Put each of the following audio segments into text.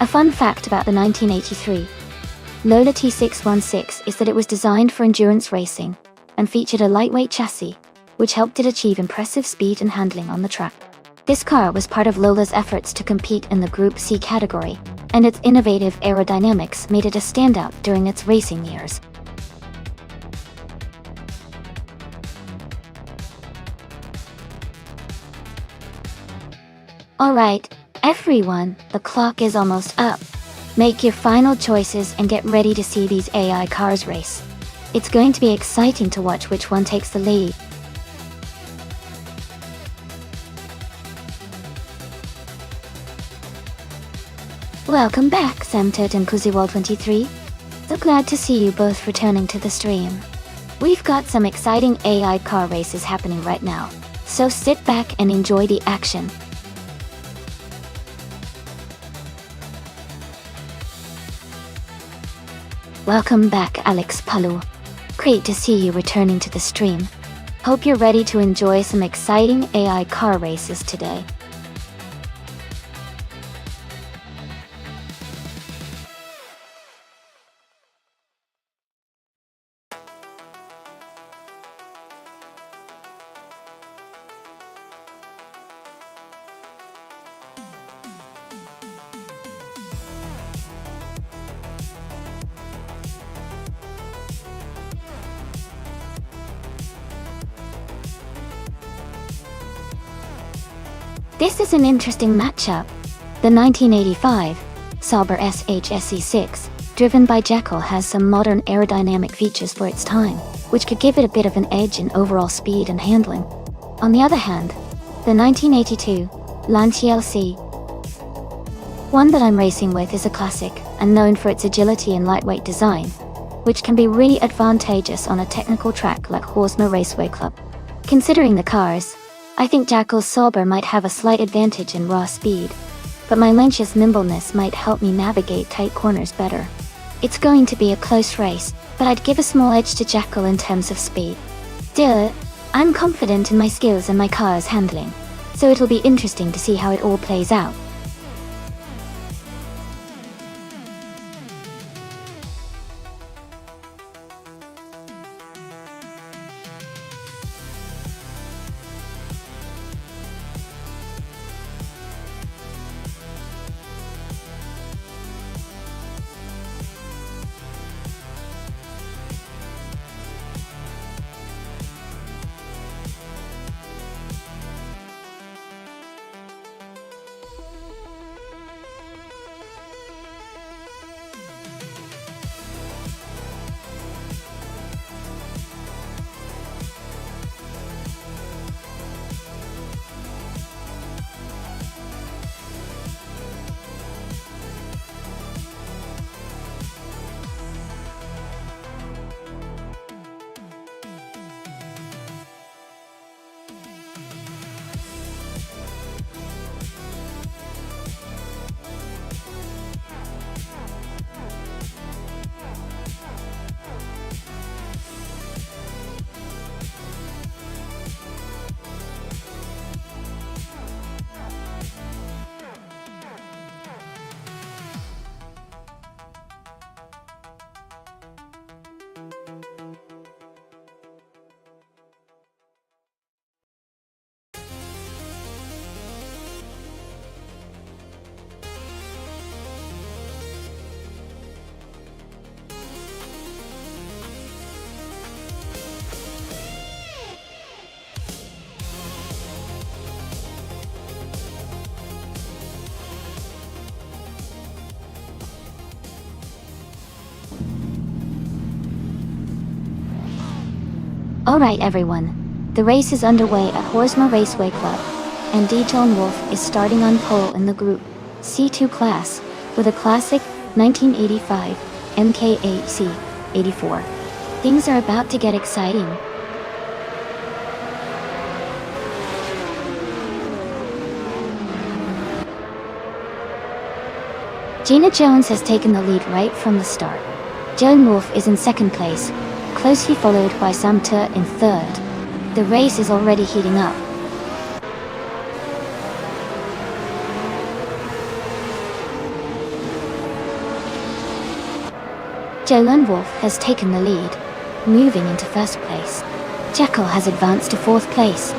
A fun fact about the 1983 Lola T616 is that it was designed for endurance racing and featured a lightweight chassis, which helped it achieve impressive speed and handling on the track. This car was part of Lola's efforts to compete in the Group C category, and its innovative aerodynamics made it a standout during its racing years. Alright, everyone, the clock is almost up. Make your final choices and get ready to see these AI cars race. It's going to be exciting to watch which one takes the lead. Welcome back, Samtet and Kuziwal23. So glad to see you both returning to the stream. We've got some exciting AI car races happening right now, so sit back and enjoy the action. Welcome back, Alex Palu. Great to see you returning to the stream. Hope you're ready to enjoy some exciting AI car races today. This is an interesting matchup. The 1985 Sauber SHSE6, driven by Jekyll, has some modern aerodynamic features for its time, which could give it a bit of an edge in overall speed and handling. On the other hand, the 1982 Lancia LC, one that I'm racing with, is a classic and known for its agility and lightweight design, which can be really advantageous on a technical track like Horsma Raceway Club. Considering the cars, I think Jekyll's Sauber might have a slight advantage in raw speed, but my Lancia's nimbleness might help me navigate tight corners better. It's going to be a close race, but I'd give a small edge to Jekyll in terms of speed. Still, I'm confident in my skills and my car's handling, so it'll be interesting to see how it all plays out. Alright everyone, the race is underway at Horsma Raceway Club, and Dijon Wolf is starting on pole in the Group C2 class, with a classic 1985 MKAC 84. Things are about to get exciting. Gina Jones has taken the lead right from the start. Joan Wolf is in second place, closely followed by Sam Tur in third. The race is already heating up. Joan Wolf has taken the lead, moving into first place. Jekyll has advanced to fourth place.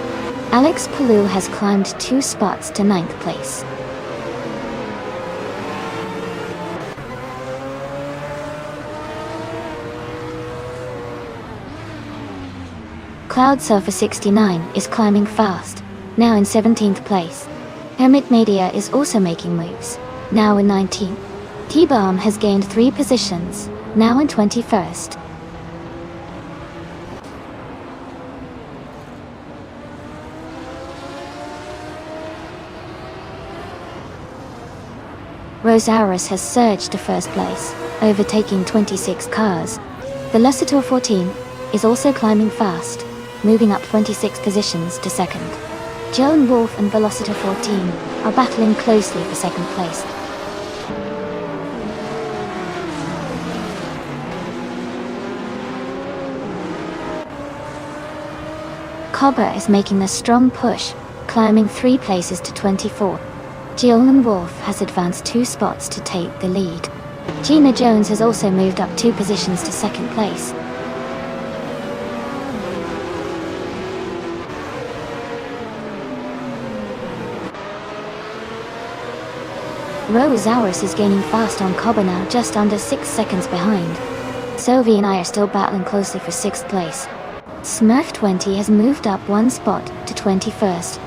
Alex Palou has climbed 2 spots to ninth place. Cloud Surfer 69 is climbing fast, now in 17th place. Hermit Media is also making moves, now in 19th. T-Bomb has gained 3 positions, now in 21st. Rosaurus has surged to first place, overtaking 26 cars. Velocitor 14 is also climbing fast, moving up 26 positions to second. Joan Wolf and Velocitor 14 are battling closely for second place. Cobra is making a strong push, climbing 3 places to 24. Joan Wolf has advanced 2 spots to take the lead. Gina Jones has also moved up 2 positions to second place. Rosaurus is gaining fast on Cobra now, just under 6 seconds behind. Sophie and I are still battling closely for 6th place. Smurf 20 has moved up 1 spot to 21st.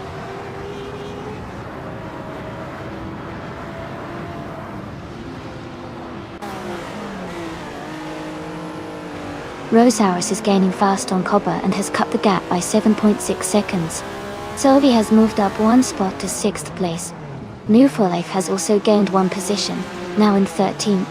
Rosaurus is gaining fast on Cobra and has cut the gap by 7.6 seconds. Sophie has moved up 1 spot to 6th place. New For Life has also gained 1 position, now in 13th.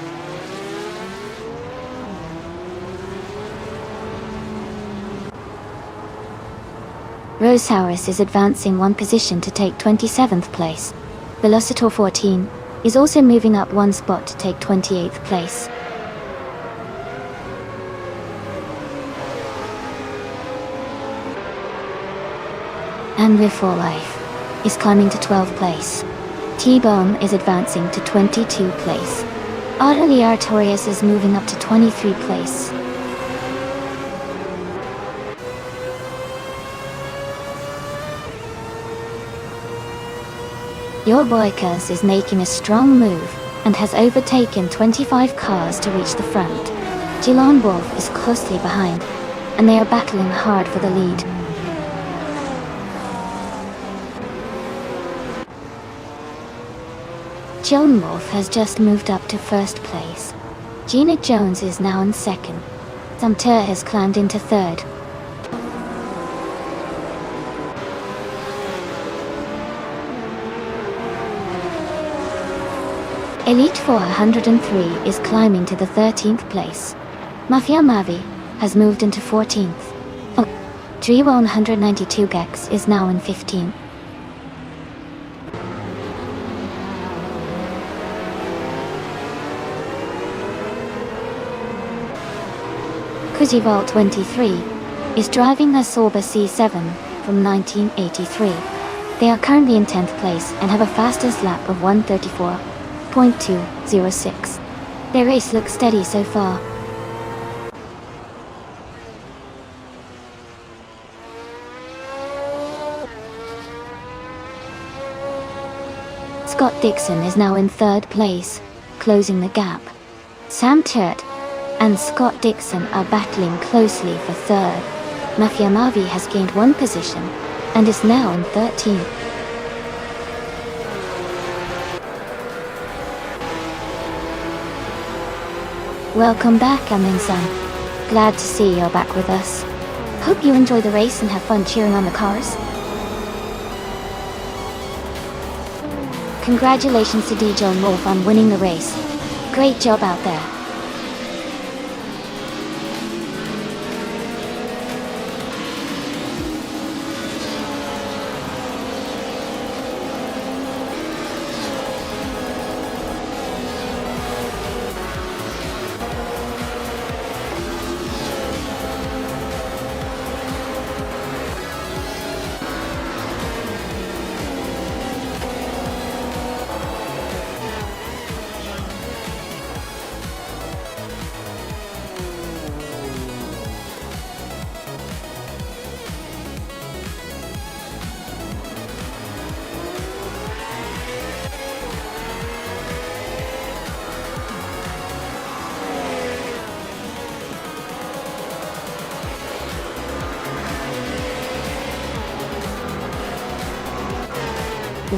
Rosaurus is advancing 1 position to take 27th place. Velocitor 14 is also moving up 1 spot to take 28th place. And Live For Life is climbing to 12th place. T-Bomb is advancing to 22 place. Audley Artorias is moving up to 23 place. Your Boy Cuz is making a strong move and has overtaken 25 cars to reach the front. Jilon Wolf is closely behind, and they are battling hard for the lead. Joan Wolf has just moved up to first place. Gina Jones is now in second. Sam Tur has climbed into third. Elite 403 is climbing to the 13th place. Mafia Mavi has moved into 14th. Dri 192 Gex is now in 15th. Vault 23 is driving a Sauber C7 from 1983. They are currently in 10th place and have a fastest lap of 1:34.206. Their race looks steady so far. Scott Dixon is now in 3rd place, closing the gap. Sam Turt and Scott Dixon are battling closely for 3rd. Mafia Mavi has gained 1 position and is now in 13th. Welcome back, Amin-san. Glad to see you're back with us. Hope you enjoy the race and have fun cheering on the cars. Congratulations to DJ and Wolf on winning the race. Great job out there.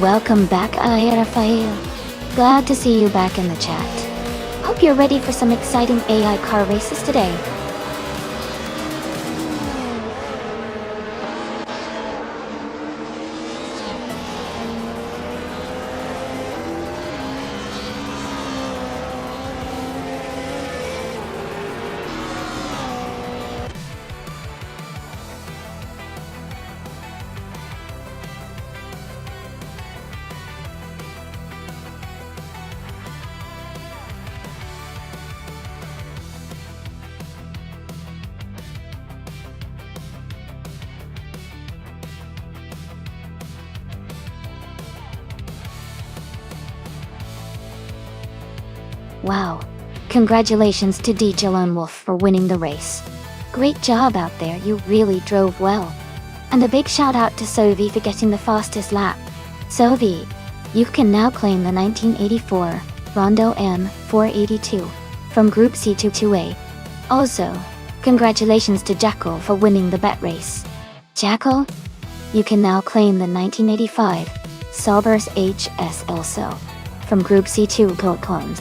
Welcome back, Rafael. Glad to see you back in the chat. Hope you're ready for some exciting AI car races today. Wow. Congratulations to DJ Lone Wolf for winning the race. Great job out there, you really drove well. And a big shout out to Sovi for getting the fastest lap. Sovi, you can now claim the 1984 Rondo M482 from Group C22A. Also, congratulations to Jackal for winning the bet race. Jackal, you can now claim the 1985 Sauber's HS also from Group C2 Clones.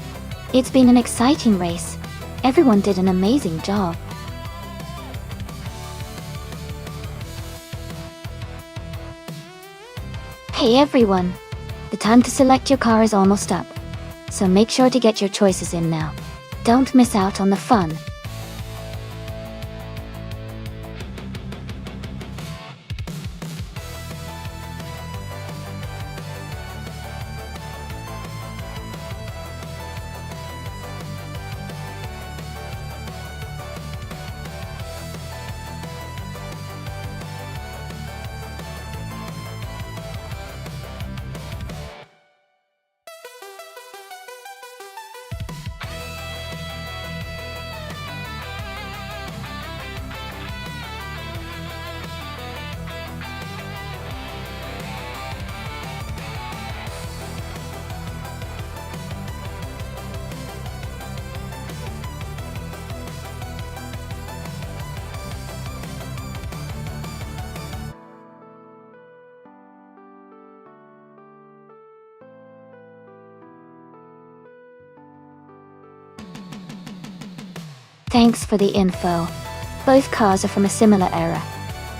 It's been an exciting race. Everyone did an amazing job. Hey everyone! The time to select your car is almost up. So make sure to get your choices in now. Don't miss out on the fun. Thanks for the info. Both cars are from a similar era,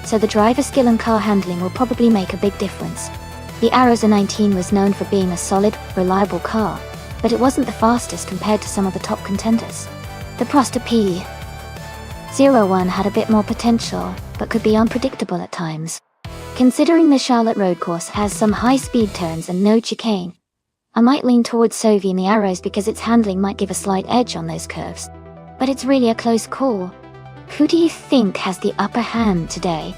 so the driver skill and car handling will probably make a big difference. The Arosa 19 was known for being a solid, reliable car, but it wasn't the fastest compared to some of the top contenders. The Prosta P01 had a bit more potential, but could be unpredictable at times. Considering the Charlotte road course has some high-speed turns and no chicane, I might lean towards Sovi in the Arrows because its handling might give a slight edge on those curves. But it's really a close call. Who do you think has the upper hand today?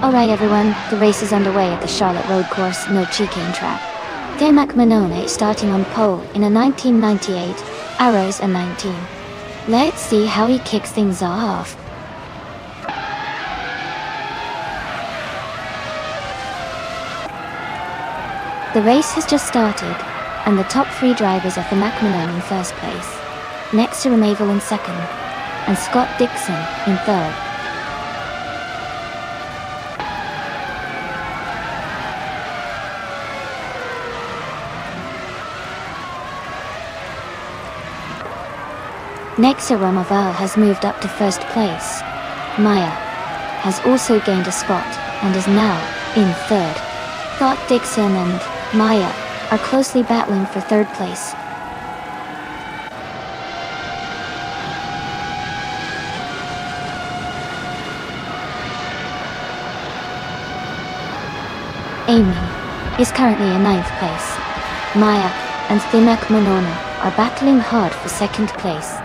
Alright everyone, the race is underway at the Charlotte Road Course No Chicane track. Demak Manone starting on pole in a 1998 Arrows and 19. Let's see how he kicks things off. The race has just started, and the top three drivers are Demak Manone in first place, next to Ramaville in second, and Scott Dixon in third. Nexa Romaval has moved up to first place. Maya has also gained a spot and is now in third. Scott Dixon and Maya are closely battling for third place. Amy is currently in ninth place. Maya and Demak Manone are battling hard for second place.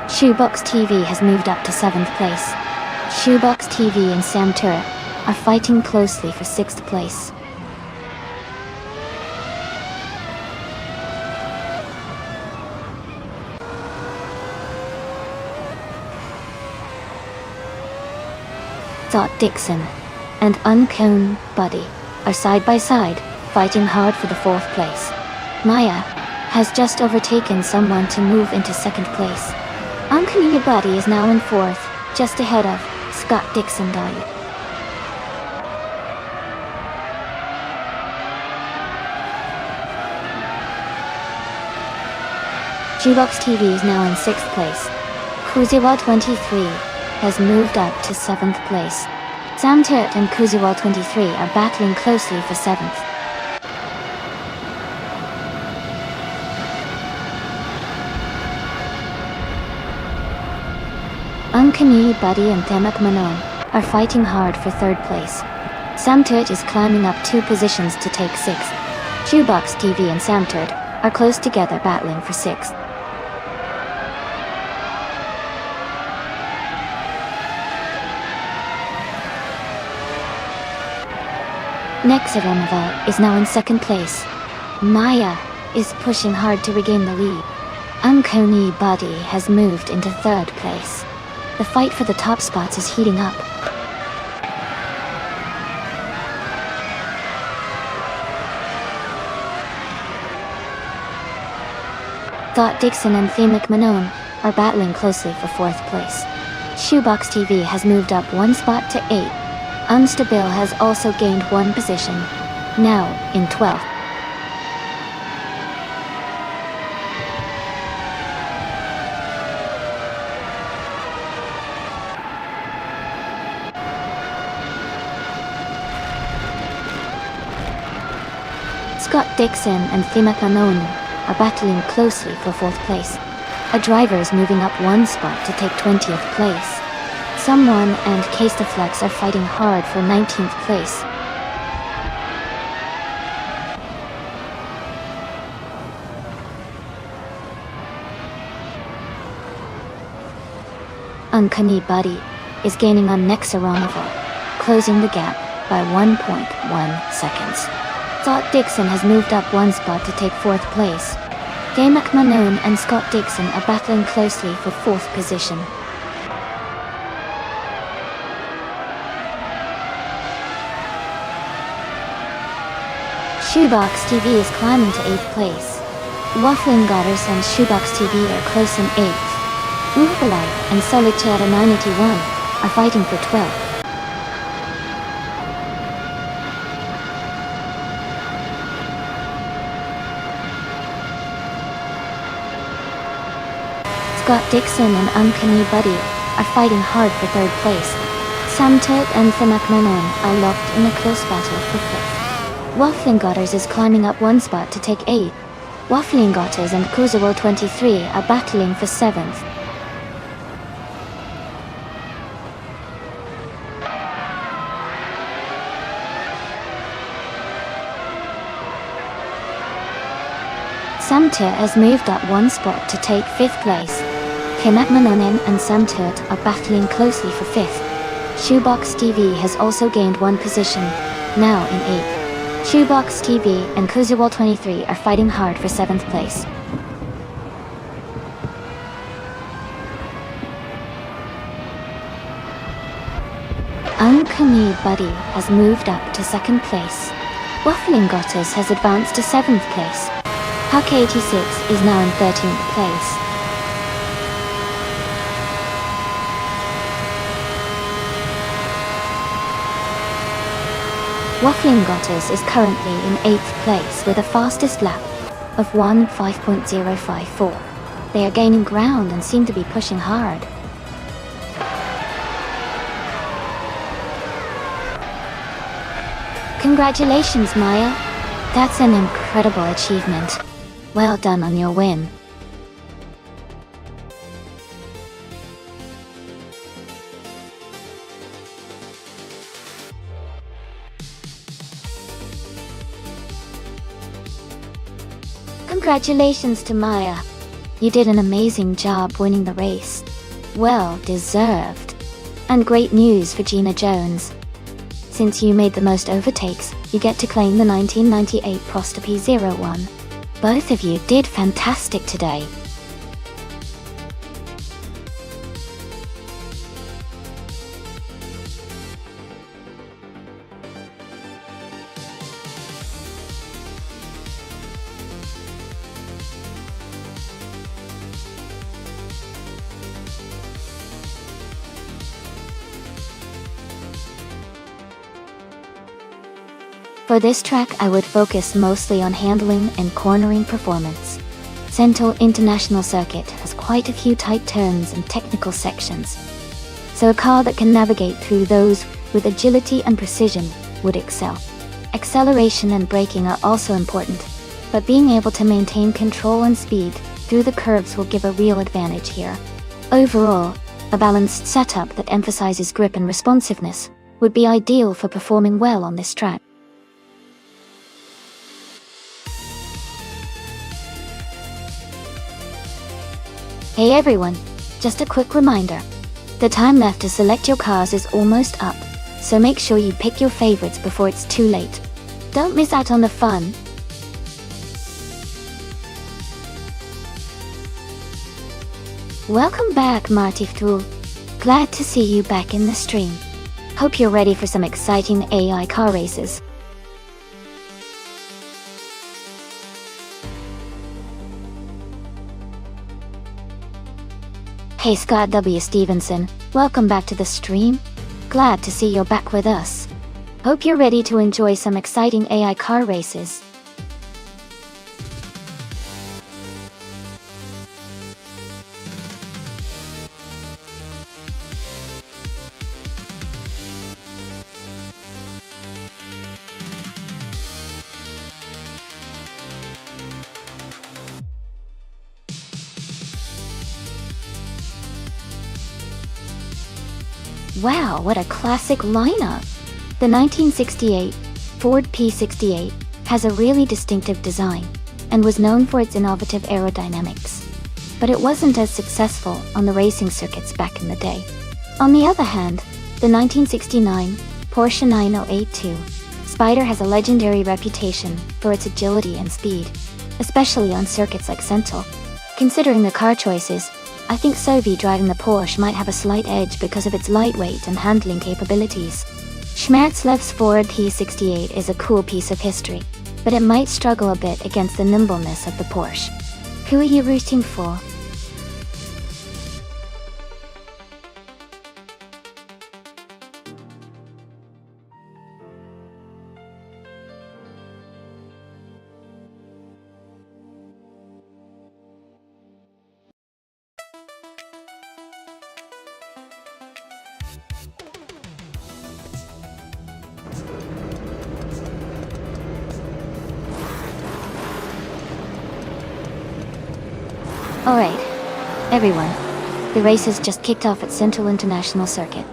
Shoebox TV has moved up to 7th place. Shoebox TV and Sam Turret are fighting closely for 6th place. Scott Dixon and Unknown Buddy are side by side, fighting hard for the 4th place. Maya has just overtaken someone to move into 2nd place. Unknown Buddy is now in 4th, just ahead of Scott Dixon. Shoebox TV is now in 6th place. Kuziwa 23 has moved up to 7th place. Sam Turret and Kuziwa 23 are battling closely for 7th. Unknown Buddy and Demak Manone are fighting hard for 3rd place. Sam Turret is climbing up 2 positions to take 6th. Shoebox TV and Sam Turret are close together battling for 6th. Nexa Romaval is now in 2nd place. Maya is pushing hard to regain the lead. Unknown Buddy has moved into 3rd place. The fight for the top spots is heating up. Scott Dixon and Demak Manone are battling closely for 4th place. Shoebox TV has moved up 1 spot to 8. Unstable has also gained 1 position, now in 12th. Scott Dixon and Demak Manone are battling closely for 4th place. A driver is moving up 1 spot to take 20th place. Someone and Castaflex are fighting hard for 19th place. Unknown Buddy is gaining on Nexa Romaval, closing the gap by 1.1 seconds. Scott Dixon has moved up 1 spot to take 4th place. Demak Manone and Scott Dixon are battling closely for 4th position. Shoebox TV is climbing to 8th place. Waffling Goddess and Shoebox TV are close in 8th. Uberlife and Solitaire 981 are fighting for 12th. Scott Dixon and Unknown Buddy are fighting hard for 3rd place. Sam Turret and Demak Manone are locked in a close battle for 5th. Waffling Godders is climbing up 1 spot to take 8th. Waffling Godders and Kuziwa 23 are battling for 7th. Sam Turret has moved up 1 spot to take 5th place. Demak Manone and Sam Turret are battling closely for 5th. Shoebox TV has also gained one position, now in 8th. Shoebox TV and Kuzuwal 23 are fighting hard for 7th place. Unkami Buddy has moved up to 2nd place. Waffling Gotters has advanced to 7th place. Huck 86 is now in 13th place. Waffling Gotters is currently in 8th place with a fastest lap of 1:5.054. They are gaining ground and seem to be pushing hard. Congratulations, Maya. That's an incredible achievement. Well done on your win. Congratulations to Maya. You did an amazing job winning the race. Well deserved. And great news for Gina Jones. Since you made the most overtakes, you get to claim the 1998 Prostopy 01. Both of you did fantastic today. For this track I would focus mostly on handling and cornering performance. Sentul International Circuit has quite a few tight turns and technical sections. So a car that can navigate through those with agility and precision would excel. Acceleration and braking are also important, but being able to maintain control and speed through the curves will give a real advantage here. Overall, a balanced setup that emphasizes grip and responsiveness would be ideal for performing well on this track. Hey everyone, just a quick reminder. The time left to select your cars is almost up, so make sure you pick your favorites before it's too late. Don't miss out on the fun. Welcome back, Martiftul. Glad to see you back in the stream. Hope you're ready for some exciting AI car races. Hey Scott W. Stevenson, welcome back to the stream. Glad to see you're back with us. Hope you're ready to enjoy some exciting AI car races. Wow, what a classic lineup! The 1968 Ford P68 has a really distinctive design and was known for its innovative aerodynamics. But it wasn't as successful on the racing circuits back in the day. On the other hand, the 1969 Porsche 9082 Spyder has a legendary reputation for its agility and speed, especially on circuits like Sentul. Considering the car choices, I think Sophie driving the Porsche might have a slight edge because of its lightweight and handling capabilities. Schmerzlev's Ford P68 is a cool piece of history, but it might struggle a bit against the nimbleness of the Porsche. Who are you rooting for? Alright, everyone. The race has just kicked off at Sentul International Circuit.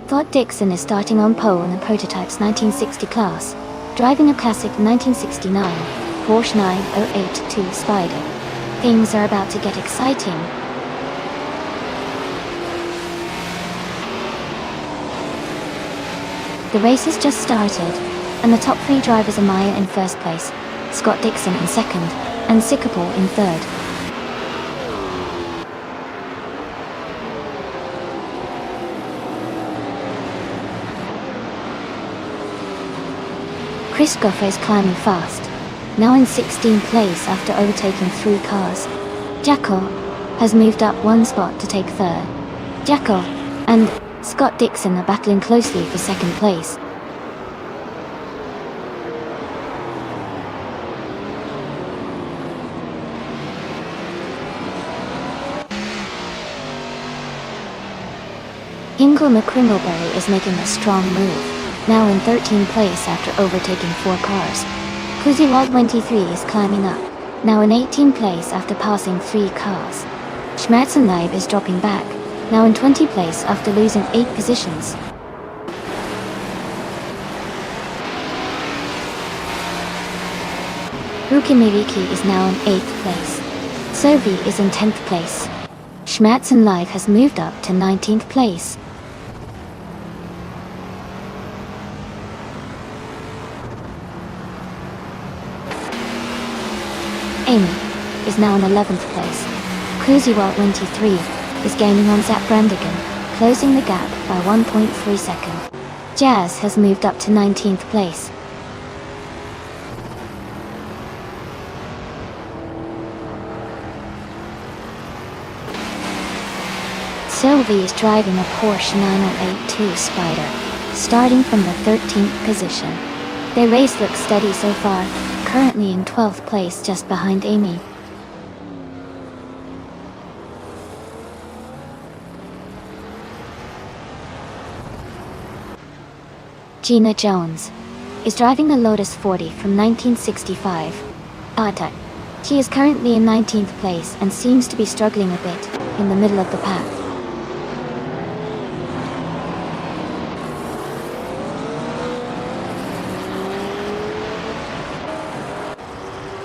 Todd Dixon is starting on pole in the prototype's 1960 class, driving a classic 1969 Porsche 9082 Spyder. Things are about to get exciting. The race has just started, and the top 3 drivers are Maya in first place, Scott Dixon in second, and Sikapol in third. Chris Goffer is climbing fast, now in 16th place after overtaking 3 cars. Jackal has moved up 1 spot to take third. Jackal and Scott Dixon are battling closely for second place. Ingle McCringleberry is making a strong move, now in 13th place after overtaking 4 cars. Kuziwald23 is climbing up, now in 18th place after passing 3 cars. Schmerzenleib is dropping back, now in 20th place after losing 8 positions. Rukimiriki is now in 8th place. Sovi is in 10th place. Schmerzenleib has moved up to 19th place. Amy is now in 11th place. Kuziwald23 is gaining on Zap Brandigan, closing the gap by 1.3 seconds. Jazz has moved up to 19th place. Sylvie is driving a Porsche 9082 Spider, starting from the 13th position. Their race looks steady so far, currently in 12th place just behind Amy. Gina Jones is driving the Lotus 40 from 1965. She is currently in 19th place and seems to be struggling a bit in the middle of the pack.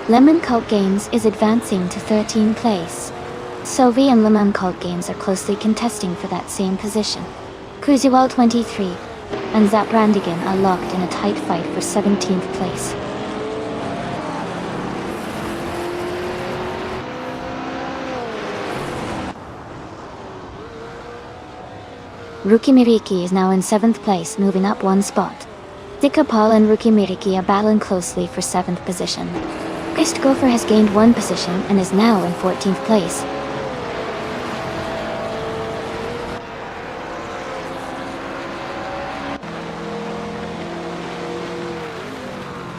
Lemon Cult Games is advancing to 13th place. Sovi and Lemon Cult Games are closely contesting for that same position. Kuziwald23 and Zap Brandigan are locked in a tight fight for 17th place. Rukimiriki is now in 7th place, moving up 1 spot. Sikapol and Rukimiriki are battling closely for 7th position. Chris Goffer has gained 1 position and is now in 14th place.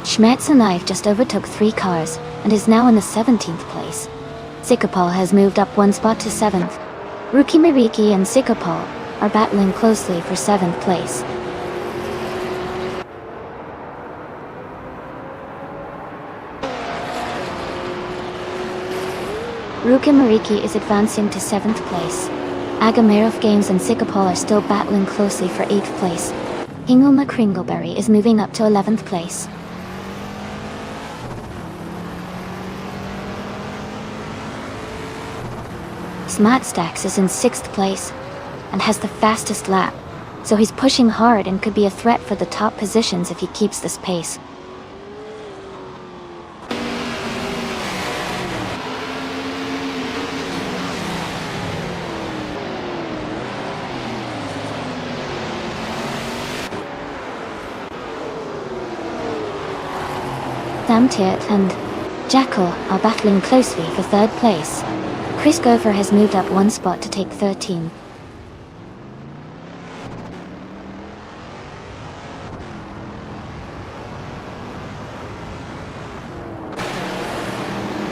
Schmerzenleib just overtook 3 cars and is now in the 17th place. Sikapol has moved up 1 spot to 7th. Rukimiriki and Sikapol are battling closely for 7th place. Rukimiriki is advancing to 7th place. Agamirov Games and Sikapol are still battling closely for 8th place. Ingle McCringleberry is moving up to 11th place. Smartstacks is in 6th place and has the fastest lap, so he's pushing hard and could be a threat for the top positions if he keeps this pace. Samtirt and Jackal are battling closely for 3rd place. Chris Goffer has moved up 1 spot to take 13.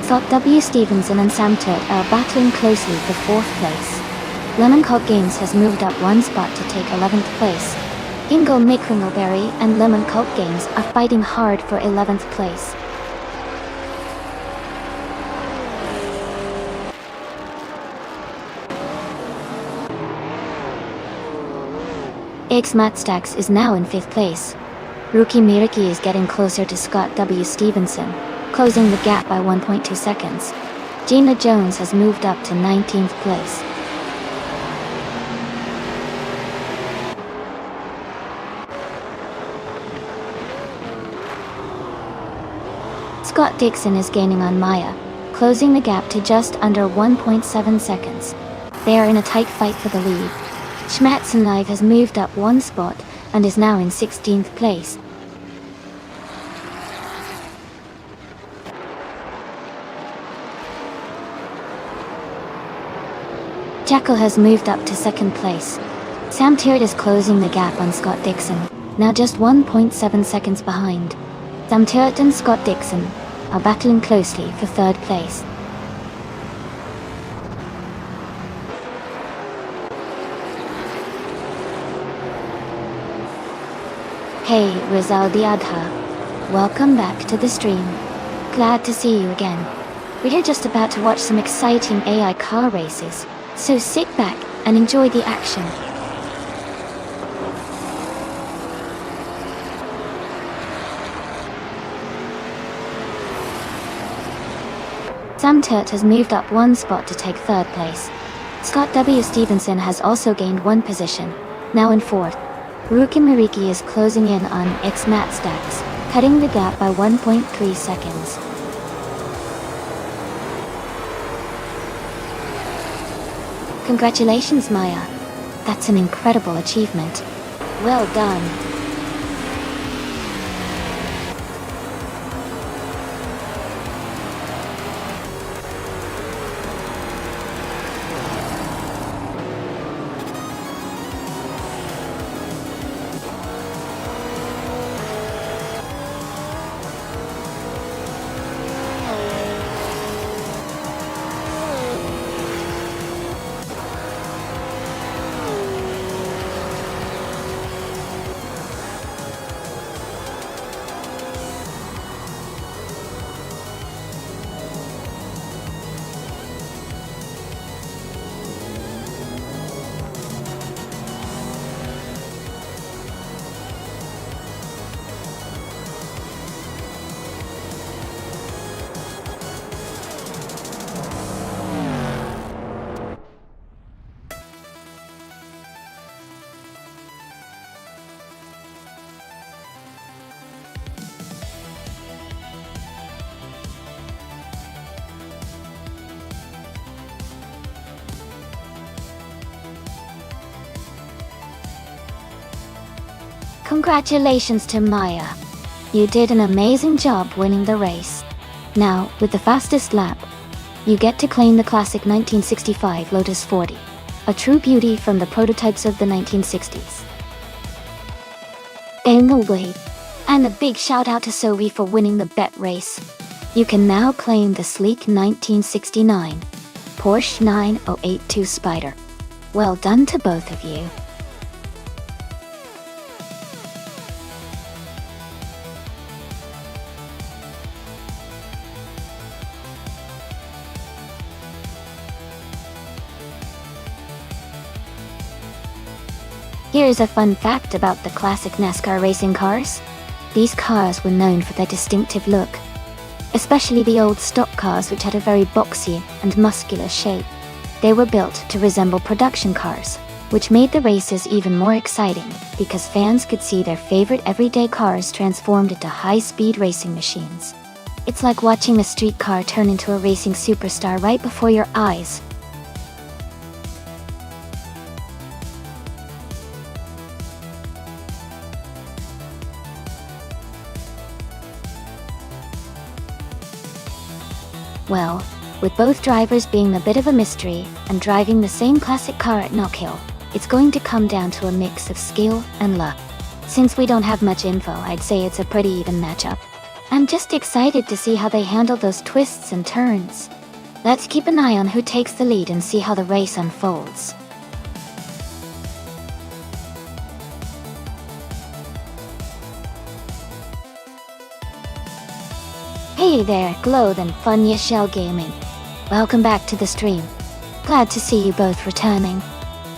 Thought W. Stevenson and Samtirt are battling closely for 4th place. Lemon Cult Games has moved up 1 spot to take 11th place. Ingle McCringleberry and Lemon Cult Games are fighting hard for 11th place. Xmatstacks is now in 5th place. Rukimiriki is getting closer to Scott W. Stevenson, closing the gap by 1.2 seconds. Gina Jones has moved up to 19th place. Scott Dixon is gaining on Maya, closing the gap to just under 1.7 seconds. They are in a tight fight for the lead. Schmatzenlive has moved up one spot and is now in 16th place. Jackal has moved up to second place. Sam Tirrett is closing the gap on Scott Dixon, now just 1.7 seconds behind. Sam Tirrett and Scott Dixon are battling closely for third place. Hey, Rizal Diadha. Welcome back to the stream. Glad to see you again. We're just about to watch some exciting AI car races, so sit back and enjoy the action. Sam Tirrett has moved up one spot to take third place. Scott W. Stevenson has also gained one position, now in fourth. Ruki Mariki is closing in on X Matt Stacks, cutting the gap by 1.3 seconds. Congratulations, Maya. That's an incredible achievement. Well done. Congratulations to Maya. You did an amazing job winning the race. Now, with the fastest lap, you get to claim the classic 1965 Lotus 40, a true beauty from the prototypes of the 1960s. Anyway, and a big shout out to Sophie for winning the bet race. You can now claim the sleek 1969 Porsche 9082 Spider. Well done to both of you. Here's a fun fact about the classic NASCAR racing cars. These cars were known for their distinctive look, especially the old stock cars, which had a very boxy and muscular shape. They were built to resemble production cars, which made the races even more exciting because fans could see their favorite everyday cars transformed into high-speed racing machines. It's like watching a street car turn into a racing superstar right before your eyes. Well, with both drivers being a bit of a mystery and driving the same classic car at Knockhill, it's going to come down to a mix of skill and luck. Since we don't have much info, I'd say it's a pretty even matchup. I'm just excited to see how they handle those twists and turns. Let's keep an eye on who takes the lead and see how the race unfolds. Hey there, Glowed and Funya Shell Gaming. Welcome back to the stream. Glad to see you both returning.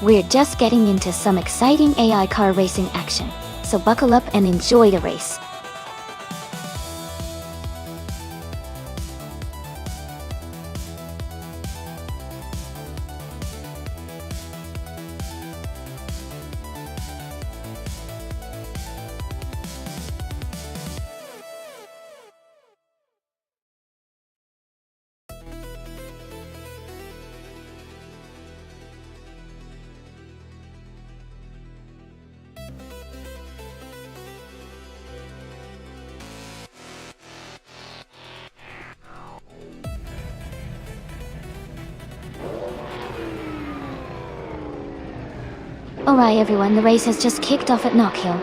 We're just getting into some exciting AI car racing action, so buckle up and enjoy the race. Alright everyone, the race has just kicked off at Knockhill.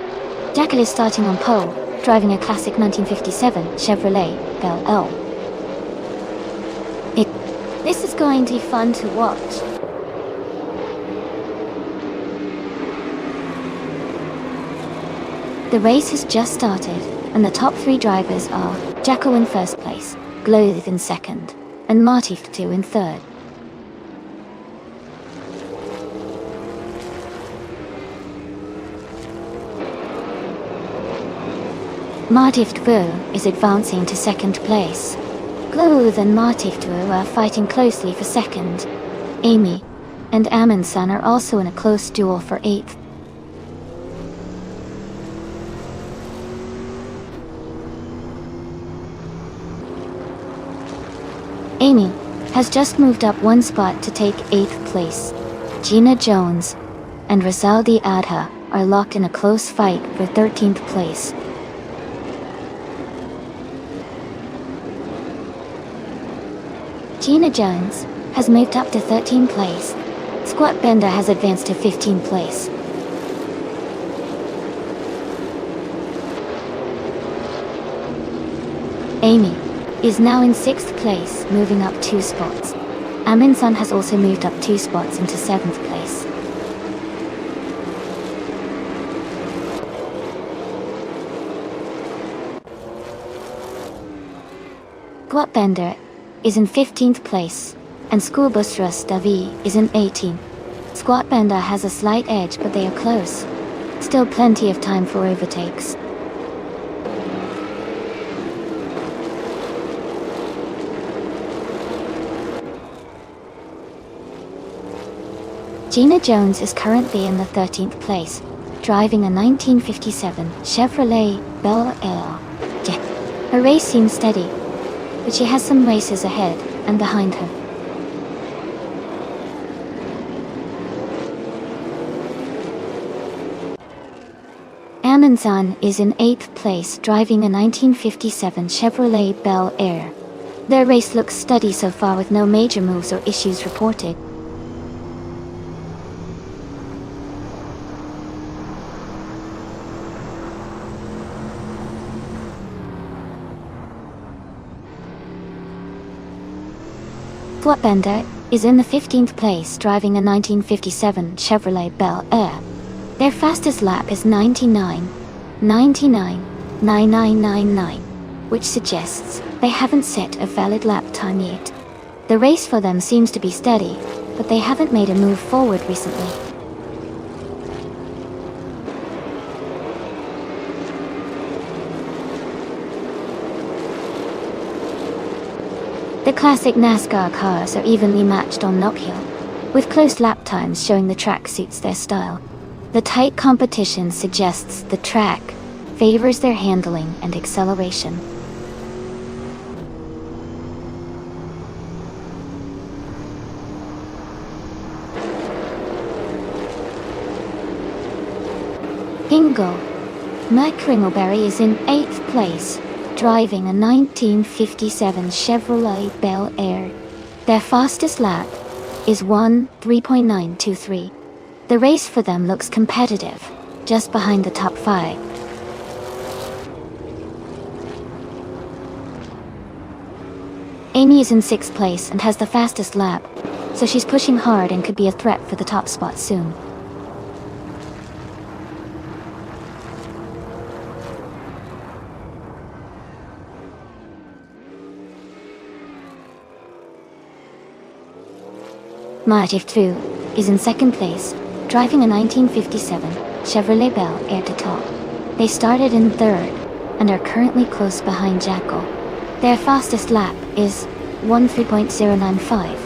Jackal is starting on pole, driving a classic 1957 Chevrolet Bel Air. This is going to be fun to watch. The race has just started, and the top 3 drivers are Jackal in first place, Gloath in second, and Martif 2 in third. Martif 2 is advancing to second place. Gloath and Martif 2 are fighting closely for second. Amy and Amundsen are also in a close duel for 8th. Amy has just moved up 1 spot to take 8th place. Gina Jones and Rizaldi Adha are locked in a close fight for 13th place. Gina Jones has moved up to 13th place. Squat Bender has advanced to 15th place. Amy is now in 6th place, moving up 2 spots. Amundsen has also moved up 2 spots into 7th place. Squat Bender is in 15th place, and Schoolbus Davy is in 18th. Squat Bender has a slight edge, but they are close. Still plenty of time for overtakes. Gina Jones is currently in the 13th place, driving a 1957 Chevrolet Bel Air. Her race seems steady, but she has some races ahead and behind her. Amundsen is in 8th place, driving a 1957 Chevrolet Bel Air. Their race looks steady so far, with no major moves or issues reported. Squat Bender is in the 15th place, driving a 1957 Chevrolet Bel Air. Their fastest lap is 99.999999, which suggests they haven't set a valid lap time yet. The race for them seems to be steady, but they haven't made a move forward recently. The classic NASCAR cars are evenly matched on Knockhill, with close lap times showing the track suits their style. The tight competition suggests the track favors their handling and acceleration. Ingle McCringleberry is in 8th place, driving a 1957 Chevrolet Bel Air. Their fastest lap is 1:3.923. The race for them looks competitive, just behind the top 5. Amy is in 6th place and has the fastest lap, so she's pushing hard and could be a threat for the top spot soon. Martif 2 is in 2nd place, driving a 1957 Chevrolet Bel Air to top. They started in 3rd and are currently close behind Jackal. Their fastest lap is 1:3.095,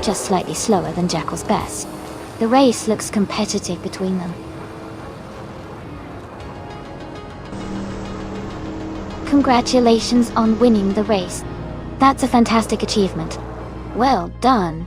just slightly slower than Jackal's best. The race looks competitive between them. Congratulations on winning the race. That's a fantastic achievement. Well done.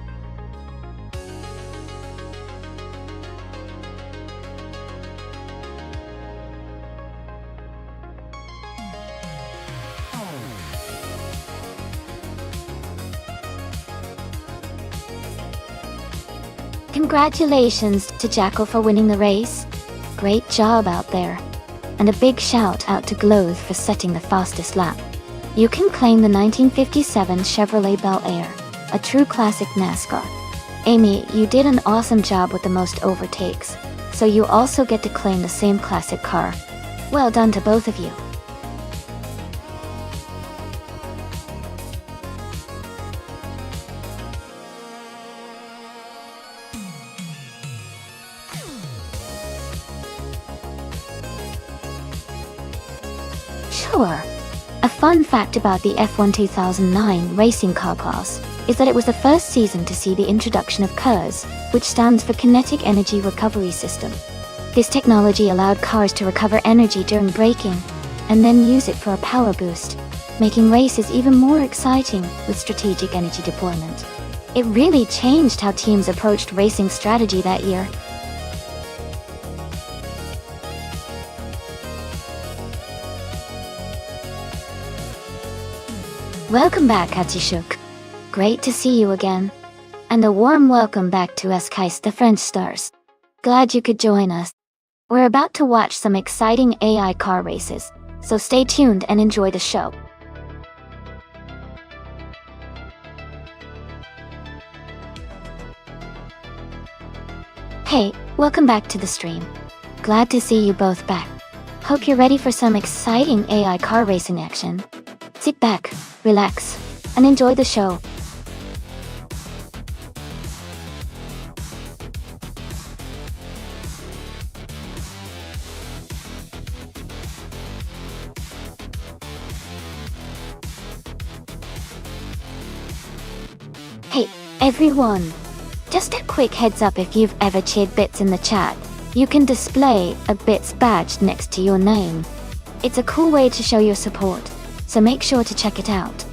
Congratulations to Jackal for winning the race. Great job out there. And a big shout out to Gloth for setting the fastest lap. You can claim the 1957 Chevrolet Bel Air, a true classic NASCAR. Amy, you did an awesome job with the most overtakes, so you also get to claim the same classic car. Well done to both of you. Sure. A fun fact about the F1 2009 racing car class is that it was the first season to see the introduction of KERS, which stands for Kinetic Energy Recovery System. This technology allowed cars to recover energy during braking, and then use it for a power boost, making races even more exciting with strategic energy deployment. It really changed how teams approached racing strategy that year. Welcome back, Atishuk. Great to see you again. And a warm welcome back to Eskais the French Stars. Glad you could join us. We're about to watch some exciting AI car races, so stay tuned and enjoy the show. Hey, welcome back to the stream. Glad to see you both back. Hope you're ready for some exciting AI car racing action. Sit back, relax, and enjoy the show. Hey, everyone! Just a quick heads up, if you've ever cheered bits in the chat, you can display a bits badge next to your name. It's a cool way to show your support, so make sure to check it out.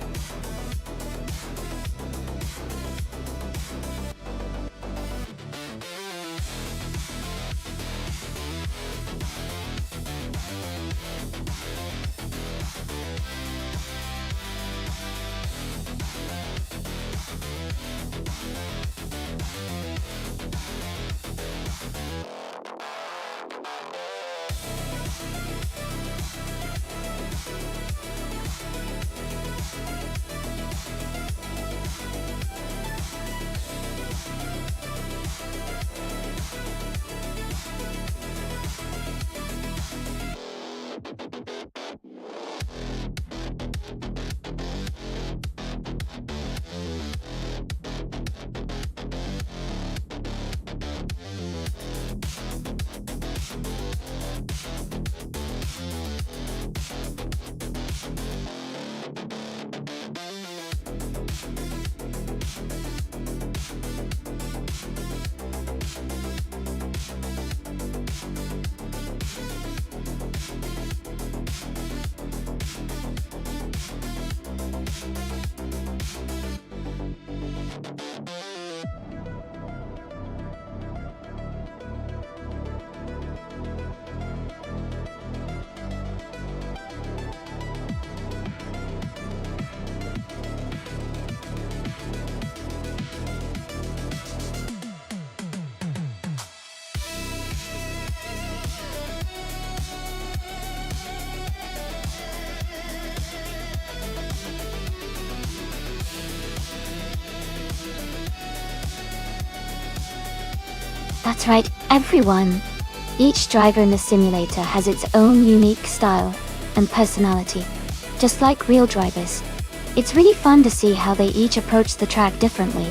That's right, everyone! Each driver in the simulator has its own unique style and personality, just like real drivers. It's really fun to see how they each approach the track differently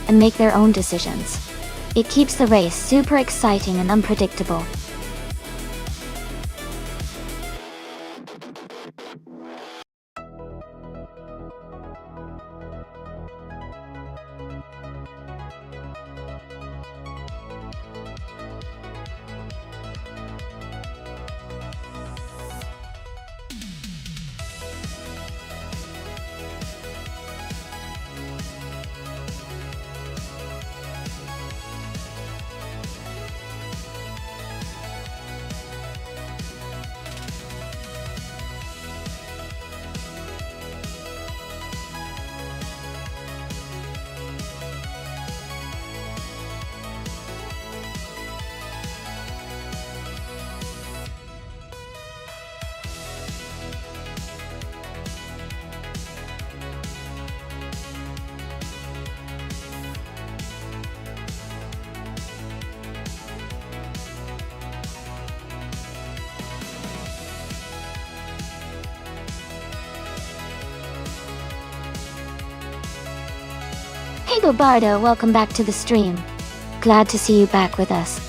and make their own decisions. It keeps the race super exciting and unpredictable. Hey Gobardo, welcome back to the stream. Glad to see you back with us.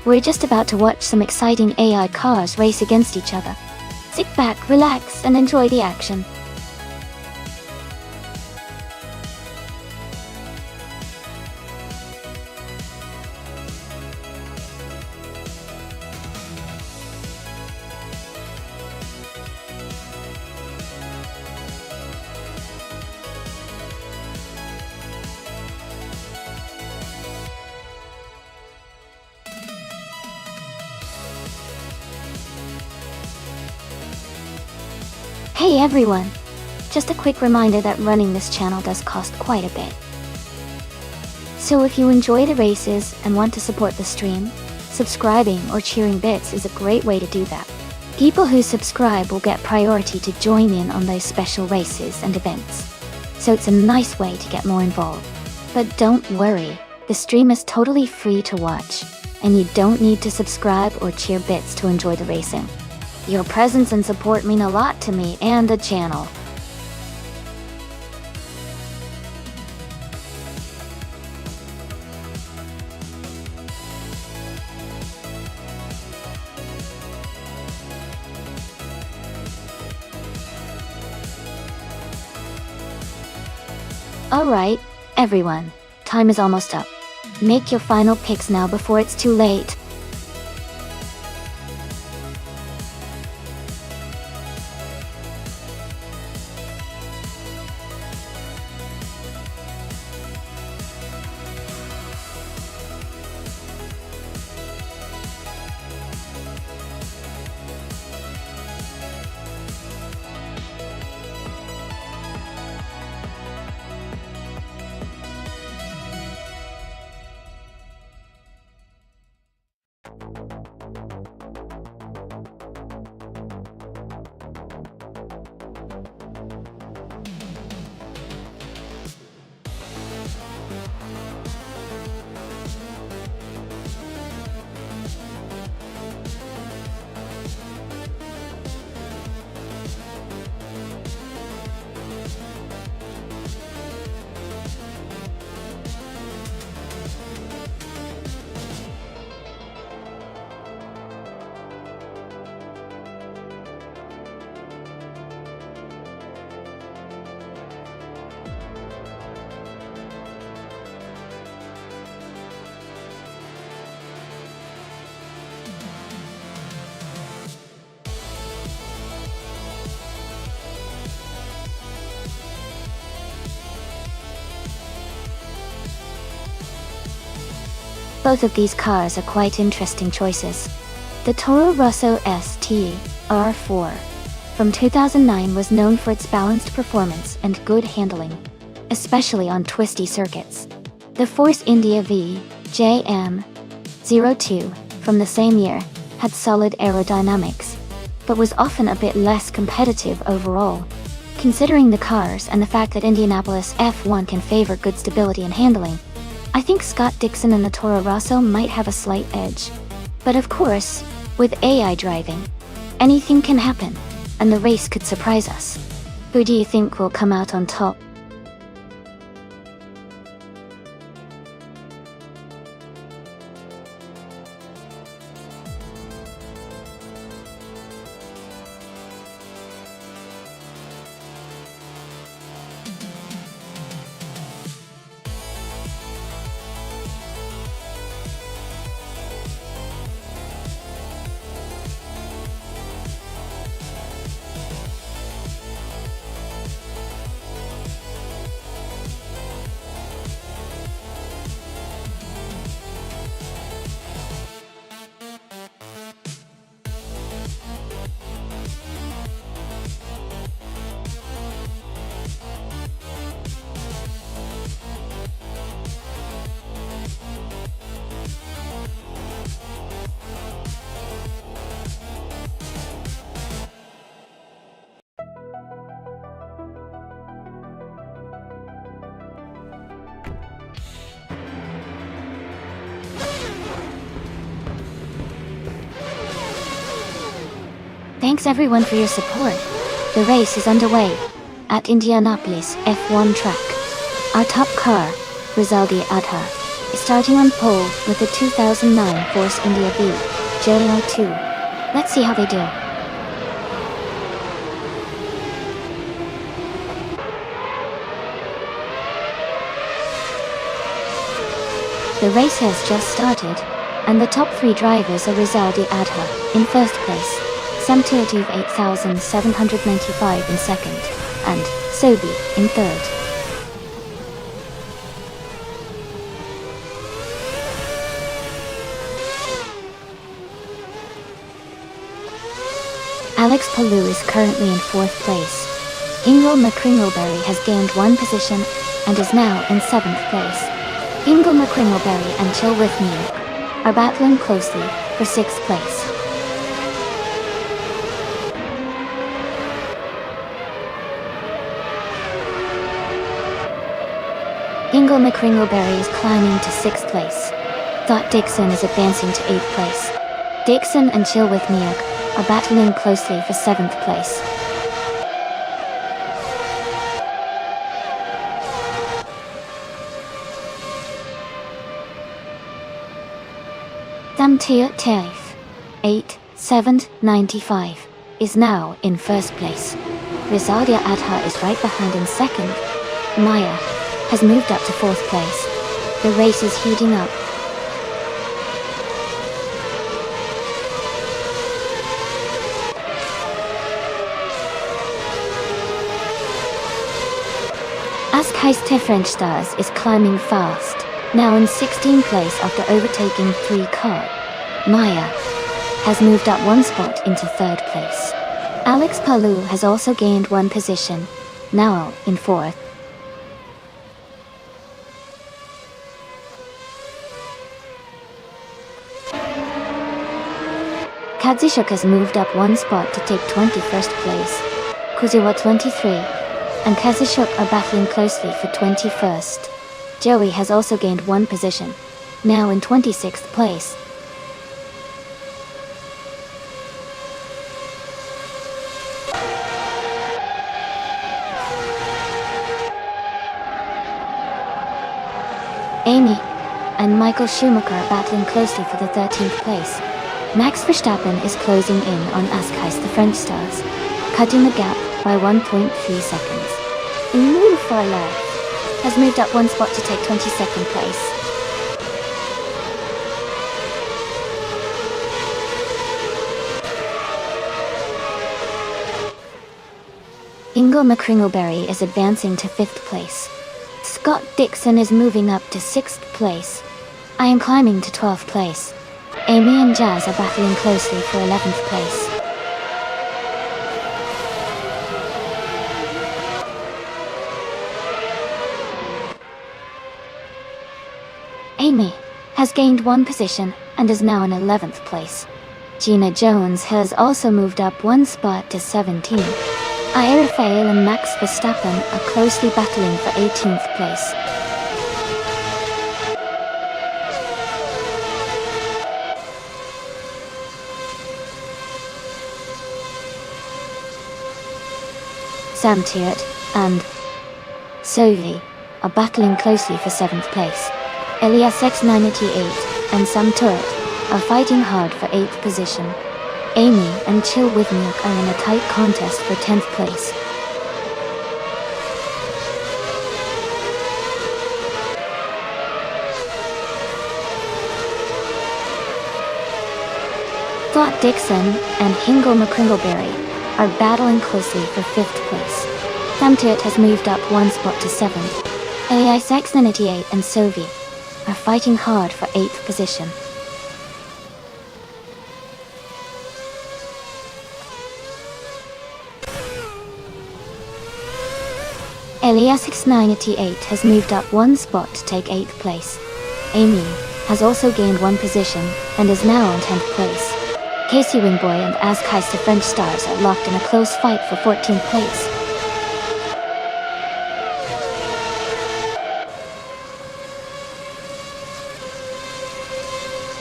We're just about to watch some exciting AI cars race against each other. Sit back, relax, and enjoy the action. Hey everyone! Just a quick reminder that running this channel does cost quite a bit. So if you enjoy the races and want to support the stream, subscribing or cheering bits is a great way to do that. People who subscribe will get priority to join in on those special races and events. So it's a nice way to get more involved. But don't worry, the stream is totally free to watch, and you don't need to subscribe or cheer bits to enjoy the racing. Your presence and support mean a lot to me and the channel. Alright, everyone, time is almost up. Make your final picks now before it's too late. Both of these cars are quite interesting choices. The Toro Rosso ST R4 from 2009 was known for its balanced performance and good handling, especially on twisty circuits. The Force India V JM02 from the same year had solid aerodynamics, but was often a bit less competitive overall. Considering the cars and the fact that Indianapolis F1 can favor good stability and handling, I think Scott Dixon and the Toro Rosso might have a slight edge. But of course, with AI driving, anything can happen, and the race could surprise us. Who do you think will come out on top? Thanks everyone for your support. The race is underway at Indianapolis F1 track. Our top car, Rizaldi Adha, is starting on pole with the 2009 Force India V, JR2. Let's see how they do. The race has just started, and the top 3 drivers are Rizaldi Adha in first place, Samtirtiv 8795 in second, and Sobi in third. Alex Palou is currently in fourth place. Ingle McCringleberry has gained 1 position and is now in 7th place. Ingle McCringleberry and Chill With Me are battling closely for 6th place. Ingle McCringleberry is climbing to 6th place. Thought Dixon is advancing to 8th place. Dixon and Chill With Me are battling closely for 7th place. Samtiot Taif, 8795, is now in first place. Rizadia Adha is right behind in second. Maya has moved up to 4th place. The race is heating up. Askheiste French Stars is climbing fast, now in 16th place after overtaking 3 cars. Maya has moved up 1 spot into 3rd place. Alex Palou has also gained 1 position, now in 4th. Kadzishuk has moved up 1 spot to take 21st place. Kuziwa 23 and Kadzishuk are battling closely for 21st. Joey has also gained 1 position, now in 26th place. Amy and Michael Schumacher are battling closely for the 13th place. Max Verstappen is closing in on Askheiste the French Stars, cutting the gap by 1.3 seconds. Moon for Life has moved up 1 spot to take 22nd place. Ingle McCringleberry is advancing to 5th place. Scott Dixon is moving up to 6th place. I am climbing to 12th place. Amy and Jazz are battling closely for 11th place. Amy has gained 1 position and is now in 11th place. Gina Jones has also moved up 1 spot to 17. Ira Fail and Max Verstappen are closely battling for 18th place. Samtiot and Sovi are battling closely for 7th place. Elias X988 and Sam Turret are fighting hard for 8th position. Amy and Chill With Me are in a tight contest for 10th place. Thought Dixon and Hingle McCringleberry are battling closely for 5th place. Samtiot has moved up 1 spot to 7th. Elias X988 and Sovi are fighting hard for 8th position. Elias X988 has moved up 1 spot to take 8th place. Amy has also gained 1 position and is now in 10th place. Casey Wingboy and Askheiste French Stars are locked in a close fight for 14th place.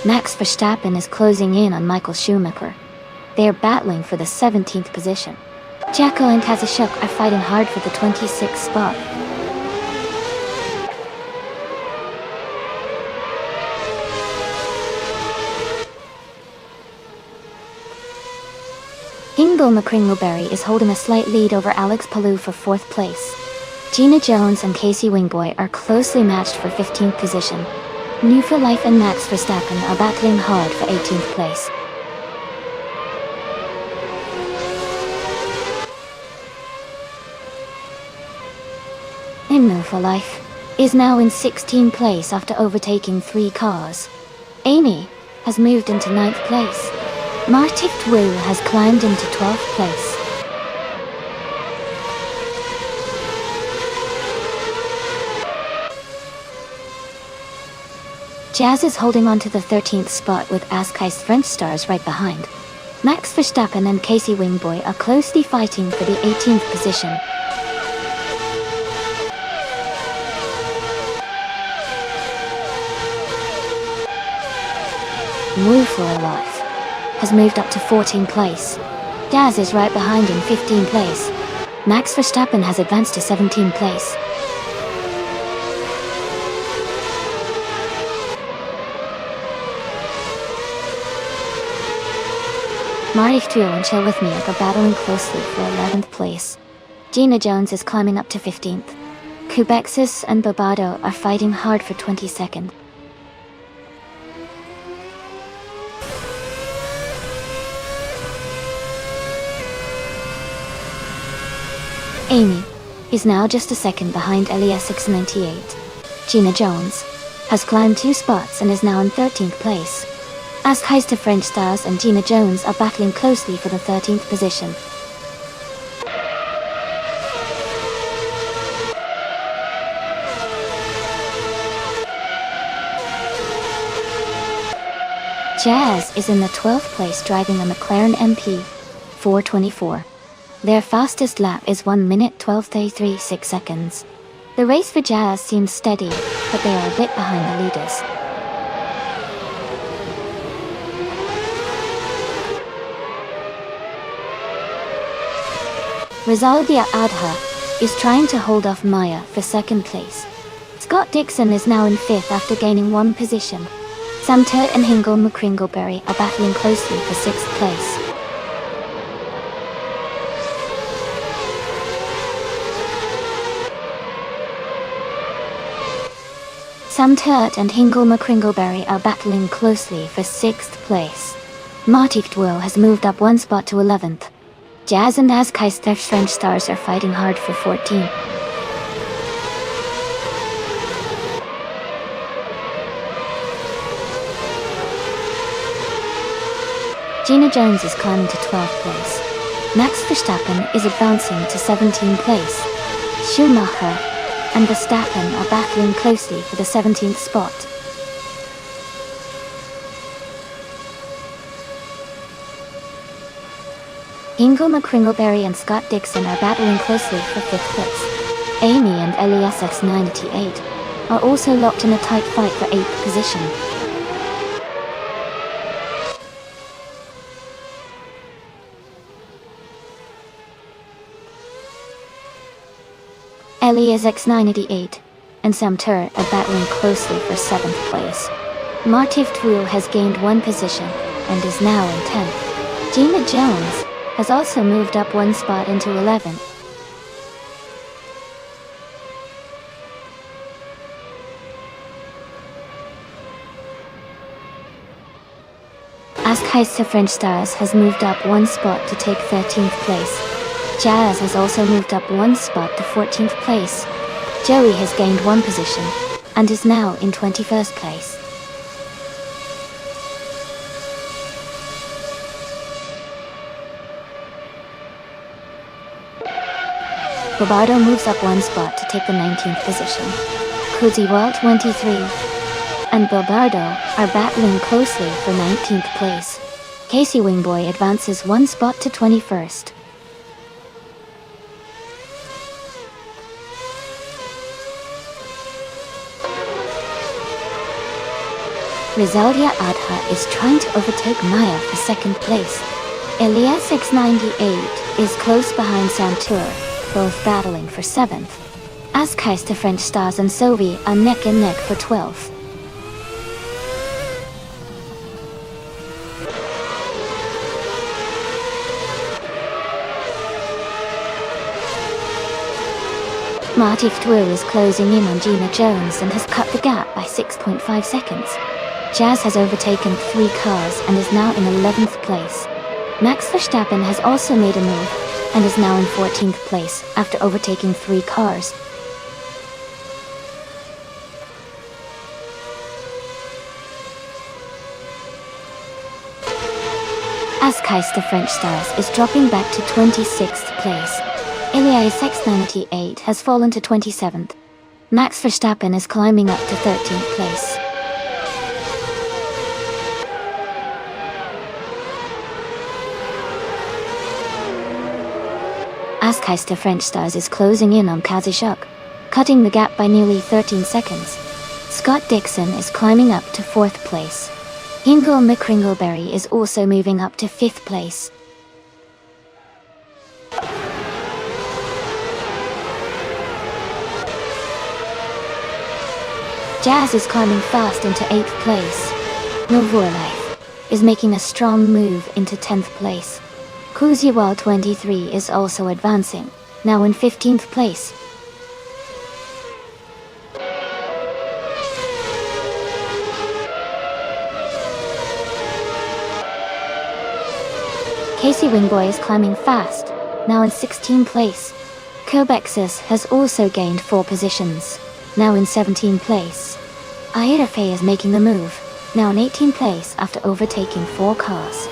Max Verstappen is closing in on Michael Schumacher. They are battling for the 17th position. Jacko and Kazashuk are fighting hard for the 26th spot. Hingle McCringleberry is holding a slight lead over Alex Palou for 4th place. Gina Jones and Casey Wingboy are closely matched for 15th position. New for Life and Max Verstappen are battling hard for 18th place. New for Life is now in 16th place after overtaking 3 cars. Amy has moved into 9th place. Martif Wu has climbed into 12th place. Jazz is holding on to the 13th spot with Askai's French stars right behind. Max Verstappen and Casey Wingboy are closely fighting for the 18th position. Wu for a Life has moved up to 14th place. Jazz is right behind in 15th place. Max Verstappen has advanced to 17th place. Marif Trio and Chill With Me are battling closely for 11th place. Gina Jones is climbing up to 15th. Cubexis and Bobado are fighting hard for 22nd. Amy is now just a second behind LES698. Gina Jones has climbed 2 spots and is now in 13th place. Askai's French stars and Gina Jones are battling closely for the 13th position. Jazz is in the 12th place driving a McLaren MP 424. Their fastest lap is 1 minute 12.36 seconds. The race for Jazz seems steady, but they are a bit behind the leaders. Rizaldia Adha is trying to hold off Maya for 2nd place. Scott Dixon is now in 5th after gaining 1 position. Sam Turt and Hingle McCringleberry are battling closely for 6th place. Sam Turt and Hingle McCringleberry are battling closely for 6th place. Martif Dwell has moved up 1 spot to 11th. Jazz and Askai's French stars are fighting hard for 14th. Gina Jones is climbing to 12th place. Max Verstappen is advancing to 17th place. Schumacher and Verstappen are battling closely for the 17th spot. Hingle McCringleberry and Scott Dixon are battling closely for 5th place. Amy and LESX98 are also locked in a tight fight for 8th position. LESX988 and Sam Tur are battling closely for 7th place. Martif Twill has gained 1 position and is now in 10th. Gina Jones has also moved up 1 spot into 11th. Askai's French Stars has moved up 1 spot to take 13th place. Jazz has also moved up 1 spot to 14th place. Joey has gained 1 position and is now in 21st place. Robardo moves up 1 spot to take the 19th position. Kuziwal 23 and Bobardo are battling closely for 19th place. Casey Wingboy advances 1 spot to 21st. Rizaldia Adha is trying to overtake Maya for 2nd place. Elias 698 is close behind Santur, both battling for 7th. Askai's French Stars and Sovi are neck and neck for 12th. Marty Ftwo is closing in on Gina Jones and has cut the gap by 6.5 seconds. Jazz has overtaken 3 cars and is now in 11th place. Max Verstappen has also made a move and is now in 14th place after overtaking 3 cars. Askheister French Stars is dropping back to 26th place. Elias X98 has fallen to 27th. Max Verstappen is climbing up to 13th place. Askheister French Stars is closing in on Kazishuk, cutting the gap by nearly 13 seconds. Scott Dixon is climbing up to 4th place. Hingle McCringleberry is also moving up to 5th place. Jazz is climbing fast into 8th place. Novorlife is making a strong move into 10th place. Kuziwal 23 is also advancing, now in 15th place. Casey Wingboy is climbing fast, now in 16th place. Kobexis has also gained 4 positions, now in 17th place. Airafe is making the move, now in 18th place after overtaking 4 cars.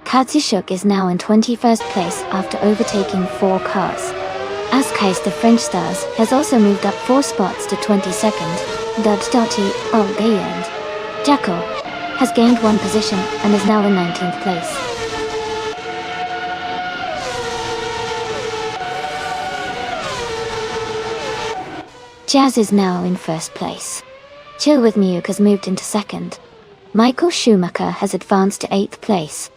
Katsishuk is now in 21st place after overtaking 4 cars. Askheister French Stars has also moved up 4 spots to 22nd. Dubstati Olgayand Jacko has gained 1 position and is now in 19th place. Jazz is now in 1st place. Chill with Muke has moved into 2nd. Michael Schumacher has advanced to 8th place.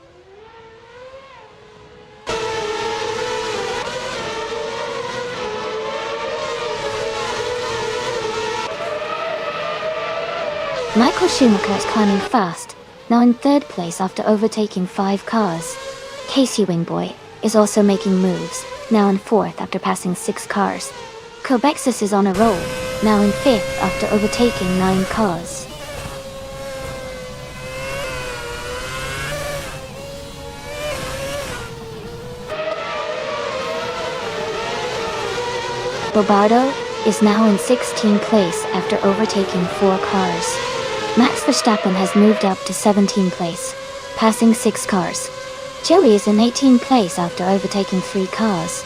Michael Schumacher is climbing fast, now in 3rd place after overtaking 5 cars. Casey Wingboy is also making moves, now in 4th after passing 6 cars. Kobexis is on a roll, now in 5th after overtaking 9 cars. Bobardo is now in 16th place after overtaking 4 cars. Max Verstappen has moved up to 17th place, passing 6 cars. Joey is in 18th place after overtaking 3 cars.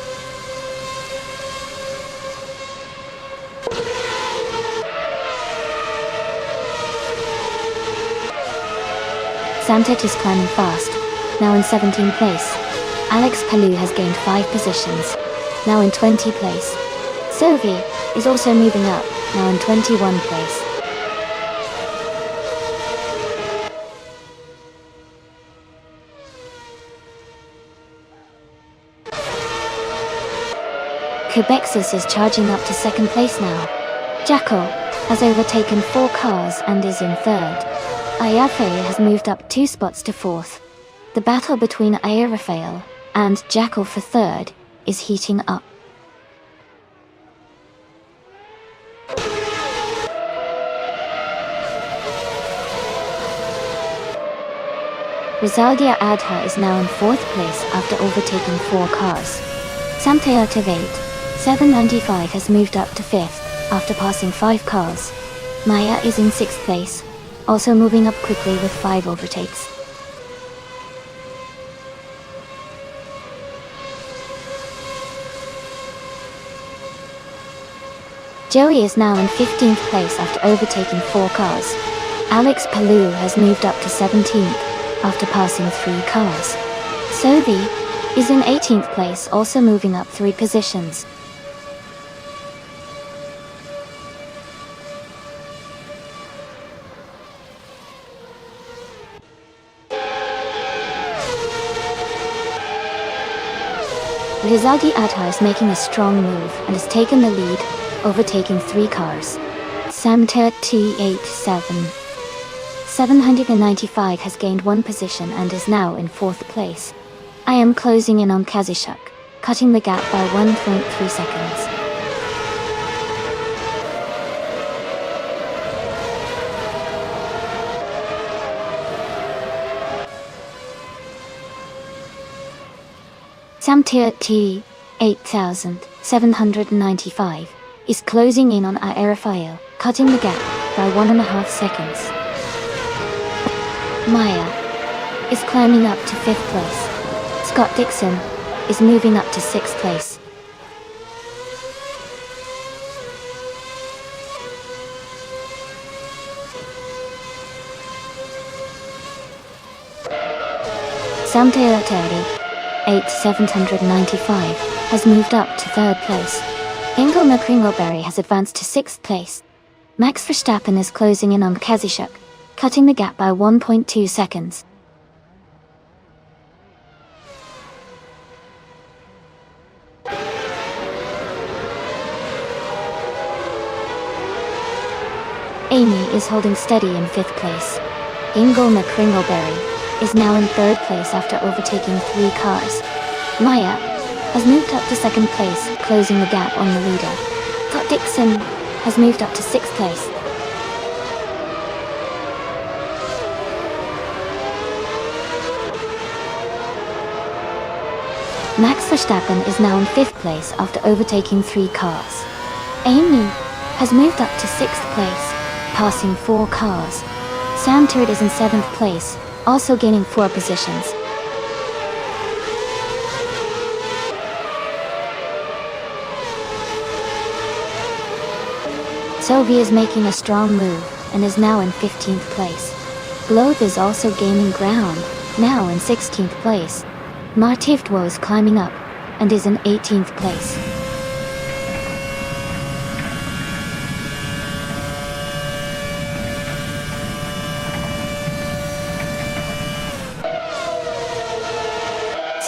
Samtet is climbing fast, now in 17th place. Alex Palou has gained 5 positions, now in 20th place. Sophie is also moving up, now in 21st place. Kobexis is charging up to 2nd place now. Jacko has overtaken 4 cars and is in 3rd. Ayafe has moved up 2 spots to 4th. The battle between Ayrafael and Jacko for 3rd is heating up. Rizaldia Adha is now in 4th place after overtaking 4 cars. Samtea Tavate 795 has moved up to 5th after passing 5 cars. Maya is in 6th place, also moving up quickly with 5 overtakes. Joey is now in 15th place after overtaking 4 cars. Alex Palou has moved up to 17th after passing 3 cars. Sophie is in 18th place, also moving up 3 positions. Rizaldi Adha is making a strong move and has taken the lead, overtaking 3 cars. Samter T87 795 has gained 1 position and is now in 4th place. I am closing in on Kazishuk, cutting the gap by 1.3 seconds. Samtir T 8795 is closing in on Aerofile, cutting the gap by 1.5 seconds. Maya is climbing up to 5th place. Scott Dixon is moving up to 6th place. Samtir 8795 has moved up to 3rd place. Ingo McCringleberry has advanced to 6th place. Max Verstappen is closing in on Kazishuk, cutting the gap by 1.2 seconds. Amy is holding steady in 5th place. Ingo McCringleberry is now in 3rd place after overtaking 3 cars. Maya has moved up to 2nd place, closing the gap on the leader. Scott Dixon has moved up to 6th place. Max Verstappen is now in 5th place after overtaking 3 cars. Amy has moved up to 6th place, passing 4 cars. Sam Turd is in 7th place, also gaining 4 positions. Sylvie is making a strong move and is now in 15th place. Gloth is also gaining ground, now in 16th place. Martivdwo is climbing up and is in 18th place.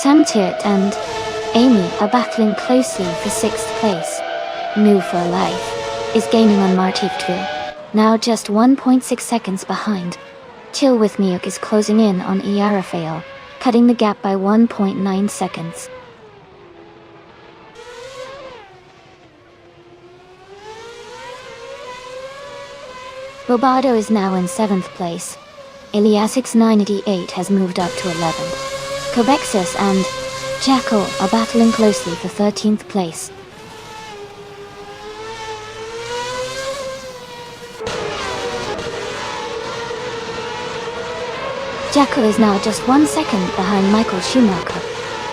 Samtirt and Amy are battling closely for 6th place. Move for Life is gaining on Martivdwo, now just 1.6 seconds behind. Chill with Miuk is closing in on Iarafael, cutting the gap by 1.9 seconds. Robardo is now in 7th place. Iliasix988 has moved up to 11th. Cobexus and Jackal are battling closely for 13th place. Jackal is now just 1 second behind Michael Schumacher.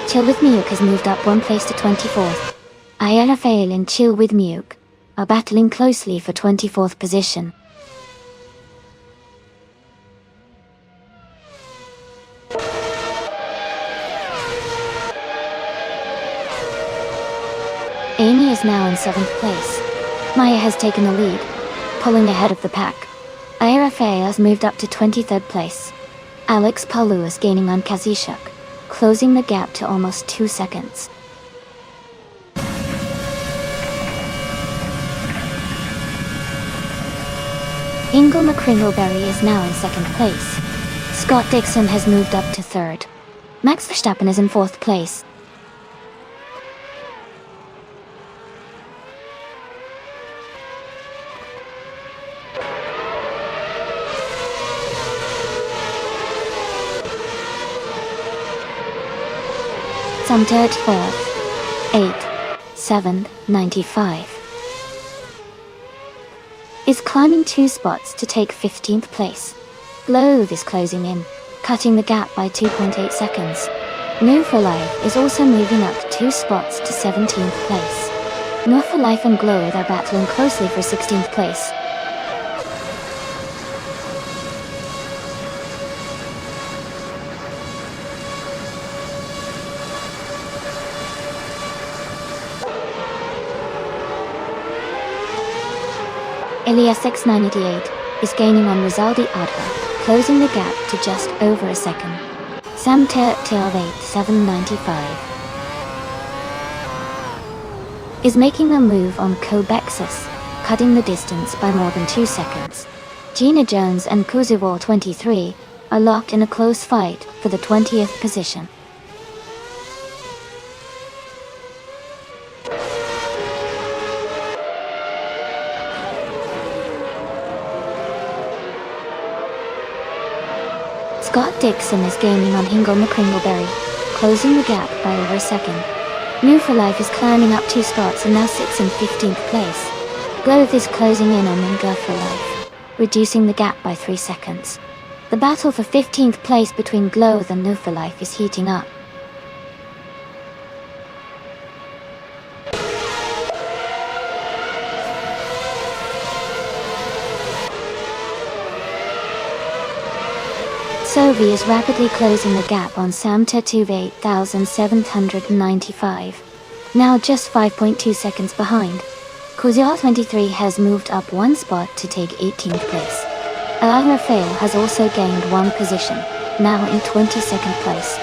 Chill with Miuk has moved up 1 place to 24th. Ayalafail and Chill with Miuk are battling closely for 24th position. Amy is now in 7th place. Maya has taken the lead, pulling ahead of the pack. Ayarafael has moved up to 23rd place. Alex Palu is gaining on Kazishuk, closing the gap to almost 2 seconds. Ingo McCringleberry is now in 2nd place. Scott Dixon has moved up to 3rd. Max Verstappen is in 4th place. Samtirt 4th, 8th, 7th, 95. Is climbing 2 spots to take 15th place. Gloth is closing in, cutting the gap by 2.8 seconds. Move for Life is also moving up 2 spots to 17th place. Move for Life and Gloth are battling closely for 16th place. Iliasix988 is gaining on Rizaldi Adha, closing the gap to just over a second. Samtir 8795 is making a move on Cobexus, cutting the distance by more than 2 seconds. Gina Jones and Kuziwal 23 are locked in a close fight for the 20th position. Scott Dixon is gaining on Hingle McCringleberry, closing the gap by over a second. New for Life is climbing up 2 spots and now sits in 15th place. Gloth is closing in on Minga for Life, reducing the gap by 3 seconds. The battle for 15th place between Gloth and New for Life is heating up. Sovi is rapidly closing the gap on Sam Tetuve 8,795, now just 5.2 seconds behind. Kuzial 23 has moved up 1 spot to take 18th place. Al Rafael has also gained 1 position, now in 22nd place.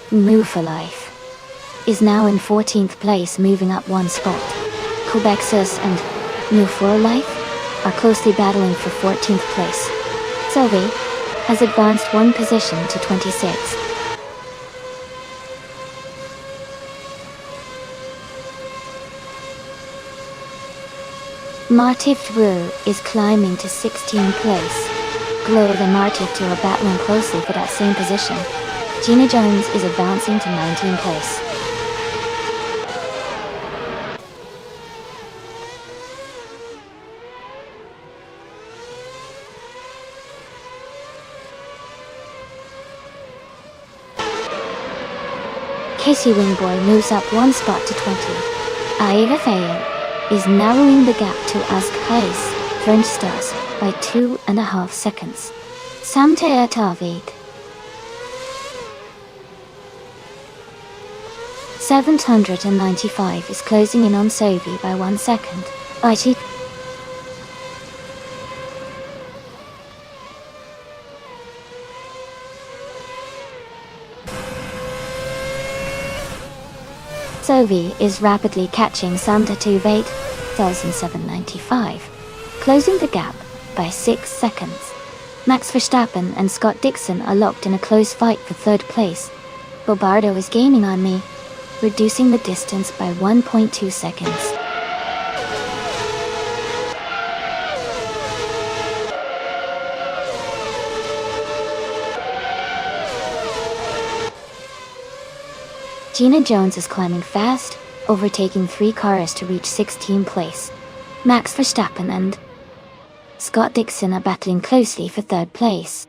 Move for Life is now in 14th place, moving up 1 spot. Quebecsus and New for Life are closely battling for 14th place. Sovi has advanced 1 position to 26. Martiftu is climbing to 16th place. Gloth and Martiftu are battling closely for that same position. Gina Jones is advancing to 19th place. Casey Wingboy moves up 1 spot to 20. Rafael is narrowing the gap to Ask Hayes, French Stars, by 2.5 seconds. Samte Atavid 795 is closing in on Sovi by 1 second. IT Sovi is rapidly catching Sam Tetuve 8,795, closing the gap by 6 seconds. Max Verstappen and Scott Dixon are locked in a close fight for 3rd place. Bobardo is gaining on me, reducing the distance by 1.2 seconds. Gina Jones is climbing fast, overtaking 3 cars to reach 16th place. Max Verstappen and Scott Dixon are battling closely for 3rd place.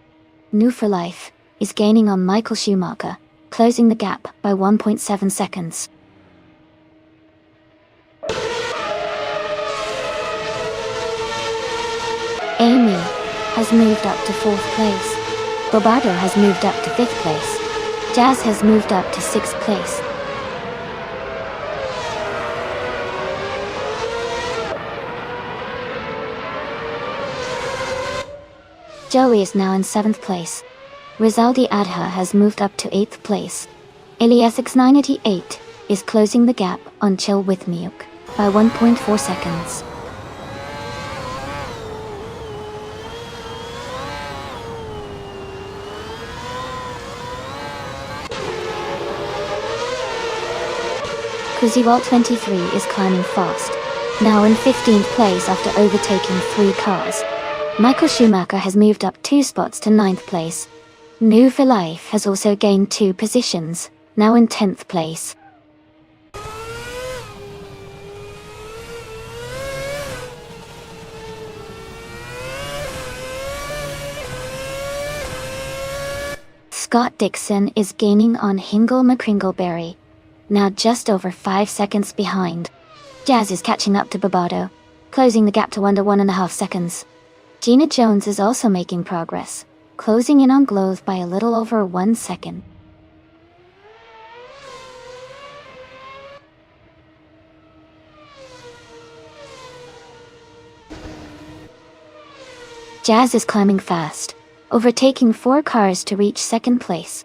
New for Life is gaining on Michael Schumacher, closing the gap by 1.7 seconds. Amy has moved up to 4th place. Bobardo has moved up to 5th place. Jazz has moved up to 6th place. Joey is now in 7th place. Rizaldi Adha has moved up to 8th place. Eliasx988 is closing the gap on Chill With Miuk by 1.4 seconds. Kuziwal 23 is climbing fast, now in 15th place after overtaking 3 cars. Michael Schumacher has moved up 2 spots to 9th place. New for Life has also gained 2 positions, now in 10th place. Scott Dixon is gaining on Hingle McCringleberry, now just over 5 seconds behind. Jazz is catching up to Bobardo, closing the gap to under 1.5 seconds. Gina Jones is also making progress, closing in on Gloth by a little over 1 second. Jazz is climbing fast, overtaking 4 cars to reach 2nd place.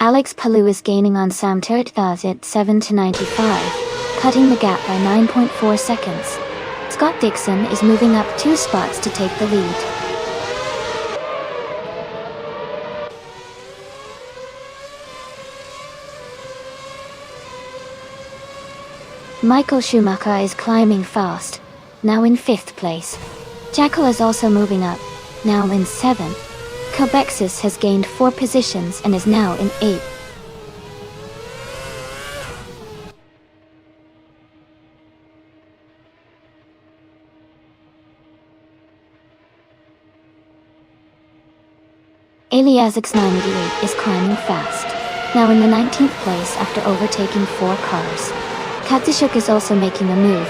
Alex Palou is gaining on Sam Tirtfaz at 7 to 95, cutting the gap by 9.4 seconds. Scott Dixon is moving up 2 spots to take the lead. Michael Schumacher is climbing fast, now in 5th place. Jackal is also moving up, now in 7th. Cobexis has gained 4 positions and is now in 8th. Eliasix 988 is climbing fast, now in the 19th place after overtaking 4 cars. Katsishuk is also making a move,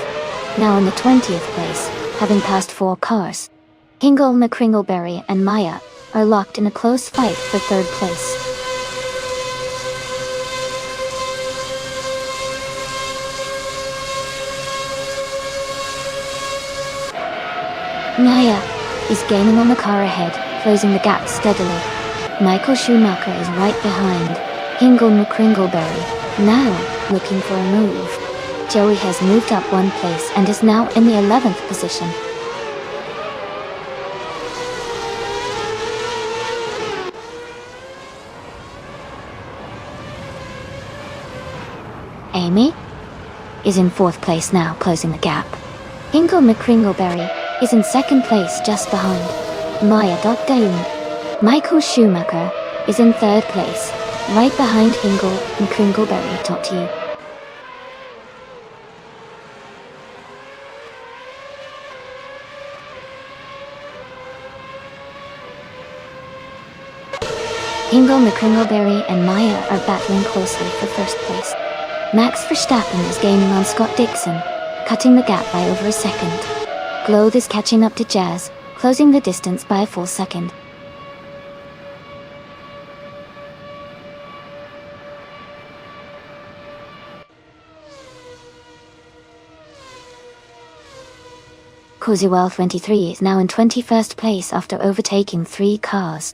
now in the 20th place, having passed 4 cars. Hingle, McCringleberry, and Maya are locked in a close fight for 3rd place. Maya is gaining on the car ahead, closing the gap steadily. Michael Schumacher is right behind. Hingle McCringleberry, now looking for a move. Joey has moved up 1 place and is now in the 11th position. Amy is in 4th place now, closing the gap. Hingle McCringleberry is in 2nd place just behind Maya Dogdaun. Michael Schumacher is in 3rd place, right behind Hingle McCringleberry. Talk to you. Hingle McCringleberry and Maya are battling closely for 1st place. Max Verstappen is gaining on Scott Dixon, cutting the gap by over a second. Gloth is catching up to Jazz, closing the distance by a full second. Coziwell 23 is now in 21st place after overtaking 3 cars.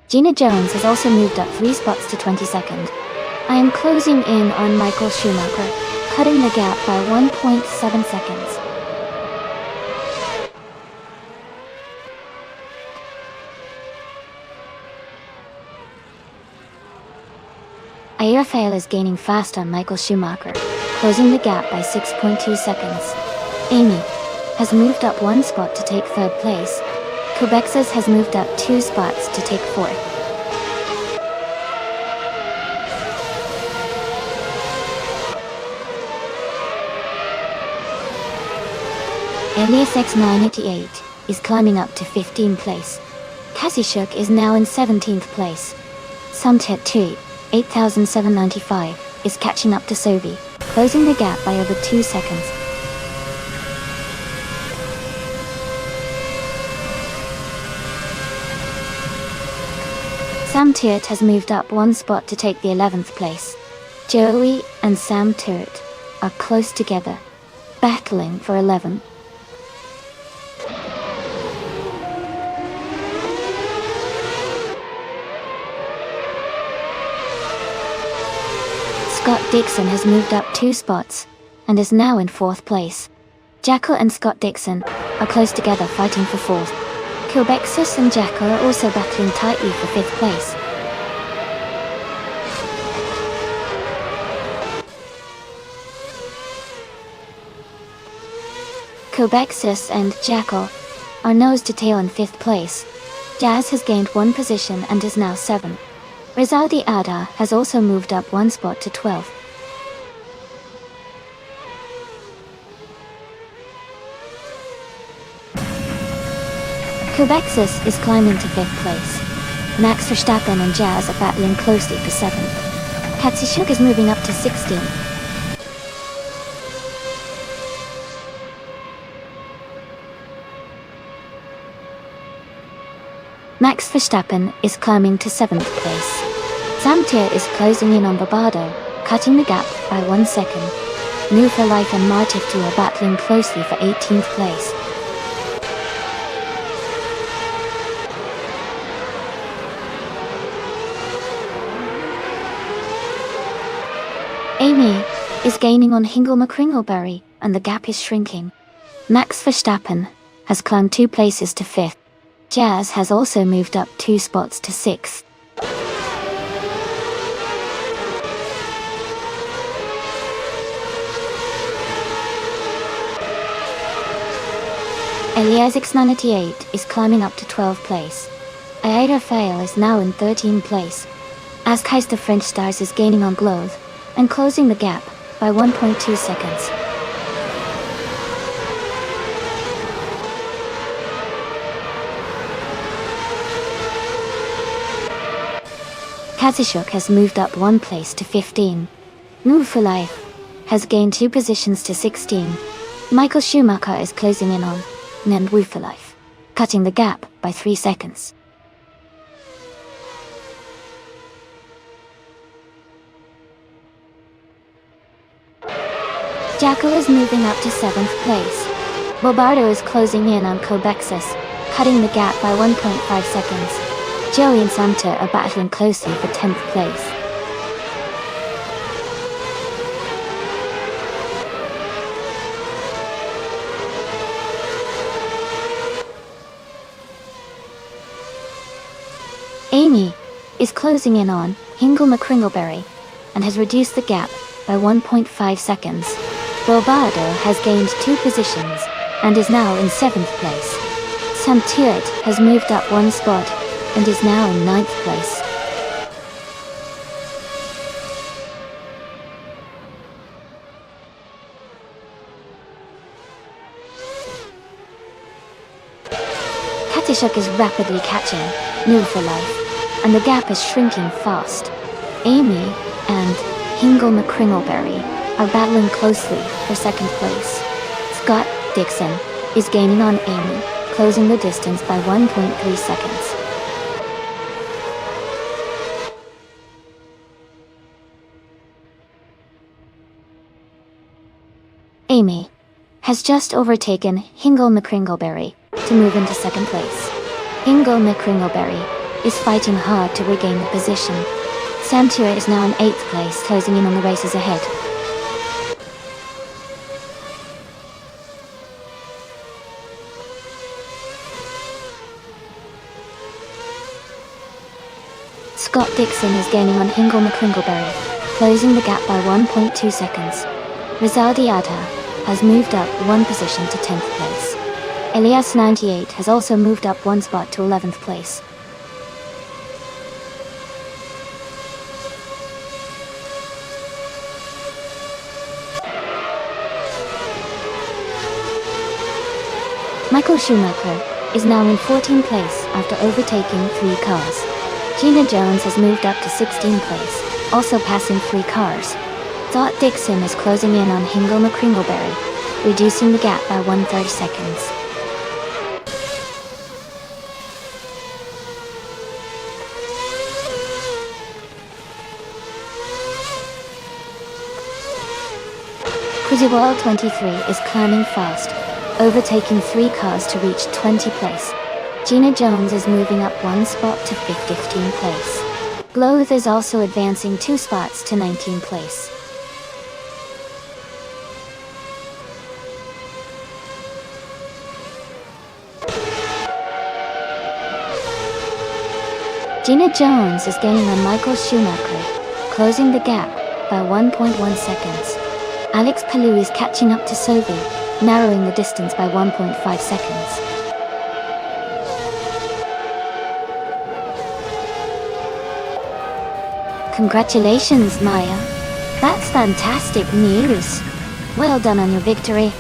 Gina Jones has also moved up 3 spots to 22nd. I am closing in on Michael Schumacher, cutting the gap by 1.7 seconds. Rafael is gaining fast on Michael Schumacher, closing the gap by 6.2 seconds. Amy has moved up 1 spot to take 3rd place. Cobexis has moved up 2 spots to take 4th. Elias X988 is climbing up to 15th place. Kasishuk is now in 17th place. Sumtet 2, 8,795, is catching up to Sovi, closing the gap by over 2 seconds. Sam Tirt has moved up 1 spot to take the 11th place. Joey and Sam Tirt are close together, battling for 11th. Scott Dixon has moved up 2 spots and is now in 4th place. Jackal and Scott Dixon are close together fighting for 4th. Kilbexus and Jackal are also battling tightly for 5th place. Kilbexus and Jackal are nose to tail in 5th place. Jazz has gained 1 position and is now 7th. Rizaldi Ada has also moved up 1 spot to 12th. Cobexis is climbing to 5th place. Max Verstappen and Jazz are battling closely for 7th. Katsishuk is moving up to 16th. Max Verstappen is climbing to 7th place. Samtir is closing in on Barbado, cutting the gap by 1 second. New for Life and Martiftu are battling closely for 18th place. Amy is gaining on Hingle McCringleberry, and the gap is shrinking. Max Verstappen has climbed 2 places to 5th. Jazz has also moved up 2 spots to 6th. Elias698 is climbing up to 12th place. Aida Fail is now in 13th place. As Keister French Stars is gaining on Gloth and closing the gap by 1.2 seconds. Kazishuk has moved up 1 place to 15. Move for Life has gained 2 positions to 16. Michael Schumacher is closing in on Wu for Life, cutting the gap by 3 seconds. Jackal is moving up to 7th place. Bobardo is closing in on Cobexus, cutting the gap by 1.5 seconds. Joey and Santa are battling closely for 10th place. Amy is closing in on Hingle McCringleberry and has reduced the gap by 1.5 seconds. Bobardo has gained 2 positions and is now in 7th place. Santuit has moved up 1 spot and is now in 9th place. Katishuk is rapidly catching Move for Life, and the gap is shrinking fast. Amy and Hingle McCringleberry are battling closely for 2nd place. Scott Dixon is gaining on Amy, closing the distance by 1.3 seconds. Amy has just overtaken Hingle McCringleberry to move into 2nd place. Hingle McCringleberry is fighting hard to regain the position. Santua is now in 8th place, closing in on the races ahead. Scott Dixon is gaining on Hingle McCringleberry, closing the gap by 1.2 seconds. Rizaldi Adha has moved up 1 position to 10th place. Elias98 has also moved up 1 spot to 11th place. Michael Schumacher is now in 14th place after overtaking 3 cars. Gina Jones has moved up to 16th place, also passing 3 cars. Scott Dixon is closing in on Hingle McCringleberry, reducing the gap by 1/3 seconds. Cruiserworld 23 is climbing fast, overtaking 3 cars to reach 20th place. Gina Jones is moving up 1 spot to 15th place. Gloth is also advancing 2 spots to 19th place. Gina Jones is gaining on Michael Schumacher, closing the gap by 1.1 seconds. Alex Palou is catching up to Sophie, narrowing the distance by 1.5 seconds. Congratulations, Maya. That's fantastic news. Well done on your victory.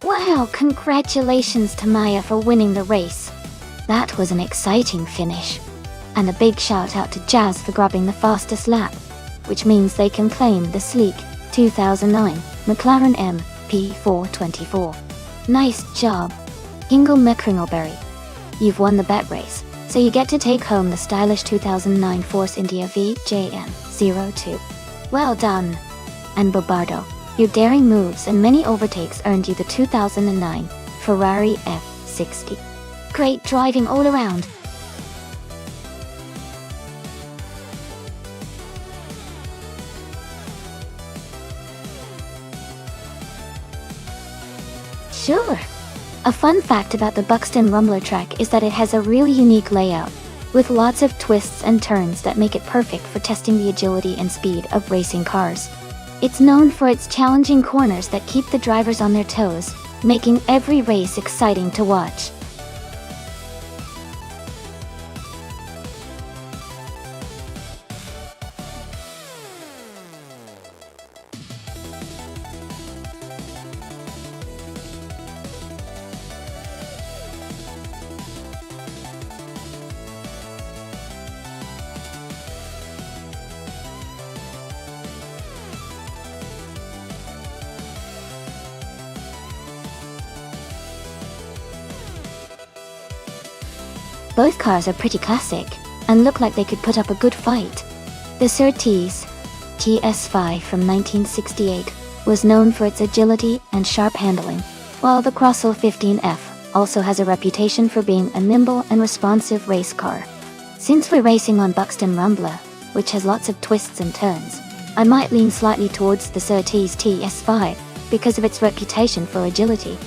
Wow, congratulations to Maya for winning the race. That was an exciting finish. And a big shout out to Jazz for grabbing the fastest lap, which means they can claim the sleek 2009 McLaren MP424. Nice job, Ingle McCringleberry. You've won the bet race, so you get to take home the stylish 2009 Force India VJN02. Well done. And Bobardo, your daring moves and many overtakes earned you the 2009 Ferrari F60. Great driving all around. Sure. A fun fact about the Buxton Rumbler track is that it has a really unique layout, with lots of twists and turns that make it perfect for testing the agility and speed of racing cars. It's known for its challenging corners that keep the drivers on their toes, making every race exciting to watch. Both cars are pretty classic, and look like they could put up a good fight. The Surtees TS5 from 1968 was known for its agility and sharp handling, while the Crossell 15F also has a reputation for being a nimble and responsive race car. Since we're racing on Buxton Rumbler, which has lots of twists and turns, I might lean slightly towards the Surtees TS5 because of its reputation for agility.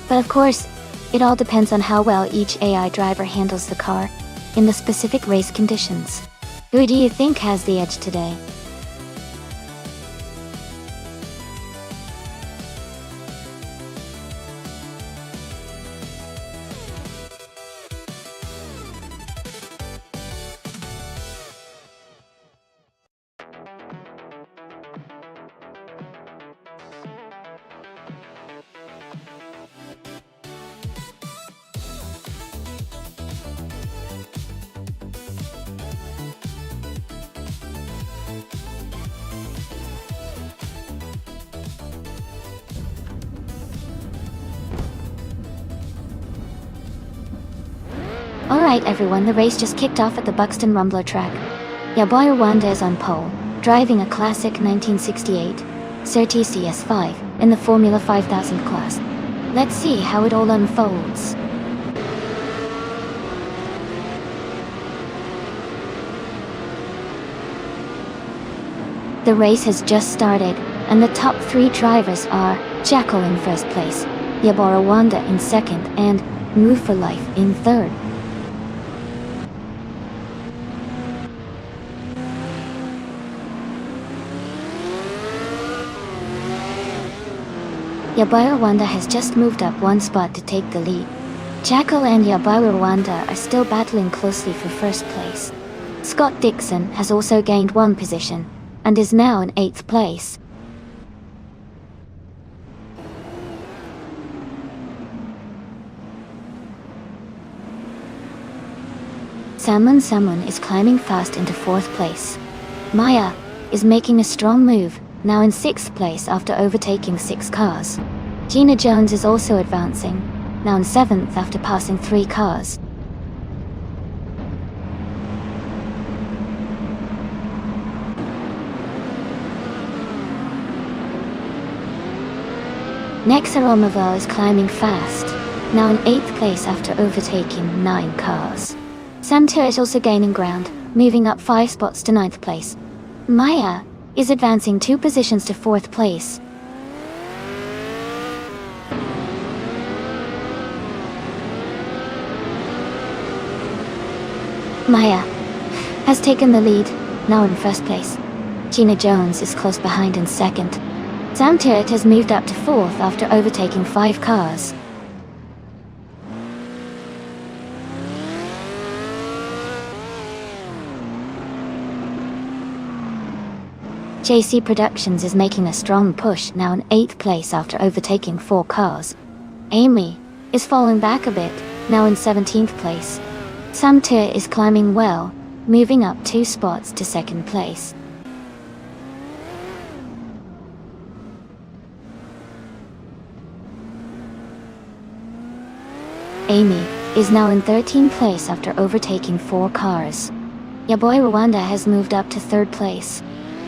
But of course, it all depends on how well each AI driver handles the car in the specific race conditions. Who do you think has the edge today? Alright everyone, the race just kicked off at the Buxton Rumbler track. Your boy Rwanda is on pole, driving a classic 1968 Surtees CS5 in the Formula 5000 class. Let's see how it all unfolds. The race has just started, and the top three drivers are Jackal in first place, Yabora Wanda in second, and Move for Life in third. Yabara Rwanda has just moved up one spot to take the lead. Jackal and Yabara Rwanda are still battling closely for first place. Scott Dixon has also gained one position, and is now in 8th place. Samun is climbing fast into 4th place. Maya is making a strong move, now in 6th place after overtaking 6 cars. Gina Jones is also advancing, now in 7th after passing 3 cars. Nexa Romoville is climbing fast, now in 8th place after overtaking 9 cars. Samtir is also gaining ground, moving up 5 spots to 9th place. Maya is advancing 2 positions to 4th place. Maya has taken the lead, now in 1st place. Gina Jones is close behind in 2nd. Samtir has moved up to 4th after overtaking 5 cars. JC Productions is making a strong push, now in 8th place after overtaking 4 cars. Amy is falling back a bit, now in 17th place. Samtir is climbing well, moving up 2 spots to 2nd place. Amy is now in 13th place after overtaking 4 cars. Ya Boy Rwanda has moved up to 3rd place.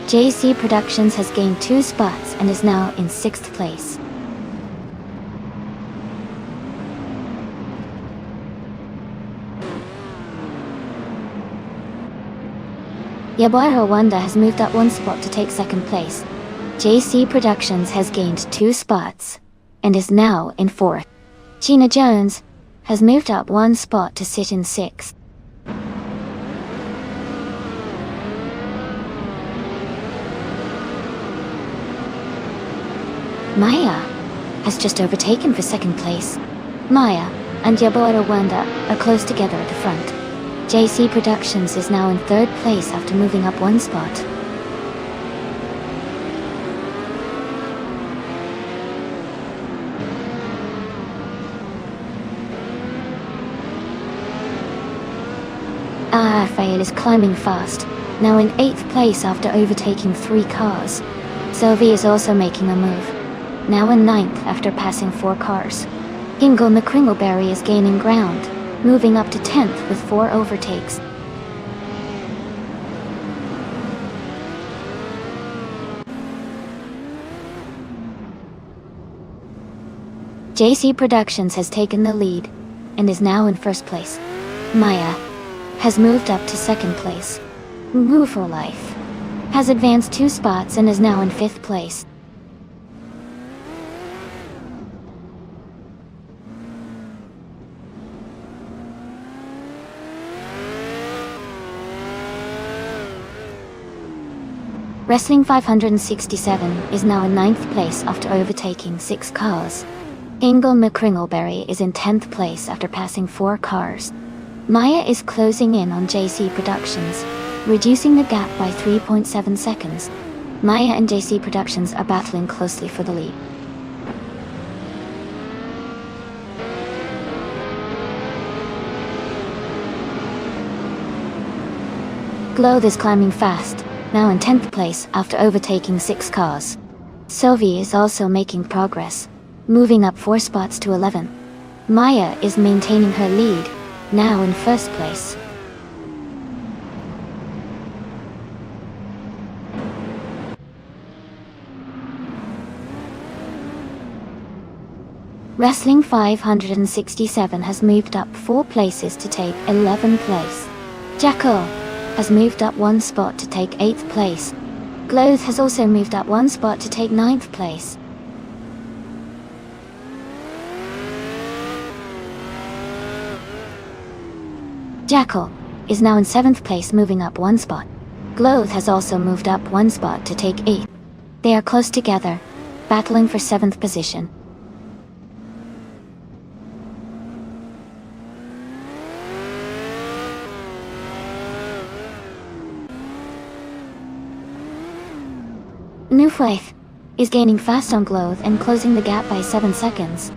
JC Productions has gained 2 spots and is now in 6th place. Ya Boy Rwanda has moved up 1 spot to take 2nd place. JC Productions has gained 2 spots and is now in 4th. Gina Jones has moved up 1 spot to sit in 6th. Maya has just overtaken for 2nd place. Maya and Ya Boy Rwanda are close together at the front. JC Productions is now in 3rd place after moving up 1 spot. Rafael is climbing fast, now in 8th place after overtaking 3 cars. Sylvie is also making a move, now in 9th after passing 4 cars. Ingle McCringleberry is gaining ground, moving up to 10th with 4 overtakes. JC Productions has taken the lead and is now in 1st place. Maya has moved up to 2nd place. Move for Life has advanced 2 spots and is now in 5th place. Wrestling 567 is now in 9th place after overtaking 6 cars. Ingle McCringleberry is in 10th place after passing 4 cars. Maya is closing in on JC Productions, reducing the gap by 3.7 seconds. Maya and JC Productions are battling closely for the lead. Gloth is climbing fast, now in 10th place after overtaking 6 cars. Sylvie is also making progress, moving up 4 spots to 11. Maya is maintaining her lead, now in 1st place. Wrestling 567 has moved up 4 places to take 11th place. Jackal has moved up 1 spot to take 8th place. Gloth has also moved up 1 spot to take 9th place. Jackal is now in 7th place, moving up 1 spot. Gloth has also moved up 1 spot to take 8th. They are close together, battling for 7th position. New Faith is gaining fast on Gloth and closing the gap by 7 seconds.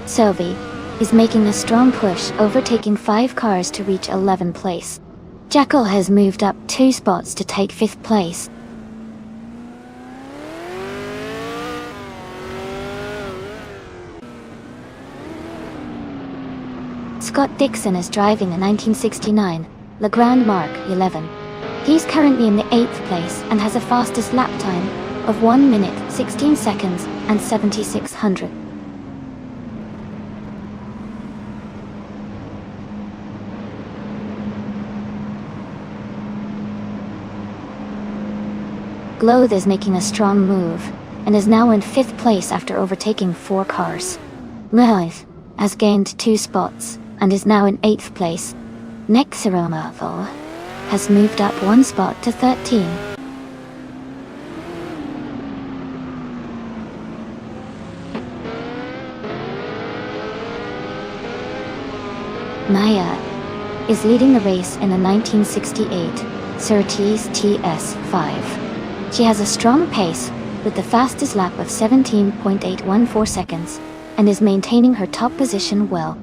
Sylvie is making a strong push, overtaking 5 cars to reach 11th place. Jackal has moved up 2 spots to take 5th place. Scott Dixon is driving a 1969 Le Grand Mark 11. He's currently in the 8th place and has a fastest lap time of 1 minute, 16 seconds, and 76 hundredths. Gloth is making a strong move, and is now in 5th place after overtaking 4 cars. Gloth has gained 2 spots, and is now in 8th place. Nexaroma, though, has moved up 1 spot to 13. Maya is leading the race in a 1968 Surtees TS5. She has a strong pace, with the fastest lap of 17.814 seconds. and is maintaining her top position well.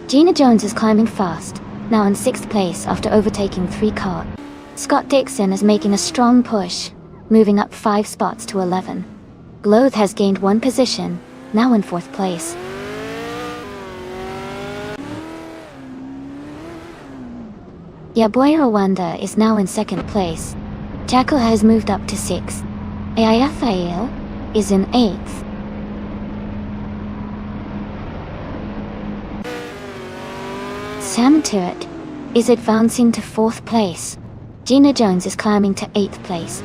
Gina Jones is climbing fast, now in 6th place after overtaking 3 cars. Scott Dixon is making a strong push, moving up 5 spots to 11. Gloth has gained 1 position, now in 4th place. Ya Boy Rwanda is now in 2nd place. Jackal has moved up to 6th. AIFAL is in 8th. Sam Turret is advancing to 4th place. Gina Jones is climbing to 8th place.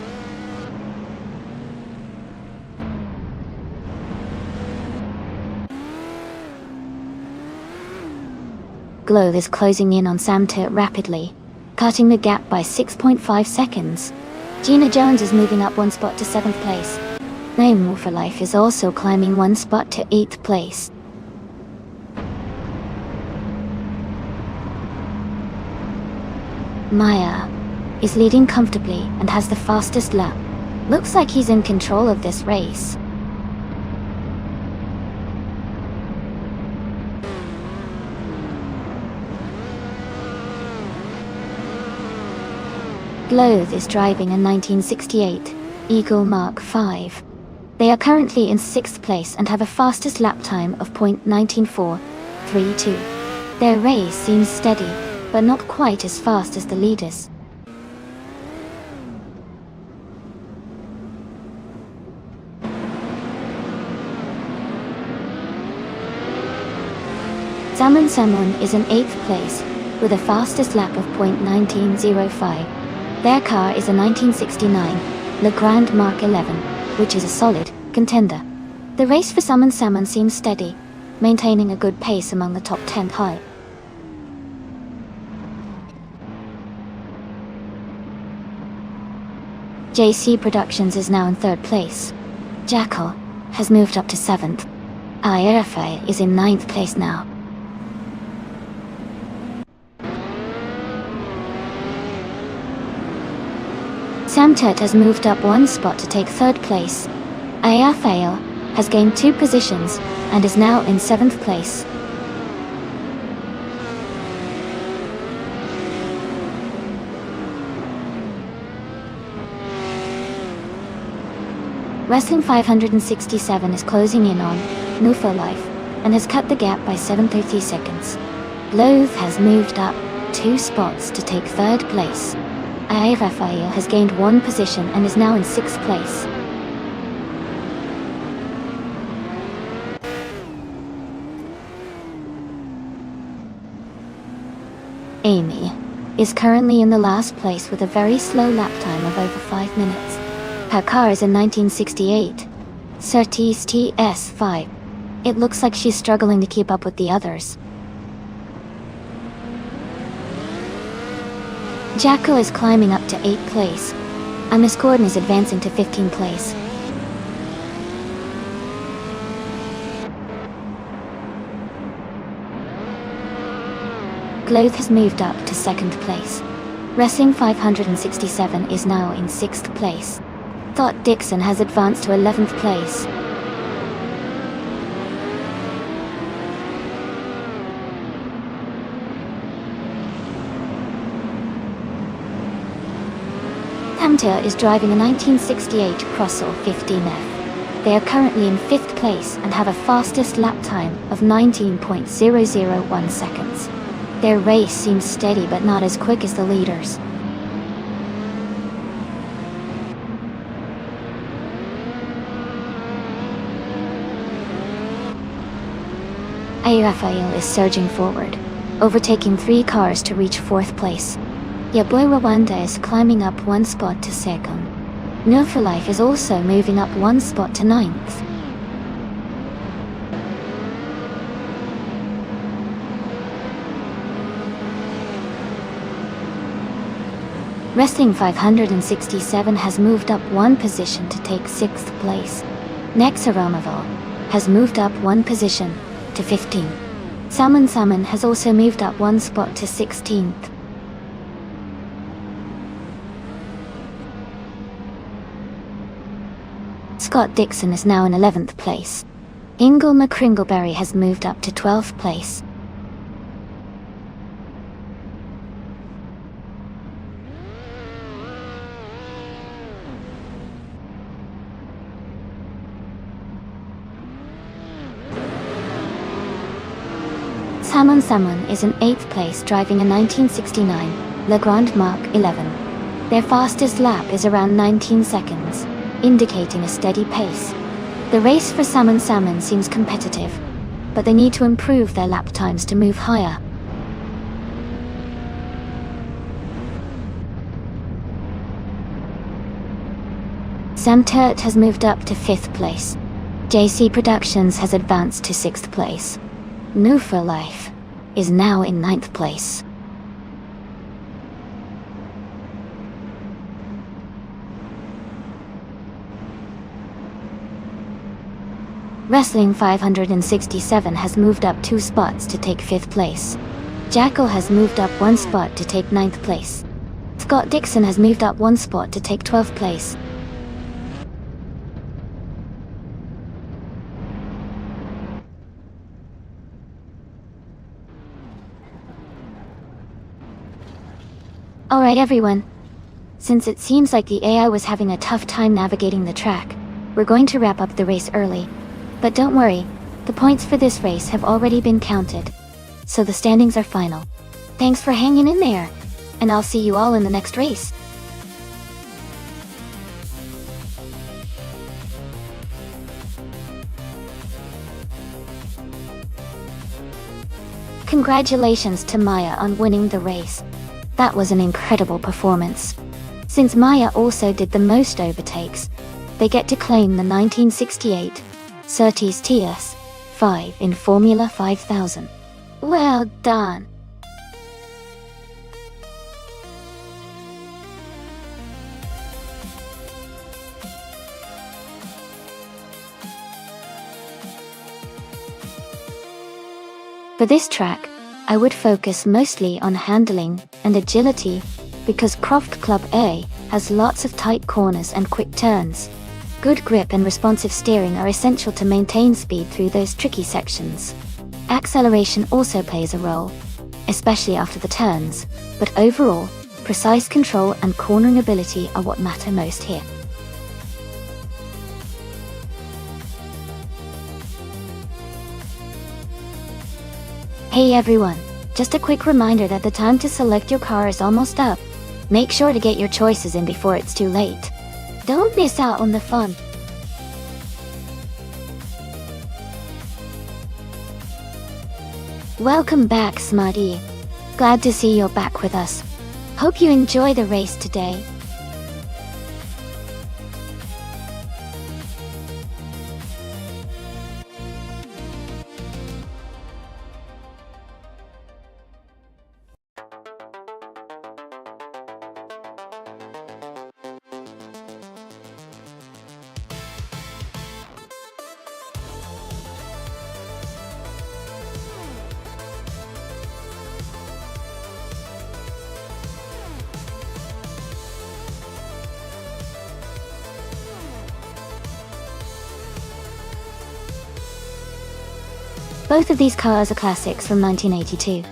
Glow is closing in on Sam Turret rapidly, cutting the gap by 6.5 seconds. Gina Jones is moving up 1 spot to 7th place. Name for Life is also climbing 1 spot to 8th place. Maya is leading comfortably and has the fastest lap. Looks like he's in control of this race. Gloth is driving a 1968 Eagle Mark V. They are currently in 6th place and have a fastest lap time of .19432. Their race seems steady, but not quite as fast as the leaders. Salmon is in 8th place, with a fastest lap of .1905. Their car is a 1969 Le Grand Mark 11, which is a solid contender. The race for Salmon seems steady, maintaining a good pace among the top 10 high. JC Productions is now in 3rd place. Jackal has moved up to 7th. IRFA is in 9th place now. Samtet has moved up 1 spot to take 3rd place. IRFA has gained 2 positions and is now in 7th place. Wrestling 567 is closing in on Nufo Life and has cut the gap by 7.30 seconds. Loath has moved up 2 spots to take 3rd place. Rafael has gained 1 position and is now in 6th place. Amy is currently in the last place with a very slow lap time of over 5 minutes. Her car is a 1968 Surtees TS5. It looks like she's struggling to keep up with the others. Jackal is climbing up to 8th place, and Miss Gordon is advancing to 15th place. Gloth has moved up to 2nd place. Wrestling 567 is now in 6th place. Thought Dixon has advanced to 11th place. Tamtir is driving a 1968 Crossell 15F. They are currently in 5th place and have a fastest lap time of 19.001 seconds. Their race seems steady but not as quick as the leaders. Rafael is surging forward, overtaking 3 cars to reach 4th place. Yaboy Rwanda is climbing up 1 spot to 2nd. No for Life is also moving up 1 spot to 9th. Wrestling 567 has moved up 1 position to take 6th place. Nexaromaval has moved up 1 position to 15. Salmon has also moved up 1 spot to 16th. Scott Dixon is now in 11th place. Ingle McCringleberry has moved up to 12th place. Salmon is in 8th place driving a 1969 Le Grand Mark 11. Their fastest lap is around 19 seconds, indicating a steady pace. The race for Salmon seems competitive, but they need to improve their lap times to move higher. Sam Turt has moved up to 5th place. JC Productions has advanced to 6th place. New for Life is now in 9th place. Wrestling 567 has moved up 2 spots to take 5th place. Jackal has moved up 1 spot to take 9th place. Scott Dixon has moved up 1 spot to take 12th place. Alright everyone, since it seems like the AI was having a tough time navigating the track, we're going to wrap up the race early. But don't worry, the points for this race have already been counted, so the standings are final. Thanks for hanging in there, and I'll see you all in the next race. Congratulations to Maya on winning the race. That was an incredible performance. Since Maya also did the most overtakes, they get to claim the 1968 Surtees TS5 in Formula 5000. Well done! For this track, I would focus mostly on handling and agility, because Croft Club A has lots of tight corners and quick turns. Good grip and responsive steering are essential to maintain speed through those tricky sections. Acceleration also plays a role, especially after the turns, but overall, precise control and cornering ability are what matter most here. Hey everyone, just a quick reminder that the time to select your car is almost up. Make sure to get your choices in before it's too late. Don't miss out on the fun. Welcome back, Smarty. Glad to see you're back with us. Hope you enjoy the race today. Both of these cars are classics from 1982,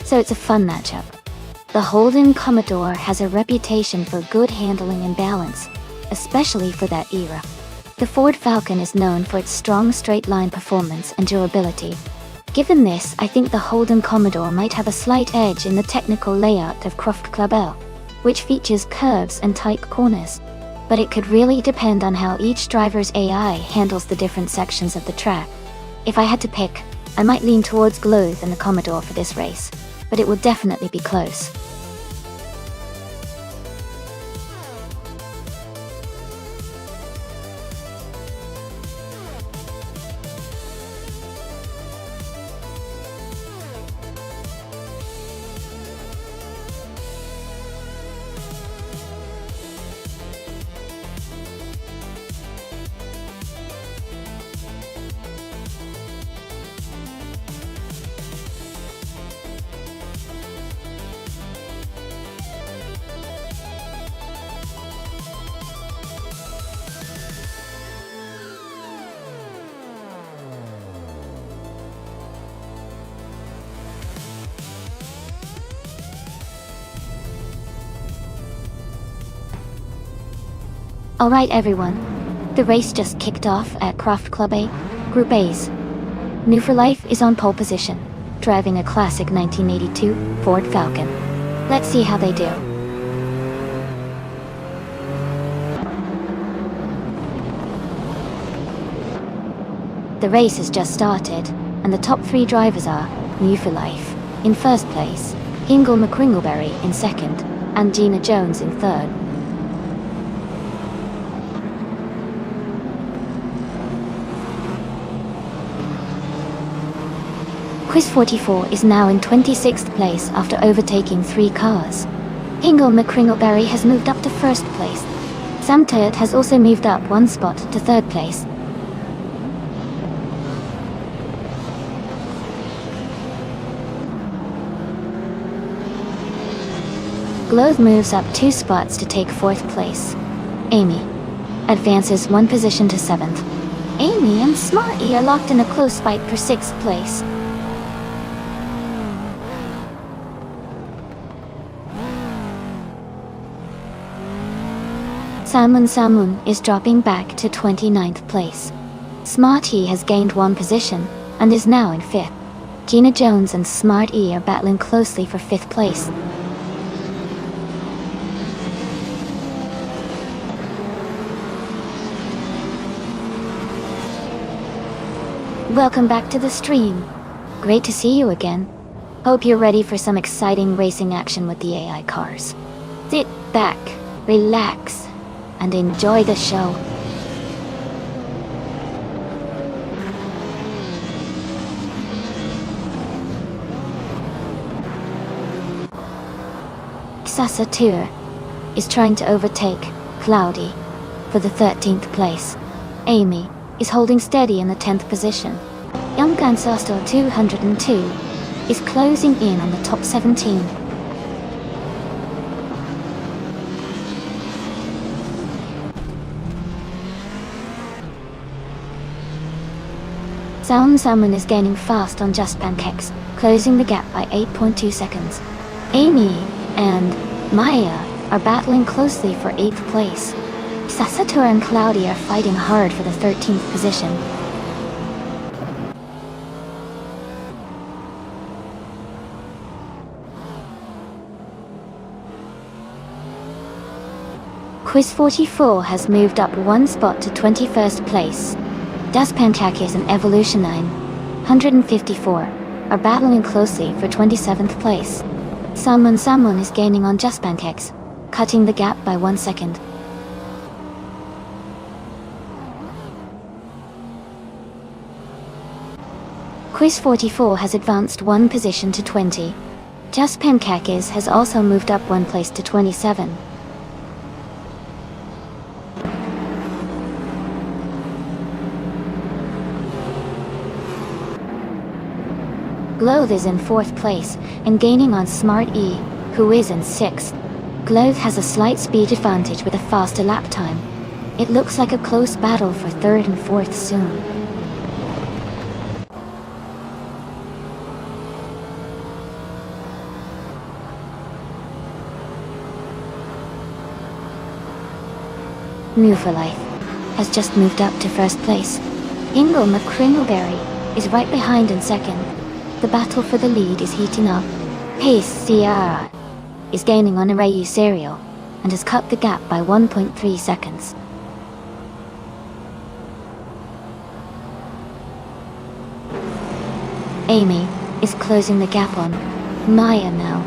so it's a fun matchup. The Holden Commodore has a reputation for good handling and balance, especially for that era. The Ford Falcon is known for its strong straight-line performance and durability. Given this, I think the Holden Commodore might have a slight edge in the technical layout of Croft Club L, which features curves and tight corners. But it could really depend on how each driver's AI handles the different sections of the track. If I had to pick, I might lean towards Gloth and the Commodore for this race, but it will definitely be close. Alright everyone, the race just kicked off at Craft Club A, Group A's. New for Life is on pole position, driving a classic 1982 Ford Falcon. Let's see how they do. The race has just started, and the top 3 drivers are New for Life in first place, Ingle McCringleberry in second, and Gina Jones in third. Quiz 44 is now in 26th place after overtaking 3 cars. Ingle McCringleberry has moved up to first place. Sam Todd has also moved up 1 spot to third place. Glove moves up 2 spots to take 4th place. Amy advances 1 position to 7th. Amy and Smarty are locked in a close fight for 6th place. Samun is dropping back to 29th place. Smarty has gained 1 position and is now in 5th. Gina Jones and Smarty are battling closely for 5th place. Welcome back to the stream. Great to see you again. Hope you're ready for some exciting racing action with the AI cars. Sit back, relax, and enjoy the show. Sasatur is trying to overtake Cloudy for the 13th place. Amy is holding steady in the 10th position. Young Ancestor 202 is closing in on the top 17. Salmon is gaining fast on Just Pancakes, closing the gap by 8.2 seconds. Amy and Maya are battling closely for 8th place. Sasatur and Cloudy are fighting hard for the 13th position. Quiz 44 has moved up 1 spot to 21st place. Das Pancakes and Evolution 954 are battling closely for 27th place. Salmon is gaining on Just Pancakes, cutting the gap by 1 second. Quiz 44 has advanced 1 position to 20. Just Pancakes has also moved up 1 place to 27. Glove is in 4th place and gaining on Smart E, who is in 6th. Glove has a slight speed advantage with a faster lap time. It looks like a close battle for 3rd and 4th soon. New for Life has just moved up to 1st place. Ingle McCringleberry is right behind in 2nd. The battle for the lead is heating up. Pace Sierra is gaining on Arayu Serial and has cut the gap by 1.3 seconds. Amy is closing the gap on Maya now.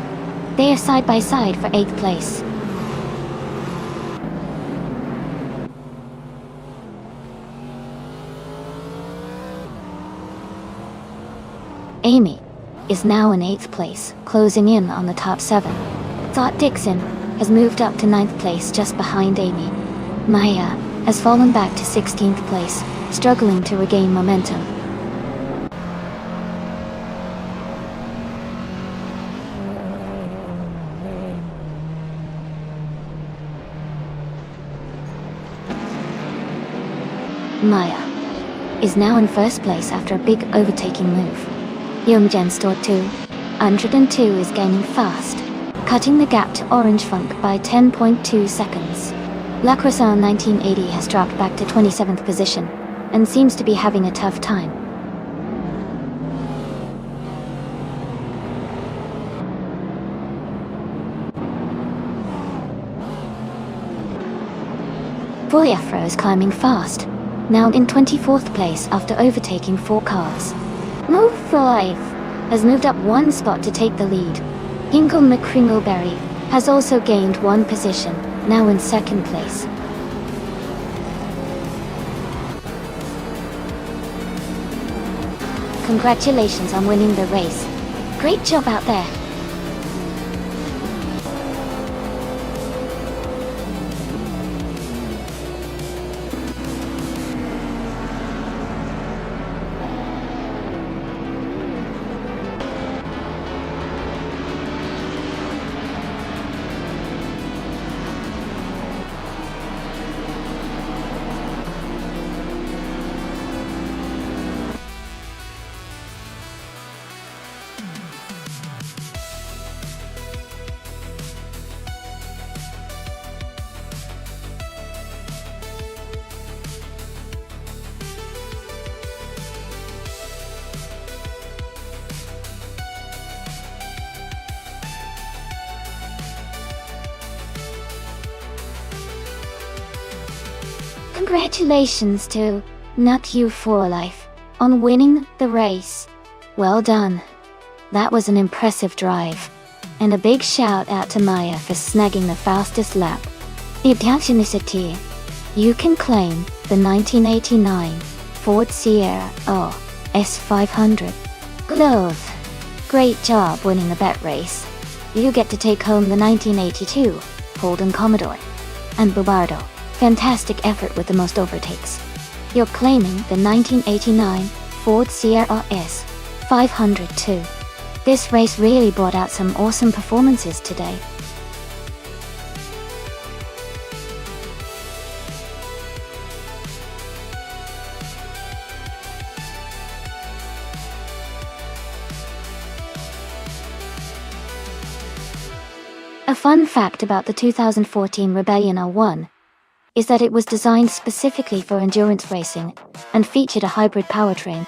They are side by side for 8th place. Amy is now in 8th place, closing in on the top 7. Thought Dixon has moved up to 9th place just behind Amy. Maya has fallen back to 16th place, struggling to regain momentum. Maya is now in 1st place after a big overtaking move. Younggen Store 202 is gaining fast, cutting the gap to Orange Funk by 10.2 seconds. La Croissant 1980 has dropped back to 27th position, and seems to be having a tough time. Voyafro is climbing fast, now in 24th place after overtaking 4 cars. Move for Life has moved up 1 spot to take the lead. Hinkle McCringleberry has also gained 1 position, now in 2nd place. Congratulations on winning the race. Great job out there. Congratulations to Not You for Life on winning the race. Well done. That was an impressive drive. And a big shout out to Maya for snagging the fastest lap. Idioticity. You can claim the 1989 Ford Sierra S500 Glove. Great job winning the bet race. You get to take home the 1982 Holden Commodore. And Bobardo. Fantastic effort with the most overtakes. You're claiming the 1989 Ford Sierra S500 too. This race really brought out some awesome performances today. A fun fact about the 2014 Rebellion R1 is that it was designed specifically for endurance racing and featured a hybrid powertrain.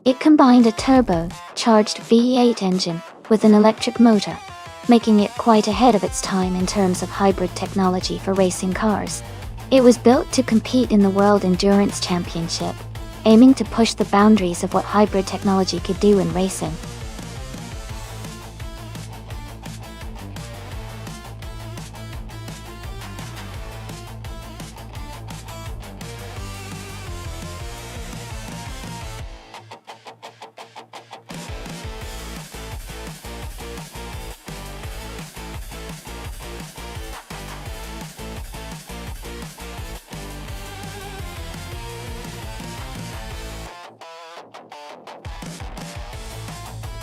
It combined a turbo-charged V8 engine with an electric motor, making it quite ahead of its time in terms of hybrid technology for racing cars. It was built to compete in the World Endurance Championship, aiming to push the boundaries of what hybrid technology could do in racing.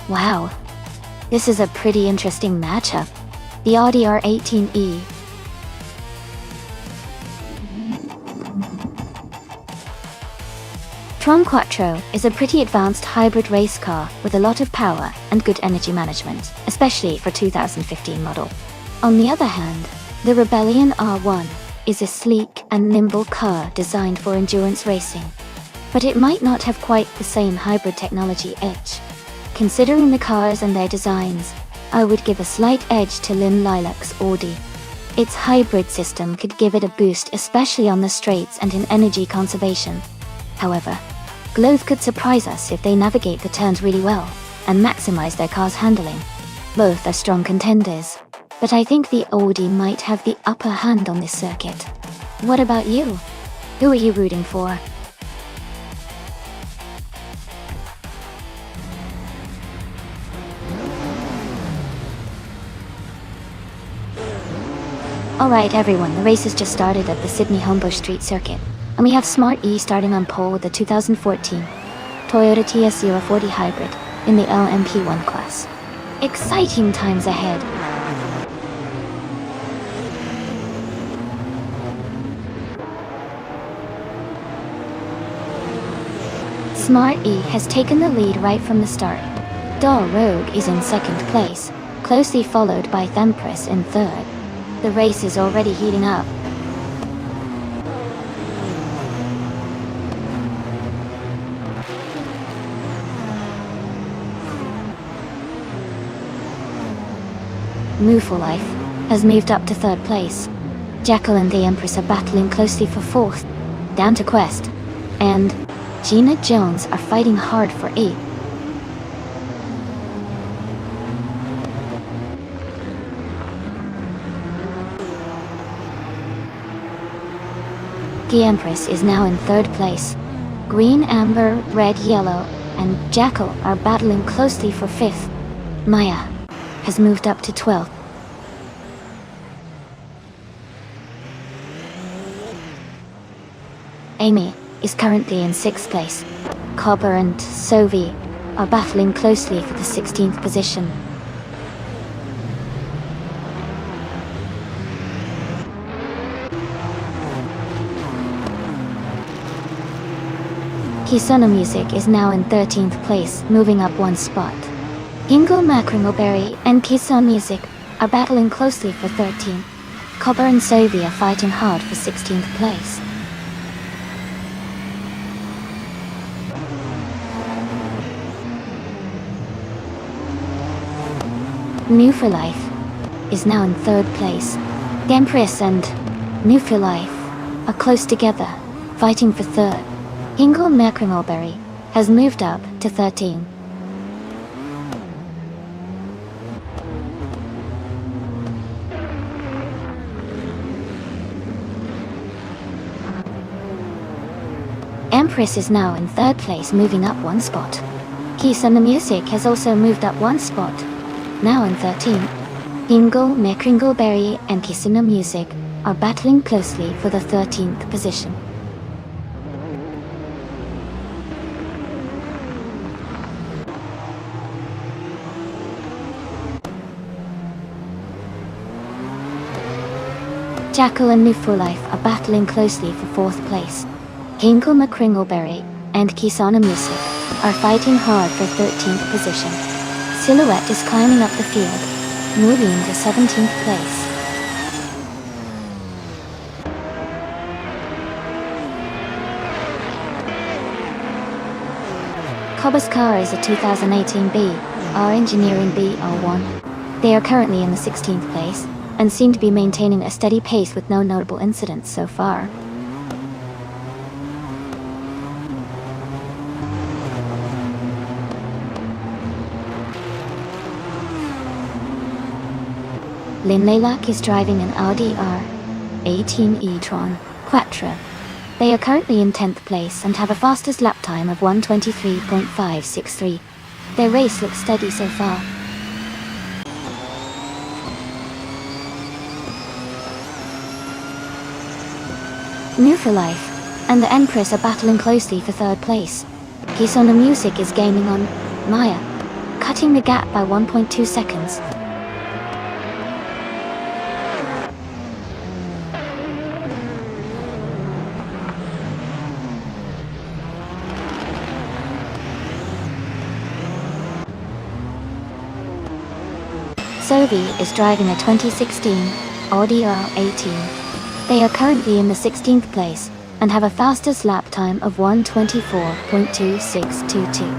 Wow, this is a pretty interesting matchup. The Audi R18e Tron Quattro is a pretty advanced hybrid race car with a lot of power and good energy management, especially for 2015 model. On the other hand, the Rebellion R1 is a sleek and nimble car designed for endurance racing, but it might not have quite the same hybrid technology edge. Considering the cars and their designs, I would give a slight edge to Lynn Lilac's Audi. Its hybrid system could give it a boost, especially on the straights and in energy conservation. However, Glove could surprise us if they navigate the turns really well and maximize their car's handling. Both are strong contenders, but I think the Audi might have the upper hand on this circuit. What about you? Who are you rooting for? Alright everyone, the race has just started at the Sydney Homebush Street Circuit, and we have Smart E starting on pole with the 2014 Toyota TS040 Hybrid in the LMP1 class. Exciting times ahead! Smart E has taken the lead right from the start. Daw Rogue is in second place, closely followed by Thempress in third. The race is already heating up. Move for Life, has moved up to 3rd place. Jackal and the Empress are battling closely for 4th, down to Quest, and Gina Jones are fighting hard for 8th. The Empress is now in 3rd place. Green, Amber, Red, Yellow, and Jackal are battling closely for 5th. Maya has moved up to 12th. Amy is currently in 6th place. Copper and Sovi are battling closely for the 16th position. Kisuna Music is now in 13th place, moving up 1 spot. Ingo Macringleberry and Kisuna Music are battling closely for 13th. Copper and Sovi are fighting hard for 16th place. New for Life is now in 3rd place. The Empress and New for Life are close together, fighting for 3rd. Ingo Macringleberry has moved up to 13. Empress is now in 3rd place, moving up 1 spot. Kisuna Music has also moved up 1 spot, now in 13. Ingo Macringleberry and Kisuna Music are battling closely for the 13th position. Jackal and New for Life are battling closely for 4th place. Ingo Macringleberry and Kisuna Music are fighting hard for 13th position. Silhouette is climbing up the field, moving to 17th place. Cobba's car is a 2018 BR Engineering BR1. They are currently in the 16th place, and seem to be maintaining a steady pace with no notable incidents so far. Lin Leilak is driving an Audi R18 e-tron Quattro. They are currently in 10th place and have a fastest lap time of 1:23.563. Their race looks steady so far. New for Life and the Empress are battling closely for 3rd place. Kisuna Music is gaining on Maya, cutting the gap by 1.2 seconds. Sovi is driving a 2016 Audi R18. They are currently in the 16th place and have a fastest lap time of 1:24.2622.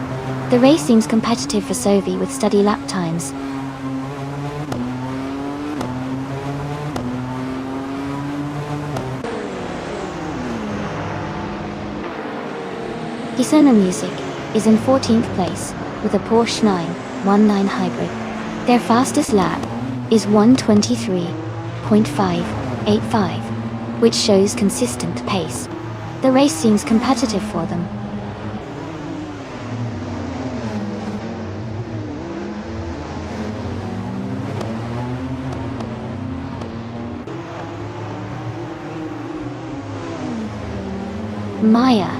The race seems competitive for Sovi with steady lap times. Kisuna Music is in 14th place with a Porsche 919 Hybrid. Their fastest lap is 1:23.585, which shows consistent pace. The race seems competitive for them. Maya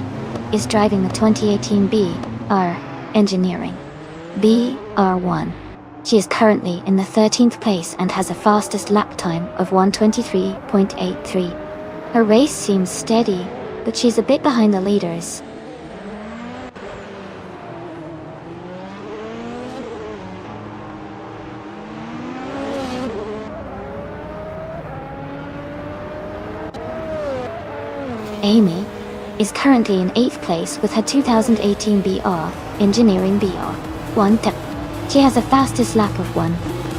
is driving the 2018 BR Engineering BR1. She is currently in the 13th place and has a fastest lap time of 1:23.83. Her race seems steady, but she's a bit behind the leaders. Amy is currently in 8th place with her 2018 BR Engineering BR1. She has a fastest lap of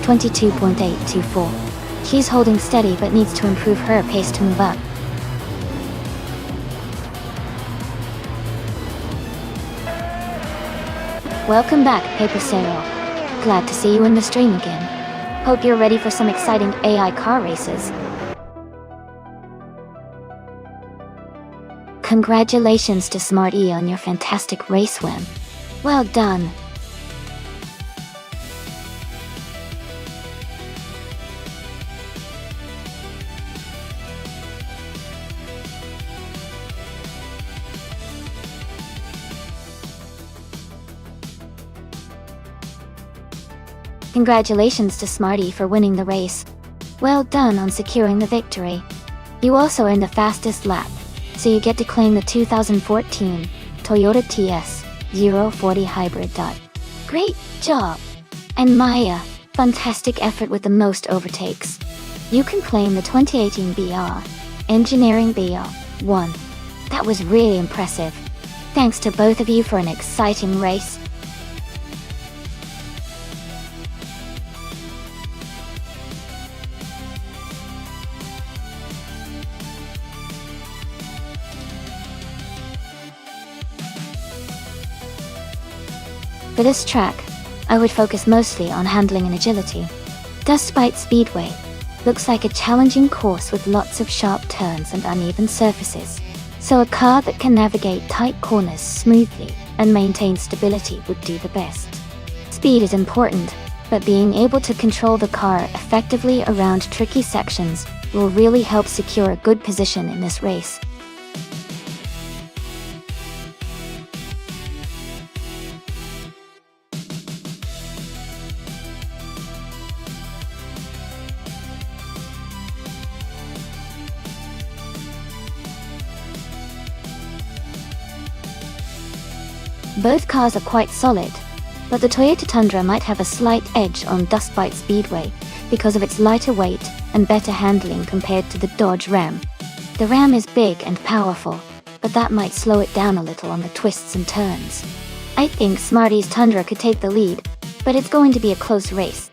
22.824. She's holding steady but needs to improve her pace to move up. Welcome back, Paper Zero. Glad to see you in the stream again. Hope you're ready for some exciting AI car races. Congratulations to Smart E on your fantastic race win. Well done. Congratulations to Smarty for winning the race. Well done on securing the victory. You also earned the fastest lap, so you get to claim the 2014 Toyota TS040 Hybrid. Great job! And Maya, fantastic effort with the most overtakes. You can claim the 2018 BR Engineering BR1. That was really impressive. Thanks to both of you for an exciting race. For this track, I would focus mostly on handling and agility. Dustbite Speedway looks like a challenging course with lots of sharp turns and uneven surfaces, so a car that can navigate tight corners smoothly and maintain stability would do the best. Speed is important, but being able to control the car effectively around tricky sections will really help secure a good position in this race. Both cars are quite solid, but the Toyota Tundra might have a slight edge on Dustbite Speedway because of its lighter weight and better handling compared to the Dodge Ram. The Ram is big and powerful, but that might slow it down a little on the twists and turns. I think Smarty's Tundra could take the lead, but it's going to be a close race.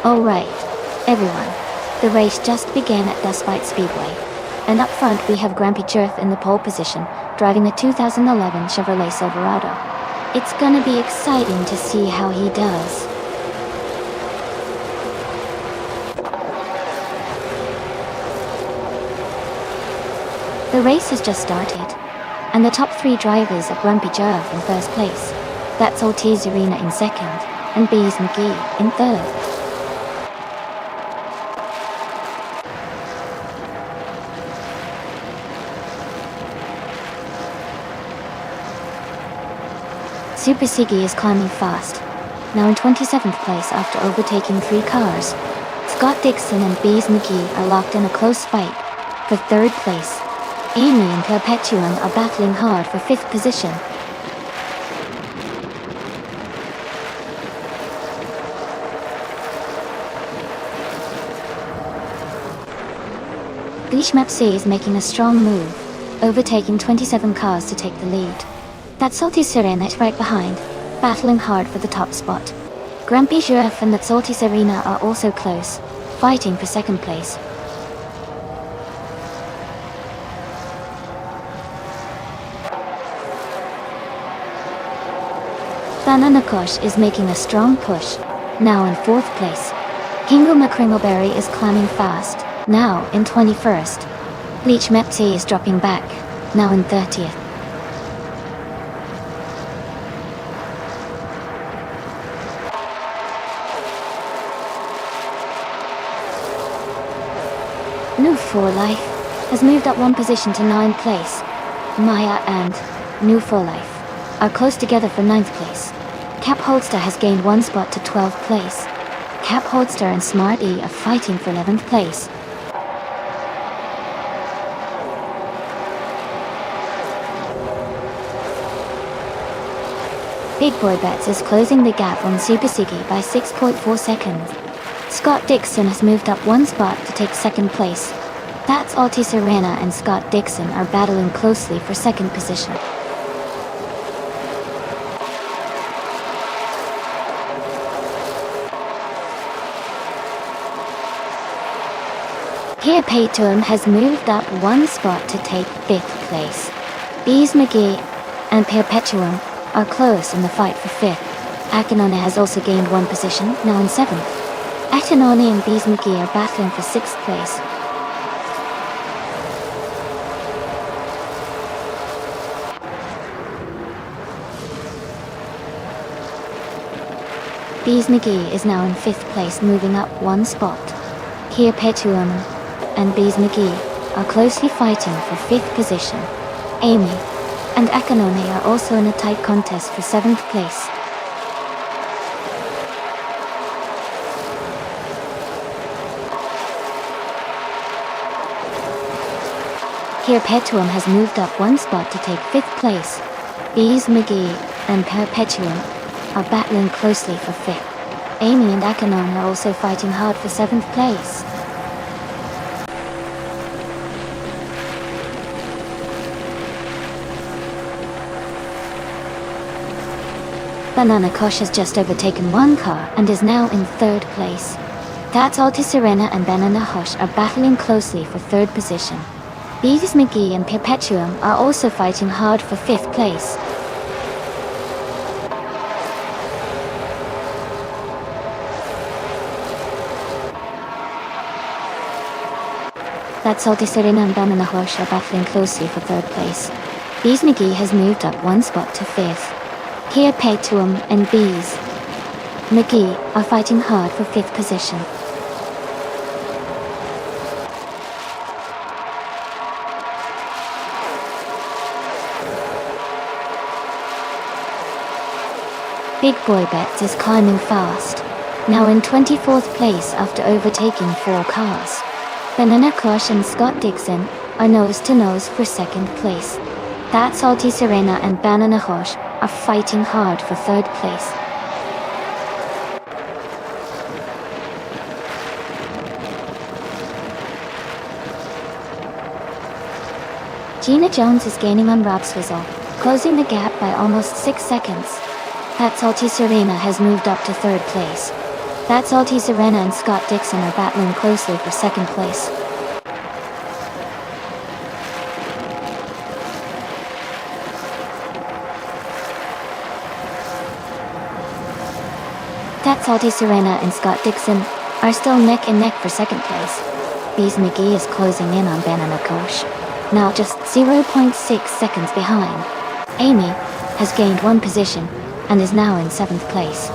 Alright, everyone, the race just began at Dustbite Speedway, and up front we have Grampy Jerth in the pole position, driving the 2011 Chevrolet Silverado. It's gonna be exciting to see how he does. The race has just started, and the top three drivers are Grumpy Jerth in first place, that's Ortiz Arena in second, and Bees McGee in third. Super Siggy is climbing fast, now in 27th place after overtaking three cars. Scott Dixon and Bees McGee are locked in a close fight for third place. Amy and Perpetuum are battling hard for fifth position. Glishmapsi is making a strong move, overtaking 27 cars to take the lead. That's Salty Sirenet right behind, battling hard for the top spot. Grumpy Giraffe and the Salty Serena are also close, fighting for second place. Banana Kush is making a strong push, now in 4th place. Kingle McCringleberry is climbing fast, now in 21st. Bleach Mepsi is dropping back, now in 30th. New 4 Life has moved up 1 position to 9th place. Maya and New 4 Life are close together for 9th place. Cap Holdster has gained 1 spot to 12th place. Cap Holdster and Smart E are fighting for 11th place. Big Boy Bets is closing the gap on Super Siggy by 6.4 seconds. Scott Dixon has moved up 1 spot to take 2nd place. That's Alti Serena and Scott Dixon are battling closely for 2nd position. Here Paytoum has moved up 1 spot to take 5th place. Bees McGee and Perpetuum are close in the fight for 5th. Akinone has also gained 1 position, now in 7th. Akinone and Bees McGee are battling for 6th place. Bees McGee is now in 5th place, moving up 1 spot. Here Petuum and Bees McGee are closely fighting for 5th position. Amy and Akinone are also in a tight contest for 7th place. Here Petuum has moved up 1 spot to take 5th place. Bees McGee and Perpetuum are battling closely for 5th. Amy and Akinone are also fighting hard for 7th place. Banana Kush has just overtaken 1 car and is now in 3rd place. That's Alti Serena and Banana Kush are battling closely for 3rd position. Bees McGee and Perpetuum are also fighting hard for 5th place. That's Alti Serena and Banana Kush are battling closely for 3rd place. Bees McGee has moved up 1 spot to 5th. Here Paytuum and Bees McGee are fighting hard for 5th position. Big Boy Bets is climbing fast, now in 24th place after overtaking 4 cars. Banana Kush and Scott Dixon are nose to nose for 2nd place. That's Alti Serena and Banana Kush are fighting hard for 3rd place. Gina Jones is gaining on Rob Swizzle, closing the gap by almost 6 seconds. That's Alti Serena has moved up to 3rd place. That's Alti Serena and Scott Dixon are battling closely for 2nd place. That's Alti Serena and Scott Dixon are still neck and neck for 2nd place. Bees McGee is closing in on Banana Kush, now just 0.6 seconds behind. Amy has gained 1 position and is now in 7th place.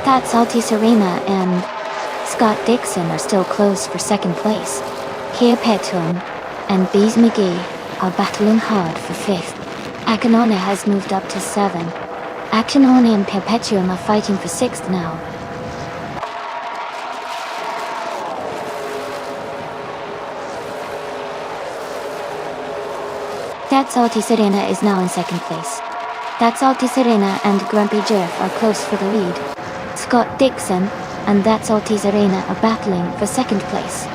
That's Alti Serena and Scott Dixon are still close for 2nd place. Here Petuum and Bees McGee are battling hard for 5th. Akinone has moved up to 7. Akinone and Perpetuum are fighting for 6th now. That's Alti Serena is now in 2nd place. That's Alti Serena and Grumpy Giraffe are close for the lead. Scott Dixon and That's Alti Serena are battling for 2nd place.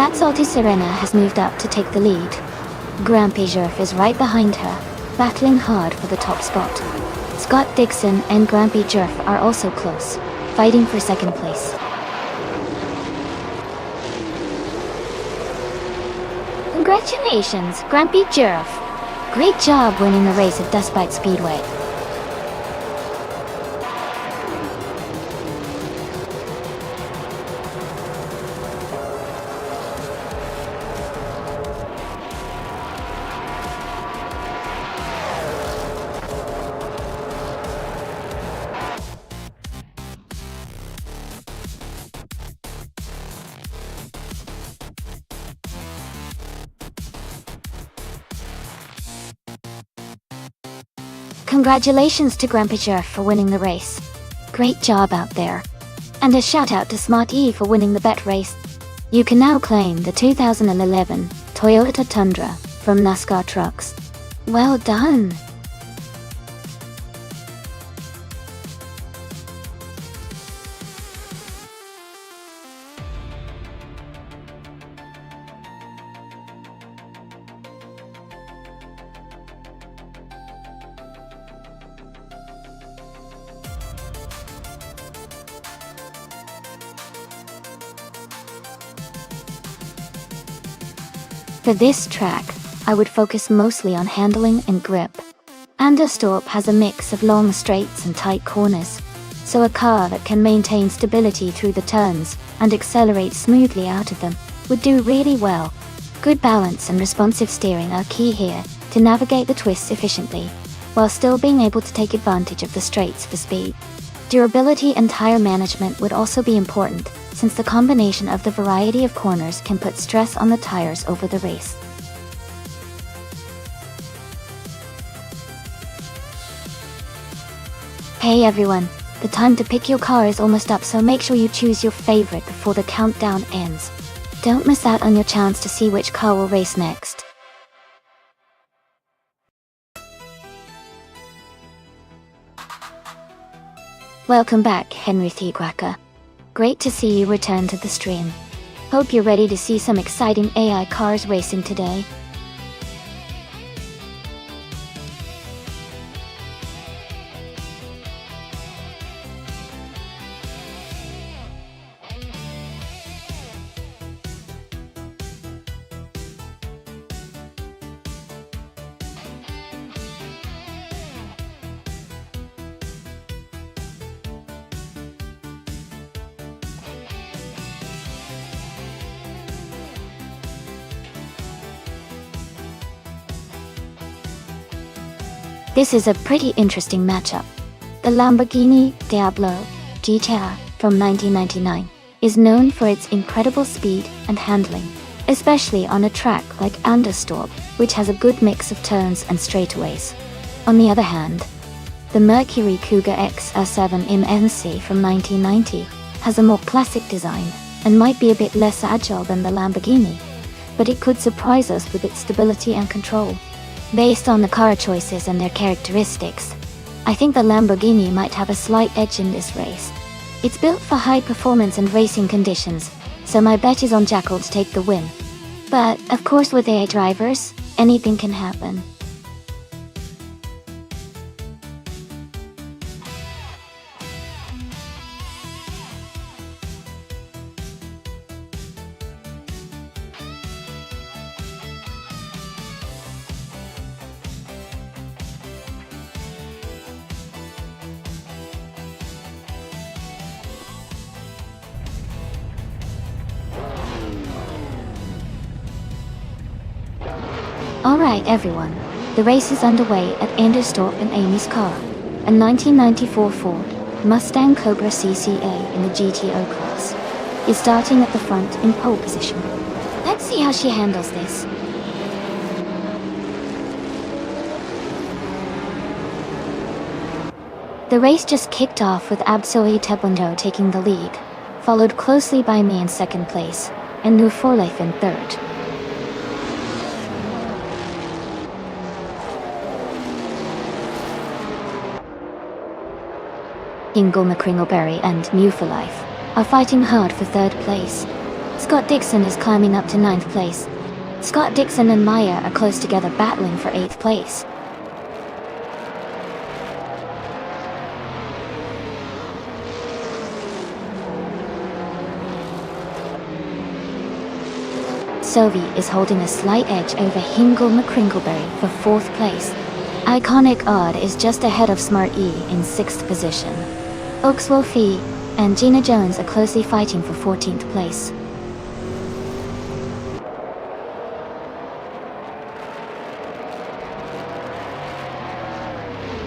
That salty Serena has moved up to take the lead. Grampy Jerf is right behind her, battling hard for the top spot. Scott Dixon and Grampy Jerf are also close, fighting for second place. Congratulations, Grampy Jerf! Great job winning the race at Dustbite Speedway. Congratulations to Grampy Jerf for winning the race. Great job out there. And a shout out to Smart E for winning the bet race. You can now claim the 2011 Toyota Tundra from NASCAR Trucks. Well done! For this track, I would focus mostly on handling and grip. Nonstop has a mix of long straights and tight corners, so a car that can maintain stability through the turns and accelerate smoothly out of them would do really well. Good balance and responsive steering are key here to navigate the twists efficiently, while still being able to take advantage of the straights for speed. Durability and tire management would also be important, since the combination of the variety of corners can put stress on the tires over the race. Hey everyone, the time to pick your car is almost up, so make sure you choose your favorite before the countdown ends. Don't miss out on your chance to see which car will race next. Welcome back, Henry Thiequacker. Great to see you return to the stream. Hope you're ready to see some exciting AI cars racing today. This is a pretty interesting matchup. The Lamborghini Diablo GTR from 1999 is known for its incredible speed and handling, especially on a track like Nonstop, which has a good mix of turns and straightaways. On the other hand, the Mercury Cougar XR7 MNC from 1990 has a more classic design and might be a bit less agile than the Lamborghini, but it could surprise us with its stability and control. Based on the car choices and their characteristics, I think the Lamborghini might have a slight edge in this race. It's built for high performance and racing conditions, so my bet is on Jackal to take the win. But, of course, with AI drivers, anything can happen. Alright everyone, the race is underway at Nonstop and Amy's car, a 1994 Ford Mustang Cobra CCA in the GTO class, is starting at the front in pole position. Let's see how she handles this. The race just kicked off with Absoli Tebondo taking the lead, followed closely by me in second place, and Nu Forleif in third. Ingle McCringleberry and New for Life are fighting hard for third place. Scott Dixon is climbing up to 9th place. Scott Dixon and Maya are close together battling for 8th place. Sophie is holding a slight edge over Hingle McCringleberry for 4th place. Iconic Odd is just ahead of Smart E in 6th position. Oakswell Fee and Gina Jones are closely fighting for 14th place.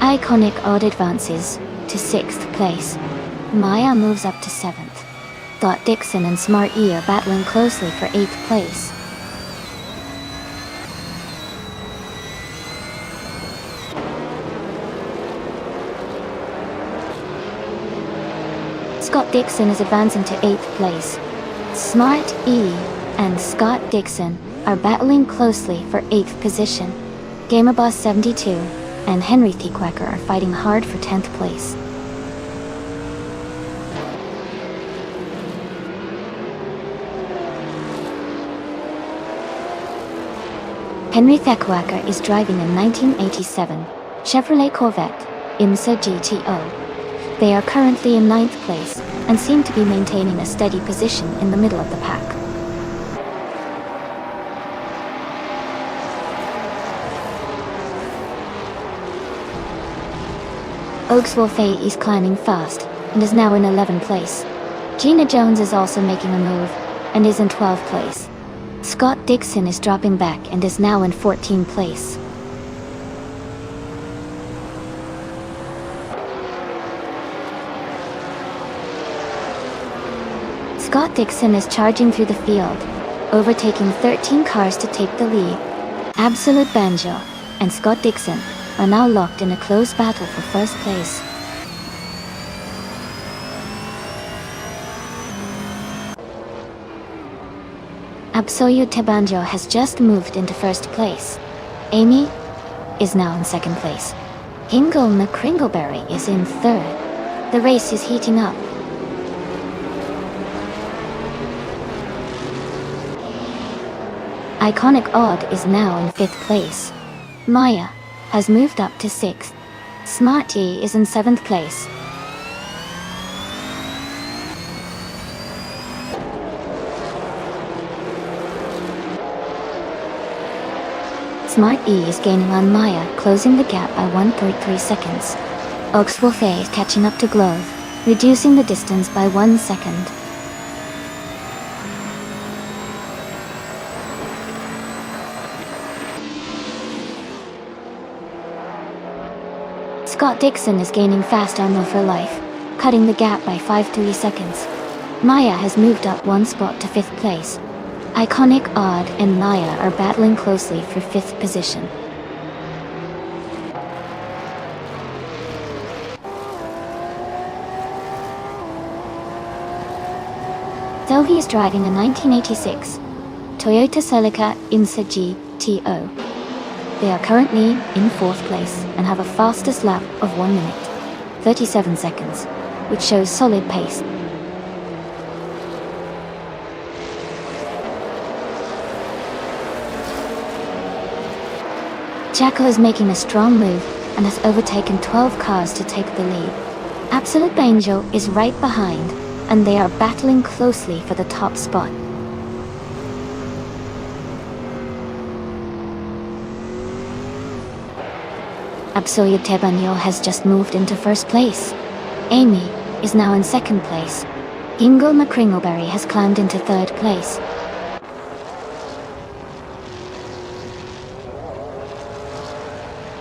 Iconic Odd advances to 6th place. Maya moves up to 7th. Scott Dixon and Smart E are battling closely for 8th place. Scott Dixon is advancing to 8th place. Smart E and Scott Dixon are battling closely for 8th position. Gamerboss 72 and Henry Thiequacker are fighting hard for 10th place. Henry Thiequacker is driving a 1987 Chevrolet Corvette IMSA GTO. They are currently in 9th place and seem to be maintaining a steady position in the middle of the pack. Oakswell Faye is climbing fast and is now in 11th place. Gina Jones is also making a move and is in 12th place. Scott Dixon is dropping back and is now in 14th place. Scott Dixon is charging through the field, overtaking 13 cars to take the lead. Absolute Banjo and Scott Dixon are now locked in a close battle for first place. Absolute Banjo has just moved into first place. Amy is now in 2nd place. Hingle McCringleberry is in 3rd. The race is heating up. Iconic Odd is now in 5th place. Maya has moved up to 6th. Smart E is in 7th place. Smart E is gaining on Maya, closing the gap by 1.3 seconds. Oakswell Faye is catching up to Glove, reducing the distance by 1 second. Scott Dixon is gaining fast armor for life, cutting the gap by 5.3 seconds. Maya has moved up 1 spot to 5th place. Iconic Odd and Maya are battling closely for 5th position. Sylvie is driving a 1986 Toyota Celica IMSA GTO. They are currently in 4th place and have a fastest lap of 1 minute, 37 seconds, which shows solid pace. Jackal is making a strong move and has overtaken 12 cars to take the lead. Absolute Banjo is right behind, and they are battling closely for the top spot. Absolute Banjo has just moved into 1st place. Amy is now in 2nd place. Hingle McCringleberry has climbed into 3rd place.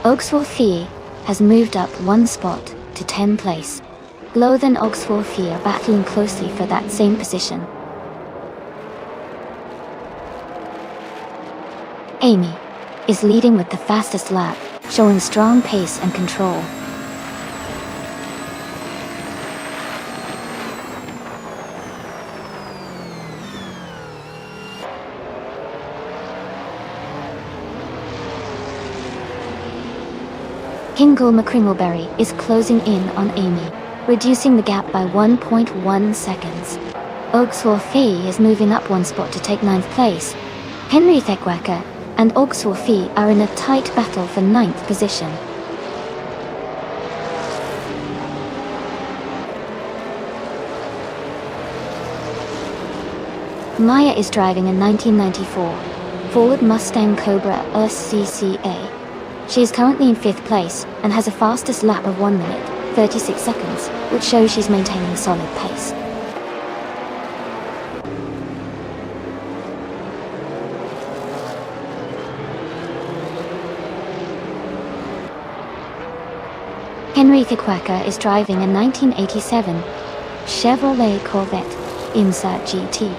Oakswell Fee has moved up 1 spot to 10th place. Gloth and Oakswell Fee are battling closely for that same position. Amy is leading with the fastest lap, showing strong pace and control. Hingle McCringleberry is closing in on Amy, reducing the gap by 1.1 seconds. Ogsworthy is moving up one spot to take 9th place. Henry Thekwaker and Ogsworthy are in a tight battle for 9th position. Maya is driving a 1994 Ford Mustang Cobra SCCA. She is currently in 5th place and has a fastest lap of 1 minute, 36 seconds, which shows she's maintaining solid pace. Henry Thekwaker is driving a 1987 Chevrolet Corvette Insert GT.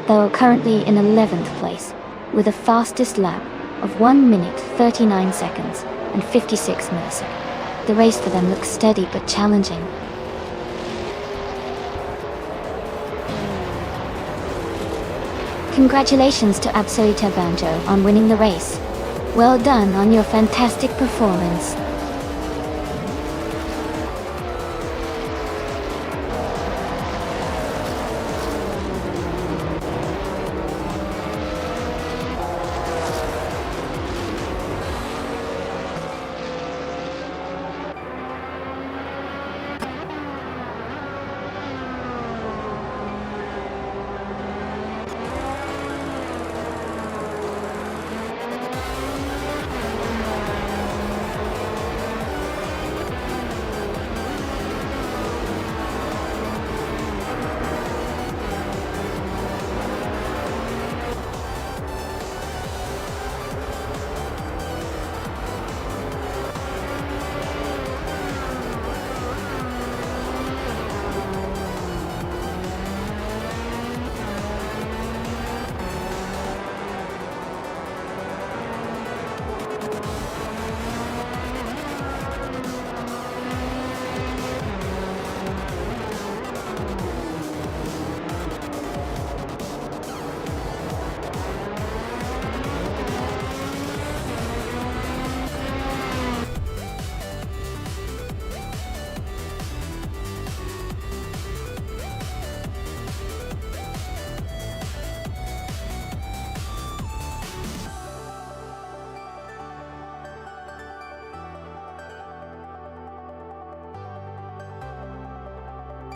Though currently in 11th place, with a fastest lap of 1 minute 39 seconds and 56 milliseconds. The race for them looks steady but challenging. Congratulations to Absoluta Banjo on winning the race. Well done on your fantastic performance.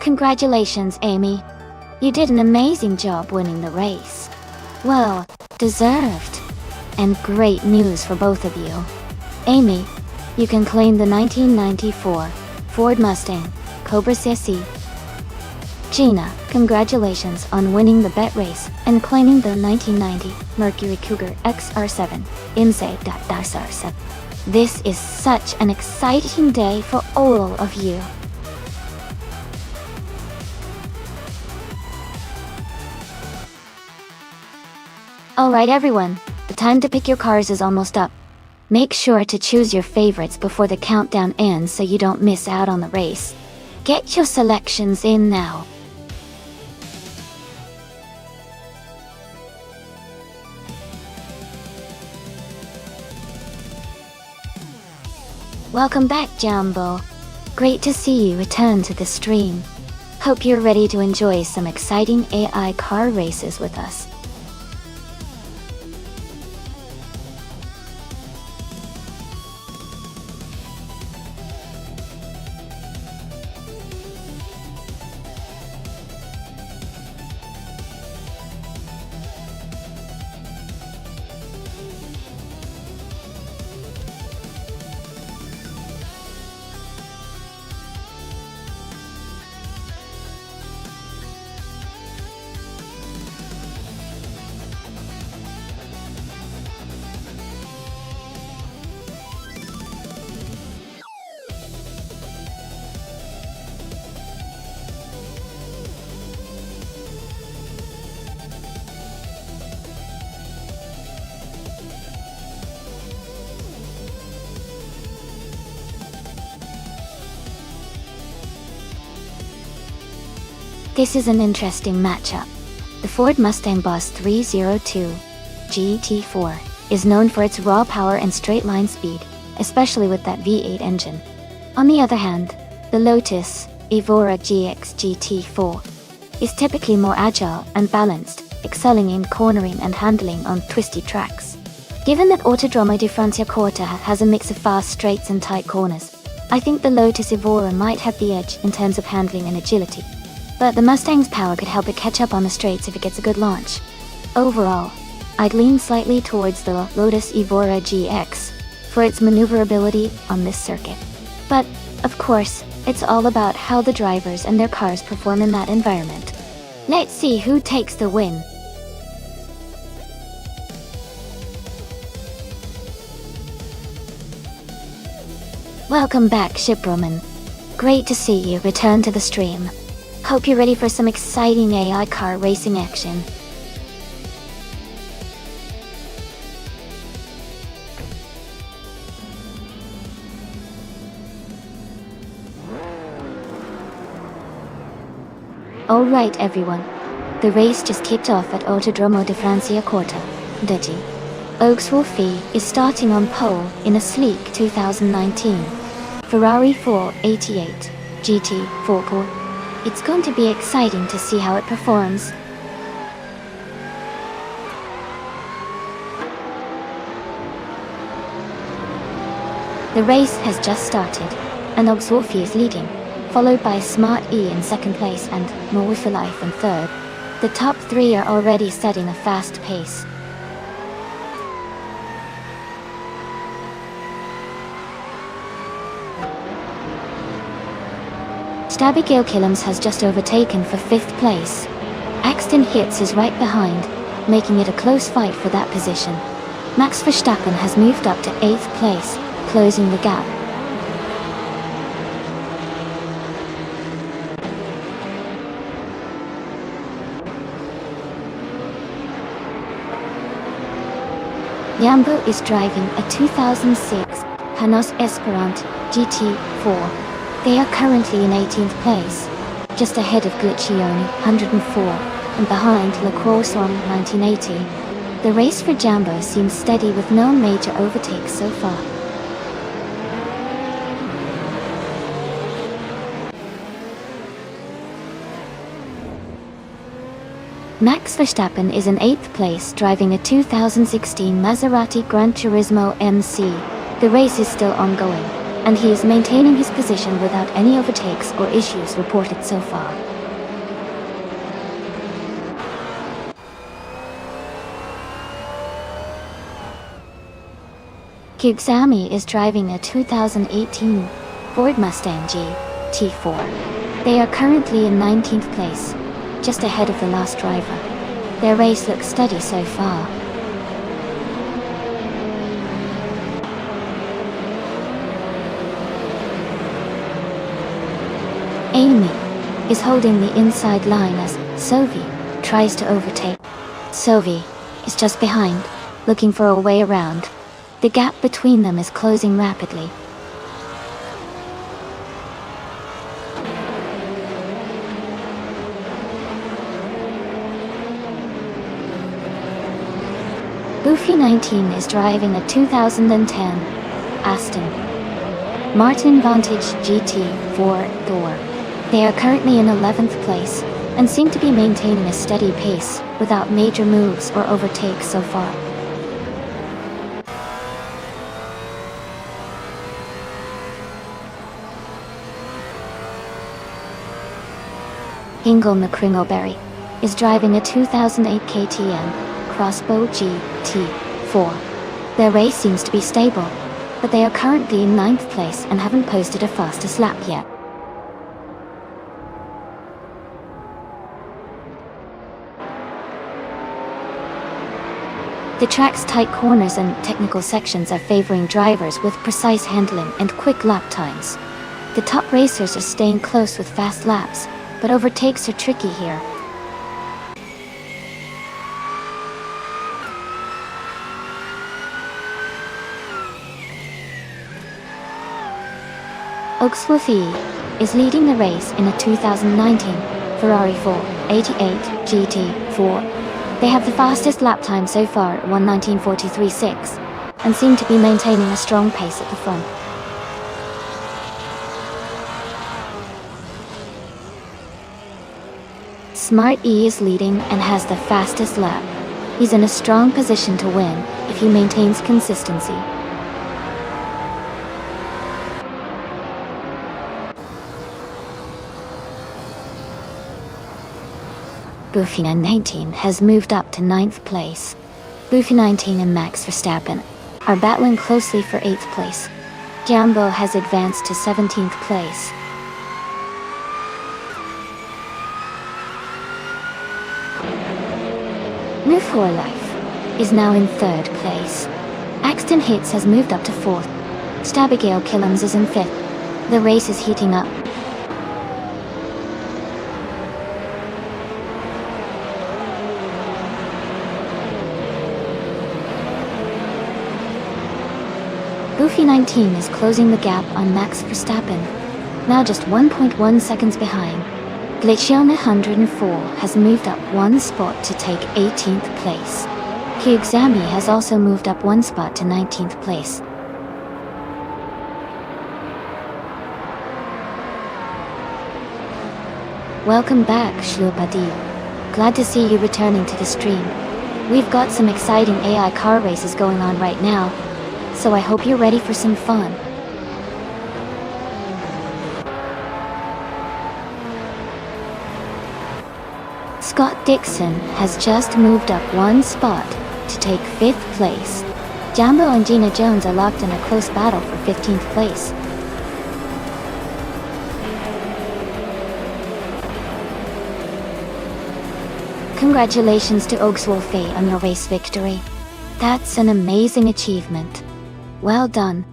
Congratulations, Amy. You did an amazing job winning the race. Well, deserved. And great news for both of you. Amy, you can claim the 1994 Ford Mustang Cobra CSE. Gina, congratulations on winning the bet race and claiming the 1990 Mercury Cougar XR7 XR7. This is such an exciting day for all of you. Alright everyone, the time to pick your cars is almost up. Make sure to choose your favorites before the countdown ends so you don't miss out on the race. Get your selections in now. Welcome back, Jumbo. Great to see you return to the stream. Hope you're ready to enjoy some exciting AI car races with us. This is an interesting matchup. The Ford Mustang Boss 302 GT4 is known for its raw power and straight line speed, especially with that V8 engine. On the other hand, the Lotus Evora GX GT4 is typically more agile and balanced, excelling in cornering and handling on twisty tracks. Given that Autodromo di Franciacorta has a mix of fast straights and tight corners, I think the Lotus Evora might have the edge in terms of handling and agility. But the Mustang's power could help it catch up on the straights if it gets a good launch. Overall, I'd lean slightly towards the Lotus Evora GX for its maneuverability on this circuit. But, of course, it's all about how the drivers and their cars perform in that environment. Let's see who takes the win. Welcome back, Shiproman. Great to see you return to the stream. Hope you're ready for some exciting AI car racing action. Alright everyone, the race just kicked off at Autodromo di Franciacorta, Digi. Oaks-Wolfie is starting on pole in a sleek 2019 Ferrari 488 GT4. It's going to be exciting to see how it performs. The race has just started, and Oaks-Wolfie is leading, followed by Smart E in second place and More for Life in third. The top three are already setting a fast pace. Stabby Gilkillams has just overtaken for 5th place. Axton Hitz is right behind, making it a close fight for that position. Max Verstappen has moved up to 8th place, closing the gap. Lambo is driving a 2006 Panos Esperant GT4. They are currently in 18th place, just ahead of Glitchioni 104 and behind Le Croissant 1980. The race for Jambo seems steady with no major overtakes so far. Max Verstappen is in 8th place driving a 2016 Maserati Gran Turismo MC. The race is still ongoing, and he is maintaining his position without any overtakes or issues reported so far. Kugsami is driving a 2018 Ford Mustang GT4. They are currently in 19th place, just ahead of the last driver. Their race looks steady so far. Amy is holding the inside line as Sovi tries to overtake. Sovi is just behind, looking for a way around. The gap between them is closing rapidly. Goofy 19 is driving a 2010 Aston Martin Vantage GT4 Thor. They are currently in 11th place, and seem to be maintaining a steady pace, without major moves or overtakes so far. Ingle McCringleberry is driving a 2008 KTM Crossbow GT4. Their race seems to be stable, but they are currently in 9th place and haven't posted a fastest lap yet. The track's tight corners and technical sections are favoring drivers with precise handling and quick lap times. The top racers are staying close with fast laps, but overtakes are tricky here. Oaks-Wolfie is leading the race in a 2019 Ferrari 488 GT4. They have the fastest lap time so far at 1:19.43.6, and seem to be maintaining a strong pace at the front. Smart E is leading and has the fastest lap. He's in a strong position to win if he maintains consistency. Buffina 19 has moved up to 9th place. Buffy 19 and Max Verstappen are battling closely for 8th place. Jambo has advanced to 17th place. New for Life is now in 3rd place. Axton Hits has moved up to 4th. Stabigail Killams is in 5th. The race is heating up. Buffy 19 is closing the gap on Max Verstappen, now just 1.1 seconds behind. Glitchion 104 has moved up 1 spot to take 18th place. Kyugzami has also moved up 1 spot to 19th place. Welcome back, Shlupadi. Glad to see you returning to the stream. We've got some exciting AI car races going on right now, so I hope you're ready for some fun. Scott Dixon has just moved up 1 spot to take 5th place. Jambo and Gina Jones are locked in a close battle for 15th place. Congratulations to Ogswolfe on your race victory. That's an amazing achievement. Well done.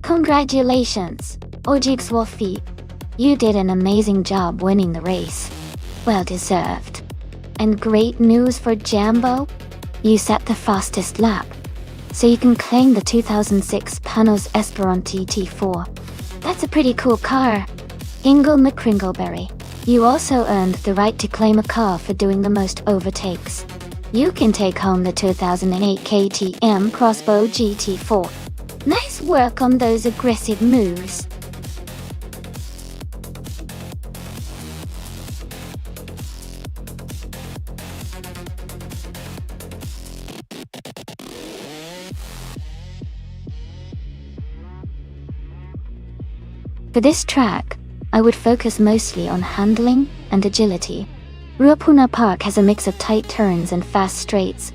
Congratulations, Ogswolfe. You did an amazing job winning the race. Well deserved. And great news for Jambo. You set the fastest lap, so you can claim the 2006 Panos Esperanti T4. That's a pretty cool car. Ingle McCringleberry. You also earned the right to claim a car for doing the most overtakes. You can take home the 2008 KTM Crossbow GT4. Nice work on those aggressive moves. For this track, I would focus mostly on handling and agility. Ruapuna Park has a mix of tight turns and fast straights,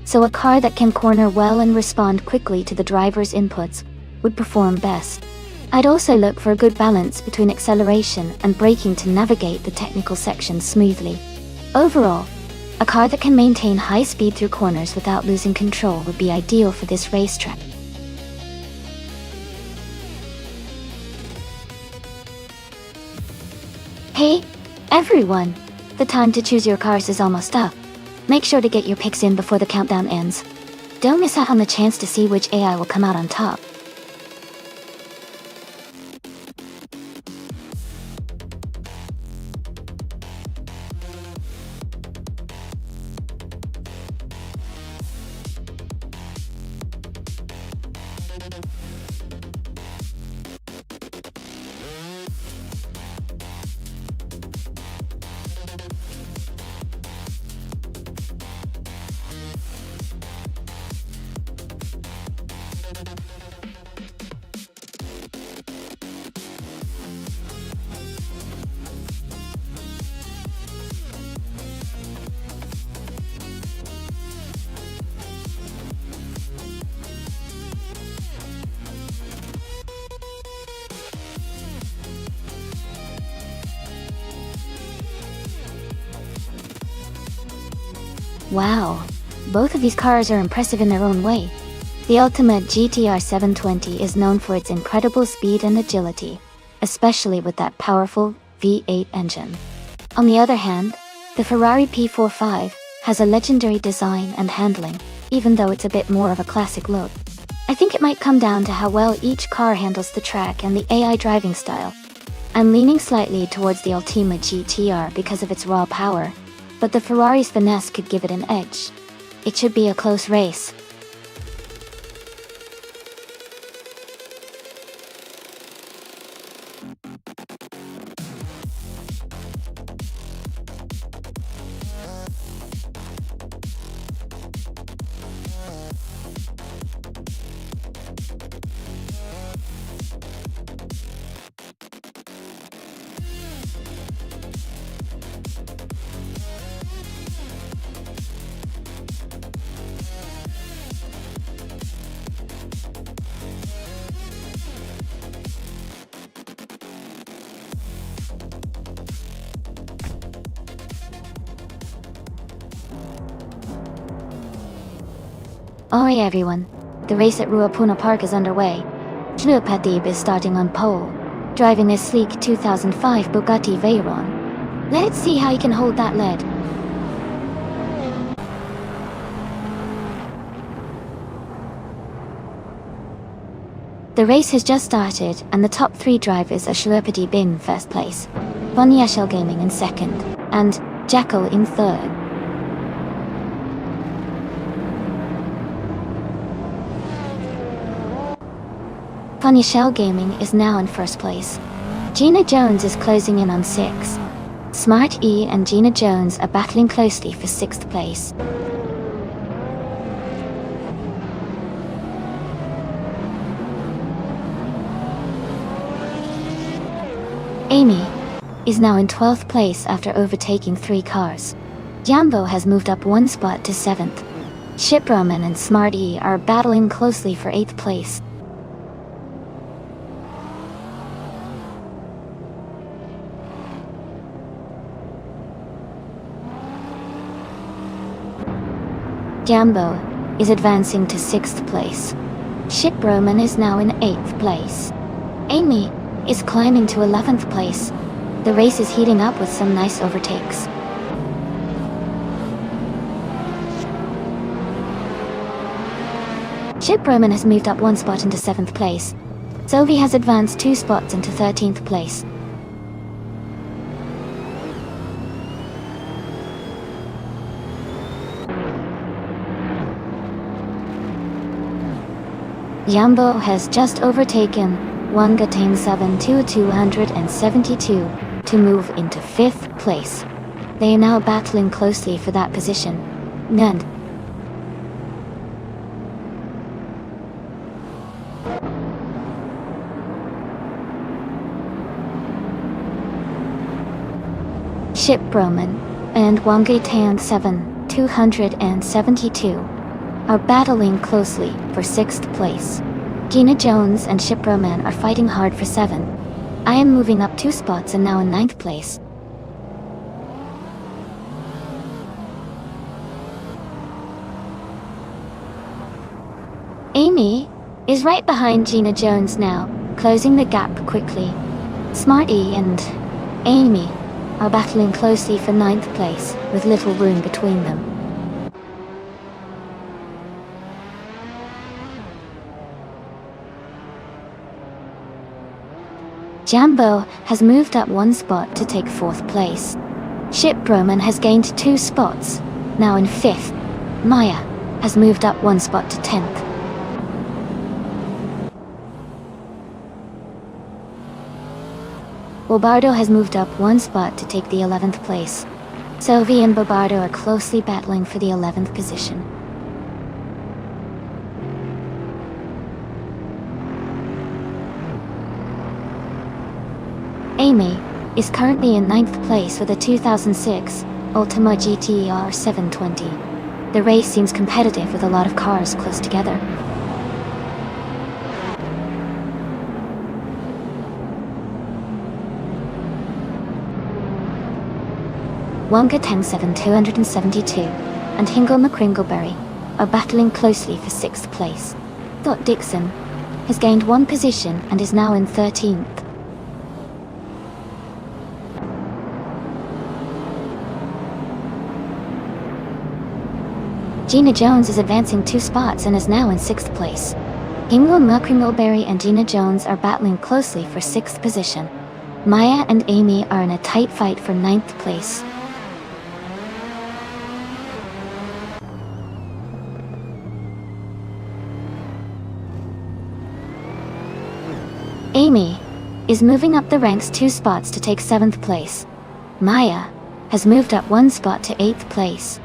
so a car that can corner well and respond quickly to the driver's inputs would perform best. I'd also look for a good balance between acceleration and braking to navigate the technical sections smoothly. Overall, a car that can maintain high speed through corners without losing control would be ideal for this racetrack. Hey, everyone! The time to choose your cars is almost up. Make sure to get your picks in before the countdown ends. Don't miss out on the chance to see which AI will come out on top. Wow, both of these cars are impressive in their own way. The Ultimate GTR 720 is known for its incredible speed and agility, especially with that powerful V8 engine. On the other hand, the Ferrari P45 has a legendary design and handling, even though it's a bit more of a classic look. I think it might come down to how well each car handles the track and the AI driving style. I'm leaning slightly towards the Ultima GTR because of its raw power, but the Ferrari's finesse could give it an edge. It should be a close race. Alright everyone, the race at Ruapuna Park is underway. Shlupadib is starting on pole, driving a sleek 2005 Bugatti Veyron. Let's see how he can hold that lead. The race has just started, and the top 3 drivers are Shlupadib in first place, Bonyashel Gaming in second, and Jackal in third. Funny Shell Gaming is now in first place. Gina Jones is closing in on 6. Smart E and Gina Jones are battling closely for 6th place. Amy is now in 12th place after overtaking 3 cars. Jambo has moved up 1 spot to 7th. Shiproman and Smart E are battling closely for 8th place. Jambo is advancing to 6th place. Shiproman is now in 8th place. Amy is climbing to 11th place. The race is heating up with some nice overtakes. Shiproman has moved up 1 spot into 7th place. Sophie has advanced 2 spots into 13th place. Jambo has just overtaken Wangatang 7 to 272 to move into 5th place. They are now battling closely for that position. Nund. Shiproman and Wangatang 7 272 are battling closely for 6th place. Gina Jones and Shiproman are fighting hard for 7. I am moving up 2 spots and now in 9th place. Amy is right behind Gina Jones now, closing the gap quickly. Smarty and Amy are battling closely for 9th place, with little room between them. Jambo has moved up 1 spot to take 4th place. Shiproman has gained 2 spots, now in 5th. Maya has moved up 1 spot to 10th. Bobardo has moved up 1 spot to take the 11th place. Sophie and Bobardo are closely battling for the 11th position. Amy is currently in 9th place with a 2006 Ultima GTR 720. The race seems competitive with a lot of cars close together. Wonka Tang7 272 and Hingle McCringleberry are battling closely for 6th place. Dot Dixon has gained 1 position and is now in 13th. Gina Jones is advancing 2 spots and is now in 6th place. Hingle McCringleberry and Gina Jones are battling closely for 6th position. Maya and Amy are in a tight fight for 9th place. Amy is moving up the ranks 2 spots to take 7th place. Maya has moved up 1 spot to 8th place.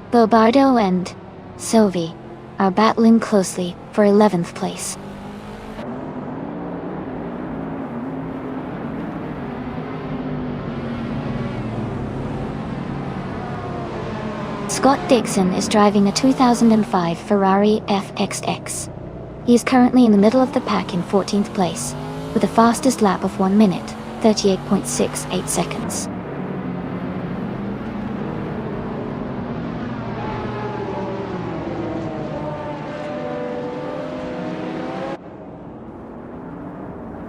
Bobardo and Sylvie are battling closely for 11th place. Scott Dixon is driving a 2005 Ferrari FXX. He is currently in the middle of the pack in 14th place, with the fastest lap of 1 minute, 38.68 seconds.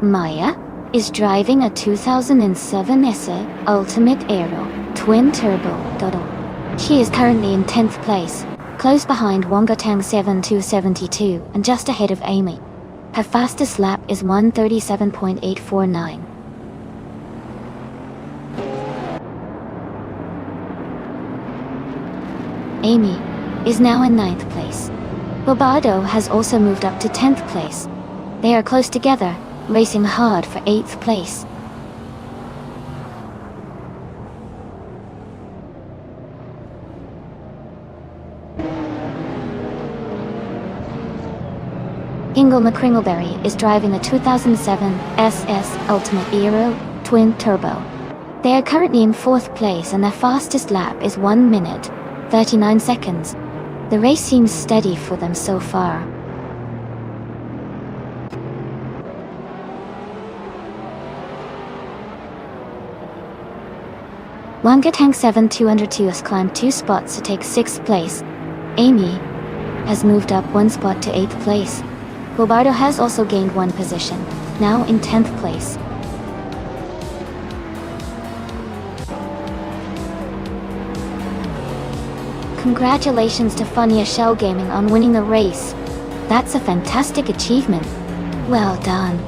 Maya is driving a 2007 SE Ultimate Aero Twin Turbo Dodo. She is currently in 10th place, close behind Wongatang 7272 and just ahead of Amy. Her fastest lap is 1:37.849. Amy is now in 9th place. Bobardo has also moved up to 10th place. They are close together, racing hard for 8th place. Ingle McCringleberry is driving a 2007 SS Ultimate Aero Twin Turbo. They are currently in 4th place and their fastest lap is 1 minute, 39 seconds. The race seems steady for them so far. Wangatang 7202 has climbed 2 spots to take 6th place. Amy has moved up 1 spot to 8th place. Bobardo has also gained 1 position, now in 10th place. Congratulations to Funya Shell Gaming on winning the race. That's a fantastic achievement. Well done.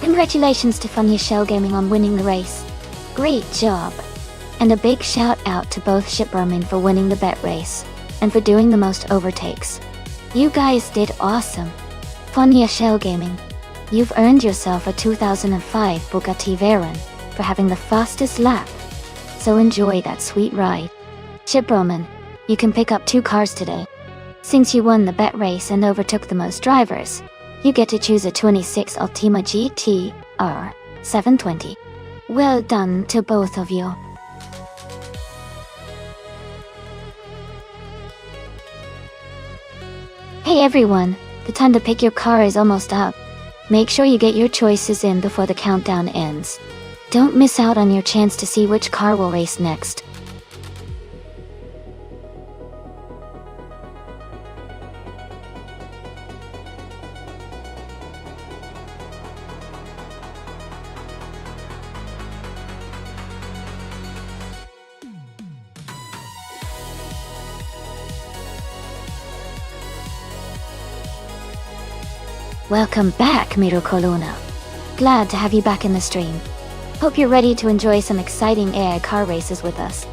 Congratulations to Funya Shell Gaming on winning the race. Great job! And a big shout out to both shippermen for winning the bet race, and for doing the most overtakes. You guys did awesome. Funya Shell Gaming, you've earned yourself a 2005 Bugatti Veyron for having the fastest lap. So enjoy that sweet ride. Shippermen, you can pick up 2 cars today. Since you won the bet race and overtook the most drivers, you get to choose a 26 Ultima GT R 720. Well done to both of you. Hey everyone, the time to pick your car is almost up. Make sure you get your choices in before the countdown ends. Don't miss out on your chance to see which car will race next. Welcome back, Miro Colonna. Glad to have you back in the stream. Hope you're ready to enjoy some exciting AI car races with us.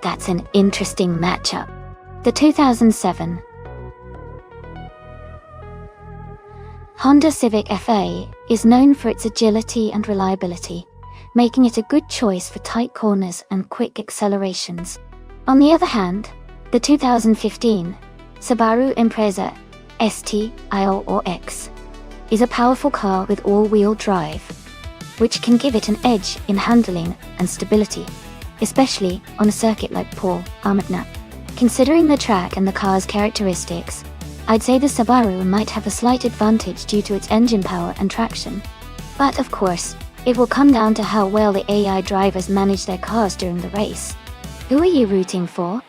That's an interesting matchup. The 2007 Honda Civic FA is known for its agility and reliability, making it a good choice for tight corners and quick accelerations. On the other hand, the 2015 Subaru Impreza ST-I or X is a powerful car with all-wheel drive, which can give it an edge in handling and stability, especially on a circuit like Paul Armagnac. Considering the track and the car's characteristics, I'd say the Subaru might have a slight advantage due to its engine power and traction. But of course, it will come down to how well the AI drivers manage their cars during the race. Who are you rooting for?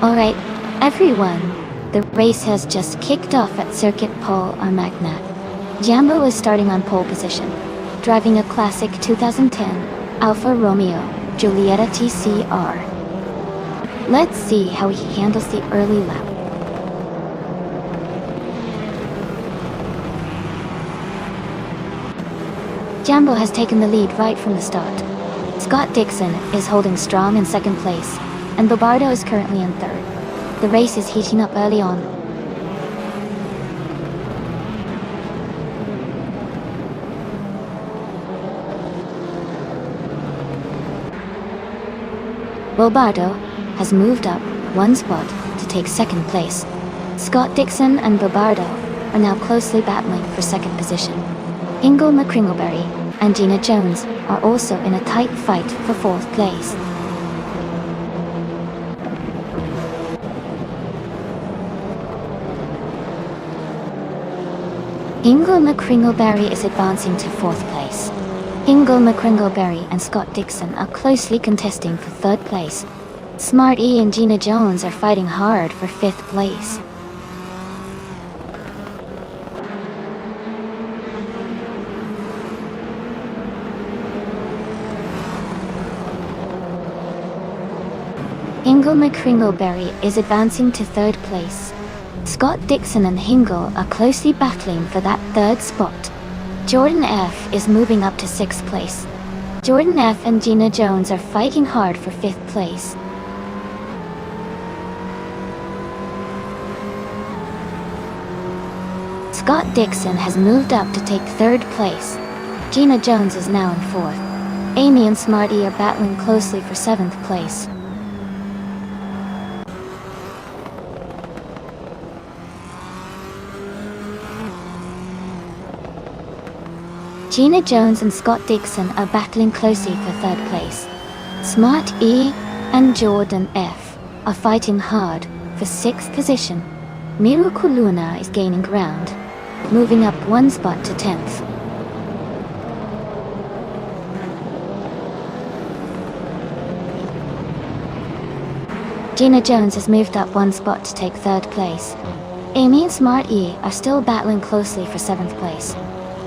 Alright, everyone, the race has just kicked off at Circuit Paul Armagnac. Jambo is starting on pole position, driving a classic 2010 Alfa Romeo Giulietta TCR. Let's see how he handles the early lap. Jambo has taken the lead right from the start. Scott Dixon is holding strong in second place, and Bobardo is currently in third. The race is heating up early on. Bobardo has moved up one spot to take second place. Scott Dixon and Bobardo are now closely battling for second position. Ingo McCringleberry and Gina Jones are also in a tight fight for fourth place. Ingo McCringleberry is advancing to fourth place. Ingo McCringleberry and Scott Dixon are closely contesting for third place. Smart E and Gina Jones are fighting hard for fifth place. Ingo McCringleberry is advancing to third place. Scott Dixon and Hingle are closely battling for that third spot. Jordan F is moving up to sixth place. Jordan F and Gina Jones are fighting hard for fifth place. Scott Dixon has moved up to take third place. Gina Jones is now in fourth. Amy and Smarty are battling closely for seventh place. Gina Jones and Scott Dixon are battling closely for third place. Smart E and Jordan F are fighting hard for sixth position. Miracle Luna is gaining ground, moving up one spot to 10th. Gina Jones has moved up one spot to take third place. Amy and Smart E are still battling closely for seventh place.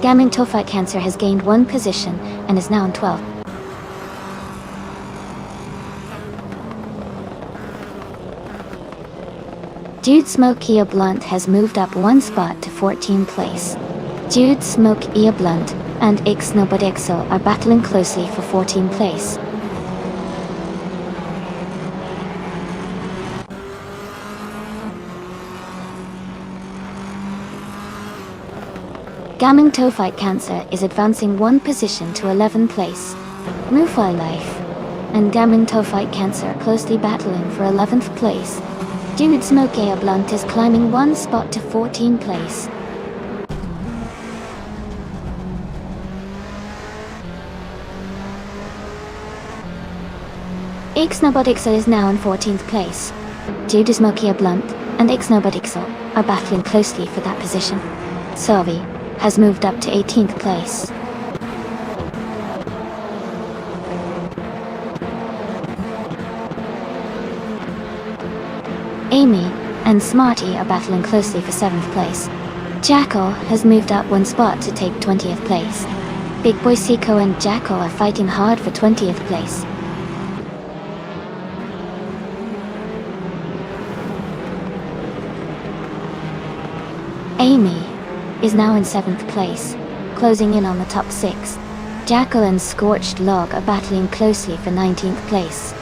Gaming Tophyte Cancer has gained one position and is now in 12th. Jude Smoke Ia Blunt has moved up one spot to 14th place. Jude Smoke Ia Blunt and Ixnobodexo are battling closely for 14th place. Gaming Tophyte Cancer is advancing one position to 11th place. Mufi Life and Gaming Tophyte Cancer are closely battling for 11th place. Jude Smoke Ia Blunt is climbing one spot to 14th place. Ixnobodixo is now in 14th place. Jude Smoke Ia Blunt and Ixnobodixo are battling closely for that position. Savi has moved up to 18th place. Amy and Smarty are battling closely for 7th place. Jackal has moved up one spot to take 20th place. Big Boy Seiko and Jackal are fighting hard for 20th place. Amy is now in 7th place, closing in on the top 6. Jackal and Scorched Log are battling closely for 19th place.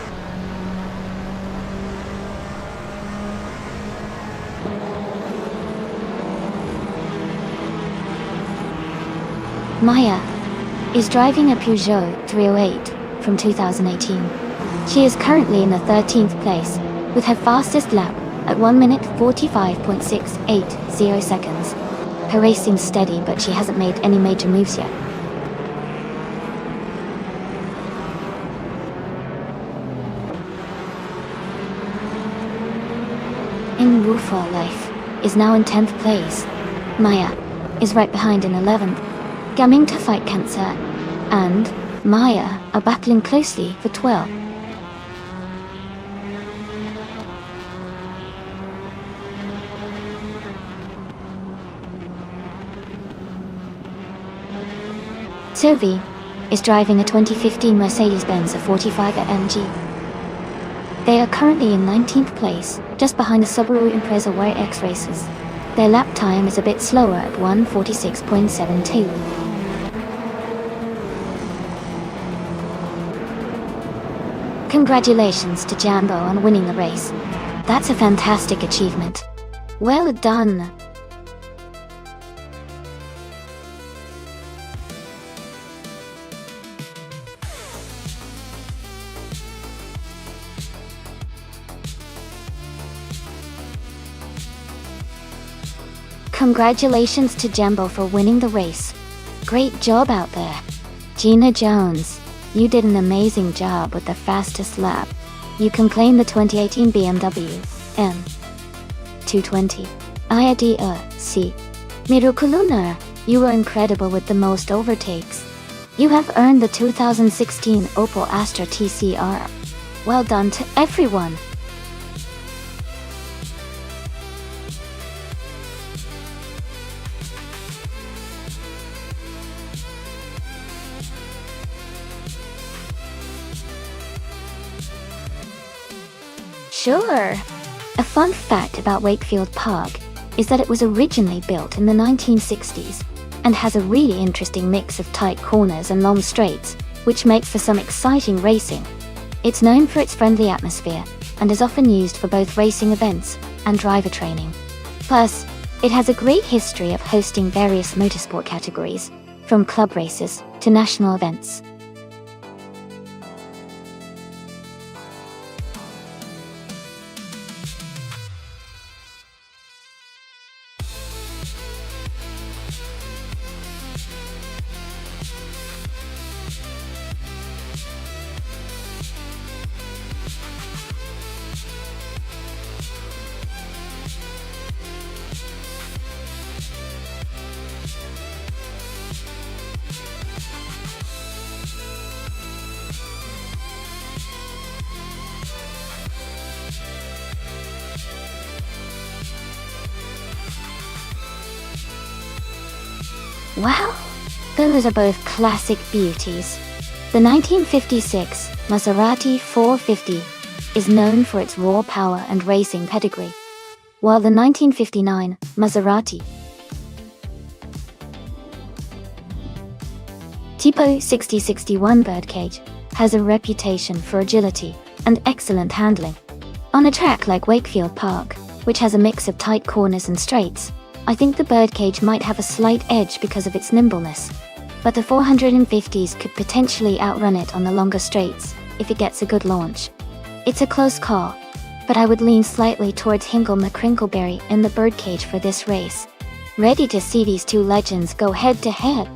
Maya is driving a Peugeot 308 from 2018. She is currently in the 13th place, with her fastest lap at 1 minute 45.680 seconds. Her racing's steady, but she hasn't made any major moves yet. In Woofa Life is now in 10th place. Maya is right behind in 11th. Gaming to Fight Cancer and Maya are battling closely for 12th. Sylvie is driving a 2015 Mercedes-Benz 45 AMG. They are currently in 19th place, just behind the Subaru Impreza YX races. Their lap time is a bit slower at 1:46.72. Congratulations to Jambo on winning the race. That's a fantastic achievement. Well done. Congratulations to Jambo for winning the race. Great job out there. Gina Jones, you did an amazing job with the fastest lap. You can claim the 2018 BMW M220. IADC. Mirukuluna, you were incredible with the most overtakes. You have earned the 2016 Opel Astra TCR. Well done to everyone. Sure. A fun fact about Wakefield Park is that it was originally built in the 1960s and has a really interesting mix of tight corners and long straights, which makes for some exciting racing. It's known for its friendly atmosphere and is often used for both racing events and driver training. Plus, it has a great history of hosting various motorsport categories, from club races to national events. Wow, those are both classic beauties. The 1956 Maserati 450 is known for its raw power and racing pedigree, while the 1959 Maserati Tipo 6061 birdcage has a reputation for agility and excellent handling. On a track like Wakefield Park, which has a mix of tight corners and straights, I think the birdcage might have a slight edge because of its nimbleness, but the 450s could potentially outrun it on the longer straights if it gets a good launch. It's a close call, but I would lean slightly towards Hingle McCrinkleberry in the birdcage for this race. Ready to see these two legends go head to head.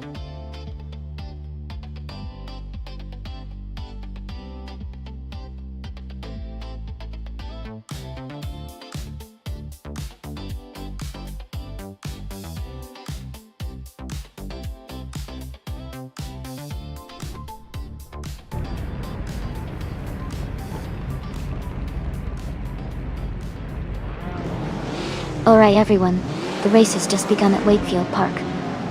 Alright everyone, the race has just begun at Wakefield Park.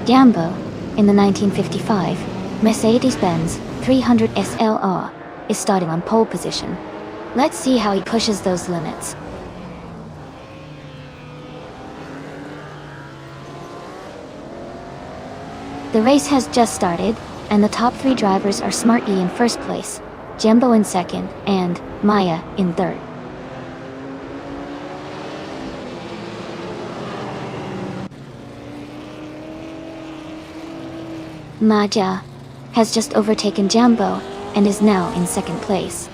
Jambo, in the 1955 Mercedes-Benz 300 SLR, is starting on pole position. Let's see how he pushes those limits. The race has just started, and the top 3 drivers are Smart E in first place, Jambo in second, and Maya in third. Maja has just overtaken Jambo and is now in second place.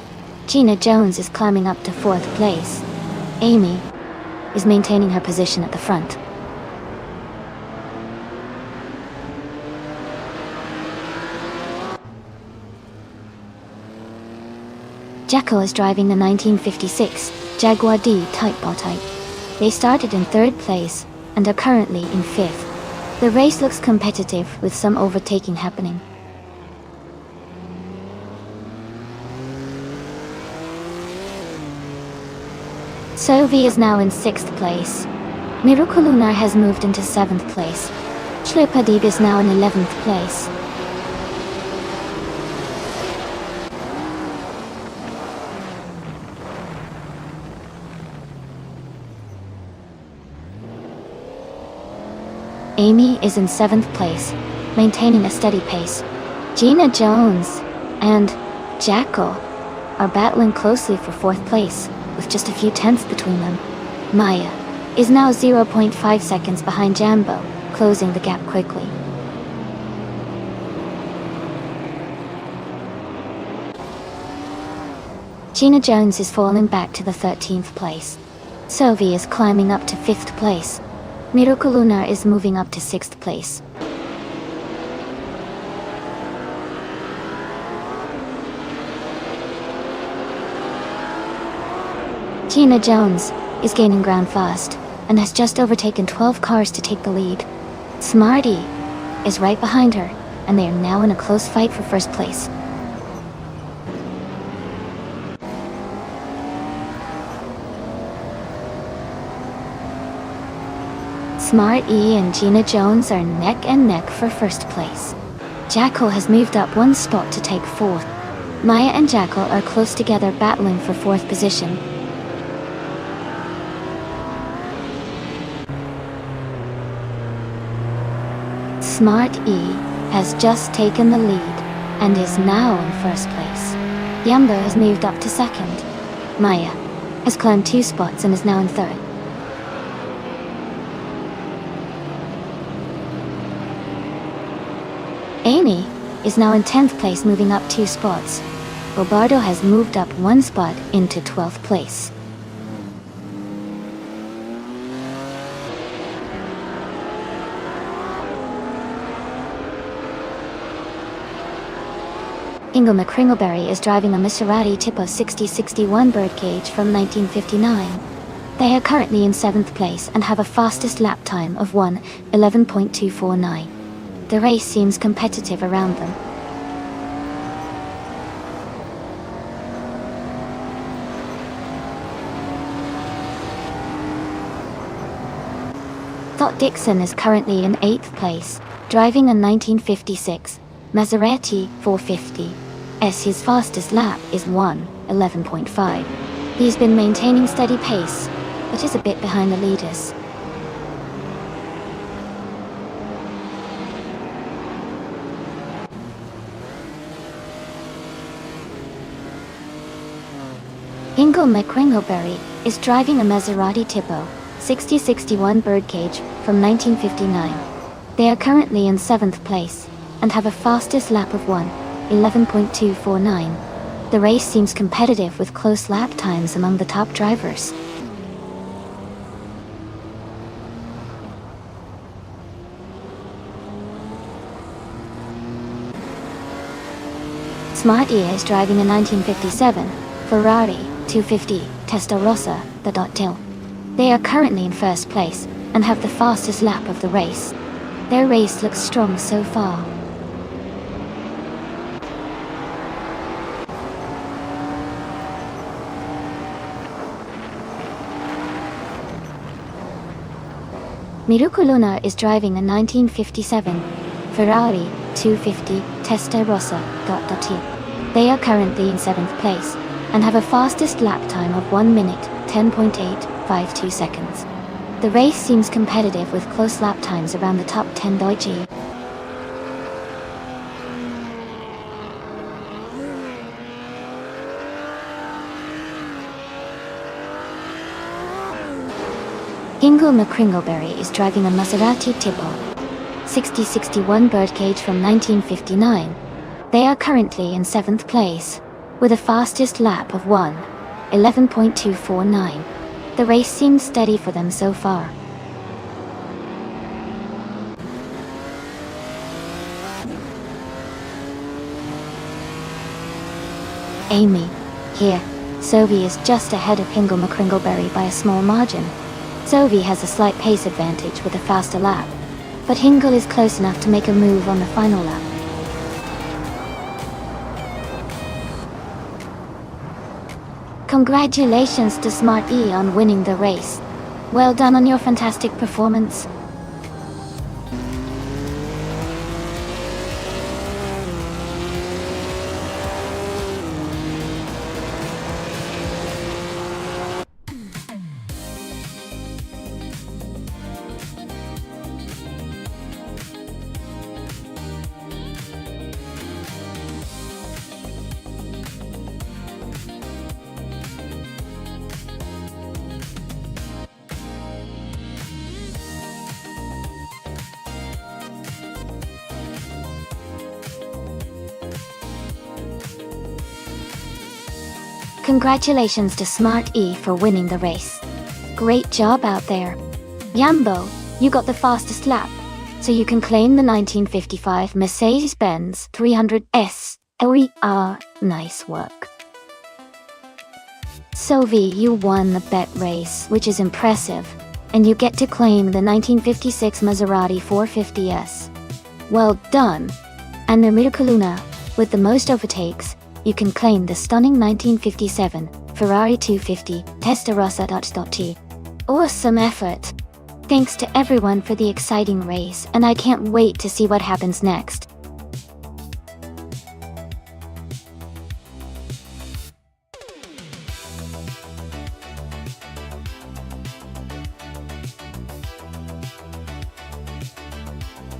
Gina Jones is climbing up to fourth place. Amy is maintaining her position at the front. Jekyll is driving the 1956 Jaguar D Type ball type. They started in third place and are currently in fifth. The race looks competitive with some overtaking happening. Sovi is now in 6th place. Mirukuluna has moved into 7th place. Shlopadib is now in 11th place. Amy is in 7th place, maintaining a steady pace. Gina Jones and Jackal are battling closely for 4th place, with just a few tenths between them. Maya is now 0.5 seconds behind Jambo, closing the gap quickly. Gina Jones is falling back to the 13th place. Sovi is climbing up to 5th place. Mirukuluna is moving up to 6th place. Gina Jones is gaining ground fast and has just overtaken 12 cars to take the lead. Smarty is right behind her, and they are now in a close fight for first place. Smart E and Gina Jones are neck and neck for first place. Jackal has moved up 1 spot to take 4th. Maya and Jackal are close together battling for 4th position. Smart E has just taken the lead and is now in first place. Yambo has moved up to 2nd. Maya has climbed 2 spots and is now in 3rd. Amy is now in 10th place, moving up 2 spots. Robardo has moved up 1 spot into 12th place. Ingo McCringleberry is driving a Maserati Tipo 6061 birdcage from 1959. They are currently in 7th place and have a fastest lap time of 1:11.249. The race seems competitive around them. Thought Dixon is currently in 8th place, driving a 1956 Maserati 450. His fastest lap is 1:11.5. He's been maintaining steady pace, but is a bit behind the leaders. Ingo McCringleberry is driving a Maserati Tipo 6061 birdcage from 1959. They are currently in 7th place and have a fastest lap of 1:11.249. The race seems competitive with close lap times among the top drivers. Smart E is driving a 1957 Ferrari 250 Testarossa, the Dot-Til. They are currently in 1st place and have the fastest lap of the race. Their race looks strong so far. Mirko Luna is driving a 1957 Ferrari 250 Testarossa. They are currently in 7th place and have a fastest lap time of 1 minute 10.852 seconds. The race seems competitive with close lap times around the top 10 Deutsche. Ingo McCringleberry is driving a Maserati Tipo 6061 Birdcage from 1959. They are currently in 7th place, with a fastest lap of 1:11.249. The race seems steady for them so far. Amy. Here, Sophie is just ahead of Ingo McCringleberry by a small margin. Sophie has a slight pace advantage with a faster lap, but Hingle is close enough to make a move on the final lap. Congratulations to Smart E on winning the race. Well done on your fantastic performance. Congratulations to Smart E for winning the race. Great job out there. Yambo, you got the fastest lap, so you can claim the 1955 Mercedes-Benz 300S OER. Nice work. Sophie, you won the bet race, which is impressive, and you get to claim the 1956 Maserati 450S. Well done. And Mirko Luna, with the most overtakes, you can claim the stunning 1957 Ferrari 250 Testarossa. Awesome effort. Thanks to everyone for the exciting race, and I can't wait to see what happens next.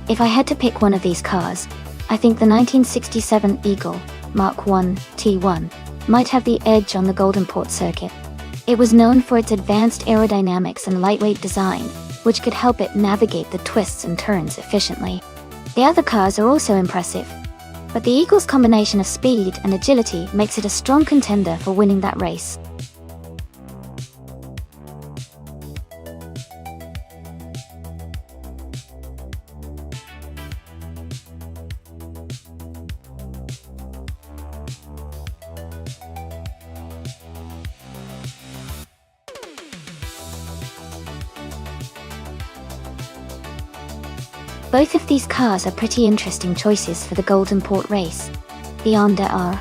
If I had to pick one of these cars, I think the 1967 Eagle Mark 1 T1 might have the edge on the Golden Port circuit. It was known for its advanced aerodynamics and lightweight design, which could help it navigate the twists and turns efficiently. The other cars are also impressive, but the Eagle's combination of speed and agility makes it a strong contender for winning that race. Both of these cars are pretty interesting choices for the Golden Port race. The Honda R.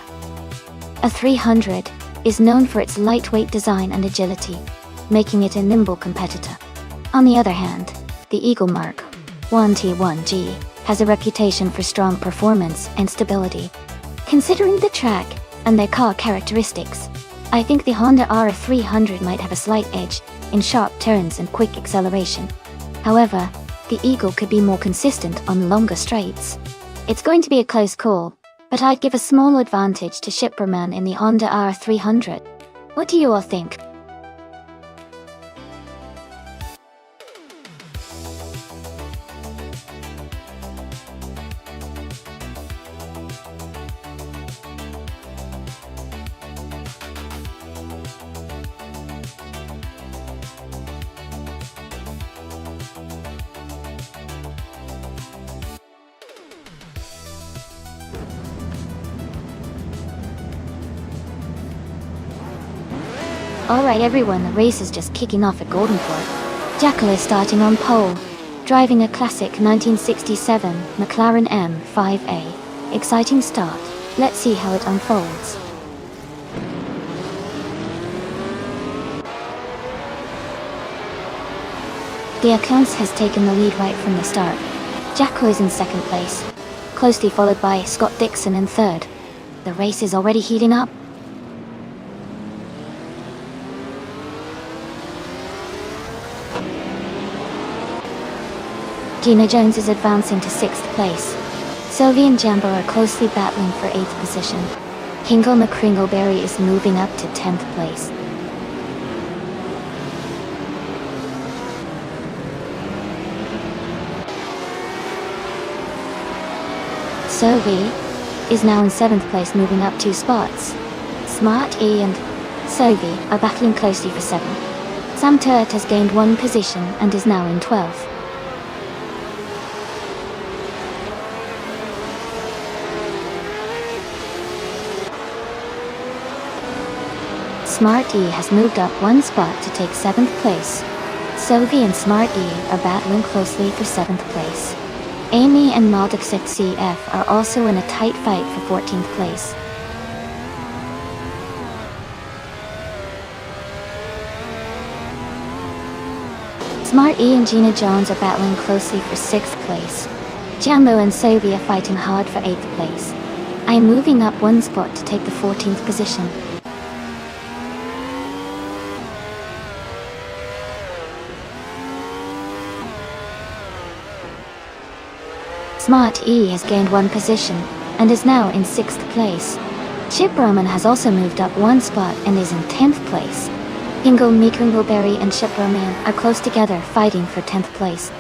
A 300 is known for its lightweight design and agility, making it a nimble competitor. On the other hand, the Eagle Mark 1 T1G has a reputation for strong performance and stability. Considering the track and their car characteristics, I think the Honda R300 might have a slight edge in sharp turns and quick acceleration. However, the Eagle could be more consistent on longer straights. It's going to be a close call, but I'd give a small advantage to Shipperman in the Honda R300. What do you all think? Alright everyone, the race is just kicking off at Golden Port. Jackal is starting on pole, driving a classic 1967 McLaren M5A. Exciting start. Let's see how it unfolds. The Accounts has taken the lead right from the start. Jacko is in second place, closely followed by Scott Dixon in third. The race is already heating up. Gina Jones is advancing to 6th place. Sylvie and Jambo are closely battling for 8th position. Hingle McCringleberry is moving up to 10th place. Sylvie is now in 7th place, moving up 2 spots. Smart E and Sylvie are battling closely for 7th. Sam Turret has gained 1 position and is now in 12th. Smart E has moved up 1 spot to take 7th place. Sylvie and Smart E are battling closely for 7th place. Amy and Maldixit CF are also in a tight fight for 14th place. Smart E and Gina Jones are battling closely for 6th place. Jambo and Sylvie are fighting hard for 8th place. I am moving up 1 spot to take the 14th position. Smart E has gained 1 position and is now in 6th place. Chip Roman has also moved up 1 spot and is in 10th place. Hingle McCringleberry and Chip Roman are close together, fighting for 10th place.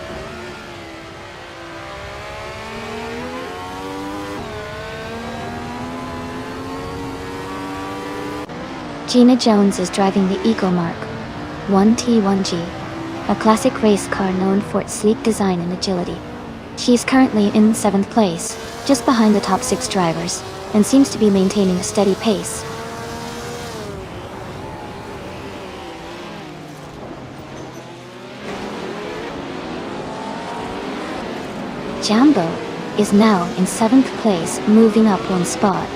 Gina Jones is driving the Eagle Mark 1T1G, a classic race car known for its sleek design and agility. She is currently in 7th place, just behind the top 6 drivers, and seems to be maintaining a steady pace. Jambo is now in 7th place, moving up 1 spot.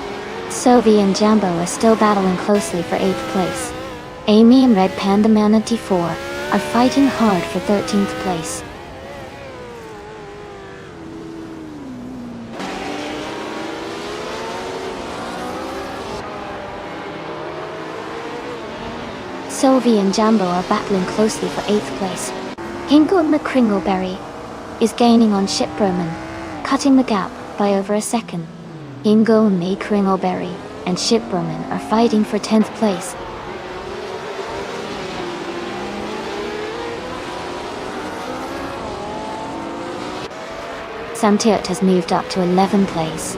Sylvie and Jambo are still battling closely for 8th place. Amy and Red Panda Manatee 4 are fighting hard for 13th place. Sylvie and Jambo are battling closely for 8th place. Hingle McCringleberry is gaining on Chip Roman, cutting the gap by over a second. Hingle McCringleberry and Chip Roman are fighting for 10th place. Sam Tirt has moved up to 11th place.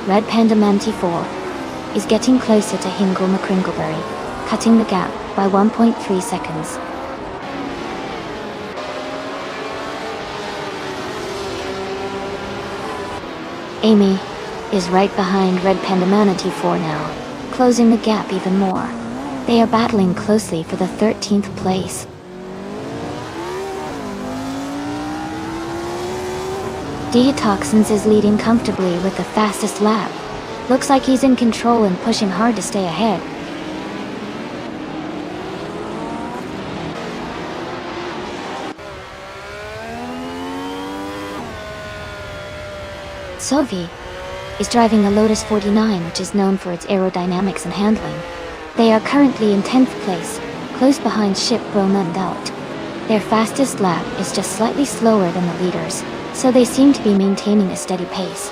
Red Panda Manatee 4 is getting closer to Hingle McCringleberry, cutting the gap by 1.3 seconds. Amy is right behind Red Panda Manatee 4 now, closing the gap even more. They are battling closely for the 13th place. Detoxins is leading comfortably with the fastest lap. Looks like he's in control and pushing hard to stay ahead. Sylvie is driving a Lotus 49, which is known for its aerodynamics and handling. They are currently in 10th place, close behind Chip Roman and Out. Their fastest lap is just slightly slower than the leaders, so they seem to be maintaining a steady pace.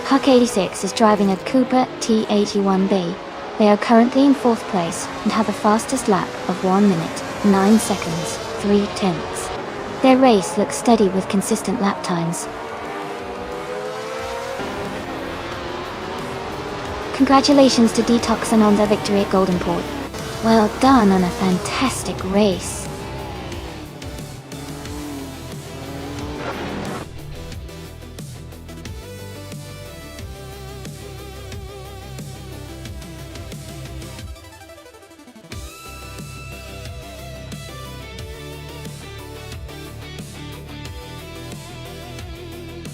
Huck 86 is driving a Cooper T81B. They are currently in 4th place and have a fastest lap of 1 minute, 9 seconds, 3/10. Their race looks steady with consistent lap times. Congratulations to Detoxin on their victory at Golden Port. Well done on a fantastic race.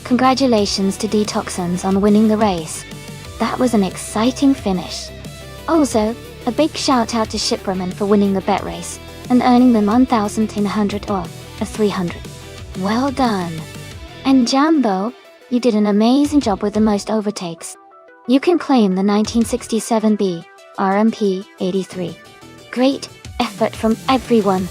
Congratulations to Detoxins on winning the race. That was an exciting finish. Also, a big shout out to Shipperman for winning the bet race and earning the 1,100 or a 300. Well done. And Jambo, you did an amazing job with the most overtakes. You can claim the 1967B RMP 83. Great effort from everyone.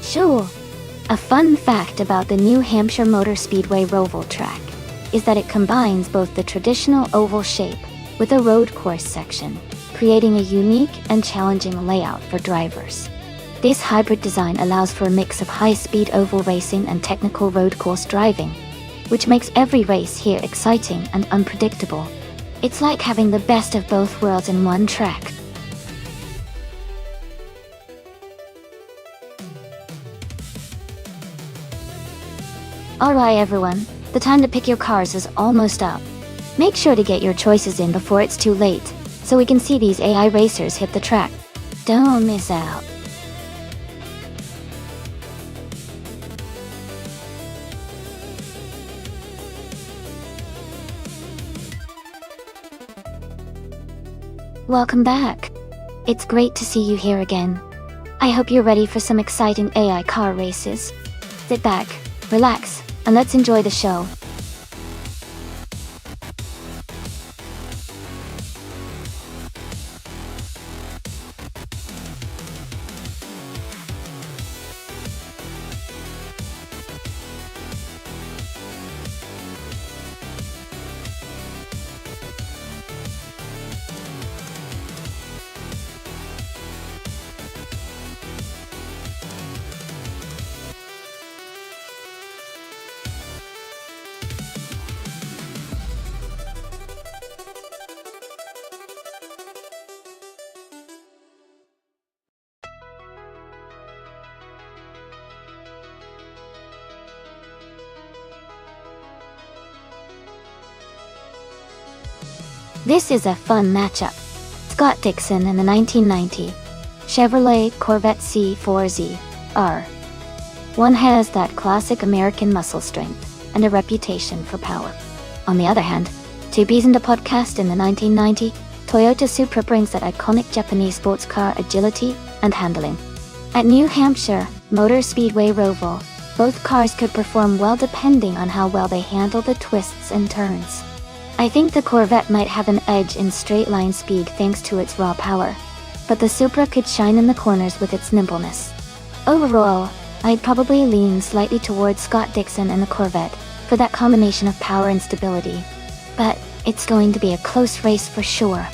Sure. A fun fact about the New Hampshire Motor Speedway Roval track is that it combines both the traditional oval shape with a road course section, creating a unique and challenging layout for drivers. This hybrid design allows for a mix of high-speed oval racing and technical road course driving, which makes every race here exciting and unpredictable. It's like having the best of both worlds in one track. Alright everyone, the time to pick your cars is almost up. Make sure to get your choices in before it's too late, so we can see these AI racers hit the track. Don't miss out. Welcome back. It's great to see you here again. I hope you're ready for some exciting AI car races. Sit back, relax, and let's enjoy the show. This is a fun matchup. Scott Dixon and the 1990 Chevrolet Corvette C4Z R. One has that classic American muscle strength and a reputation for power. On the other hand, two Bs and a podcast in the 1990 Toyota Supra brings that iconic Japanese sports car agility and handling. At New Hampshire Motor Speedway Roval, both cars could perform well depending on how well they handle the twists and turns. I think the Corvette might have an edge in straight-line speed thanks to its raw power, but the Supra could shine in the corners with its nimbleness. Overall, I'd probably lean slightly towards Scott Dixon and the Corvette for that combination of power and stability, but it's going to be a close race for sure.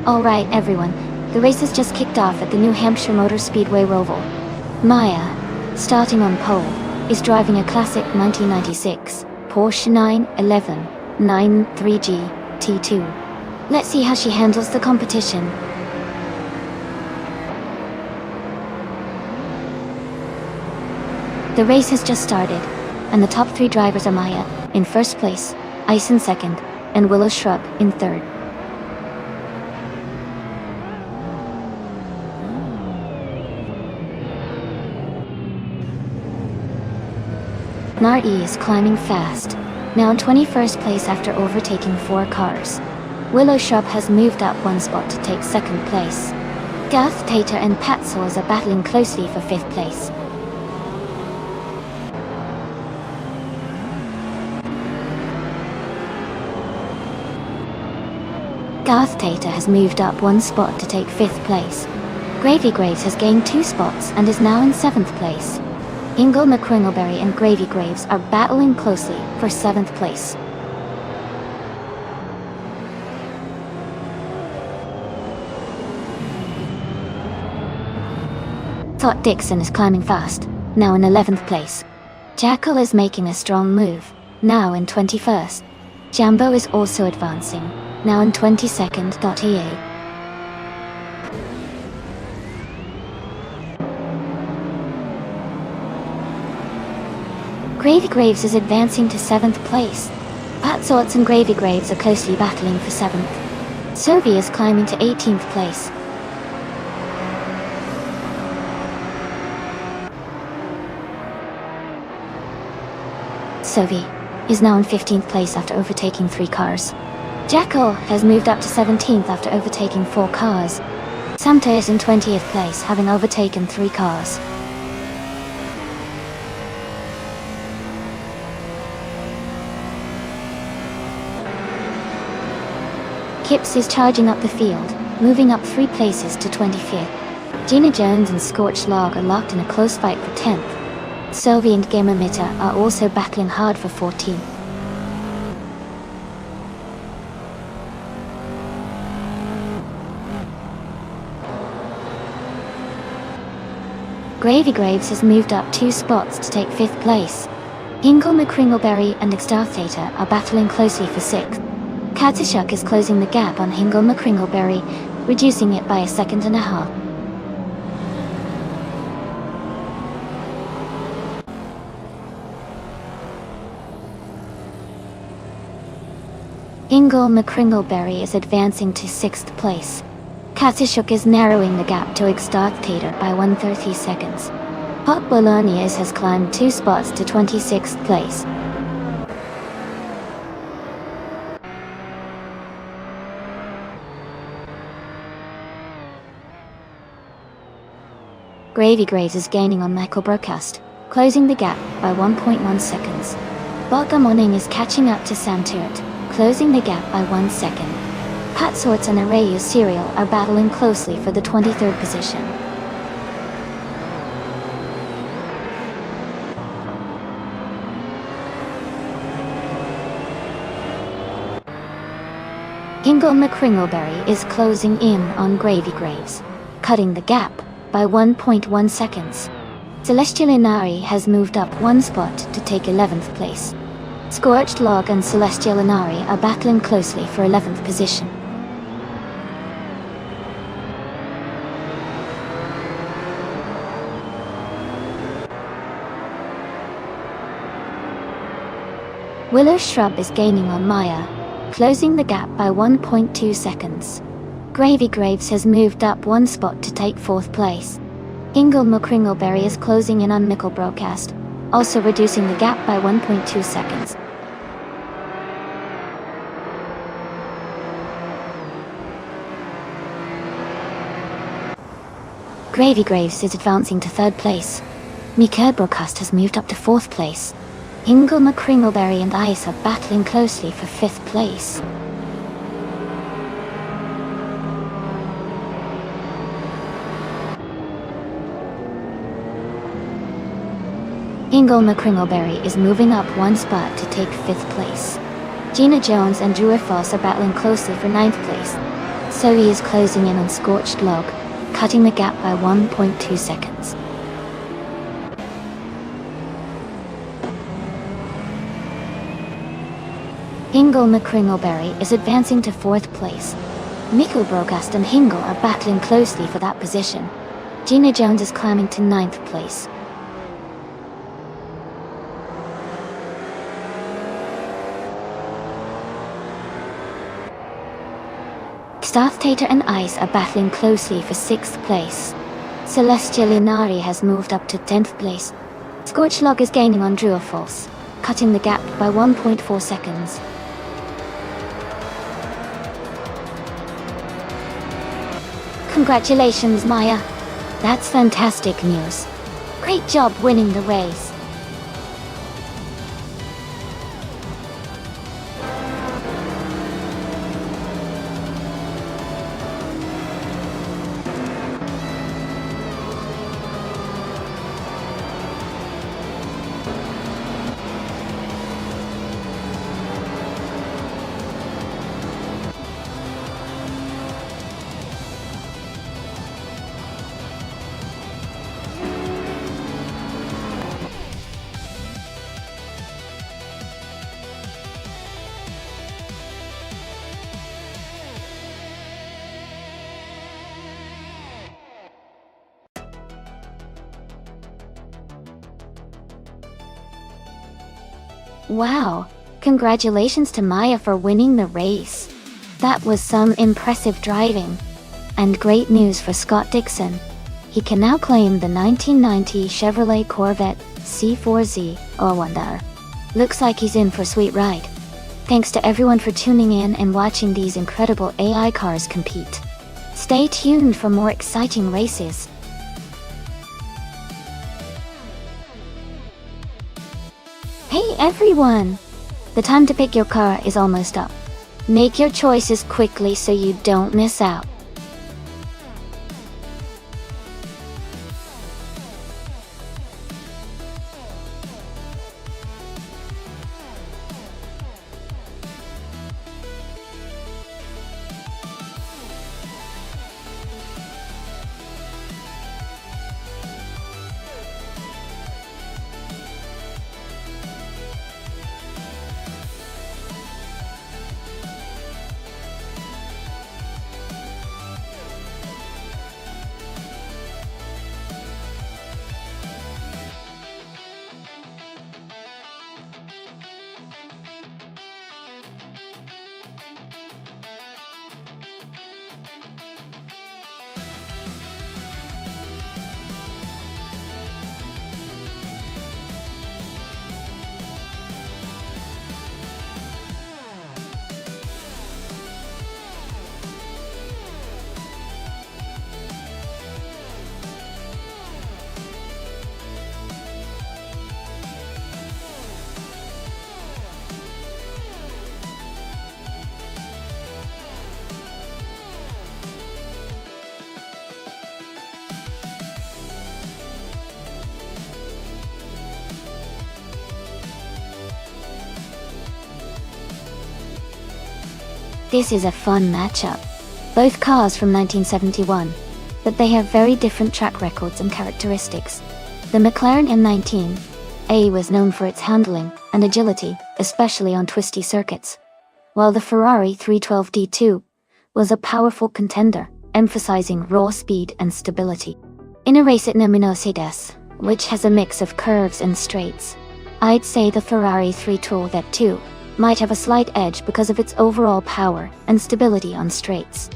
Alright everyone, the race has just kicked off at the New Hampshire Motor Speedway Roval. Maya, starting on pole, is driving a classic 1996 Porsche 911 93G T2. Let's see how she handles the competition. The race has just started, and the top three drivers are Maya, in first place, Ice in second, and Willow Shrub in third. Narty is climbing fast, now in 21st place after overtaking 4 cars. Willow Shrub has moved up 1 spot to take 2nd place. Garth Tater and Pat Saws are battling closely for 5th place. Garth Tater has moved up 1 spot to take 5th place. Gravy Graves has gained 2 spots and is now in 7th place. Ingle McCringleberry and Gravy Graves are battling closely for 7th place. Thought Dixon is climbing fast, now in 11th place. Jackal is making a strong move, now in 21st. Jambo is also advancing, now in 22nd. EA. Gravy Graves is advancing to 7th place. Pat Sorts and Gravy Graves are closely battling for 7th. Sovi is climbing to 18th place. Sovi is now in 15th place after overtaking 3 cars. Jackal has moved up to 17th after overtaking 4 cars. Samta is in 20th place, having overtaken 3 cars. Kips is charging up the field, moving up 3 places to 25th. Gina Jones and Scorched Log are locked in a close fight for 10th. Sylvie and Game Emitter are also battling hard for 14th. Gravy Graves has moved up 2 spots to take 5th place. Hingle McCringleberry and Extarthater are battling closely for 6th. Katishuk is closing the gap on Hingle McCringleberry, reducing it by 1.5 seconds. Hingle McCringleberry is advancing to 6th place. Katishuk is narrowing the gap to Extarthater by 1:30 seconds. Hot Bolognese has climbed 2 spots to 26th place. Gravy Graves is gaining on Michael Broadcast, closing the gap by 1.1 seconds. Bogga Morning is catching up to Sam Turret, closing the gap by 1 second. Pat Sorts and Arayu Serial are battling closely for the 23rd position. Hingle McCringleberry is closing in on Gravy Graves, cutting the gap by 1.1 seconds. Celestial Inari has moved up 1 spot to take 11th place. Scorched Log and Celestial Inari are battling closely for 11th position. Willow Shrub is gaining on Maya, closing the gap by 1.2 seconds. Gravy Graves has moved up 1 spot to take 4th place. Hingle McCringleberry is closing in on Mickle Broadcast, also reducing the gap by 1.2 seconds. Gravy Graves is advancing to 3rd place. Mika Broadcast has moved up to 4th place. Hingle McCringleberry and Ice are battling closely for 5th place. Hingle McCringleberry is moving up 1 spot to take 5th place. Gina Jones and Drew Foss are battling closely for 9th place. Zoe is closing in on Scorched Log, cutting the gap by 1.2 seconds. Hingle McCringleberry is advancing to 4th place. Mickle Broadcast and Hingle are battling closely for that position. Gina Jones is climbing to 9th place. Starthater and Ice are battling closely for 6th place. Celestial Inari has moved up to 10th place. Scorched Log is gaining on Druafalse, cutting the gap by 1.4 seconds. Congratulations, Maya. That's fantastic news. Great job winning the race. Wow, congratulations to Maya for winning the race. That was some impressive driving. And great news for Scott Dixon. He can now claim the 1990 Chevrolet Corvette C4Z or Wonder. Looks like he's in for a sweet ride. Thanks to everyone for tuning in and watching these incredible AI cars compete. Stay tuned for more exciting races. Hey everyone! The time to pick your car is almost up. Make your choices quickly so you don't miss out. This is a fun matchup. Both cars from 1971, but they have very different track records and characteristics. The McLaren M19A was known for its handling and agility, especially on twisty circuits, while the Ferrari 312 D2 was a powerful contender, emphasizing raw speed and stability. In a race at Nonstop, which has a mix of curves and straights, I'd say the Ferrari 312 D2 might have a slight edge because of its overall power and stability on straights.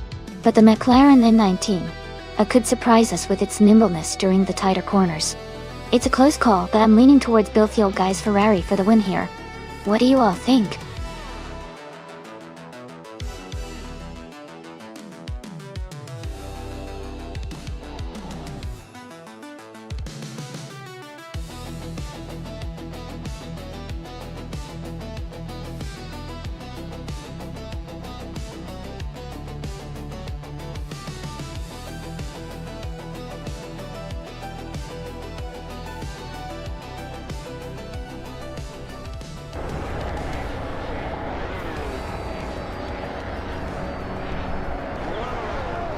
But the McLaren M19 could surprise us with its nimbleness during the tighter corners. It's a close call, but I'm leaning towards both the old guys Ferrari for the win here. What do you all think?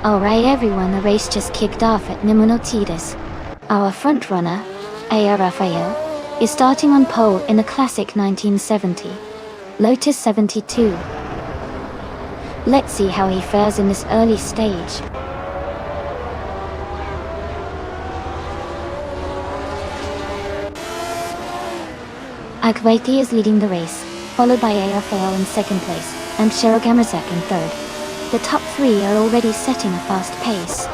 Alright everyone, the race just kicked off at Nonstop. Our frontrunner, A.R. Raphael, is starting on pole in the classic 1970 Lotus 72. Let's see how he fares in this early stage. Akwaiti is leading the race, followed by A. Raphael in second place, and Sherogamazek in third. The top three are already setting a fast pace.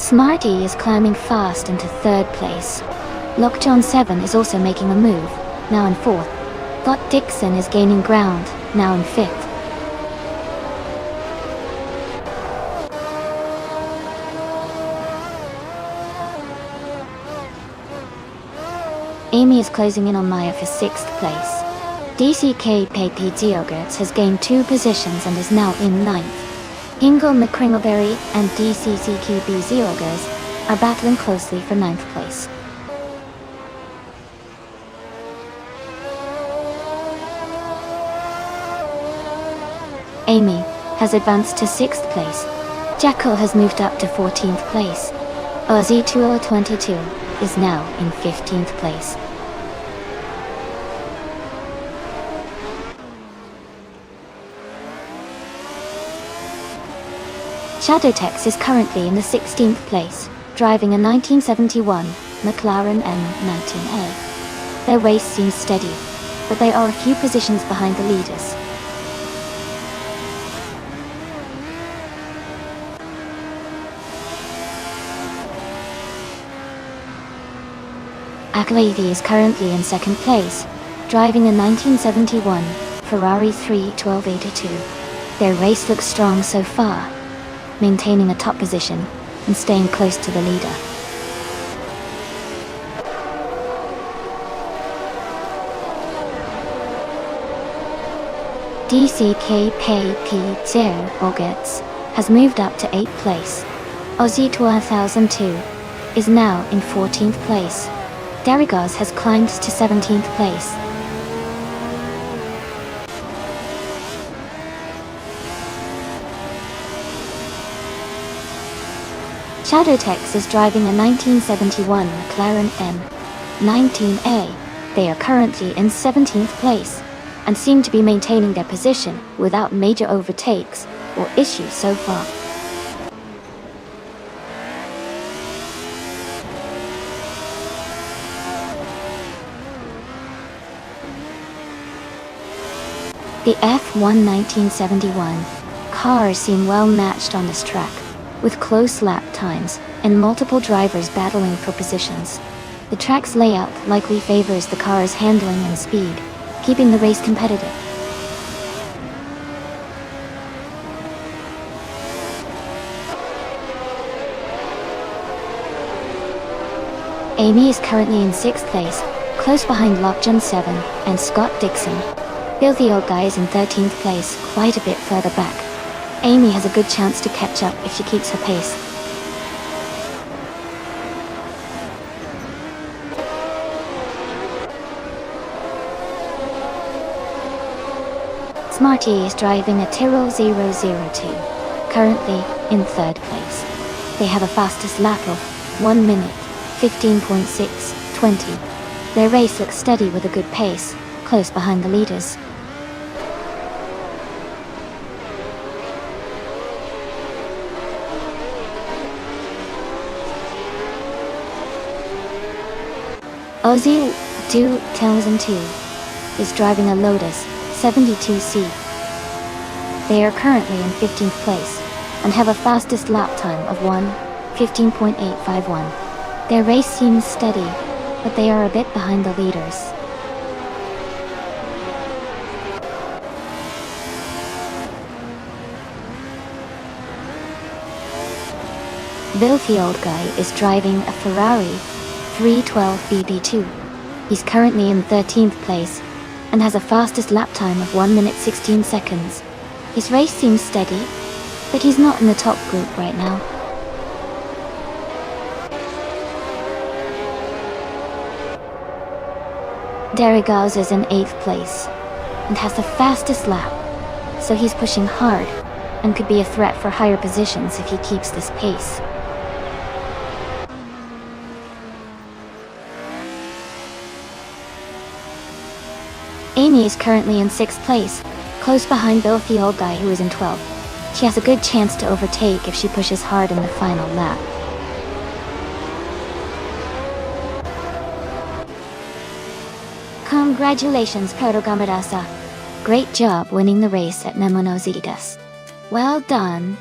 Smarty is climbing fast into third place. Lockjohn 7 is also making a move, now in fourth. Scott Dixon is gaining ground, now in fifth. Amy is closing in on Maya for 6th place. DCK Piziogerts has gained 2 positions and is now in 9th. Hingle McCringleberry and DCCQB Ziogers are battling closely for 9th place. Amy has advanced to 6th place. Jackal has moved up to 14th place. OZ2022 is now in 15th place. Shadowtex is currently in the 16th place. driving a 1971 McLaren M19A. Their race seems steady, but they are a few positions behind the leaders. Aglietti is currently in second place, driving a 1971 Ferrari 31282. Their race looks strong so far, maintaining a top position and staying close to the leader. DCKP0 Augets has moved up to 8th place. Aussie 2002 is now in 14th place. Darigaz has climbed to 17th place. Shadowtex is driving a 1971 McLaren M19A. They are currently in 17th place and seem to be maintaining their position without major overtakes or issues so far. The F1 1971 cars seem well matched on this track, with close lap times and multiple drivers battling for positions. The track's layout likely favors the car's handling and speed, keeping the race competitive. Amy is currently in 6th place, close behind Lockjaw 7 and Scott Dixon. Bill the Old Guy is in 13th place, quite a bit further back. Amy has a good chance to catch up if she keeps her pace. Smarty is driving a Tyrrell 002, currently in 3rd place. They have a fastest lap of 1 minute, 15.620. Their race looks steady with a good pace, close behind the leaders. Aussie 2002 is driving a Lotus 72C. They are currently in 15th place and have a fastest lap time of 1:15.851. Their race seems steady, but they are a bit behind the leaders. Bill the Old Guy is driving a Ferrari 312 BB2. He's currently in 13th place and has a fastest lap time of 1 minute 16 seconds. His race seems steady, but he's not in the top group right now. Darigaz is in 8th place and has the fastest lap, so he's pushing hard and could be a threat for higher positions if he keeps this pace. Amy is currently in 6th place, close behind Bill the Old Guy who is in 12th. She has a good chance to overtake if she pushes hard in the final lap. Congratulations, Protogamadasa. Great job winning the race at Nemonozigas. Well done.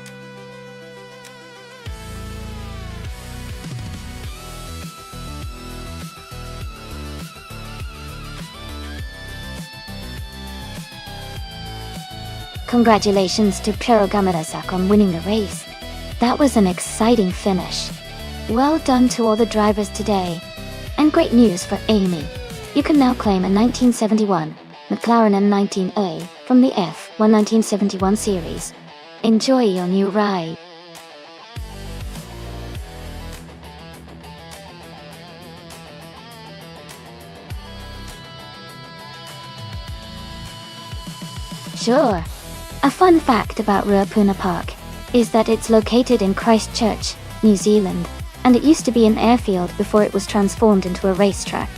Congratulations to Protogamadasa on winning the race. That was an exciting finish. Well done to all the drivers today. And great news for Amy. You can now claim a 1971 McLaren M19A from the F1 1971 series. Enjoy your new ride. Sure. A fun fact about Ruapuna Park is that it's located in Christchurch, New Zealand, and it used to be an airfield before it was transformed into a racetrack.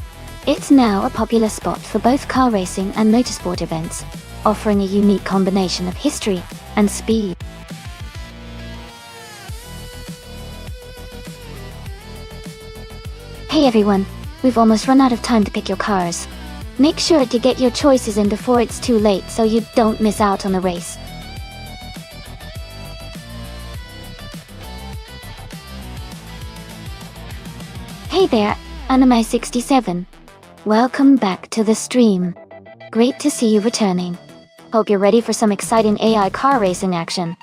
It's now a popular spot for both car racing and motorsport events, offering a unique combination of history and speed. Hey everyone, we've almost run out of time to pick your cars. Make sure to get your choices in before it's too late so you don't miss out on the race. Hey there, Anime67. Welcome back to the stream. Great to see you returning. Hope you're ready for some exciting AI car racing action.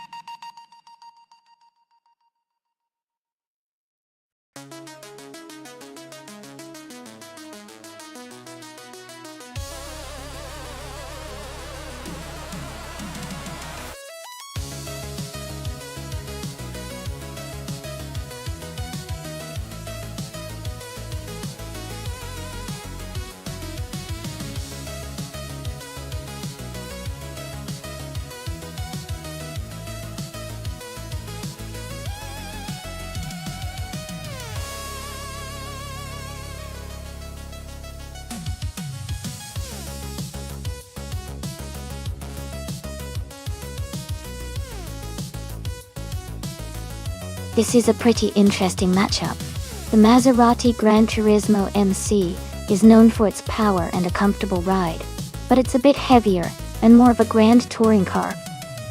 This is a pretty interesting matchup. The Maserati Gran Turismo MC is known for its power and a comfortable ride, but it's a bit heavier and more of a grand touring car.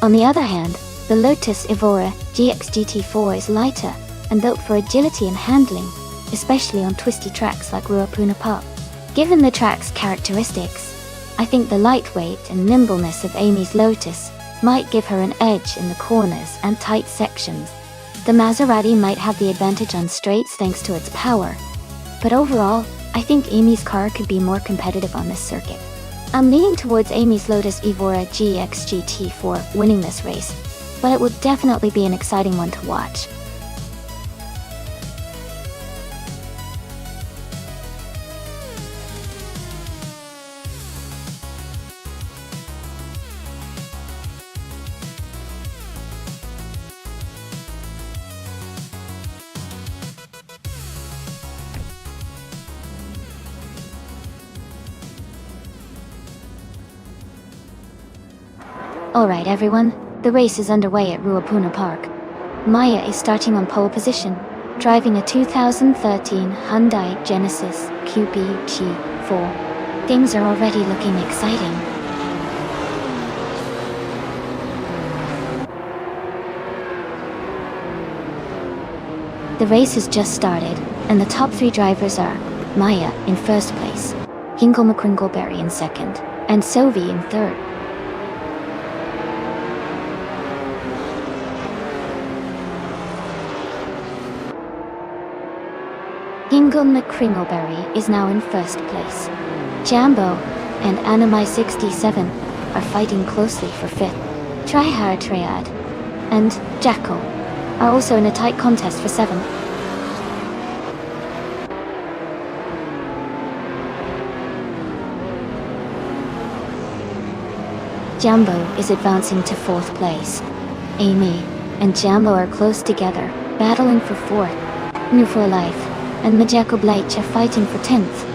On the other hand, the Lotus Evora GX GT4 is lighter and built for agility and handling, especially on twisty tracks like Ruapuna Park. Given the track's characteristics, I think the lightweight and nimbleness of Amy's Lotus might give her an edge in the corners and tight sections. The Maserati might have the advantage on straights thanks to its power, but overall, I think Amy's car could be more competitive on this circuit. I'm leaning towards Amy's Lotus Evora GX GT4 winning this race, but it would definitely be an exciting one to watch. Alright everyone, the race is underway at Ruapuna Park. Maya is starting on pole position, driving a 2013 Hyundai Genesis QB G4. Things are already looking exciting. The race has just started, and the top three drivers are Maya in first place, Hinkle McCringleberry in second, and Sovi in third. Hinkle McCringleberry is now in first place. Jambo and Anime67 are fighting closely for fifth. Tryhard Triad and Jackal are also in a tight contest for seventh. Jambo is advancing to fourth place. Amy and Jambo are close together, battling for fourth. New for Life and Majako Blake are fighting for 10th.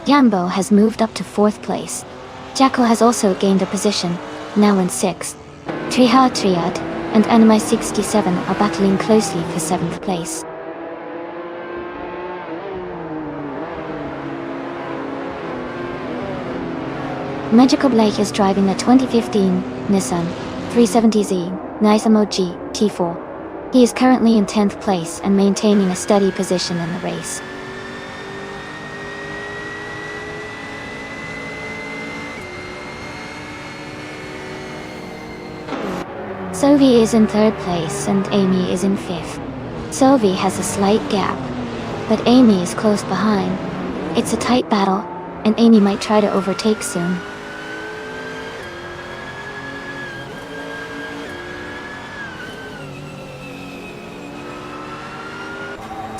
Jambo has moved up to 4th place. Jackal has also gained a position, now in 6th. Triha Triad and Anime67 are battling closely for 7th place. Magical Blake is driving a 2015 Nissan 370Z Nismo G T4. He is currently in 10th place and maintaining a steady position in the race. Sovi is in 3rd place and Amy is in 5th. Sovi has a slight gap, but Amy is close behind. It's a tight battle, and Amy might try to overtake soon.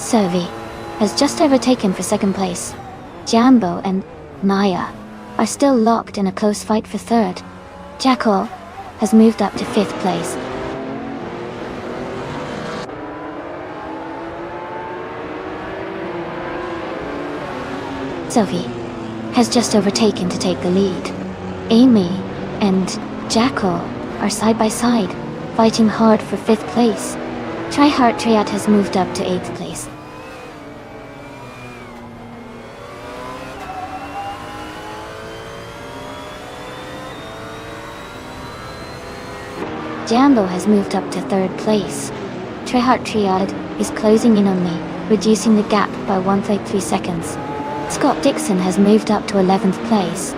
Sovi has just overtaken for 2nd place. Jambo and Maya are still locked in a close fight for 3rd. Jackal has moved up to 5th place. Sophie has just overtaken to take the lead. Amy and Jackal are side by side, fighting hard for 5th place. Tryhard Triad has moved up to 8th place. Jambo has moved up to 3rd place. Tryhard Triad is closing in on me, reducing the gap by 1.3 seconds. Scott Dixon has moved up to 11th place.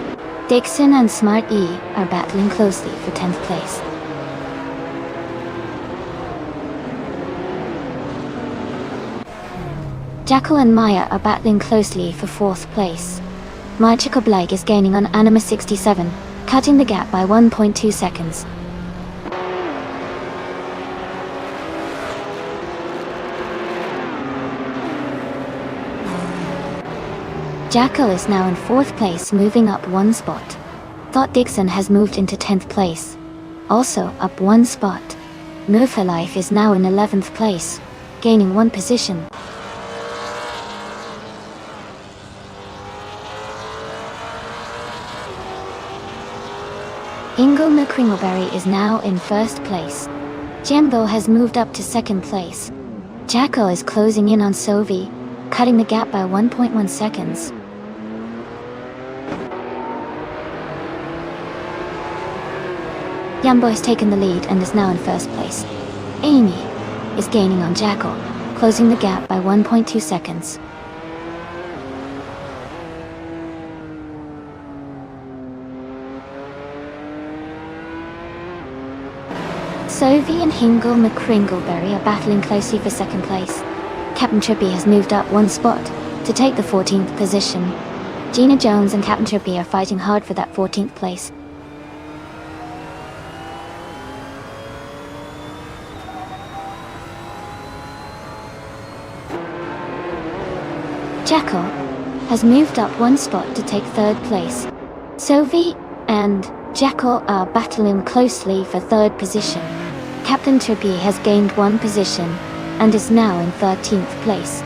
Dixon and Smart E are battling closely for 10th place. Jackal and Maya are battling closely for 4th place. Magical Blake is gaining on Anima 67, cutting the gap by 1.2 seconds. Jackal is now in 4th place, moving up 1 spot. Thought Dixon has moved into 10th place, also up 1 spot. Move Her Life is now in 11th place, gaining 1 position. Ingle McCringleberry is now in 1st place. Jambo has moved up to 2nd place. Jackal is closing in on Sovi, cutting the gap by 1.1 seconds. Jambo has taken the lead and is now in 1st place. Amy is gaining on Jackal, closing the gap by 1.2 seconds. Sovi and Hingle McCringleberry are battling closely for 2nd place. Captain Trippy has moved up 1 spot to take the 14th position. Gina Jones and Captain Trippy are fighting hard for that 14th place. Jackal has moved up 1 spot to take 3rd place. Sovi and Jackal are battling closely for 3rd position. Captain Trippy has gained 1 position and is now in 13th place.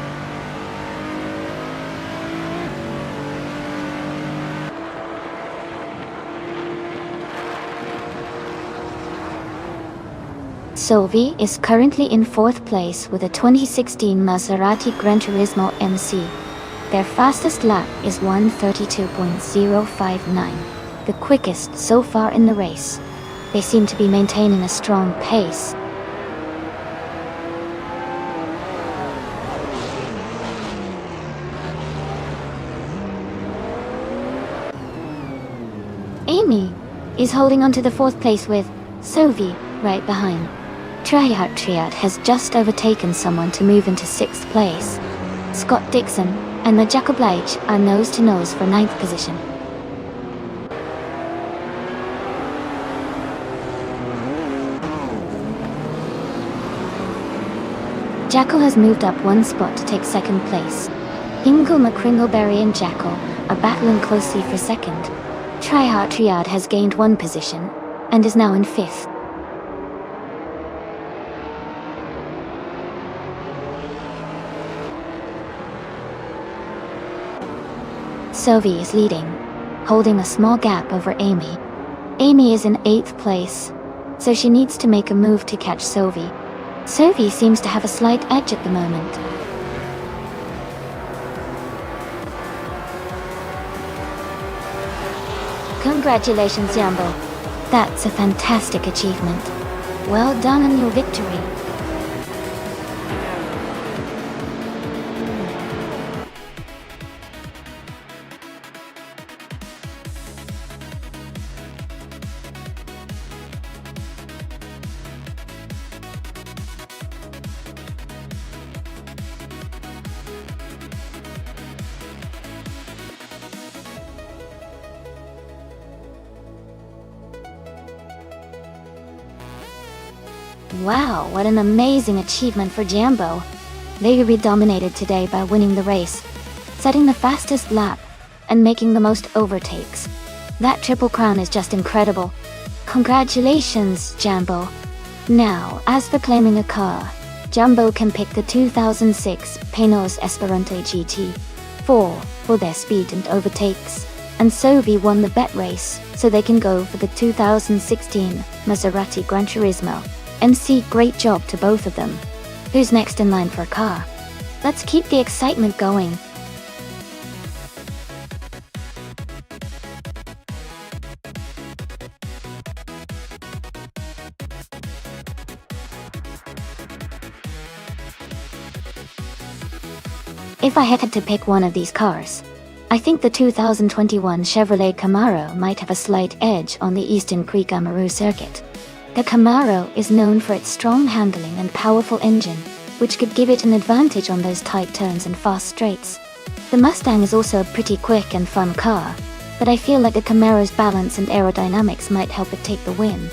Sovi is currently in 4th place with a 2016 Maserati Gran Turismo MC. Their fastest lap is 1:32.059, the quickest so far in the race. They seem to be maintaining a strong pace. Amy is holding on to the 4th place with Sovi right behind. Tryhard Triad has just overtaken someone to move into 6th place. Scott Dixon and the Jackal Blake are nose to nose for 9th position. Jackal has moved up 1 spot to take 2nd place. Hingle McCringleberry and Jackal are battling closely for 2nd. Tryhard Triad has gained 1 position and is now in 5th. Sovi is leading, holding a small gap over Amy. Amy is in 8th place, so she needs to make a move to catch Sovi. Sovi seems to have a slight edge at the moment. Congratulations, Jambo. That's a fantastic achievement. Well done on your victory. Wow, what an amazing achievement for Jambo. They really dominated today by winning the race, setting the fastest lap, and making the most overtakes. That triple crown is just incredible. Congratulations, Jambo. Now, as for claiming a car, Jambo can pick the 2006 Peugeot Esperante GT4 for their speed and overtakes, and Sophie won the bet race, so they can go for the 2016 Maserati Gran Turismo. MC, great job to both of them. Who's next in line for a car? Let's keep the excitement going. If I had to pick one of these cars, I think the 2021 Chevrolet Camaro might have a slight edge on the Eastern Creek Amaru circuit. The Camaro is known for its strong handling and powerful engine, which could give it an advantage on those tight turns and fast straights. The Mustang is also a pretty quick and fun car, but I feel like the Camaro's balance and aerodynamics might help it take the win.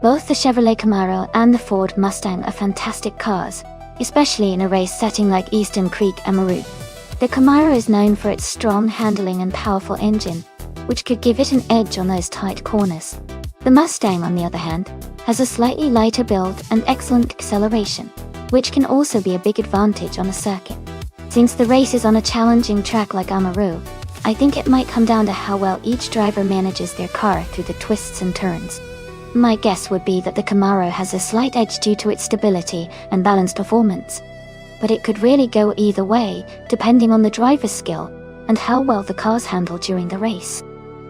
Both the Chevrolet Camaro and the Ford Mustang are fantastic cars, especially in a race setting like Eastern Creek Amaru. The Camaro is known for its strong handling and powerful engine, which could give it an edge on those tight corners. The Mustang, on the other hand, has a slightly lighter build and excellent acceleration, which can also be a big advantage on a circuit. Since the race is on a challenging track like Amaru, I think it might come down to how well each driver manages their car through the twists and turns. My guess would be that the Camaro has a slight edge due to its stability and balanced performance. But it could really go either way, depending on the driver's skill and how well the cars handle during the race.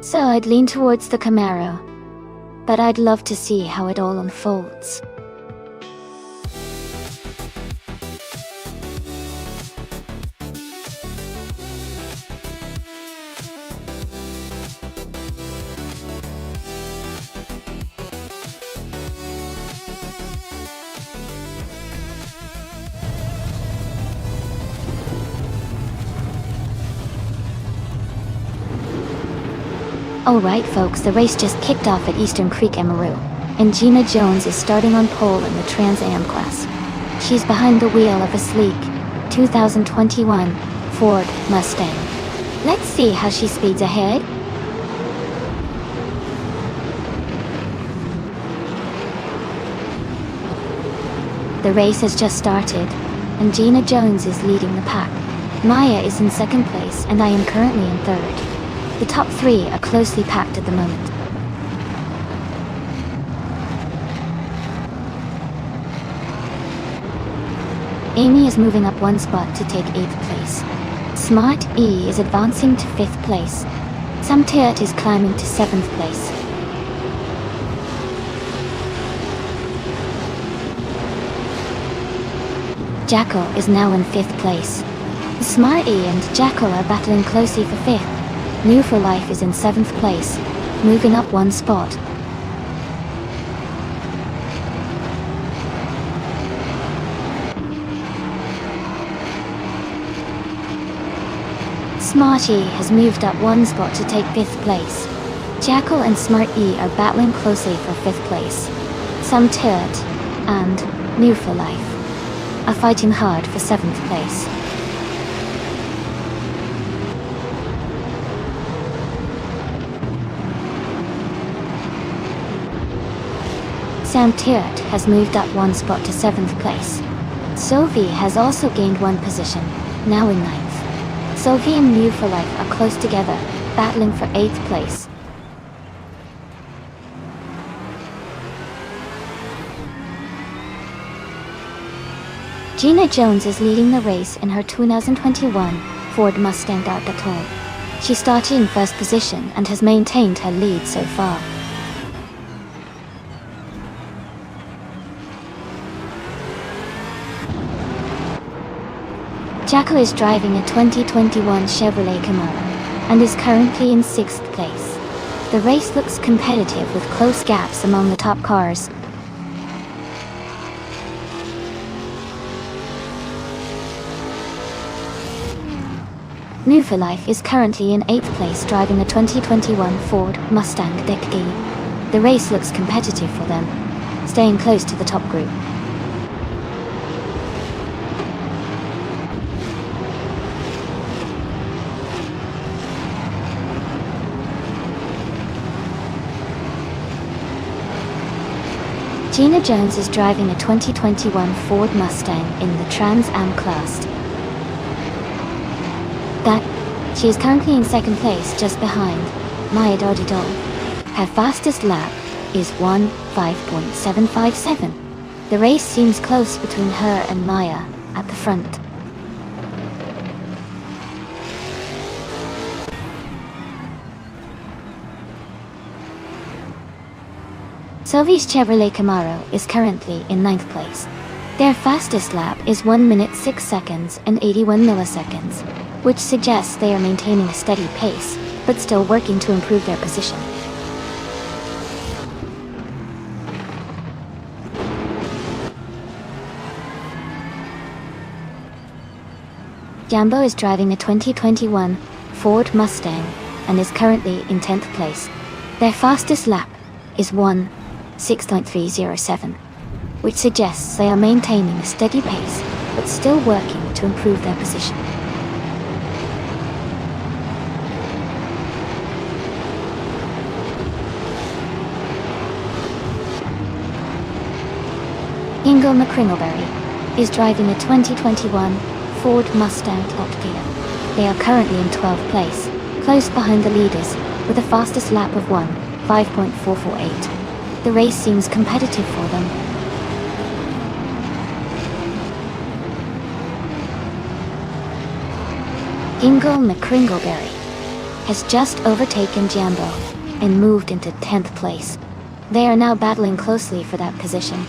So I'd lean towards the Camaro. But I'd love to see how it all unfolds. Alright folks, the race just kicked off at Eastern Creek Amaru, and Gina Jones is starting on pole in the Trans Am class. She's behind the wheel of a sleek 2021 Ford Mustang. Let's see how she speeds ahead. The race has just started, and Gina Jones is leading the pack. Maya is in second place, and I am currently in third. The top three are closely packed at the moment. Amy is moving up one spot to take 8th place. Smart E is advancing to 5th place. Samtirt is climbing to 7th place. Jackal is now in 5th place. Smart E and Jackal are battling closely for 5th. New for Life is in 7th place, moving up one spot. Smart E has moved up one spot to take 5th place. Jackal and Smart E are battling closely for 5th place. Samtirt and New for Life are fighting hard for 7th place. Samtirt has moved up one spot to 7th place. Sophie has also gained one position, now in 9th. Sophie and New for Life are close together, battling for 8th place. Gina Jones is leading the race in her 2021 Ford Mustang Dark-Gaton. She started in first position and has maintained her lead so far. Jackal is driving a 2021 Chevrolet Camaro and is currently in 6th place. The race looks competitive with close gaps among the top cars. New for Life is currently in 8th place driving a 2021 Ford Mustang Decade. The race looks competitive for them, staying close to the top group. Gina Jones is driving a 2021 Ford Mustang in the Trans Am class. She is currently in second place, just behind Maya Dodidol. Her fastest lap is 1:5.757. The race seems close between her and Maya at the front. Sylvie's Chevrolet Camaro is currently in 9th place. Their fastest lap is 1 minute 6 seconds and 81 milliseconds, which suggests they are maintaining a steady pace, but still working to improve their position. Jambo is driving a 2021 Ford Mustang and is currently in 10th place. Their fastest lap is 1:6.307, which suggests they are maintaining a steady pace, but still working to improve their position. Ingo McCringleberry is driving a 2021 Ford Mustang Top Gear. They are currently in 12th place, close behind the leaders, with a fastest lap of 1:5.448. The race seems competitive for them. Ingo McCringleberry has just overtaken Jambo and moved into 10th place. They are now battling closely for that position.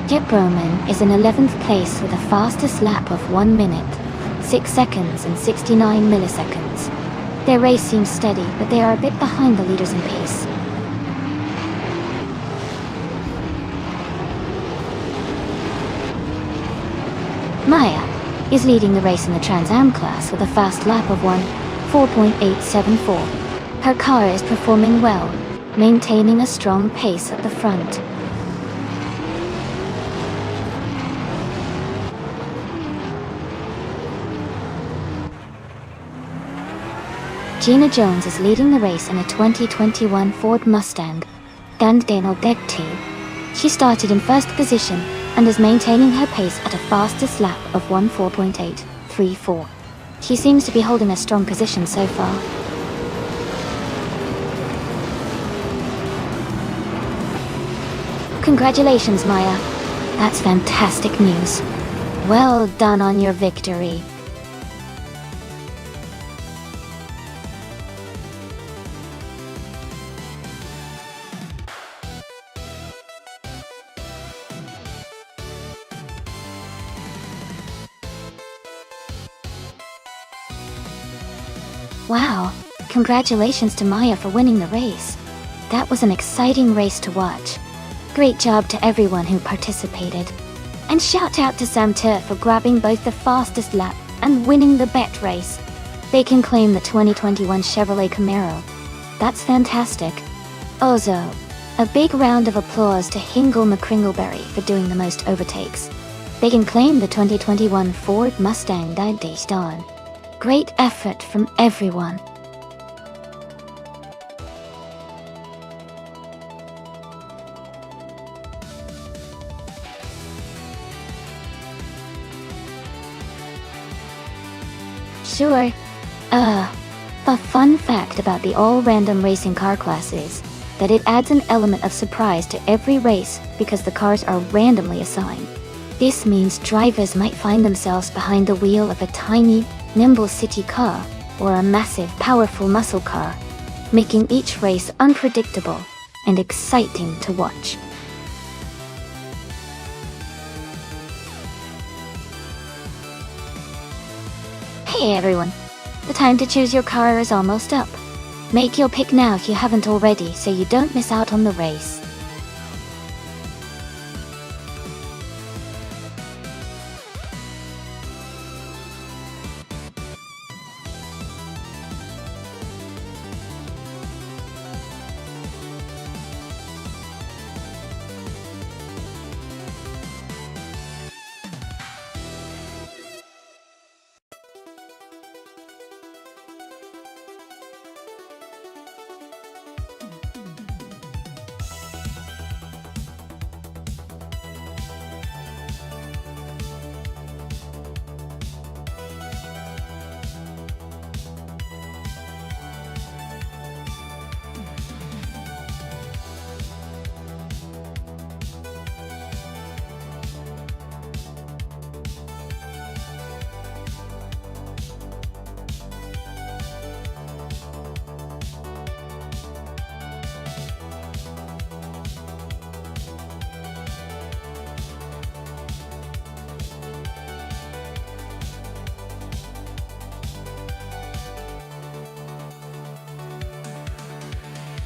Jip Roman is in 11th place with a fastest lap of 1 minute, 6 seconds and 69 milliseconds. Their race seems steady, but they are a bit behind the leaders in pace. Maya is leading the race in the Trans Am class with a fast lap of 1:4.874. Her car is performing well, maintaining a strong pace at the front. Gina Jones is leading the race in a 2021 Ford Mustang Dandano Degti. She started in first position and is maintaining her pace at a fastest lap of 1:4.834. She seems to be holding a strong position so far. Congratulations, Maya. That's fantastic news. Well done on your victory. Wow, congratulations to Maya for winning the race. That was an exciting race to watch. Great job to everyone who participated. And shout out to Sam Tur for grabbing both the fastest lap and winning the bet race. They can claim the 2021 Chevrolet Camaro. That's fantastic. Also, a big round of applause to Hingle McCringleberry for doing the most overtakes. They can claim the 2021 Ford Mustang Dawn. Great effort from everyone. Sure. A fun fact about the all-random racing car class is that it adds an element of surprise to every race because the cars are randomly assigned. This means drivers might find themselves behind the wheel of a tiny, nimble city car or a massive, powerful muscle car, making each race unpredictable and exciting to watch. Hey everyone, the time to choose your car is almost up. Make your pick now if you haven't already so you don't miss out on the race.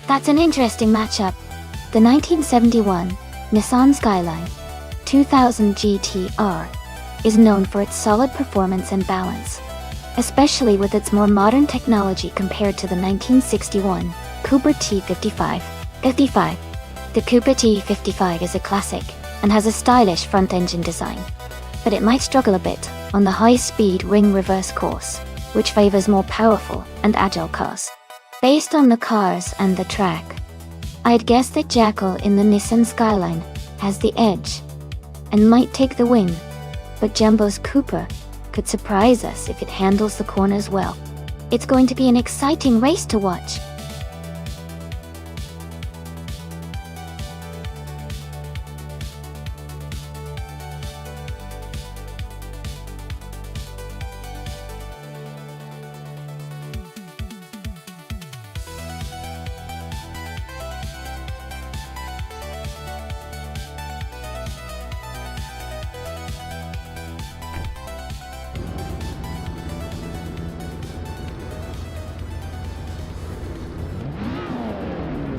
That's an interesting matchup. The 1971 Nissan Skyline 2000 GTR is known for its solid performance and balance, especially with its more modern technology compared to the 1961 Cooper T55. The Cooper T55 is a classic and has a stylish front-engine design, but it might struggle a bit on the high-speed ring reverse course, which favors more powerful and agile cars. Based on the cars and the track, I'd guess that Jackal in the Nissan Skyline has the edge and might take the win, but Jumbo's Cooper could surprise us if it handles the corners well. It's going to be an exciting race to watch.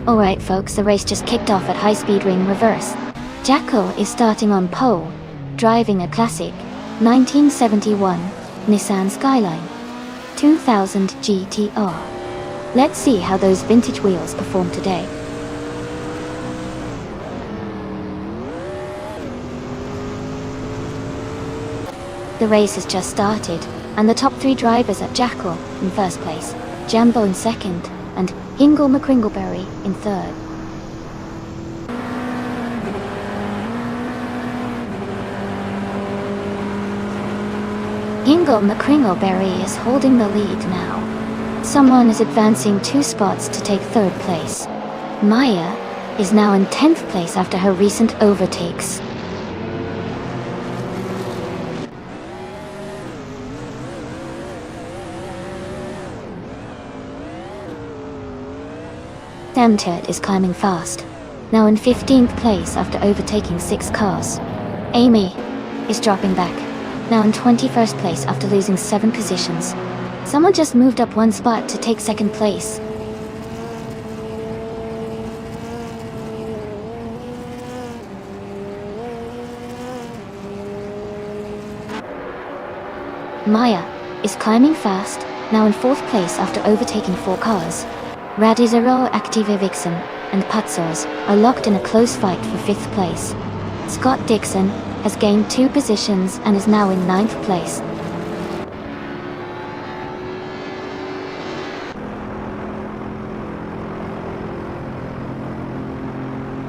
Alright folks, the race just kicked off at high-speed ring reverse. Jackal is starting on pole, driving a classic 1971 Nissan Skyline 2000 GTR. Let's see how those vintage wheels perform today. The race has just started, and the top three drivers are Jackal in first place, Jumbo in second, and Hingle McCringleberry in third. Hingle McCringleberry is holding the lead now. Someone is advancing 2 spots to take third place. Maya is now in 10th place after her recent overtakes. Samtet is climbing fast, now in 15th place after overtaking 6 cars. Amy is dropping back, now in 21st place after losing 7 positions. Someone just moved up 1 spot to take 2nd place. Maya is climbing fast, now in 4th place after overtaking 4 cars. Radizero Active Vixen and Putzos are locked in a close fight for 5th place. Scott Dixon has gained 2 positions and is now in 9th place.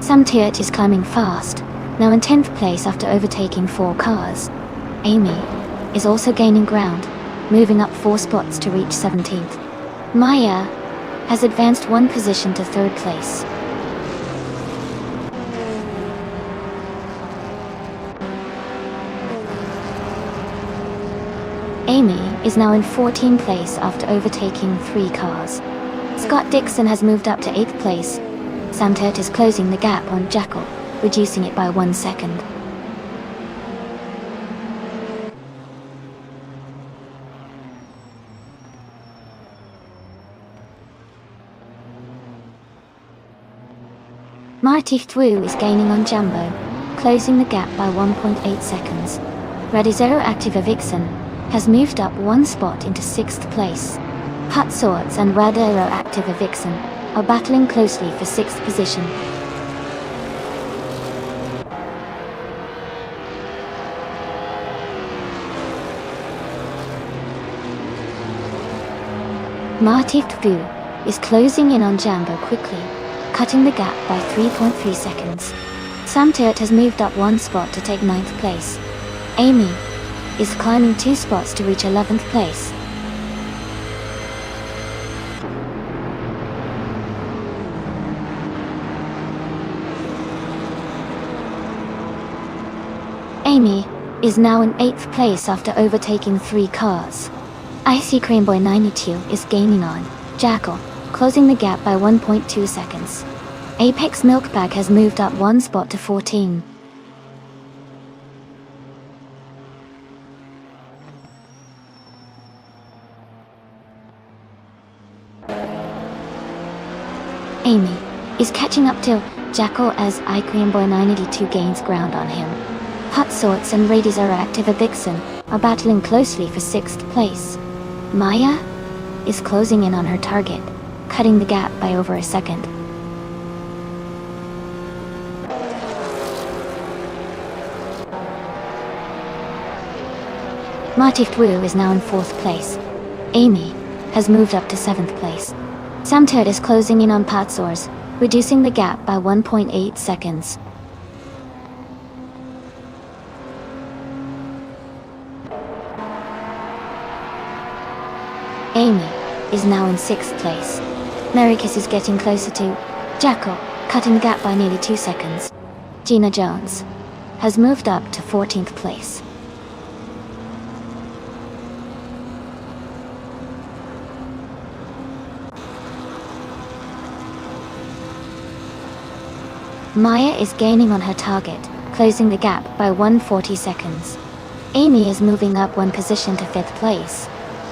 Samtiert is climbing fast, now in 10th place after overtaking 4 cars. Amy is also gaining ground, moving up 4 spots to reach 17th. Maya has advanced 1 position to 3rd place. Amy is now in 14th place after overtaking 3 cars. Scott Dixon has moved up to 8th place. Samtet is closing the gap on Jackal, reducing it by 1 second. Marty Thwu is gaining on Jumbo, closing the gap by 1.8 seconds. Radizero Activa Vixen has moved up 1 spot into 6th place. Hut Swords and Radizero Activa Vixen are battling closely for 6th position. Marty Thwu is closing in on Jumbo quickly, cutting the gap by 3.3 seconds. Samtiert has moved up 1 spot to take 9th place. Amy is climbing 2 spots to reach 11th place. Amy is now in 8th place after overtaking 3 cars. Icy Cream Boy 92 is gaining on Jackal, closing the gap by 1.2 seconds. Apex Milkbag has moved up 1 spot to 14. Amy is catching up to Jackal as Icream Boy 982 gains ground on him. Hot Sorts and Radizera Activa Vixen are battling closely for 6th place. Maya is closing in on her target, cutting the gap by over a second. Martif Wu is now in 4th place. Amy has moved up to 7th place. Samturd is closing in on Patsors, reducing the gap by 1.8 seconds. Amy is now in 6th place. Merikis is getting closer to Jackal, cutting the gap by nearly 2 seconds. Gina Jones has moved up to 14th place. Maya is gaining on her target, closing the gap by 140 seconds. Amy is moving up 1 position to 5th place.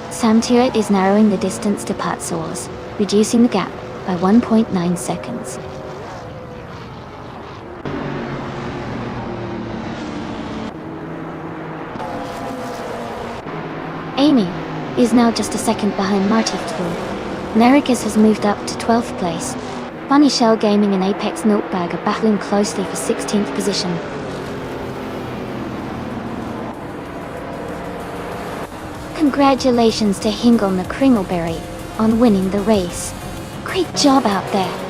Samturd is narrowing the distance to Patsors, reducing the gap by 1.9 seconds. Amy is now just a second behind Martif Wu. Merikis has moved up to 12th place. Bunny Shell Gaming and Apex Milkbag are battling closely for 16th position. Congratulations to Hingle McCringleberry on winning the race. Great job out there.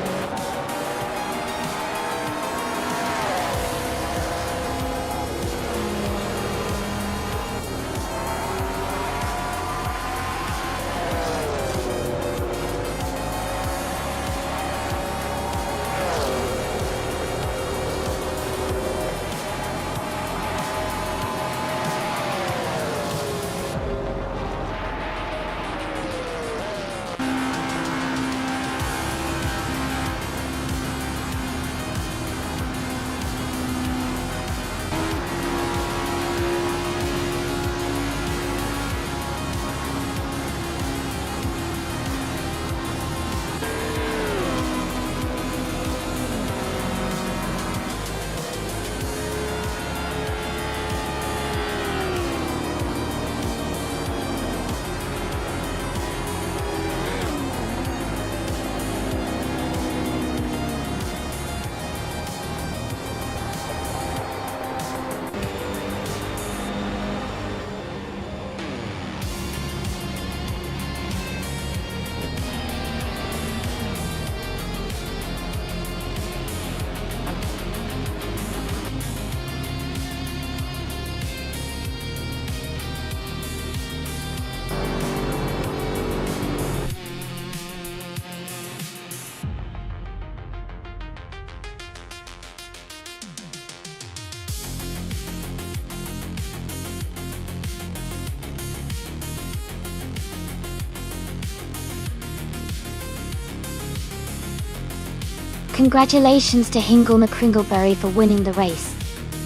Congratulations to Hingle McCringleberry for winning the race.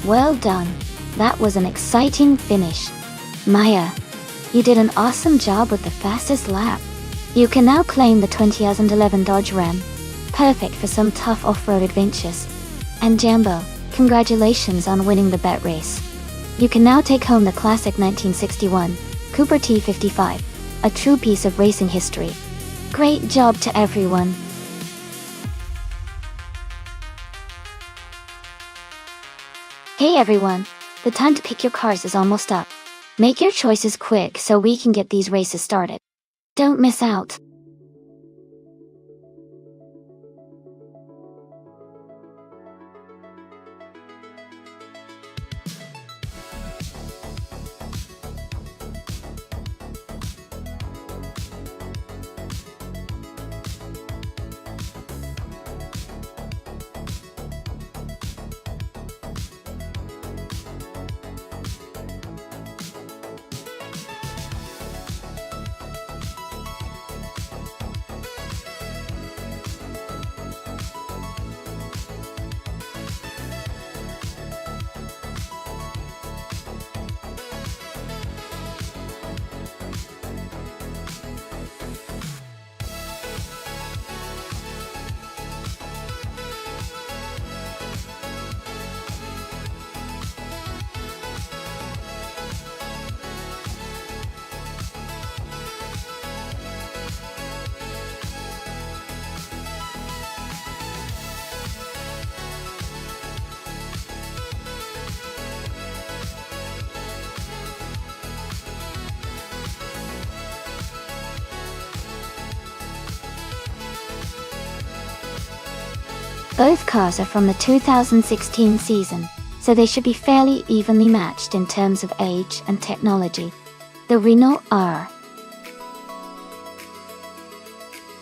Well done. That was an exciting finish. Maya, you did an awesome job with the fastest lap. You can now claim the 2011 Dodge Ram. Perfect for some tough off-road adventures. And Jambo, congratulations on winning the bet race. You can now take home the classic 1961 Cooper T55, a true piece of racing history. Great job to everyone. Hey everyone, the time to pick your cars is almost up. Make your choices quick so we can get these races started. Don't miss out. Both cars are from the 2016 season, so they should be fairly evenly matched in terms of age and technology. The Renault R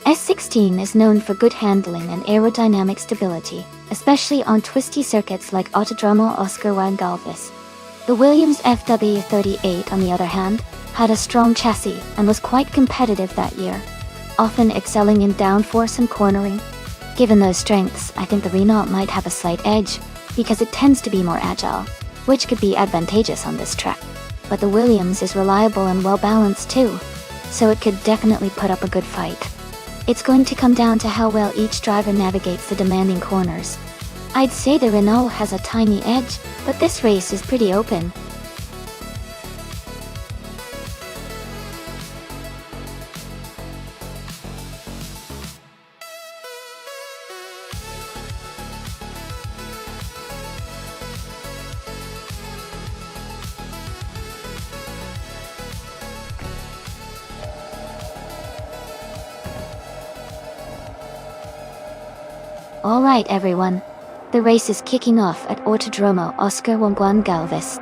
S16 is known for good handling and aerodynamic stability, especially on twisty circuits like Autodromo Oscar Juan Galvez. The Williams FW38, on the other hand, had a strong chassis and was quite competitive that year, often excelling in downforce and cornering. Given those strengths, I think the Renault might have a slight edge, because it tends to be more agile, which could be advantageous on this track. But the Williams is reliable and well balanced too, so it could definitely put up a good fight. It's going to come down to how well each driver navigates the demanding corners. I'd say the Renault has a tiny edge, but this race is pretty open. Alright everyone, the race is kicking off at Autodromo Oscar Juan Galvez.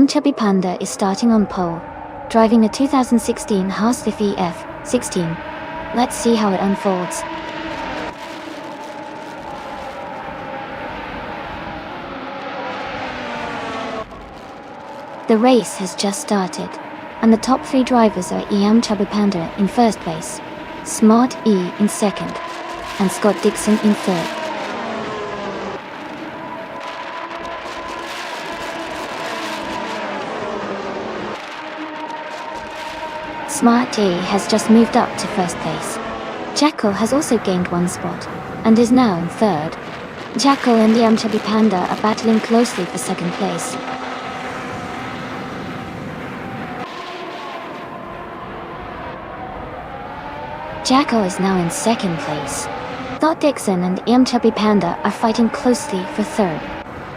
Chubby Panda is starting on pole, driving a 2016 Haas Liffey F16. Let's see how it unfolds. The race has just started, and the top three drivers are Chubby Panda in first place, Smart E in second, and Scott Dixon in third. Smart E has just moved up to first place. Jackal has also gained one spot, and is now in third. Jackal and Chubby Panda are battling closely for second place. Jackal is now in second place. Scott Dixon and Chubby Panda are fighting closely for third.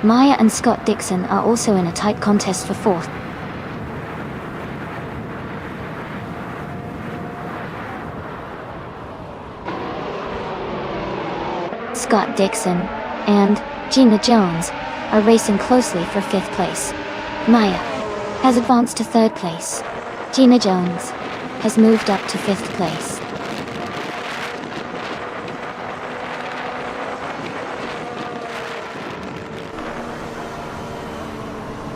Maya and Scott Dixon are also in a tight contest for fourth. Scott Dixon and Gina Jones are racing closely for fifth place. Maya has advanced to third place. Gina Jones has moved up to fifth place.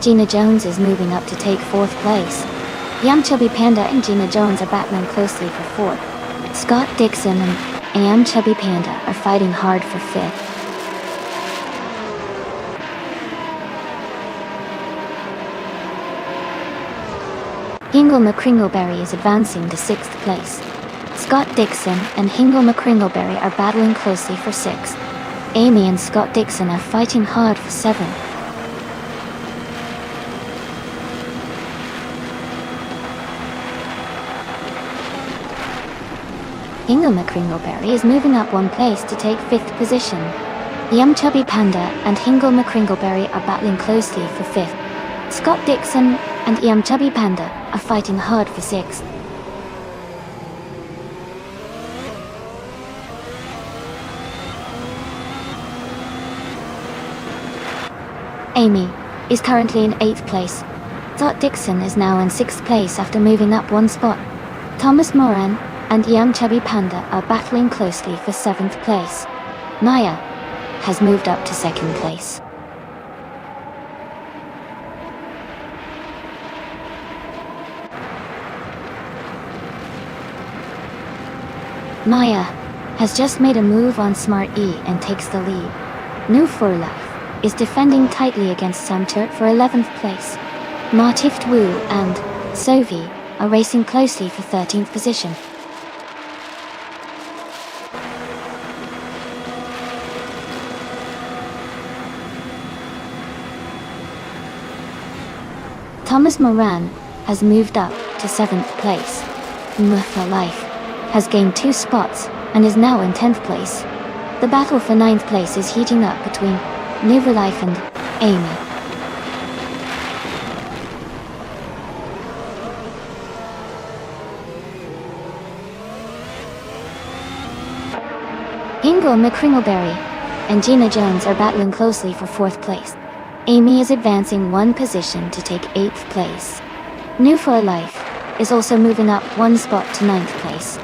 Gina Jones is moving up to take fourth place. Chubby Panda and Gina Jones are battling closely for fourth. Scott Dixon and Chubby Panda are fighting hard for fifth. Hingle McCringleberry is advancing to sixth place. Scott Dixon and Hingle McCringleberry are battling closely for sixth. Amy and Scott Dixon are fighting hard for seventh. Hingle McCringleberry is moving up one place to take fifth position. Chubby Panda and Hingle McCringleberry are battling closely for fifth. Scott Dixon and Chubby Panda are fighting hard for sixth. Amy is currently in 8th place. Scott Dixon is now in 6th place after moving up one spot. Thomas Moran and Chubby Panda are battling closely for 7th place. Maya has moved up to 2nd place. Maya has just made a move on Smart E and takes the lead. New for Life is defending tightly against Samturt for 11th place. Martift Wu and Sovi are racing closely for 13th position. Thomas Moran has moved up to 7th place. For Life has gained 2 spots and is now in 10th place. The battle for 9th place is heating up between New for Life and Amy. Hingle McCringleberry and Gina Jones are battling closely for 4th place. Amy is advancing 1 position to take 8th place. New for Life is also moving up 1 spot to 9th place.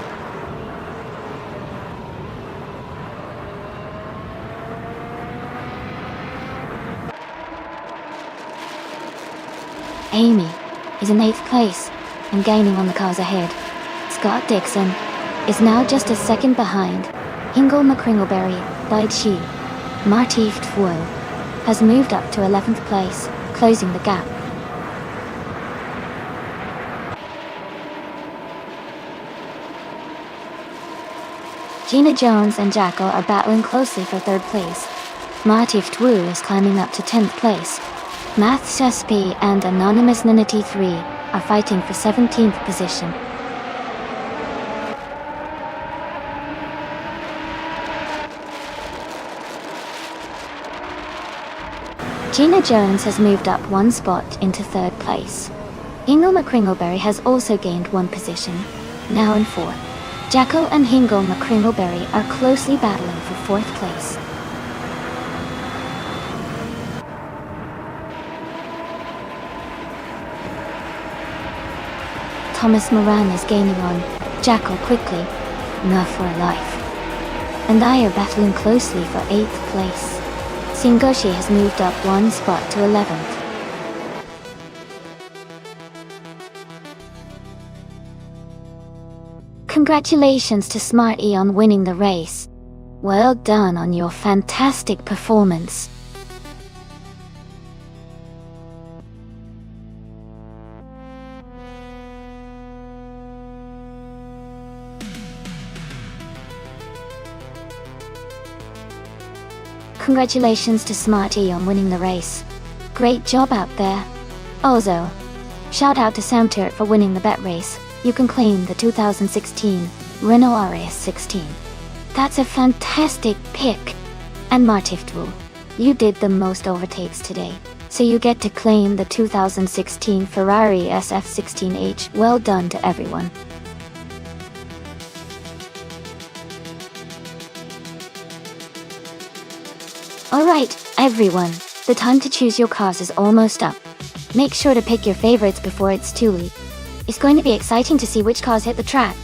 Amy is in 8th place and gaining on the cars ahead. Scott Dixon is now just a second behind. Hingle McCringleberry, Bide Shi, Marty Ftwo has moved up to 11th place, closing the gap. Gina Jones and Jackal are battling closely for 3rd place. Marty Ftwo is climbing up to 10th place. Maths SP and Anonymous Ninity3 are fighting for 17th position. Gina Jones has moved up 1 spot into 3rd place. Hingle McCringleberry has also gained 1 position, now in 4th. Jackal and Hingle McCringleberry are closely battling for 4th place. Thomas Moran is gaining on Jackal quickly, Enough for Life, and I are battling closely for 8th place. Singoshi has moved up 1 spot to 11th. Congratulations to Smart E on winning the race. Well done on your fantastic performance. Congratulations to Smart E on winning the race. Great job out there. Also, shout out to Sam Turt for winning the bet race. You can claim the 2016 Renault RS16. That's a fantastic pick. And Martiftu, you did the most overtakes today, so you get to claim the 2016 Ferrari SF16H. Well done to everyone. Alright, everyone, the time to choose your cars is almost up. Make sure to pick your favorites before it's too late. It's going to be exciting to see which cars hit the track.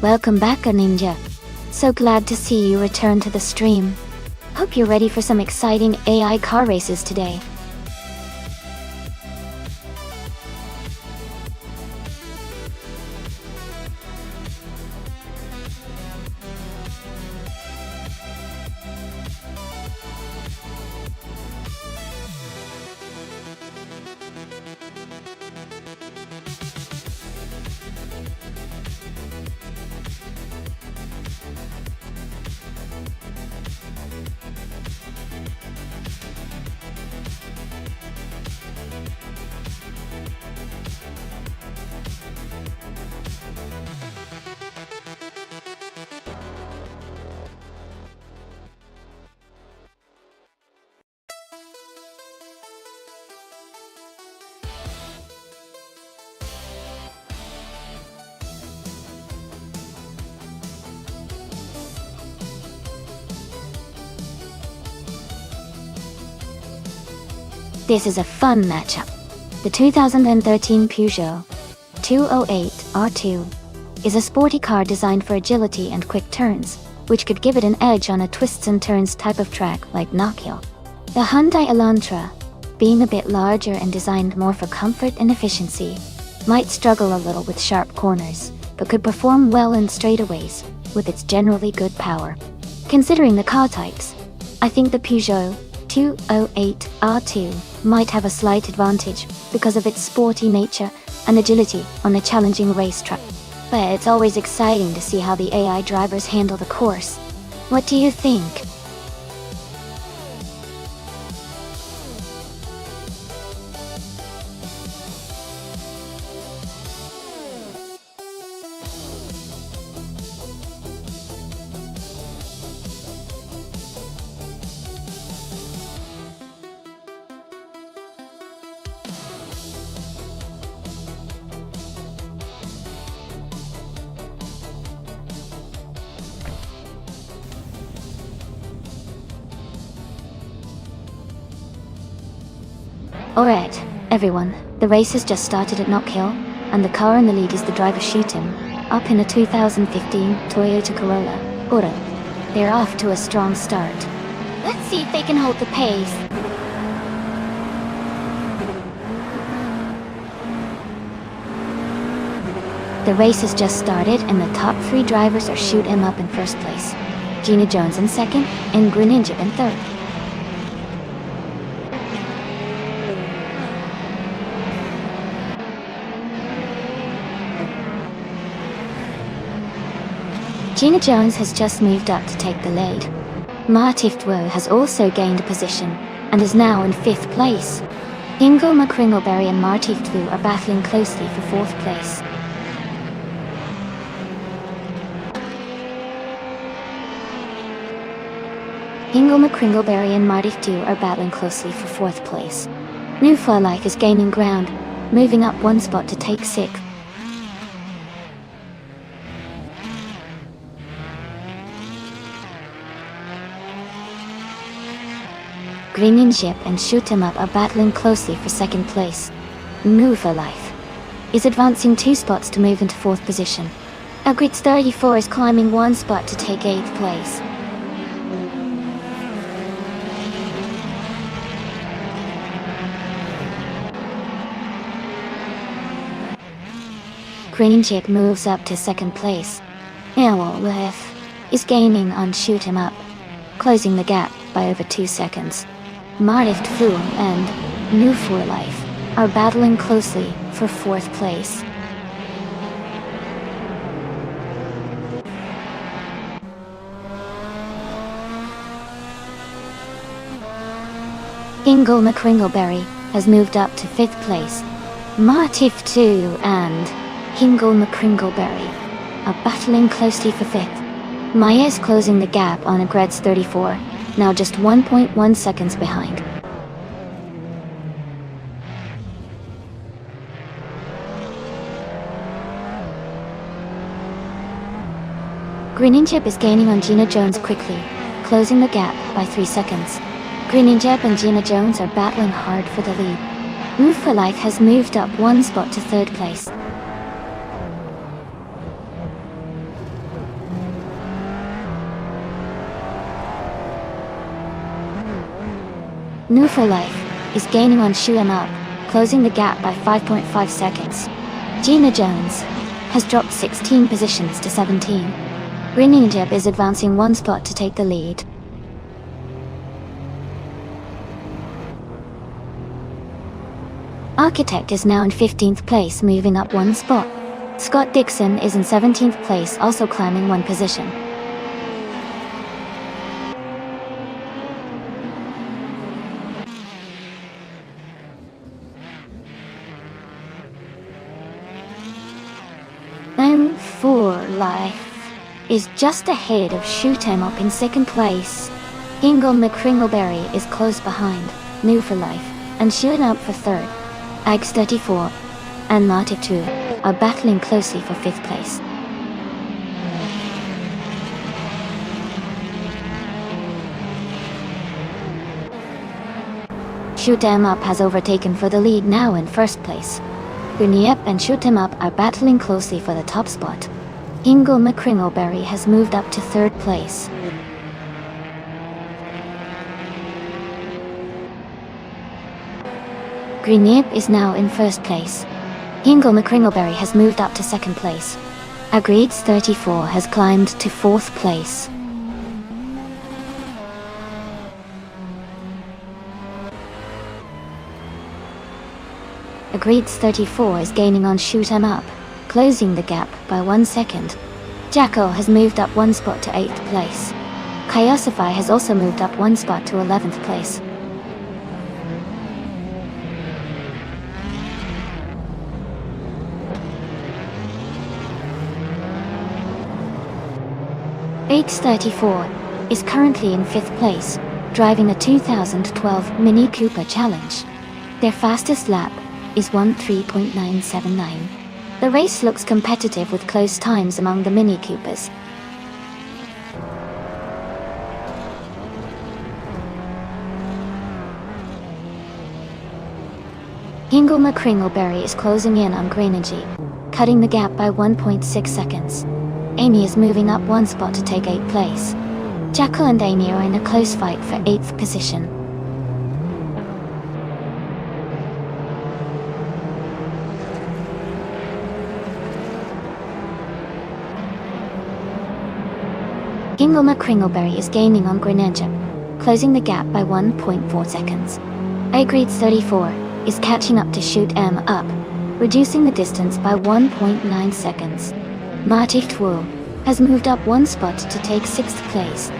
Welcome back, Ninja. So glad to see you return to the stream. Hope you're ready for some exciting AI car races today. This is a fun matchup. The 2013 Peugeot 208 R2 is a sporty car designed for agility and quick turns, which could give it an edge on a twists and turns type of track like Knockhill. The Hyundai Elantra, being a bit larger and designed more for comfort and efficiency, might struggle a little with sharp corners, but could perform well in straightaways with its generally good power. Considering the car types, I think the Peugeot 208 R2 might have a slight advantage because of its sporty nature and agility on a challenging racetrack. But it's always exciting to see how the AI drivers handle the course. What do you think? Alright, everyone, the race has just started at Knock Hill, and the car in the lead is the driver shooting, up in a 2015 Toyota Corolla. Ora. They're off to a strong start. Let's see if they can hold the pace. The race has just started and the top 3 drivers are shoot 'em up in first place. Gina Jones in second, and Greninja in third. Gina Jones has just moved up to take the lead. Martifwo has also gained a position, and is now in 5th place. Ingo McCringleberry and Martifwo are battling closely for 4th place. Ingo McCringleberry and Martifwo are battling closely for 4th place. New For Life is gaining ground, moving up 1 spot to take 6th. Greninja and Shoot 'em Up are battling closely for 2nd place. New For Life is advancing 2 spots to move into 4th position. Agrids 34 is climbing 1 spot to take 8th place. Greninja moves up to 2nd place. Owlwolf is gaining on Shoot 'em Up, closing the gap by over 2 seconds. Martifwo and New For Life are battling closely for 4th place. Ingo McCringleberry has moved up to 5th place. Martifwo and Ingo McCringleberry are battling closely for 5th. Maya is closing the gap on Agrids 34, now just 1.1 seconds behind. Greninja is gaining on Gina Jones quickly, closing the gap by 3 seconds. Greninja and Gina Jones are battling hard for the lead. Move For Life has moved up 1 spot to 3rd place. New For Life is gaining on Shoot 'em Up, closing the gap by 5.5 seconds. Gina Jones has dropped 16 positions to 17. Greninja is advancing 1 spot to take the lead. Architect is now in 15th place, moving up 1 spot. Scott Dixon is in 17th place, also climbing 1 position. For Life is just ahead of Shoot 'em Up in 2nd place. Ingo McCringleberry is close behind New For Life and Shoot 'em Up for 3rd. Agrids 34 and Martifwo are battling closely for 5th place. Shoot 'em Up has overtaken for the lead, now in 1st place. Greninja and Shoot 'em Up are battling closely for the top spot. Ingo McCringleberry has moved up to 3rd place. Greninja is now in 1st place. Ingo McCringleberry has moved up to 2nd place. Agrids 34 has climbed to 4th place. Agrids 34 is gaining on Shoot 'em Up, closing the gap by 1 second. Jacko has moved up 1 spot to 8th place. Kyosify has also moved up 1 spot to 11th place. Agrids 34 is currently in 5th place, driving a 2012 Mini Cooper Challenge. Their fastest lap is 13.979. The race looks competitive with close times among the Mini Coopers. Hingle McCringleberry is closing in on Greenergy, cutting the gap by 1.6 seconds. Amy is moving up one spot to take 8th place. Jackal and Amy are in a close fight for 8th position. Hingle McCringleberry is gaining on Greenergy, closing the gap by 1.4 seconds. Agreed 34 is catching up to Shoot 'em Up, reducing the distance by 1.9 seconds. Marty Twoo has moved up one spot to take 6th place.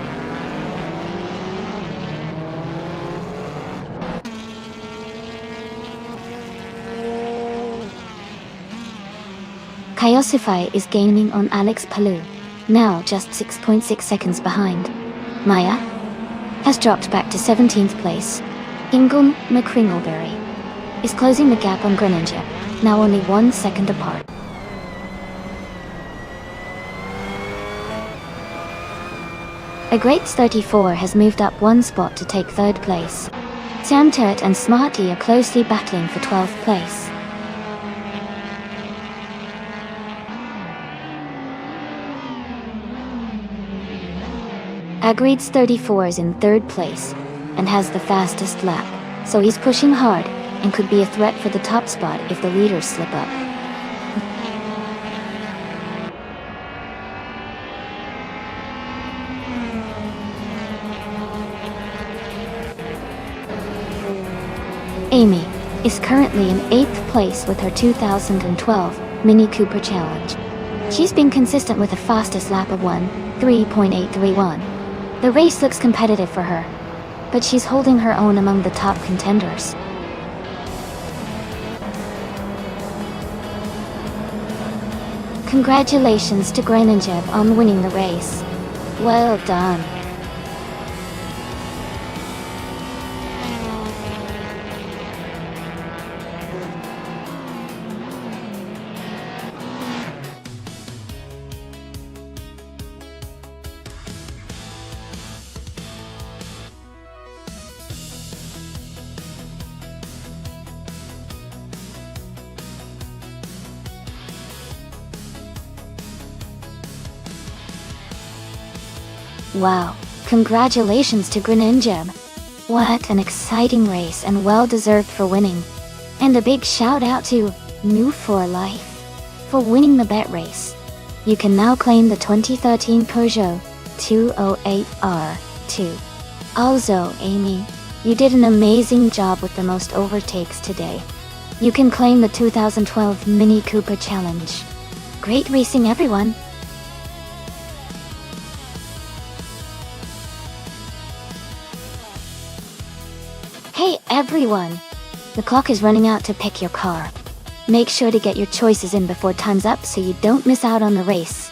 Chaosify is gaining on Alex Palou, now just 6.6 seconds behind. Maya has dropped back to 17th place. Hingle McCringleberry is closing the gap on Greenergy, now only 1 second apart. A Great 34 has moved up one spot to take 3rd place. Sam Turret and Smarty are closely battling for 12th place. Agreed's 34 is in 3rd place and has the fastest lap, so he's pushing hard and could be a threat for the top spot if the leaders slip up. Amy is currently in 8th place with her 2012 Mini Cooper Challenge. She's been consistent with the fastest lap of 1:3.831. The race looks competitive for her, but she's holding her own among the top contenders. Congratulations to Greenergy on winning the race. Well done. Wow, congratulations to Greenergy. What an exciting race and well deserved for winning. And a big shout out to New for Life for winning the bet race. You can now claim the 2013 Peugeot 208R2. Also, Amy, you did an amazing job with the most overtakes today. You can claim the 2012 Mini Cooper Challenge. Great racing, everyone! Hey everyone! The clock is running out to pick your car. Make sure to get your choices in before time's up so you don't miss out on the race.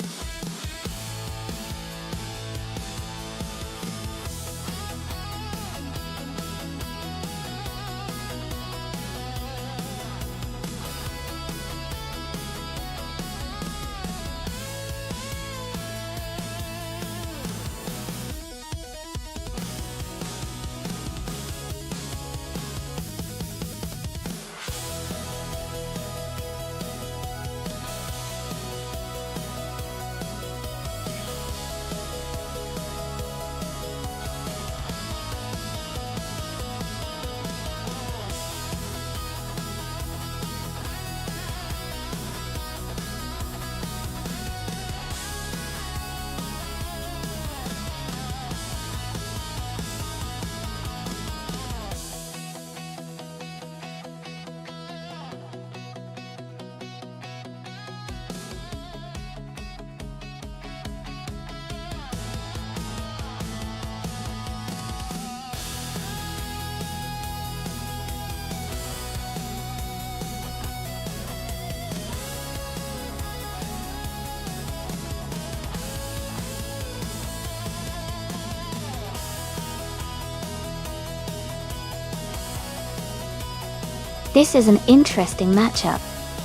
This is an interesting matchup.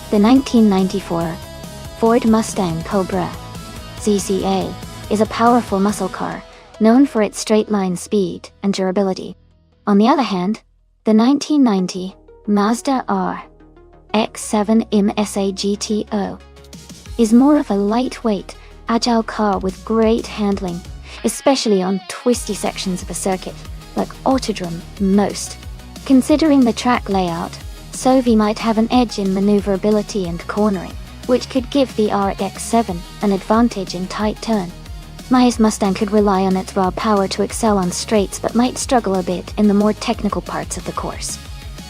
The 1994 Ford Mustang Cobra ZCA is a powerful muscle car, known for its straight-line speed and durability. On the other hand, the 1990 Mazda RX-7 MSA GTO is more of a lightweight, agile car with great handling, especially on twisty sections of a circuit, like Autodrome most. Considering the track layout, Sovi might have an edge in maneuverability and cornering, which could give the RX-7 an advantage in tight turn. Maya's Mustang could rely on its raw power to excel on straights but might struggle a bit in the more technical parts of the course.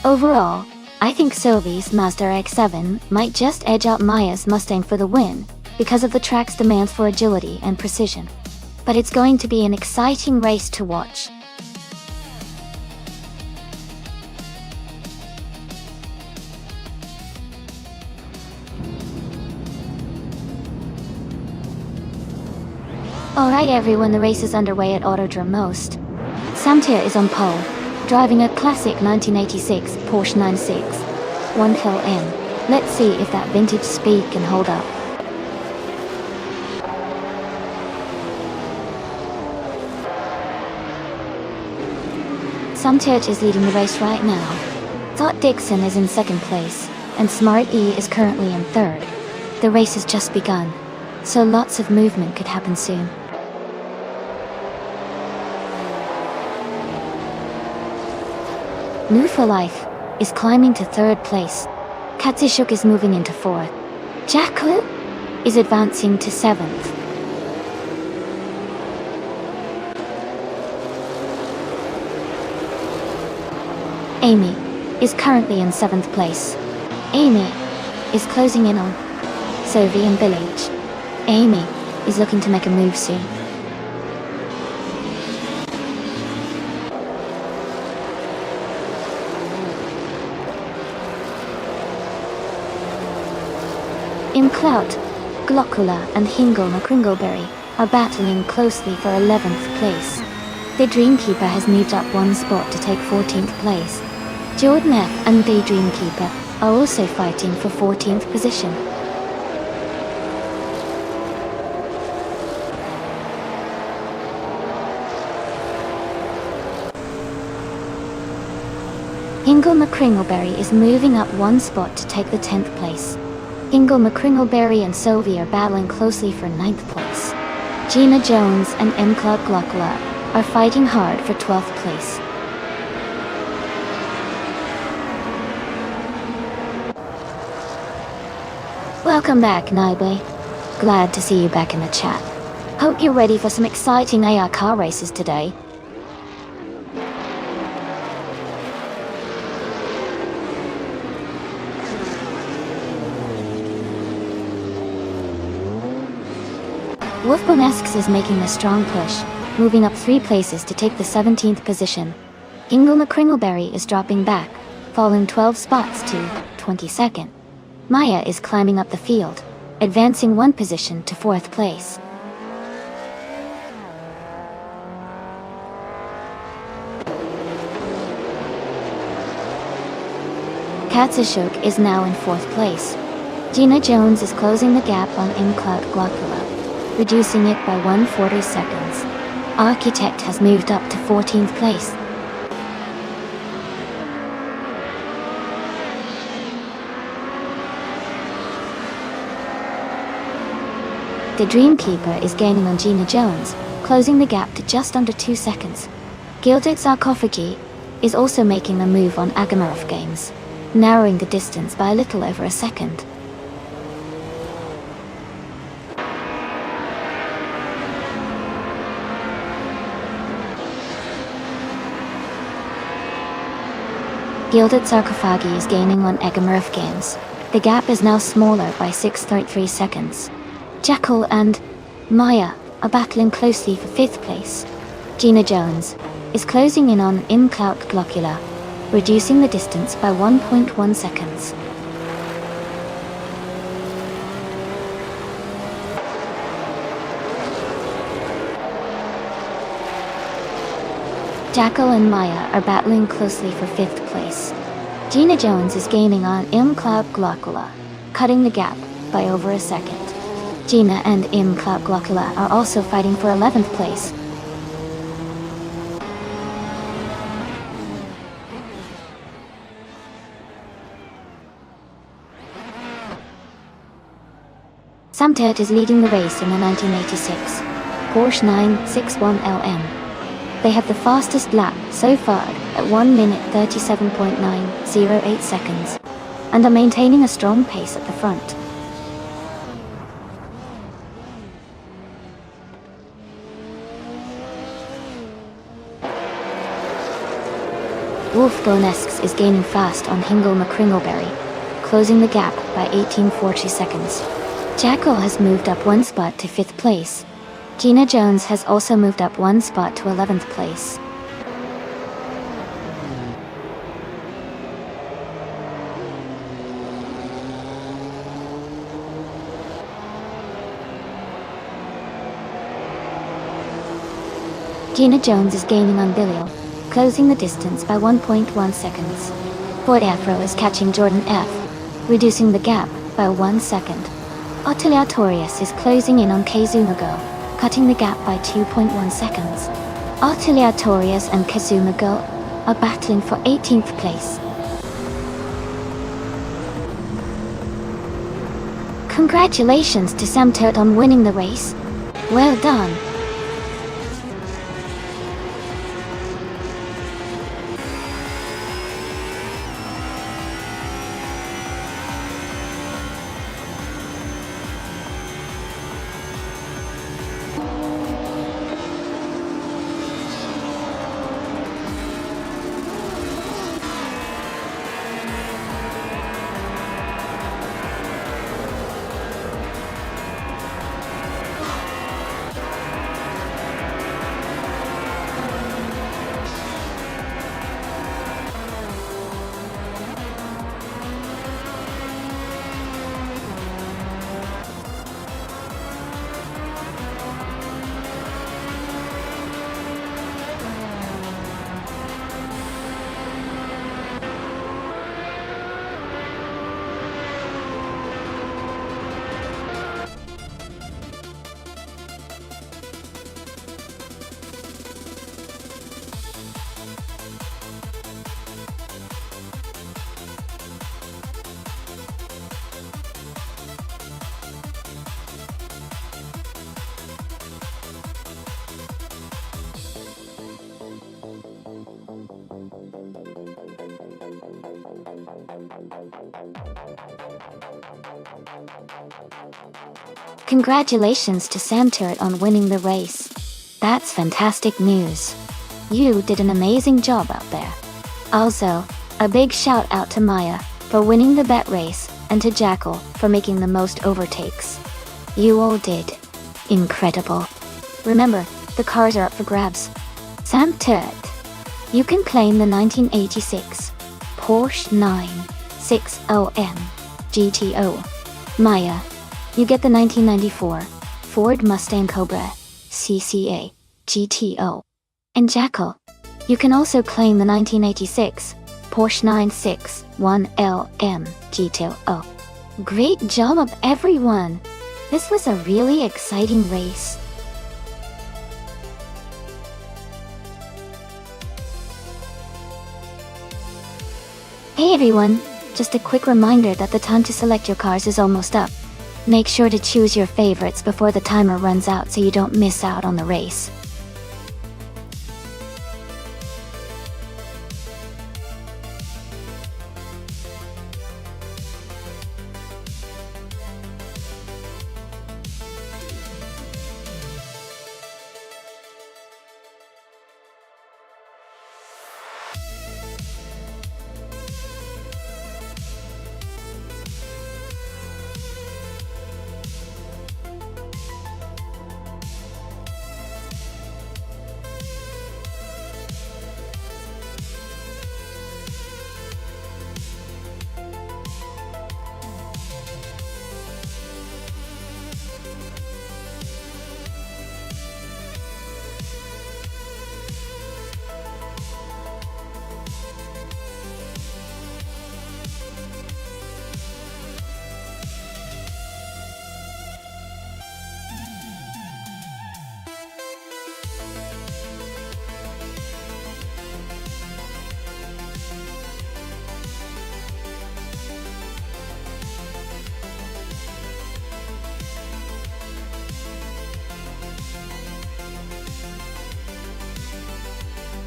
Overall, I think Sovi's Mazda RX-7 might just edge out Maya's Mustang for the win because of the track's demands for agility and precision. But it's going to be an exciting race to watch. Alright everyone, the race is underway at Autodrome Most. Samtir is on pole, driving a classic 1986 Porsche 96 1LN. Let's see if that vintage speed can hold up. Samtir is leading the race right now. Thought Dixon is in second place, and Smart E is currently in third. The race has just begun, so lots of movement could happen soon. New for Life is climbing to third place. Katsishuk is moving into fourth. Jackal is advancing to seventh. Amy is currently in seventh place. Amy is closing in on Sovi and Village. Amy is looking to make a move soon. Imclout, Glockula and Hingle McCringleberry are battling closely for 11th place. The Dreamkeeper has moved up one spot to take 14th place. Jordan F and the Dreamkeeper are also fighting for 14th position. Hingle McCringleberry is moving up one spot to take the 10th place. Hingle McCringleberry and Sovi are battling closely for 9th place. Gina Jones and M. Club Glockula are fighting hard for 12th place. Welcome back, Naibe. Glad to see you back in the chat. Hope you're ready for some exciting AR car races today. Wolfbonesks is making a strong push, moving up 3 places to take the 17th position. Hingle McCringleberry is dropping back, falling 12 spots to 22nd. Maya is climbing up the field, advancing 1 position to 4th place. Katsashok is now in 4th place. Gina Jones is closing the gap on Incloud Glockula, reducing it by 1/40 seconds. Architect has moved up to 14th place. The Dreamkeeper is gaining on Gina Jones, closing the gap to just under 2 seconds. Gilded Sarcophagi is also making a move on Agamarov Games, narrowing the distance by a little over a second. Gilded Sarcophagi is gaining on Agamarov Games. The gap is now smaller by 6.3 seconds. Jackal and Maya are battling closely for 5th place. Gina Jones is closing in on Inclout Glockula, reducing the distance by 1.1 seconds. Jackal and Maya are battling closely for 5th place. Gina Jones is gaining on Inclout Glockula, cutting the gap by over a second. Gina and Inclout Glockula are also fighting for 11th place. Sam Ted is leading the race in the 1986 Porsche 961 LM. They have the fastest lap so far at 1 minute 37.908 seconds and are maintaining a strong pace at the front. Wolf Bonesks is gaining fast on Hingle McCringleberry, closing the gap by 1840 seconds. Jackal has moved up one spot to 5th place. Gina Jones has also moved up one spot to 11th place. Gina Jones is gaining on Belial, closing the distance by 1.1 seconds. Ford Afro is catching Jordan F, reducing the gap by 1 second. Artiliatorius is closing in on Kazumago, cutting the gap by 2.1 seconds. Artiliatorius and Kazumago are battling for 18th place. Congratulations to Sam Ted on winning the race. Well done. Congratulations to Sam Ted on winning the race. That's fantastic news. You did an amazing job out there. Also, a big shout out to Maya for winning the bet race and to Jackal for making the most overtakes. You all did incredible. Remember, the cars are up for grabs. Sam Ted, you can claim the 1986 Porsche 960M GTO. Maya, you get the 1994 Ford Mustang Cobra CCA GTO. And Jackal, you can also claim the 1986 Porsche 961LM GTO. Great job everyone! This was a really exciting race. Hey everyone, just a quick reminder that the time to select your cars is almost up. Make sure to choose your favorites before the timer runs out so you don't miss out on the race.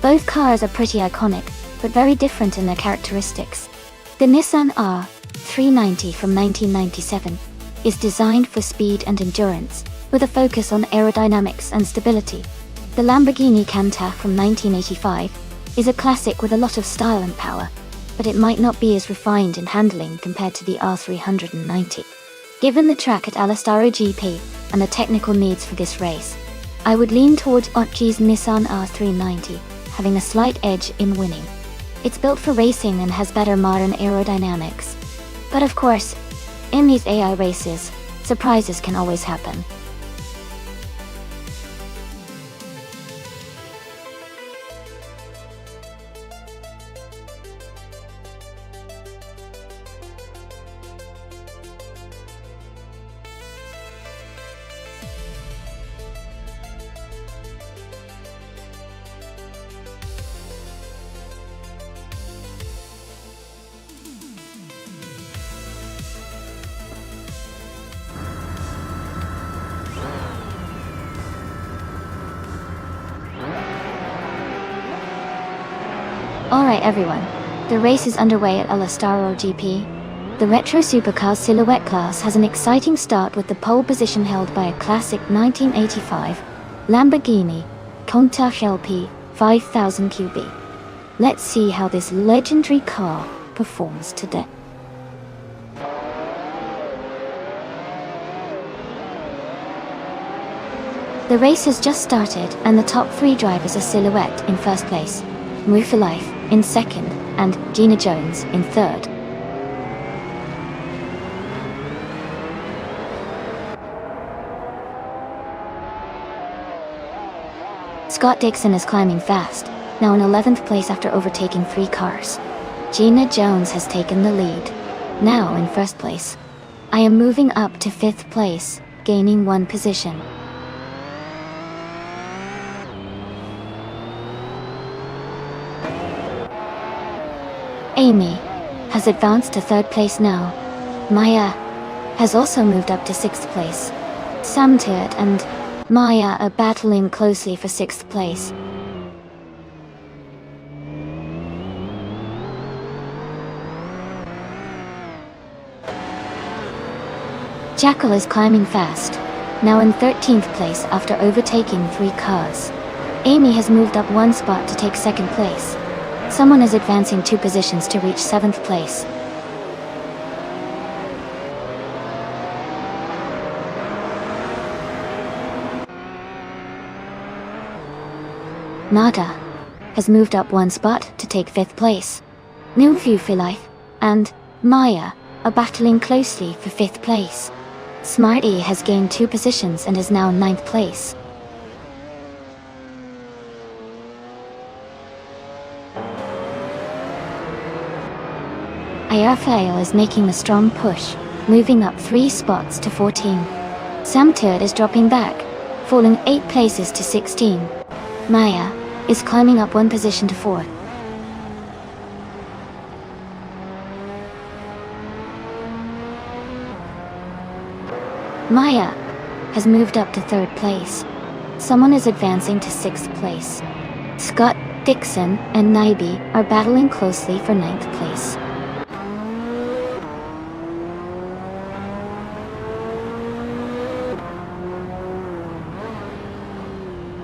Both cars are pretty iconic, but very different in their characteristics. The Nissan R390 from 1997 is designed for speed and endurance, with a focus on aerodynamics and stability. The Lamborghini Countach from 1985 is a classic with a lot of style and power, but it might not be as refined in handling compared to the R390. Given the track at Alastaro GP and the technical needs for this race, I would lean towards Otji's Nissan R390, having a slight edge in winning. It's built for racing and has better modern aerodynamics. But of course, in these AI races, surprises can always happen. Alright everyone, the race is underway at Alastaro GP. The Retro Supercars Silhouette class has an exciting start with the pole position held by a classic 1985 Lamborghini Countach LP 5000 QB. Let's see how this legendary car performs today. The race has just started and the top 3 drivers are Silhouette in first place, Move for Life in second, and Gina Jones in third. Scott Dixon is climbing fast, now in 11th place after overtaking 3 cars. Gina Jones has taken the lead, now in first place. I am moving up to 5th place, gaining 1 position. Amy has advanced to 3rd place now. Maya has also moved up to 6th place. Samtirt and Maya are battling closely for 6th place. Jackal is climbing fast, now in 13th place after overtaking 3 cars. Amy has moved up 1 spot to take 2nd place. Someone is advancing 2 positions to reach 7th place. Nada has moved up 1 spot to take 5th place. New View for Life and Maya are battling closely for 5th place. Smarty has gained 2 positions and is now 9th place. Ayarfail is making a strong push, moving up 3 spots to 14. Samtirt is dropping back, falling 8 places to 16. Maya is climbing up 1 position to 4th. Maya has moved up to 3rd place. Someone is advancing to 6th place. Scott Dixon and Naibi are battling closely for 9th place.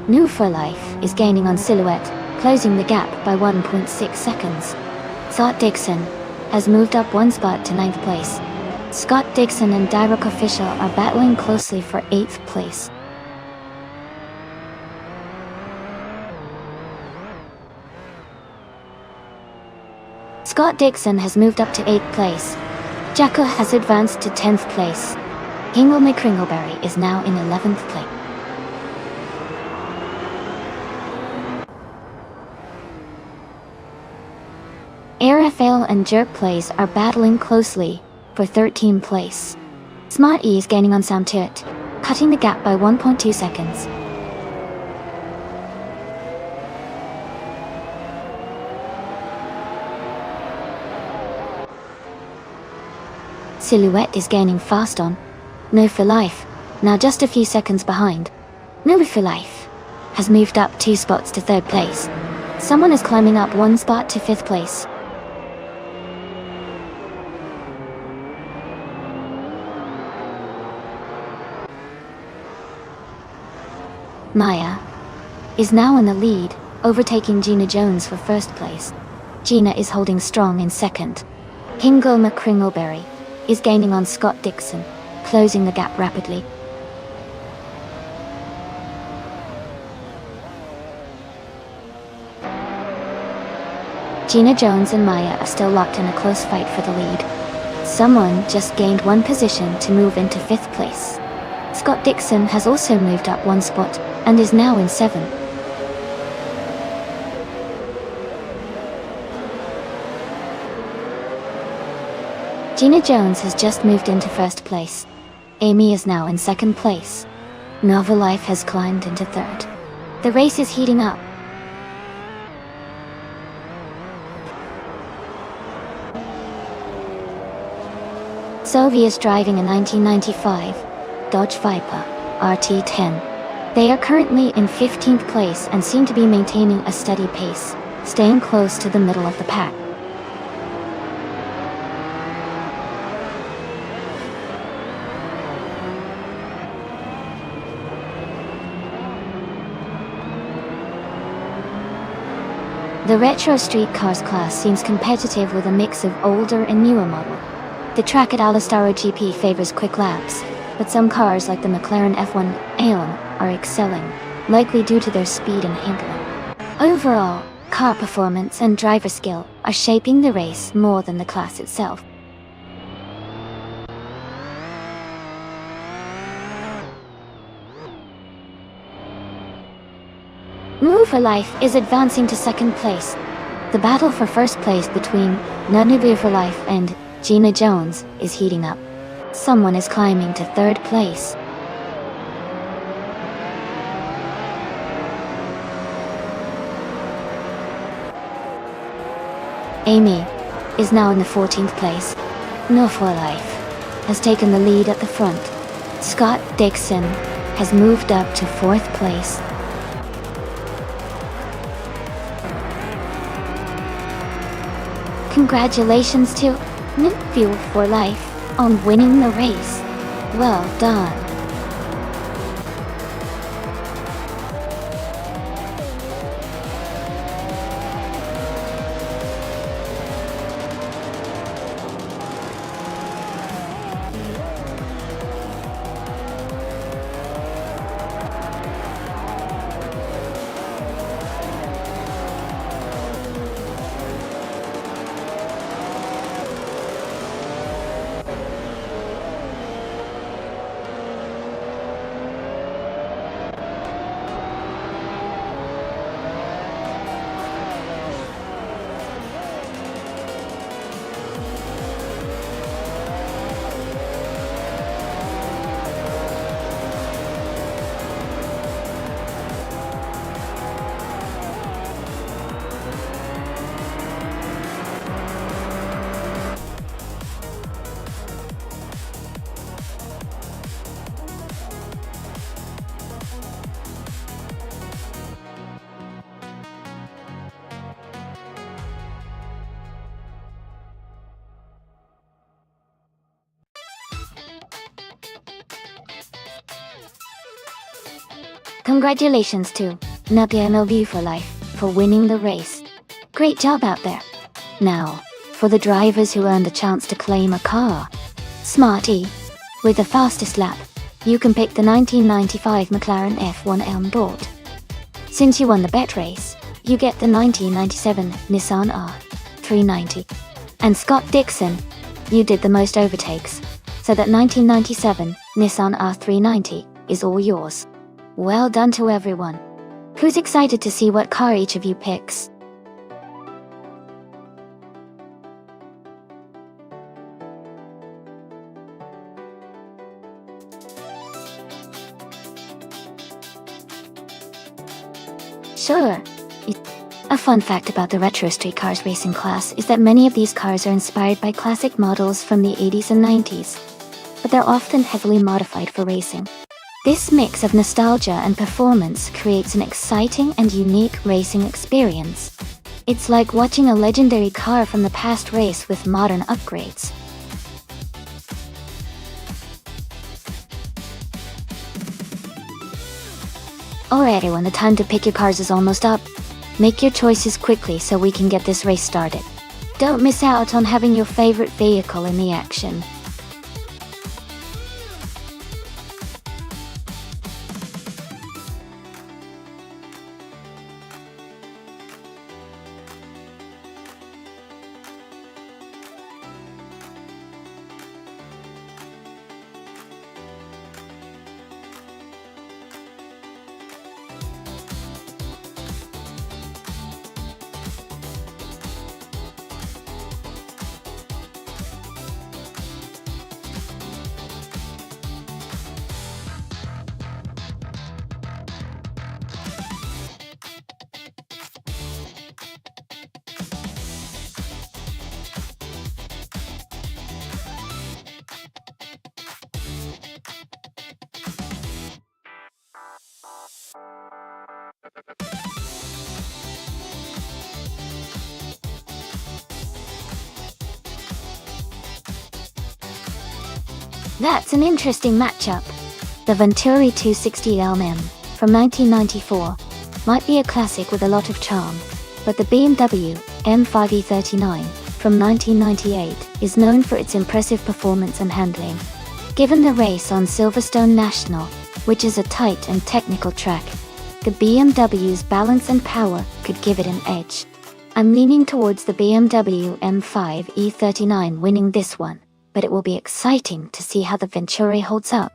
New for Life is gaining on Silhouette, closing the gap by 1.6 seconds. Scott Dixon has moved up 1 spot to 9th place. Scott Dixon and Direct Official are battling closely for 8th place. Scott Dixon has moved up to 8th place. Jackal has advanced to 10th place. Hingle McCringleberry is now in 11th place. Airfail and Jerk Plays are battling closely for 13th place. Smart E is gaining on Samtirt, cutting the gap by 1.2 seconds. Silhouette is gaining fast on No for Life, now just a few seconds behind. No for Life has moved up 2 spots to 3rd place. Someone is climbing up one spot to 5th place. Maya is now in the lead, overtaking Gina Jones for 1st place. Gina is holding strong in 2nd. Hingle McCringleberry is gaining on Scott Dixon, closing the gap rapidly. Gina Jones and Maya are still locked in a close fight for the lead. Someone just gained one position to move into 5th place. Scott Dixon has also moved up one spot and is now in 7th. Gina Jones has just moved into 1st place. Amy is now in 2nd place. Nova Life has climbed into 3rd. The race is heating up. Sophie is driving a 1995 Dodge Viper RT10. They are currently in 15th place and seem to be maintaining a steady pace, staying close to the middle of the pack. The retro street cars class seems competitive with a mix of older and newer model. The track at Alastaro GP favors quick laps, but some cars like the McLaren F1 Aeon are excelling, likely due to their speed and handling. Overall, car performance and driver skill are shaping the race more than the class itself. Move for Life is advancing to 2nd place. The battle for 1st place between Move for Life and Gina Jones is heating up. Someone is climbing to 3rd place. Amy is now in the 14th place. Move for Life has taken the lead at the front. Scott Dixon has moved up to 4th place. Congratulations to Move for Life on winning the race. Well done. Congratulations to Move for Life for winning the race. Great job out there. Now, for the drivers who earned the chance to claim a car. Smarty, with the fastest lap, you can pick the 1995 McLaren F1 Elm board. Since you won the bet race, you get the 1997 Nissan R390. And Scott Dixon, you did the most overtakes, so that 1997 Nissan R390 is all yours. Well done to everyone. Who's excited to see what car each of you picks? Sure. A fun fact about the retro street cars racing class is that many of these cars are inspired by classic models from the 80s and 90s, but they're often heavily modified for racing. This mix of nostalgia and performance creates an exciting and unique racing experience. It's like watching a legendary car from the past race with modern upgrades. Alright everyone, the time to pick your cars is almost up. Make your choices quickly so we can get this race started. Don't miss out on having your favorite vehicle in the action. That's an interesting matchup. The Venturi 260 LM from 1994 might be a classic with a lot of charm, but the BMW M5E39 from 1998 is known for its impressive performance and handling. Given the race on Silverstone National, which is a tight and technical track, the BMW's balance and power could give it an edge. I'm leaning towards the BMW M5E39 winning this one, but it will be exciting to see how the Venturi holds up.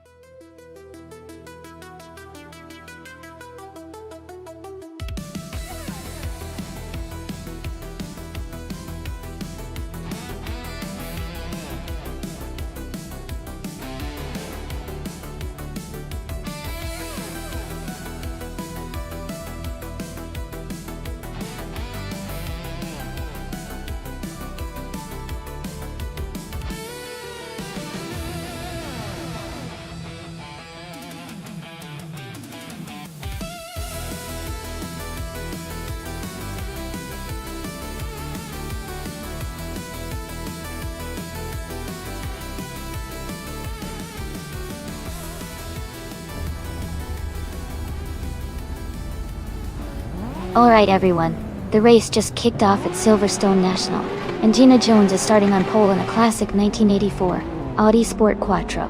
Alright everyone, the race just kicked off at Silverstone National, and Gina Jones is starting on pole in a classic 1984 Audi Sport Quattro.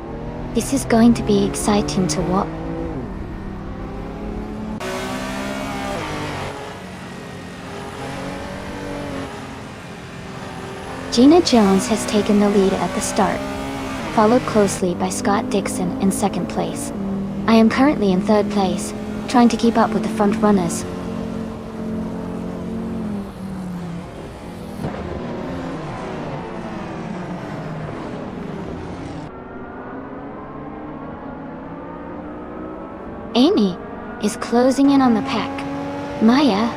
This is going to be exciting to watch. Gina Jones has taken the lead at the start, followed closely by Scott Dixon in second place. I am currently in third place, trying to keep up with the front runners. Amy is closing in on the pack. Maya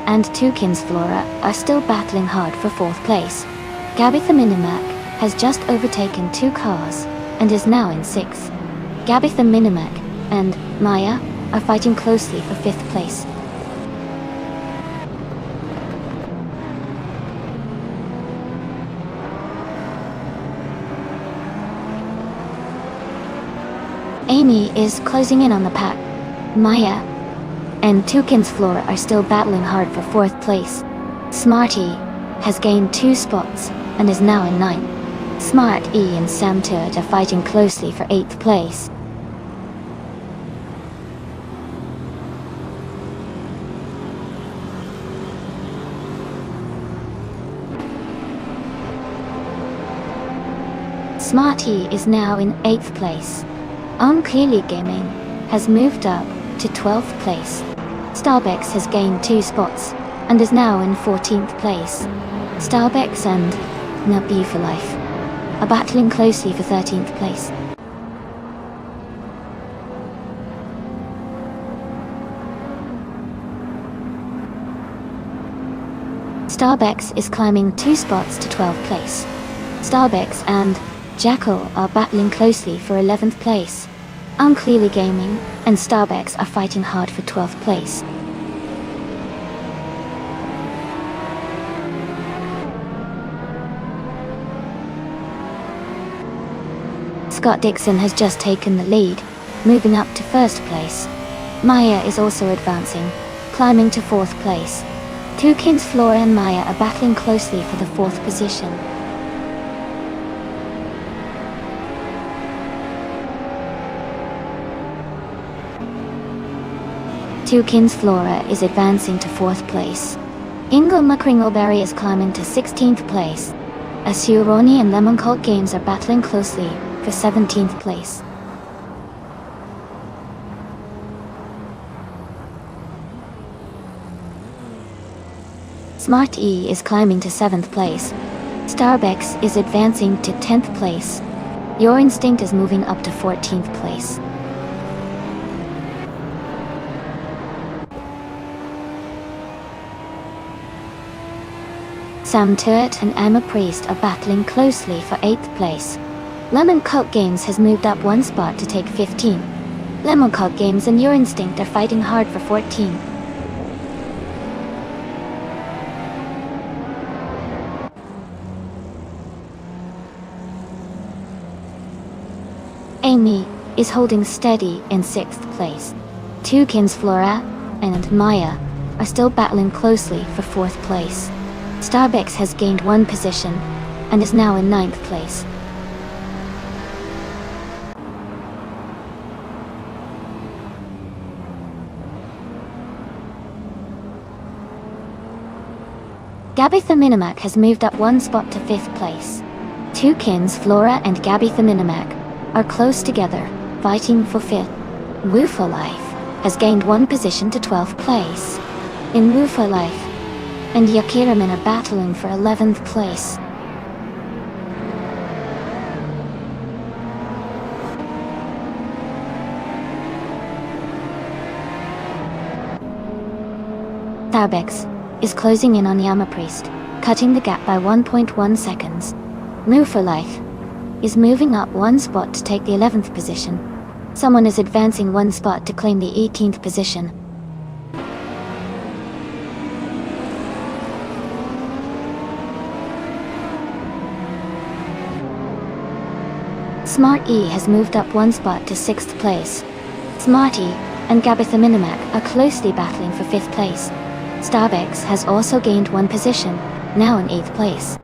and Tukins Flora are still battling hard for fourth place. Gabitha Minimac has just overtaken two cars and is now in sixth. Gabitha Minimac and Maya are fighting closely for fifth place. Amy is closing in on the pack. Maya and Tukins Flora are still battling hard for fourth place. Smarty has gained 2 spots and is now in ninth. Smart E and Sam Turd are fighting closely for 8th place. Smart E is now in 8th place. Clearly Gaming has moved up to 12th place. Starbex has gained 2 spots and is now in 14th place. Starbex and Nabi for Life are battling closely for 13th place. Starbex is climbing 2 spots to 12th place. Starbex and Jackal are battling closely for 11th place. Unclearly Gaming and Starbucks are fighting hard for 12th place. Scott Dixon has just taken the lead, moving up to 1st place. Maya is also advancing, climbing to 4th place. Tukins, Flora and Maya are battling closely for the 4th position. Tukins Flora is advancing to 4th place. Ingo McCringleberry is climbing to 16th place. Asuroni and Lemon Cult Games are battling closely for 17th place. Smart E is climbing to 7th place. Starbucks is advancing to 10th place. Your Instinct is moving up to 14th place. Sam Turret and Emma Priest are battling closely for 8th place. Lemon Cult Games has moved up 1 spot to take 15. Lemon Cult Games and Your Instinct are fighting hard for 14. Amy is holding steady in 6th place. Tukins Flora and Maya are still battling closely for 4th place. Starbucks has gained 1 position and is now in 9th place. Gabby the Minimac has moved up 1 spot to 5th place. Tukins, Flora and Gabby the Minimac are close together, fighting for 5th. Woofa Life has gained 1 position to 12th place. In Woofa Life and Yakiraman are battling for 11th place. Starbucks is closing in on Yamapriest, cutting the gap by 1.1 seconds. Move for Life is moving up 1 spot to take the 11th position. Someone is advancing 1 spot to claim the 18th position. Smart E has moved up 1 spot to 6th place. Smarty and Gabitha Minimac are closely battling for 5th place. Starbucks has also gained 1 position, now in 8th place.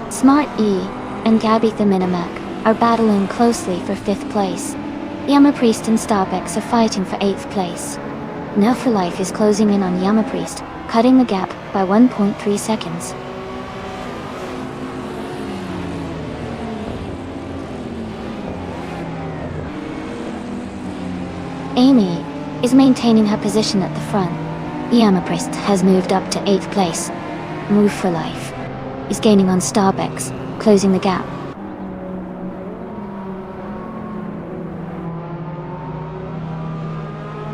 Smart E and Gabby the Minimac are battling closely for 5th place. Yamapriest and Starbucks are fighting for 8th place. Now for Life is closing in on Yamapriest, cutting the gap by 1.3 seconds. Amy is maintaining her position at the front. Yamapriest has moved up to 8th place. Move for Life is gaining on Starbucks, closing the gap.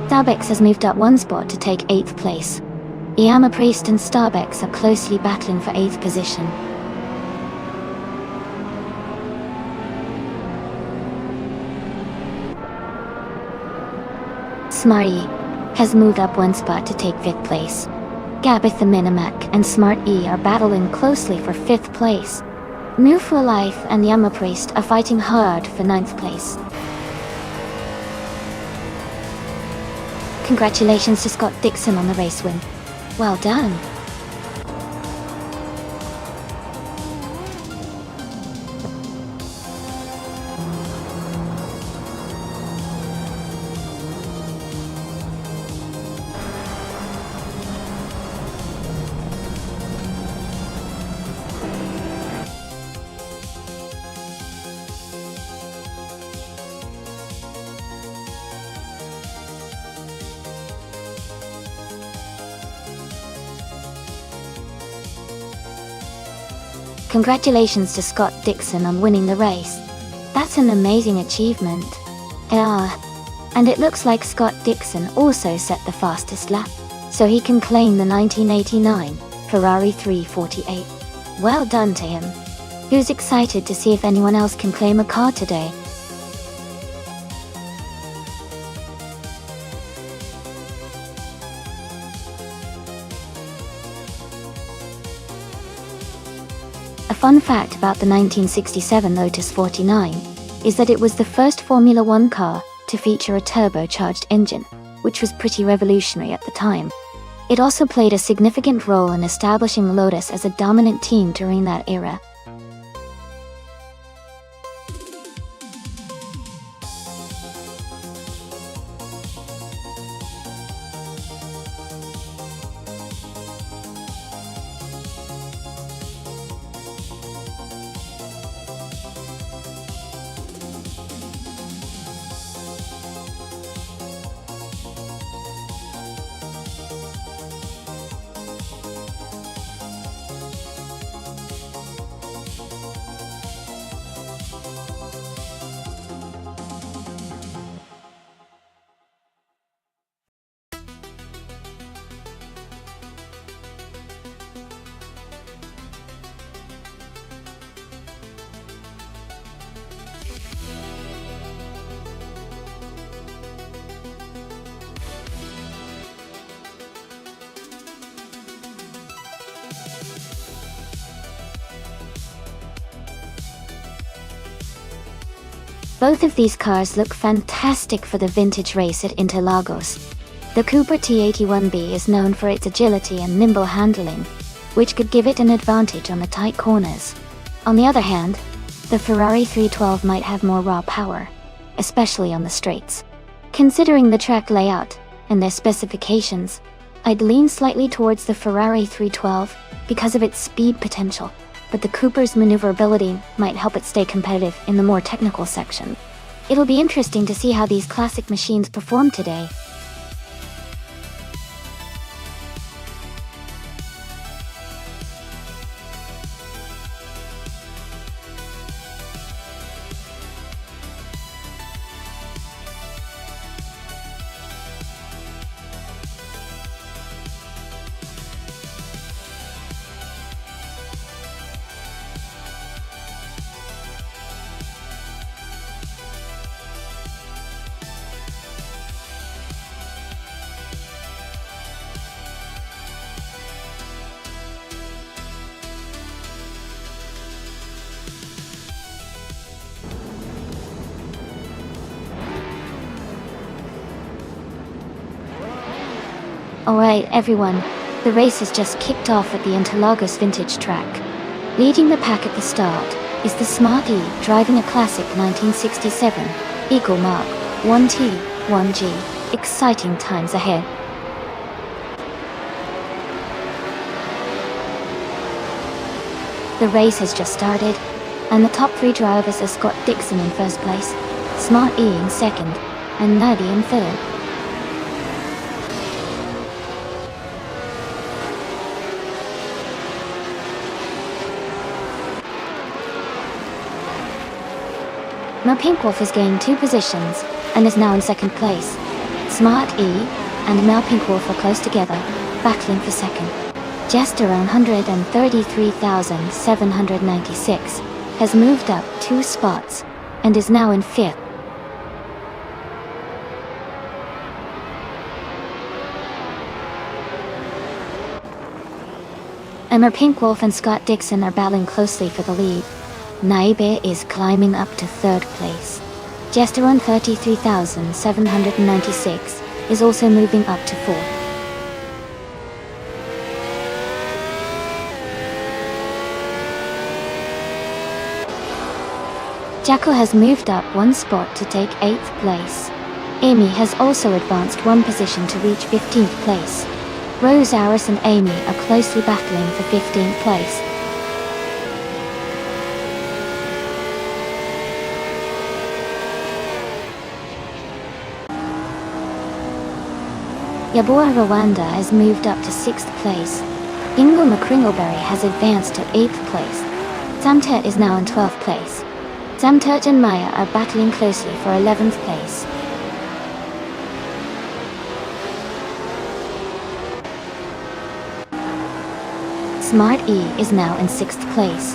Starbucks has moved up 1 spot to take 8th place. Yamapriest and Starbucks are closely battling for 8th position. Smart E has moved up 1 spot to take 5th place. Gabith the Minimac and Smart E are battling closely for 5th place. Move for Life and Yamapriest are fighting hard for 9th place. Congratulations to Scott Dixon on the race win. Well done. Congratulations to Scott Dixon on winning the race. That's an amazing achievement. And it looks like Scott Dixon also set the fastest lap. so he can claim the 1989 Ferrari 348. Well done to him. Who's excited to see if anyone else can claim a car today? A fun fact about the 1967 Lotus 49 is that it was the first Formula One car to feature a turbocharged engine, which was pretty revolutionary at the time. It also played a significant role in establishing Lotus as a dominant team during that era. Both of these cars look fantastic for the vintage race at Interlagos. The Cooper T81B is known for its agility and nimble handling, which could give it an advantage on the tight corners. On the other hand, the Ferrari 312 might have more raw power, especially on the straights. Considering the track layout and their specifications, I'd lean slightly towards the Ferrari 312 because of its speed potential, but the Cooper's maneuverability might help it stay competitive in the more technical section. It'll be interesting to see how these classic machines perform today. Alright everyone, the race has just kicked off at the Interlagos vintage track. Leading the pack at the start is the Smart E driving a classic 1967 Eagle Mark 1T 1G. Exciting times ahead. The race has just started, and the top three drivers are Scott Dixon in first place, Smart E in second, and Nadi in third. Mel Pinkwolf has gained 2 positions and is now in second place. Smart E and Mel Pinkwolf are close together, battling for second. Jester 133,796 has moved up 2 spots and is now in fifth. Emma Pinkwolf and Scott Dixon are battling closely for the lead. Naibe is climbing up to third place. Jester 133,796 is also moving up to fourth. Jackal has moved up 1 spot to take 8th place. Amy has also advanced 1 position to reach 15th place. Rose, Aris and Amy are closely battling for 15th place. Yaboa Rwanda has moved up to 6th place. Ingo McCringleberry has advanced to 8th place. Zamtet is now in 12th place. Zamtet and Maya are battling closely for 11th place. Smart E is now in 6th place.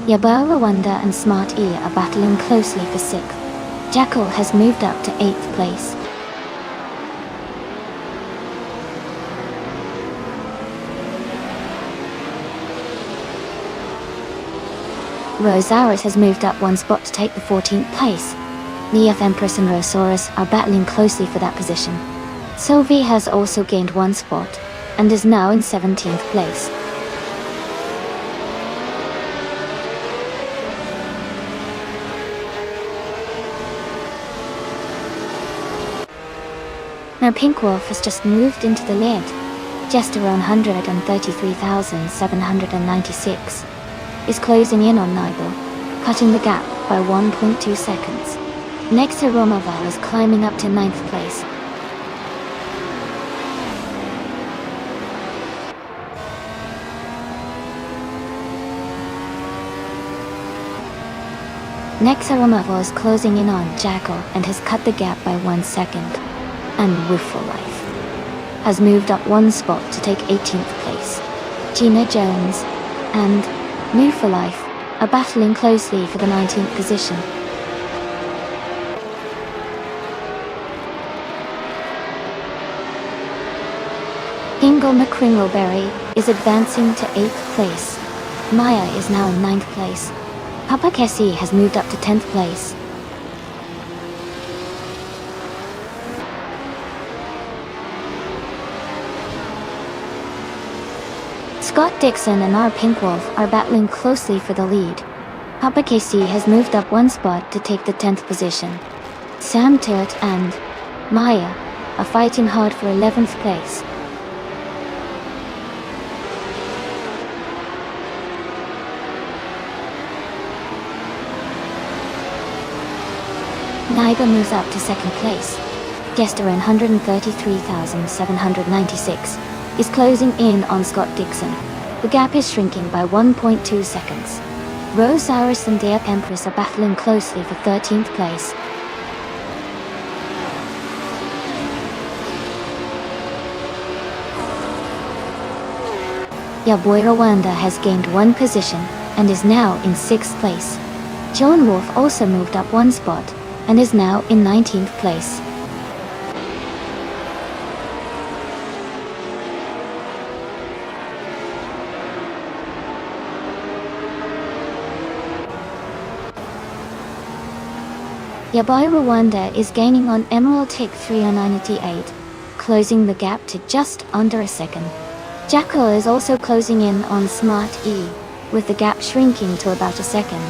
Yaba Rwanda and Smart E are battling closely for 6th. Jackal has moved up to 8th place. Rosaurus has moved up 1 spot to take the 14th place. Neoth Empress and Rosaurus are battling closely for that position. Sylvie has also gained 1 spot, and is now in 17th place. Now Pink Wolf has just moved into the lead, just around 133,796. Is closing in on Nibel, cutting the gap by 1.2 seconds. Next to Romaval is climbing up to 9th place. Next Romaval is closing in on Jackal and has cut the gap by 1 second. And Wooful Life has moved up 1 spot to take 18th place. Gina Jones and Move for Life are battling closely for the 19th position. Ingle McCringleberry is advancing to 8th place. Maya is now in 9th place. Papa Kessie has moved up to 10th place. Scott Dixon and our Pink Wolf are battling closely for the lead. Papa Casey has moved up 1 spot to take the 10th position. Sam Turret and Maya are fighting hard for 11th place. Niga moves up to 2nd place. Gester in 133,796 is closing in on Scott Dixon. The gap is shrinking by 1.2 seconds. Rosaurus and Deap Empress are battling closely for 13th place. Yaboy Rwanda has gained 1 position and is now in 6th place. Joan Wolf also moved up 1 spot and is now in 19th place. Yabai Rwanda is gaining on Emerald Tick 398, closing the gap to just under a second. Jackal is also closing in on Smart E, with the gap shrinking to about a second.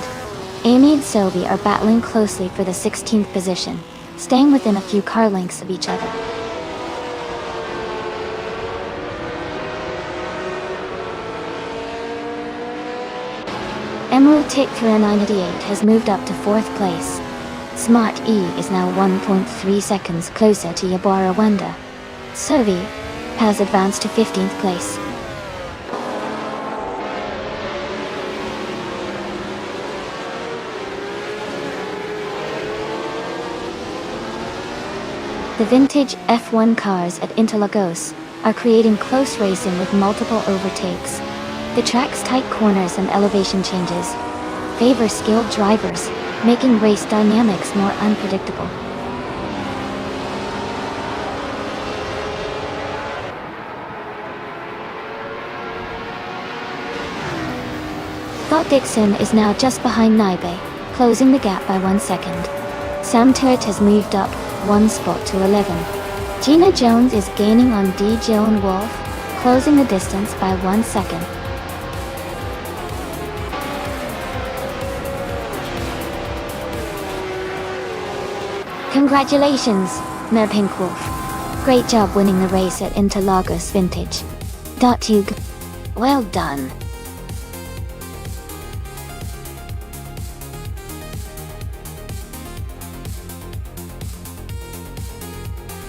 Amy and Sylvie are battling closely for the 16th position, staying within a few car lengths of each other. Emerald Tick 398 has moved up to 4th place. Smart E is now 1.3 seconds closer to Yabara Wanda. Sylvie has advanced to 15th place. The vintage F1 cars at Interlagos are creating close racing with multiple overtakes. The track's tight corners and elevation changes favor skilled drivers, making race dynamics more unpredictable. Scott Dixon is now just behind Naibe, closing the gap by 1 second. Sam Turret has moved up 1 spot to 11. Gina Jones is gaining on D. Joan Wolf, closing the distance by 1 second. Congratulations, Mayor Pink Wolf. Great job winning the race at Interlagos Vintage. .ug. Well done.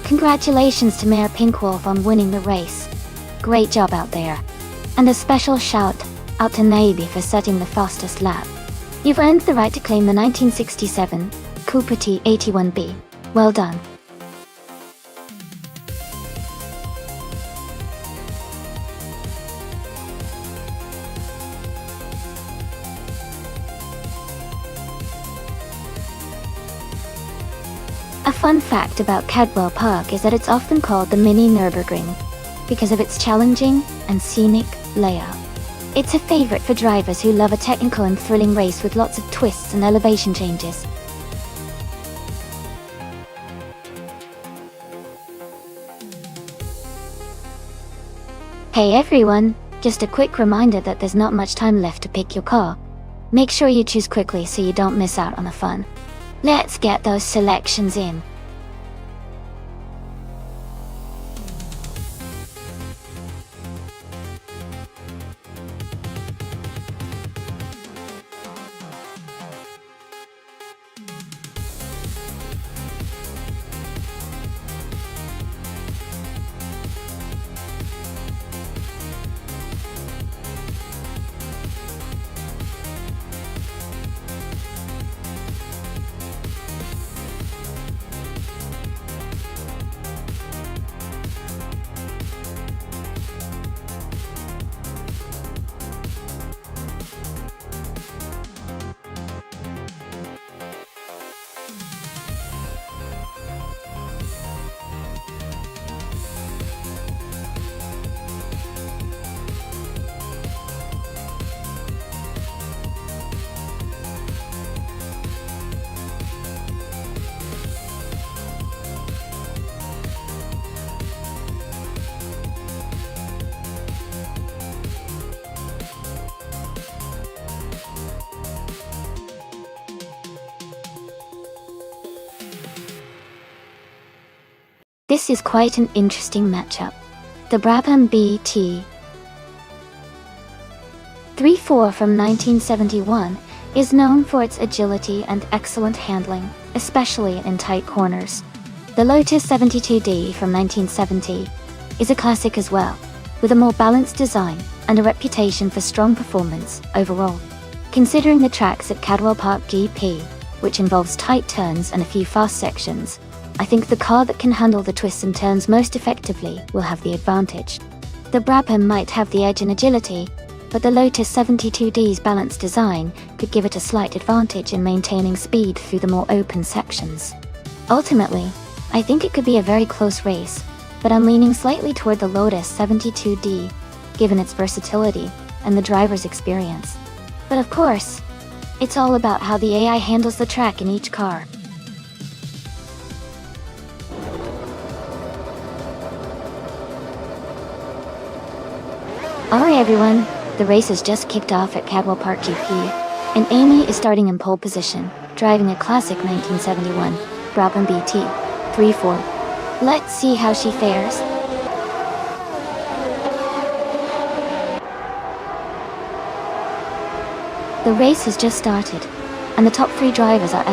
Congratulations to Mayor Pink Wolf on winning the race. Great job out there. And a special shout out to Naibi for setting the fastest lap. You've earned the right to claim the 1967 Cooper T81B. Well done. A fun fact about Cadwell Park is that it's often called the mini Nürburgring because of its challenging and scenic layout. It's a favorite for drivers who love a technical and thrilling race with lots of twists and elevation changes. Hey everyone, just a quick reminder that there's not much time left to pick your car. Make sure you choose quickly so you don't miss out on the fun. Let's get those selections in. This is quite an interesting matchup. The Brabham BT 34 from 1971 is known for its agility and excellent handling, especially in tight corners. The Lotus 72D from 1970 is a classic as well, with a more balanced design and a reputation for strong performance overall. Considering the tracks at Cadwell Park GP, which involves tight turns and a few fast sections, I think the car that can handle the twists and turns most effectively will have the advantage. The Brabham might have the edge in agility, but the Lotus 72D's balanced design could give it a slight advantage in maintaining speed through the more open sections. Ultimately, I think it could be a very close race, but I'm leaning slightly toward the Lotus 72D, given its versatility and the driver's experience. But of course, it's all about how the AI handles the track in each car. Alright everyone, the race has just kicked off at Cadwell Park GP, and Amy is starting in pole position, driving a classic 1971 Brabham BT 34. Let's see how she fares. The race has just started, and the top three drivers are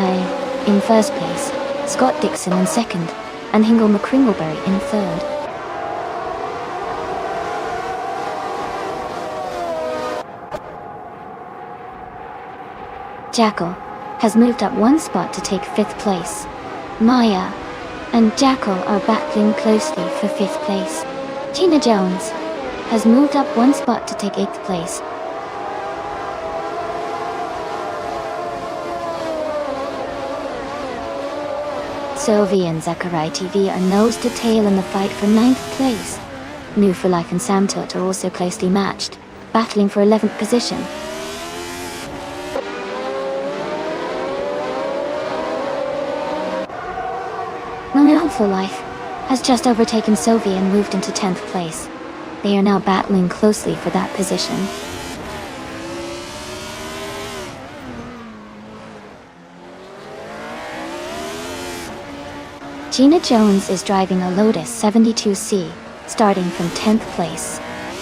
in first place, Scott Dixon in second, and Hingle McCringleberry in third. Jackal has moved up one spot to take fifth place. Maya and Jackal are battling closely for fifth place. Gina Jones has moved up one spot to take eighth place. Sylvie and Zachary TV are nose to tail in the fight for ninth place. New for Life and Sam Tut are also closely matched, battling for 11th position. New for Life has just overtaken Sylvie and moved into 10th place. They are now battling closely for that position. Gina Jones is driving a Lotus 72C, starting from 10th place.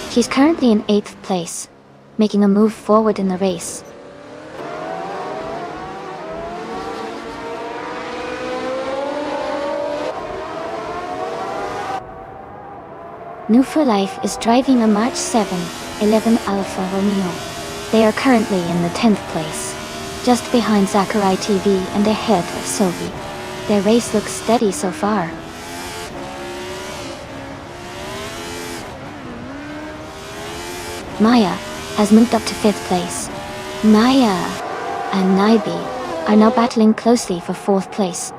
She's currently in 8th place, making a move forward in the race. New for Life is driving a March 7, 11 Alfa Romeo. They are currently in the 10th place, just behind Zachary TV and ahead of Sylvie. Their race looks steady so far. Maya has moved up to 5th place. Maya and Naibi are now battling closely for 4th place.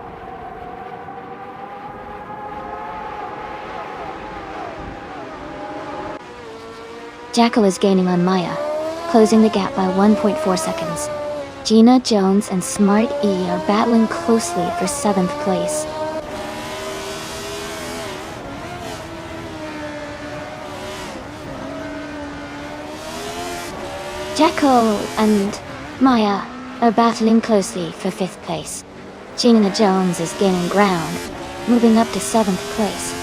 Jackal is gaining on Maya, closing the gap by 1.4 seconds. Gina Jones and Smart E are battling closely for 7th place. Jackal and Maya are battling closely for 5th place. Gina Jones is gaining ground, moving up to 7th place.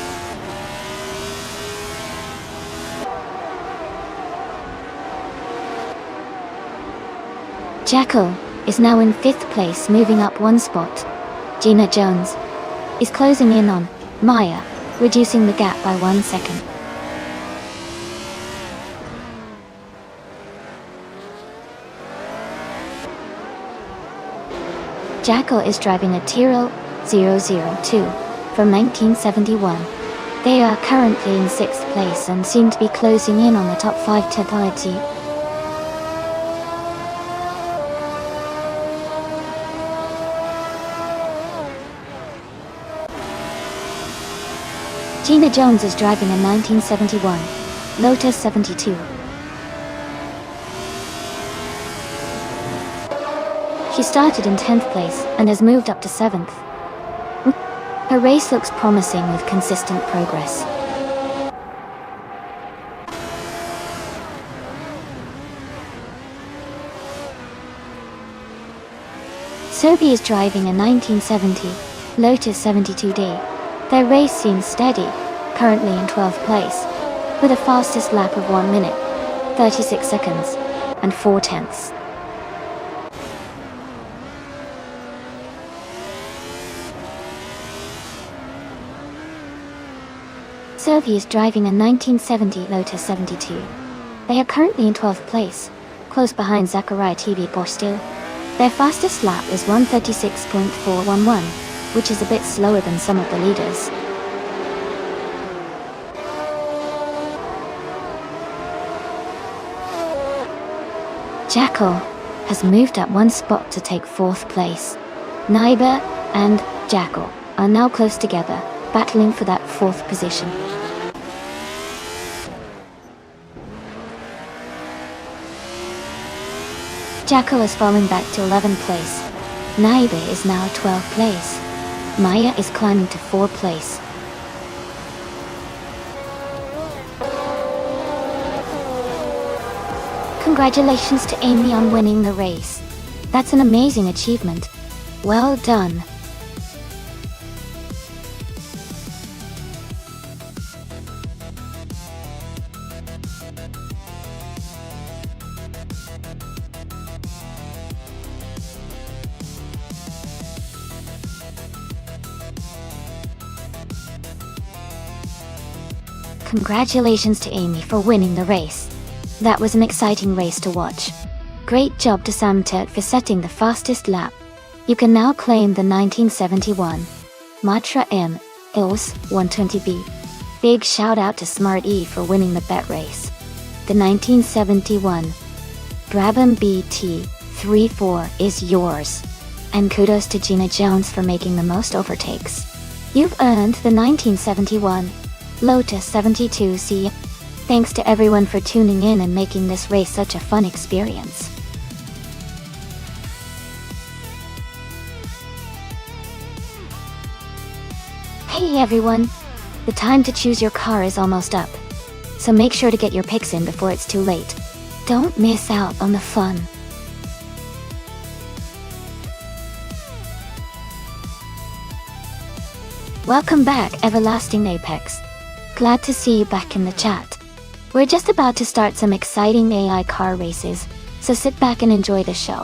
Jackal is now in 5th place, moving up 1 spot. Gina Jones is closing in on Maya, reducing the gap by 1 second. Jackal is driving a Tyrrell 002 from 1971. They are currently in 6th place and seem to be closing in on the top 5 totality. Gina Jones is driving a 1971 Lotus 72. She started in 10th place and has moved up to 7th. Her race looks promising with consistent progress. Sophie is driving a 1970 Lotus 72D. Their race seems steady, currently in 12th place, with a fastest lap of 1 minute, 36 seconds, and 4 tenths. Sophie is driving a 1970 Lotus 72. They are currently in 12th place, close behind Zachariah TV Borstil. Their fastest lap is 1:36.411, which is a bit slower than some of the leaders. Jackal has moved up 1 spot to take 4th place. Naiba and Jackal are now close together, battling for that 4th position. Jackal is falling back to 11th place. Naiba is now 12th place. Maya is climbing to 4th place. Congratulations to Amy on winning the race. That's an amazing achievement. Well done. Congratulations to Amy for winning the race. That was an exciting race to watch. Great job to Samtet for setting the fastest lap. You can now claim the 1971 Matra M ILS 120B. Big shout out to Smart E for winning the bet race. The 1971 Brabham BT 34 is yours. And kudos to Gina Jones for making the most overtakes. You've earned the 1971 Lotus 72C. Thanks to everyone for tuning in and making this race such a fun experience. Hey everyone! The time to choose your car is almost up. So make sure to get your picks in before it's too late. Don't miss out on the fun. Welcome back, Everlasting Apex. Glad to see you back in the chat. We're just about to start some exciting AI car races, so sit back and enjoy the show.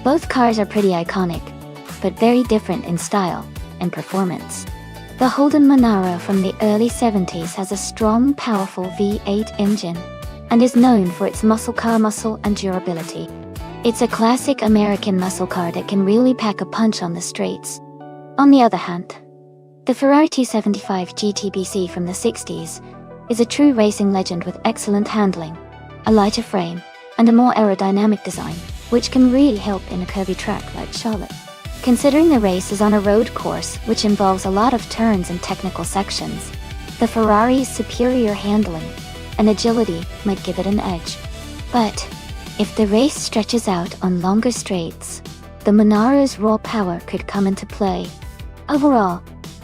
Both cars are pretty iconic, but very different in style and performance. The Holden Monaro from the early 70s has a strong, powerful V8 engine and is known for its muscle car muscle and durability. It's a classic American muscle car that can really pack a punch on the straights. On the other hand, the Ferrari 275 GTBC from the 60s is a true racing legend with excellent handling, a lighter frame, and a more aerodynamic design, which can really help in a curvy track like Charlotte. Considering the race is on a road course which involves a lot of turns and technical sections, the Ferrari's superior handling and agility might give it an edge. But if the race stretches out on longer straights, the Monaro's raw power could come into play. Overall,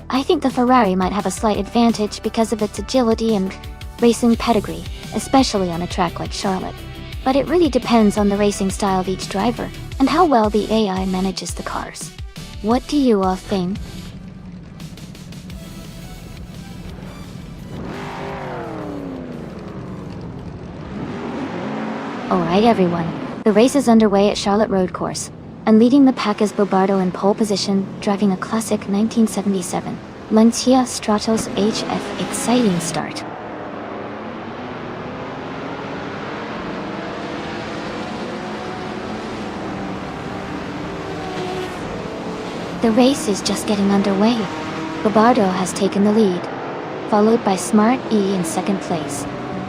I think the Ferrari might have a slight advantage because of its agility and racing pedigree, especially on a track like Charlotte. But it really depends on the racing style of each driver and how well the AI manages the cars. What do you all think? Alright everyone, the race is underway at Charlotte Road Course, and leading the pack is Bobardo in pole position, driving a classic 1977 Lancia Stratos HF. Exciting start. The race is just getting underway. Bobardo has taken the lead, followed by Smart E in second place.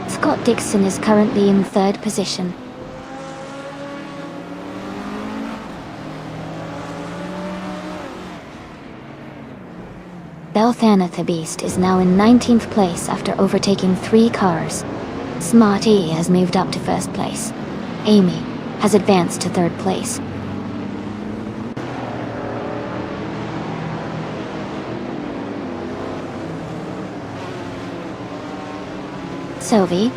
Scott Dixon is currently in third position. Belthana the Beast is now in 19th place after overtaking 3 cars. Smart E has moved up to first place. Amy has advanced to third place. Sophie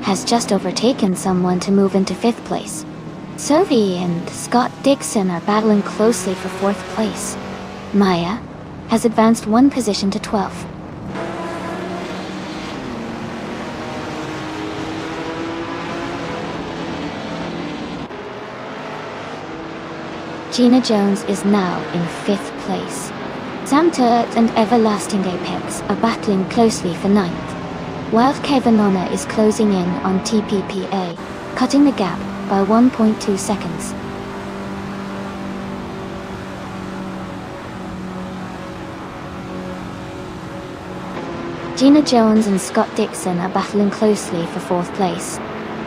has just overtaken someone to move into 5th place. Sophie and Scott Dixon are battling closely for 4th place. Maya has advanced 1 position to 12th. Gina Jones is now in 5th place. Sam Turret and Everlasting Apex are battling closely for 9th. While Kevin Honor is closing in on TPPA, cutting the gap by 1.2 seconds. Gina Jones and Scott Dixon are battling closely for 4th place.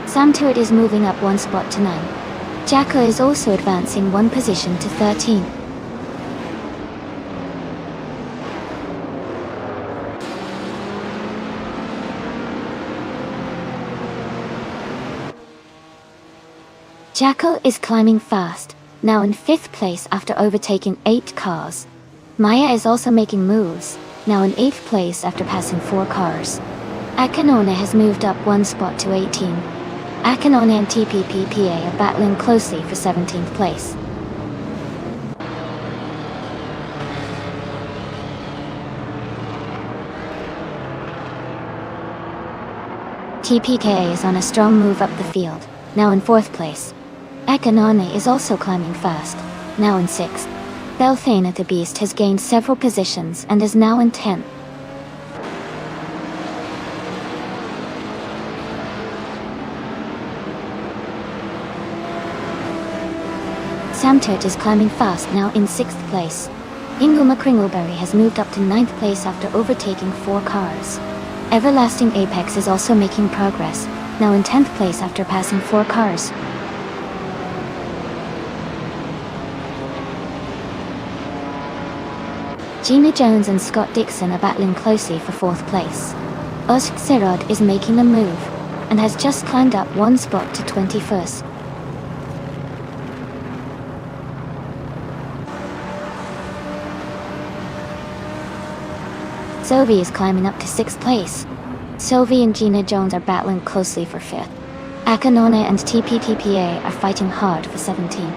Sam Turret is moving up 1 spot to 9. Jacko is also advancing 1 position to 13. Jacko is climbing fast, now in 5th place after overtaking 8 cars. Maya is also making moves, now in 8th place after passing 4 cars. Akanone has moved up 1 spot to 18. Akanone and TPPPA are battling closely for 17th place. TPKA is on a strong move up the field, now in 4th place. Akanane is also climbing fast, now in 6th. Belthana the Beast has gained several positions and is now in 10th. Samtert is climbing fast, now in 6th place. Ingoma Kringleberry has moved up to 9th place after overtaking 4 cars. Everlasting Apex is also making progress, now in 10th place after passing 4 cars. Gina Jones and Scott Dixon are battling closely for 4th place. Osk Serod is making a move, and has just climbed up 1 spot to 21st. Sylvie is climbing up to 6th place. Sylvie and Gina Jones are battling closely for 5th. Akanone and TPTPA are fighting hard for 17.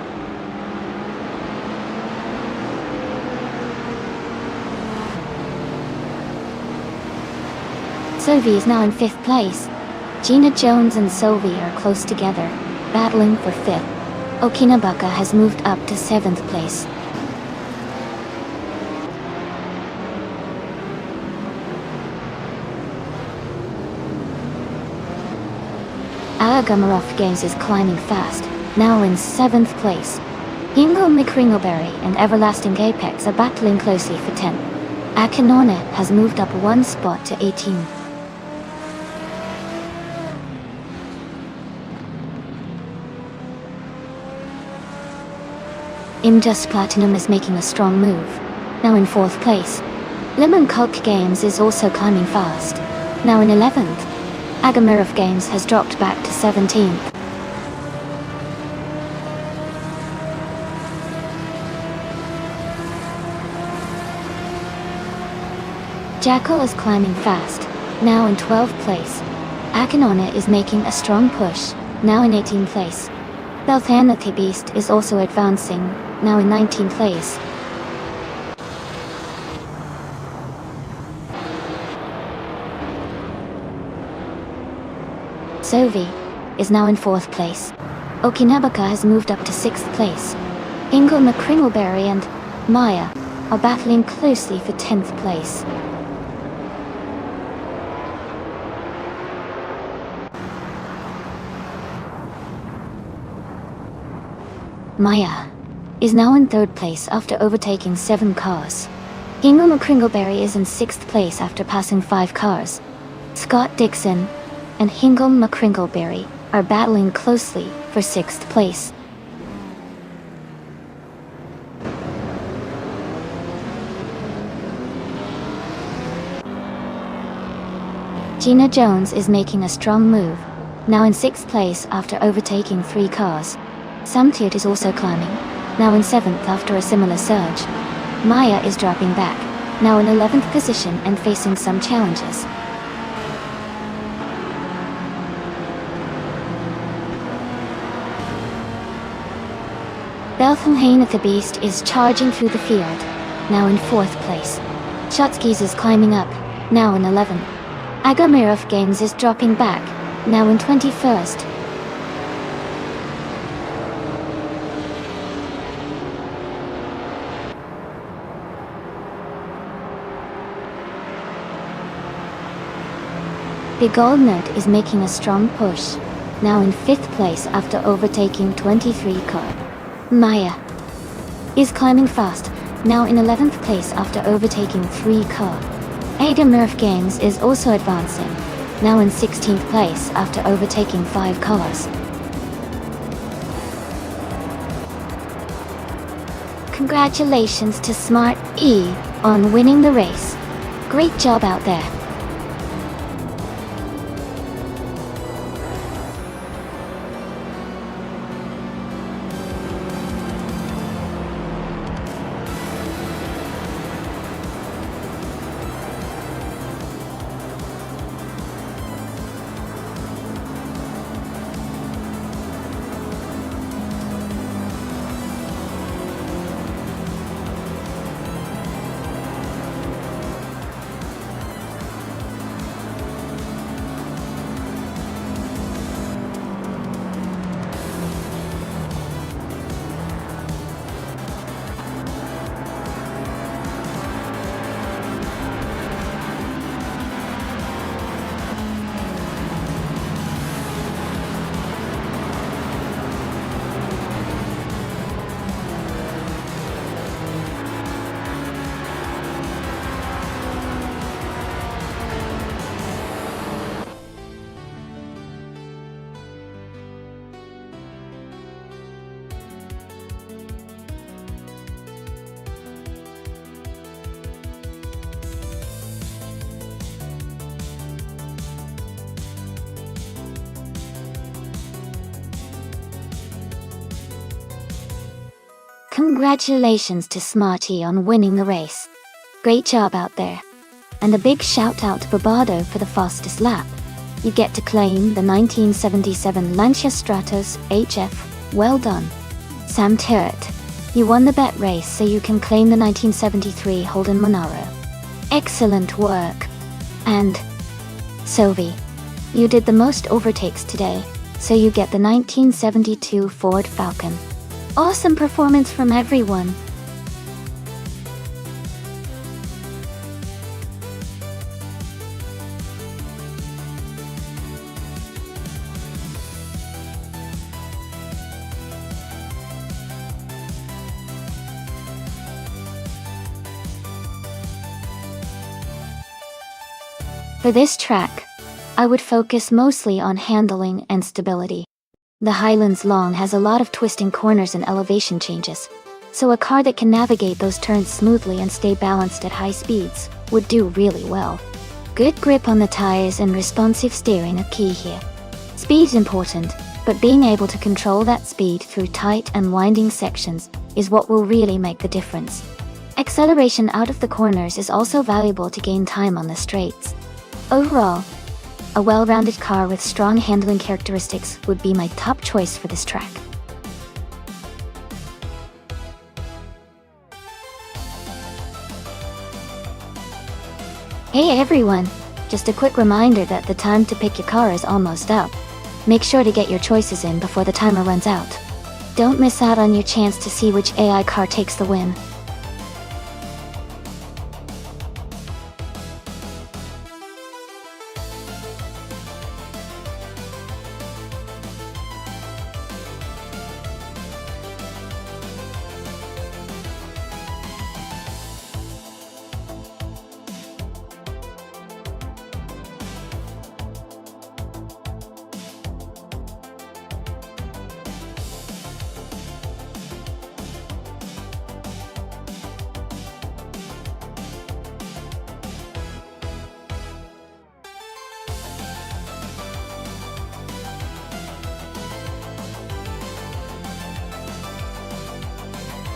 Sylvie is now in 5th place. Gina Jones and Sylvie are close together, battling for 5th. Okinabaka has moved up to 7th place. Agamarov Games is climbing fast, now in 7th place. Hingo McCringleberry and Everlasting Apex are battling closely for 10th. Akinone has moved up 1 spot to 18th. Imjust Platinum is making a strong move, now in 4th place. Lemon Coke Games is also climbing fast, now in 11th. Agamirov Games has dropped back to 17th. Jackal is climbing fast, now in 12th place. Akinone is making a strong push, now in 18th place. Belthanathi Beast is also advancing, now in 19th place. Sovi is now in 4th place. Okinabaka has moved up to 6th place. Ingo McCringleberry and Maya are battling closely for 10th place. Maya is now in 3rd place after overtaking 7 cars. Ingo McCringleberry is in 6th place after passing 5 cars. Scott Dixon and Hingle McCringleberry are battling closely for 6th place. Gina Jones is making a strong move, now in 6th place after overtaking 3 cars. Samtiert is also climbing, now in 7th after a similar surge. Maya is dropping back, now in 11th position and facing some challenges. Belthamhain the Beast is charging through the field, now in 4th place. Shotskis is climbing up, now in 11th. Agamirov Games is dropping back, now in 21st. The Gold Note is making a strong push, now in 5th place after overtaking 23 cars. Maya is climbing fast, now in 11th place after overtaking 3 cars. Agamirov Games is also advancing, now in 16th place after overtaking 5 cars. Congratulations to Smart E on winning the race. Great job out there. Congratulations to Smarty on winning the race. Great job out there. And a big shout out to Barbado for the fastest lap. You get to claim the 1977 Lancia Stratos HF. Well done. Sam Terrett. You won the bet race so you can claim the 1973 Holden Monaro. Excellent work. And Sovi. You did the most overtakes today, so you get the 1972 Ford Falcon. Awesome performance from everyone. For this track, I would focus mostly on handling and stability. The Highlands Long has a lot of twisting corners and elevation changes, so a car that can navigate those turns smoothly and stay balanced at high speeds would do really well. Good grip on the tires and responsive steering are key here. Speed's important, but being able to control that speed through tight and winding sections is what will really make the difference. Acceleration out of the corners is also valuable to gain time on the straights. Overall, a well-rounded car with strong handling characteristics would be my top choice for this track. Hey everyone! Just a quick reminder that the time to pick your car is almost up. Make sure to get your choices in before the timer runs out. Don't miss out on your chance to see which AI car takes the win.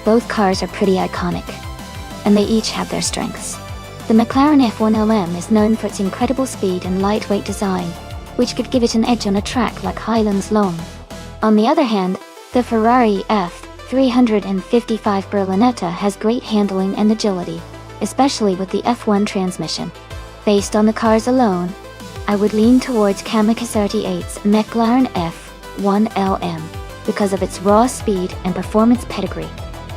Both cars are pretty iconic, and they each have their strengths. The McLaren F1 LM is known for its incredible speed and lightweight design, which could give it an edge on a track like Highlands Long. On the other hand, the Ferrari F355 Berlinetta has great handling and agility, especially with the F1 transmission. Based on the cars alone, I would lean towards Kamikaze 38's McLaren F1 LM because of its raw speed and performance pedigree.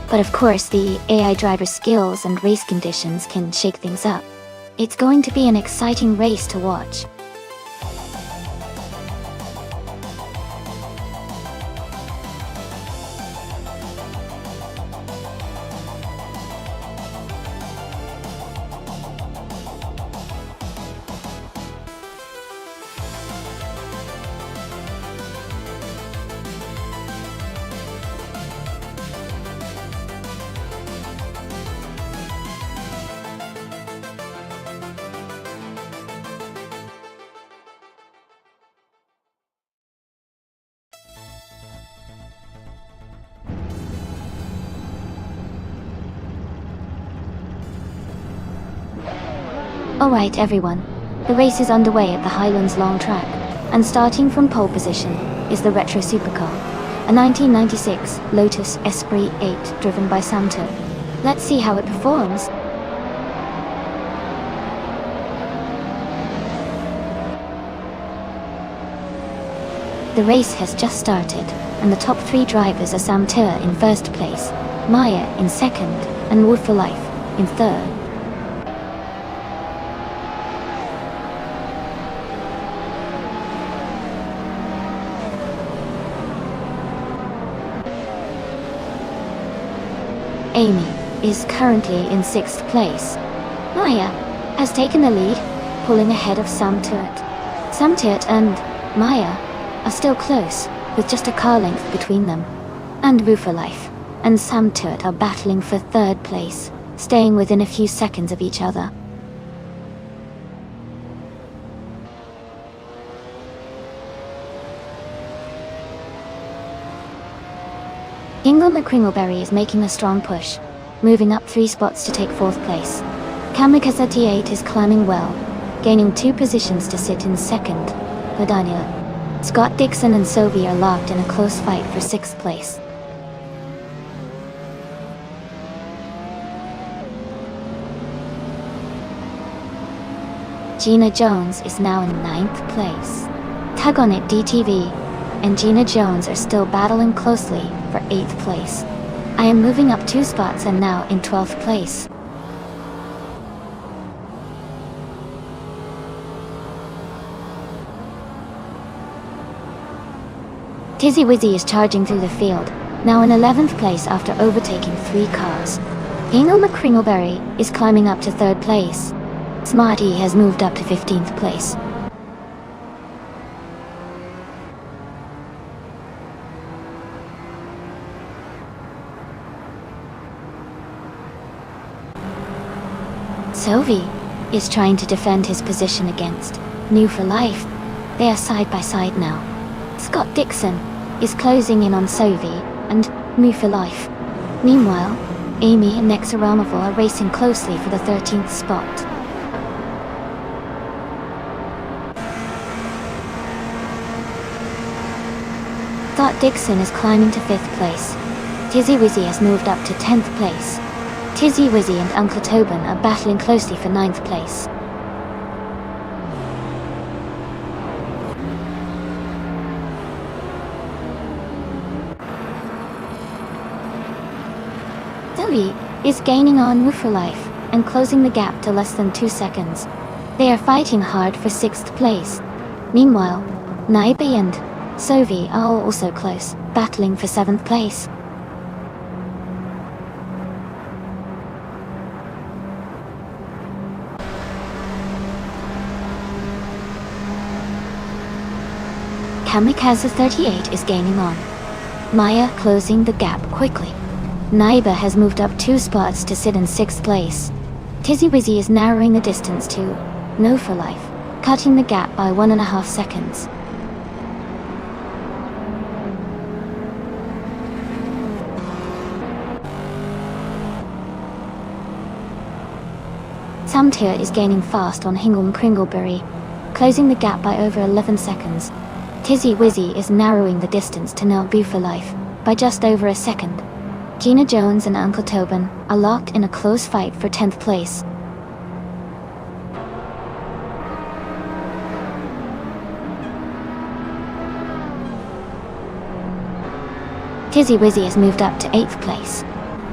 But of course, the AI driver's skills and race conditions can shake things up. It's going to be an exciting race to watch. Alright everyone, the race is underway at the Highlands Long track, and starting from pole position is the retro supercar, a 1996 Lotus Esprit 8 driven by Sam Todd. Let's see how it performs. The race has just started, and the top three drivers are Sam Todd in first place, Maya in second, and Wood for Life in third. Amy is currently in sixth place. Maya has taken the lead, pulling ahead of Sam Todd. Sam Todd and Maya are still close, with just a car length between them. And Woo for Life and Sam Todd are battling for third place, staying within a few seconds of each other. Ingle McCringleberry is making a strong push, moving up 3 spots to take 4th place. Kamikaze 38 is climbing well, gaining 2 positions to sit in 2nd for Daniela. Scott Dixon and Sophie are locked in a close fight for 6th place. Gina Jones is now in 9th place. Tag on it DTV and Gina Jones are still battling closely for 8th place. I am moving up 2 spots and now in 12th place. Tizzy Wizzy is charging through the field, now in 11th place after overtaking 3 cars. Hingle McCringleberry is climbing up to 3rd place. Smarty has moved up to 15th place. Sovi is trying to defend his position against New for Life. They are side by side now. Scott Dixon is closing in on Sovi and New for Life. Meanwhile, Amy and Nexa Ramoval are racing closely for the 13th spot. Scott Dixon is climbing to 5th place. Tizzy Wizzy has moved up to 10th place. Tizzy Wizzy and Uncle Tobin are battling closely for 9th place. Zoe is gaining on Woo for Life and closing the gap to less than 2 seconds. They are fighting hard for 6th place. Meanwhile, Naibi and Sovi are also close, battling for 7th place. Kamikaze 38 is gaining on Maya, closing the gap quickly. Naiba has moved up 2 spots to sit in 6th place. Tizzy Wizzy is narrowing the distance to No for Life, cutting the gap by 1.5 seconds. Samtir is gaining fast on Hingle McCringleberry, closing the gap by over 11 seconds. Tizzy Wizzy is narrowing the distance to No for Life by just over a second. Gina Jones and Uncle Tobin are locked in a close fight for 10th place. Tizzy Wizzy has moved up to 8th place.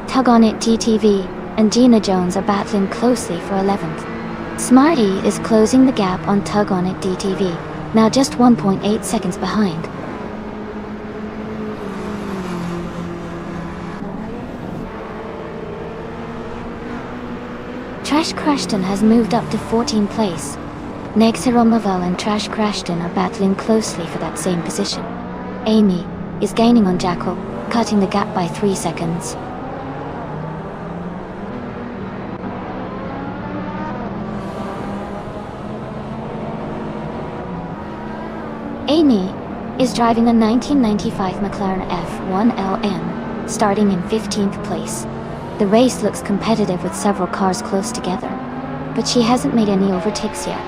Tug On It GTV and Gina Jones are battling closely for 11th. Smarty is closing the gap on Tug On It DTV, now just 1.8 seconds behind. Trash Crashton has moved up to 14th place. Nexa Ramoval and Trash Crashton are battling closely for that same position. Amy is gaining on Jackal, cutting the gap by 3 seconds. Amy is driving a 1995 McLaren F1LM, starting in 15th place. The race looks competitive with several cars close together, but she hasn't made any overtakes yet.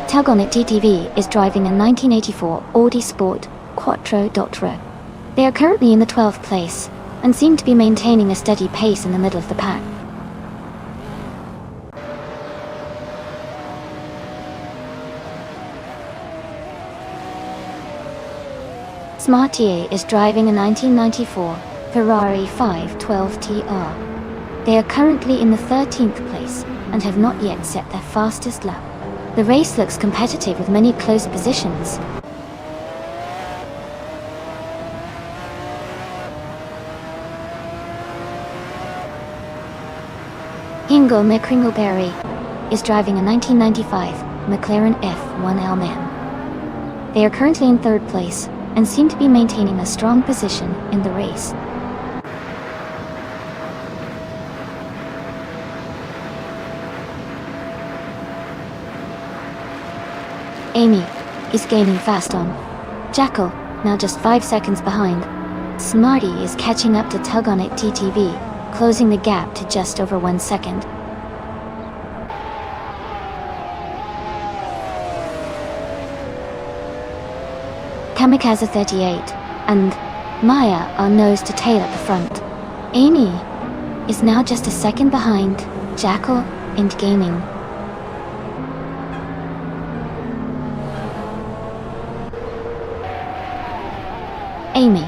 Tug On It TTV is driving a 1984 Audi Sport Quattro Dottore. They are currently in the 12th place, and seem to be maintaining a steady pace in the middle of the pack. Smartier is driving a 1994 Ferrari 512 TR. They are currently in the 13th place and have not yet set their fastest lap. The race looks competitive with many close positions. Hingle McCringleberry is driving a 1995 McLaren F1L Man. They are currently in 3rd place and seem to be maintaining a strong position in the race. Amy is gaining fast on Jackal, now just 5 seconds behind. Smarty is catching up to Tug On It TTV, closing the gap to just over 1 second. Kamikaze 38 and Maya are nose to tail at the front. Amy is now just a second behind Jackal into gaming. Amy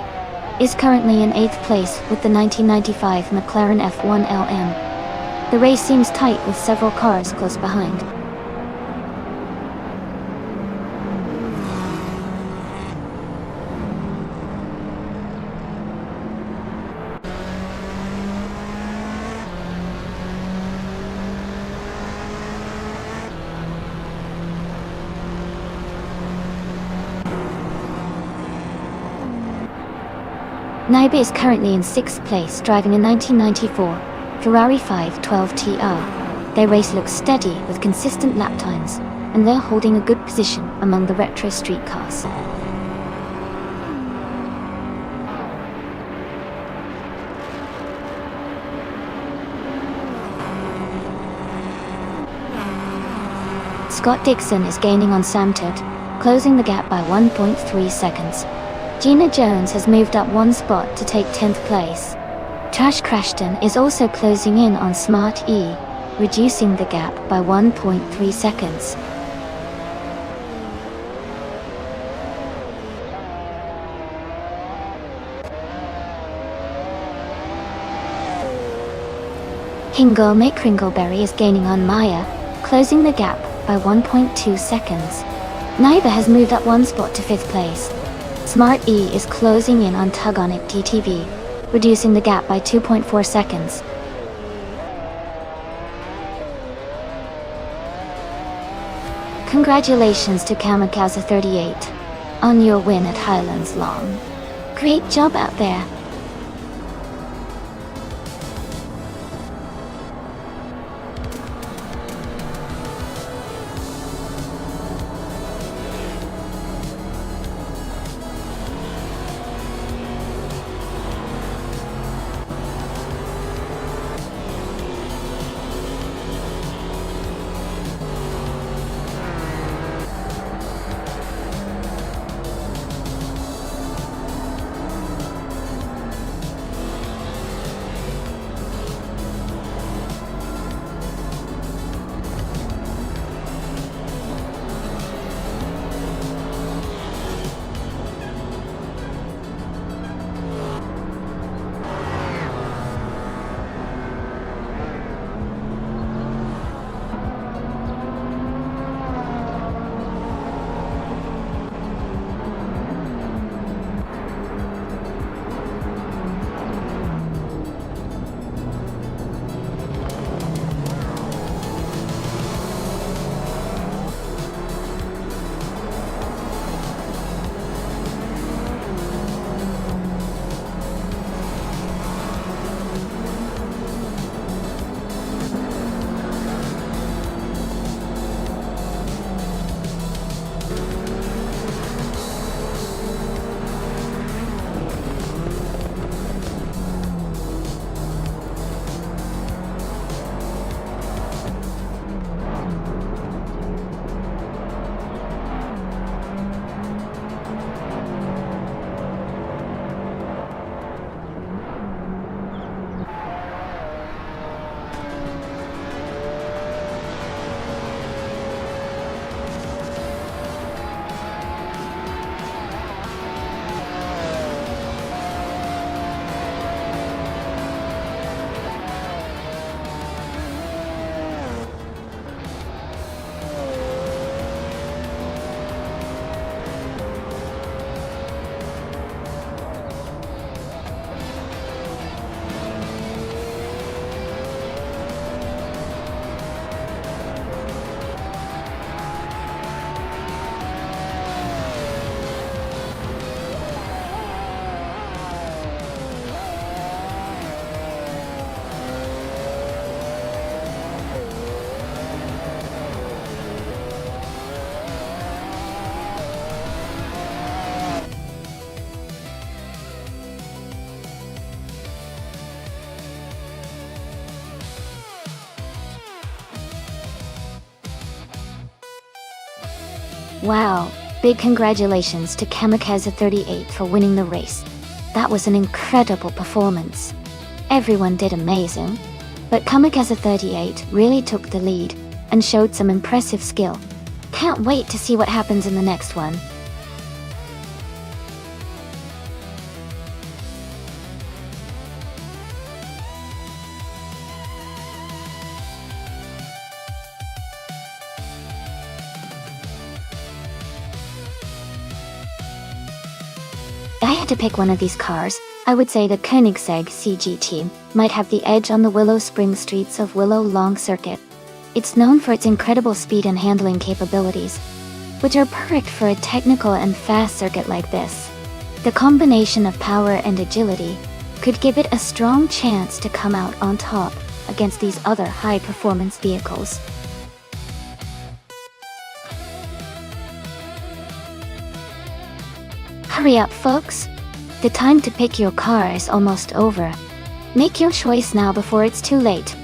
is currently in 8th place with the 1995 McLaren F1 LM. The race seems tight with several cars close behind. Naiba is currently in 6th place, driving a 1994 Ferrari 512 TR. Their race looks steady with consistent lap times, and they're holding a good position among the retro street cars. Scott Dixon is gaining on Sam Todd, closing the gap by 1.3 seconds. Gina Jones has moved up one spot to take 10th place. Trash Crashton is also closing in on Smart E, reducing the gap by 1.3 seconds. Hingome Kringleberry is gaining on Maya, closing the gap by 1.2 seconds. Naiba has moved up one spot to 5th place. Smart E is closing in on Tugonic TTV, reducing the gap by 2.4 seconds. Congratulations to Kamikaze 38 on your win at Highlands Long. Great job out there. Wow, big congratulations to Kamikaze 38 for winning the race. That was an incredible performance. Everyone did amazing. But Kamikaze 38 really took the lead and showed some impressive skill. Can't wait to see what happens in the next one. If I had to pick one of these cars, I would say the Koenigsegg CGT might have the edge on the Willow Spring streets of Willow Long Circuit. It's known for its incredible speed and handling capabilities, which are perfect for a technical and fast circuit like this. The combination of power and agility could give it a strong chance to come out on top against these other high-performance vehicles. Hurry up, folks! The time to pick your car is almost over. Make your choice now before it's too late.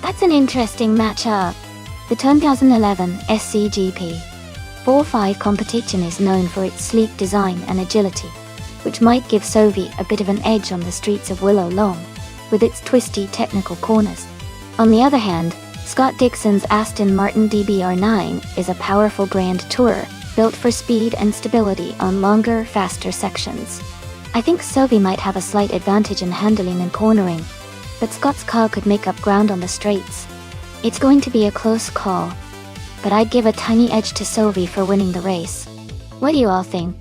That's an interesting matchup. The 2011 SCGP 4.5 competition is known for its sleek design and agility, which might give Sovi a bit of an edge on the streets of Willow Long, with its twisty technical corners. On the other hand, Scott Dixon's Aston Martin DBR9 is a powerful Grand Tourer, built for speed and stability on longer, faster sections. I think Sovi might have a slight advantage in handling and cornering, but Scott's car could make up ground on the straights. It's going to be a close call, but I'd give a tiny edge to Sovi for winning the race. What do you all think?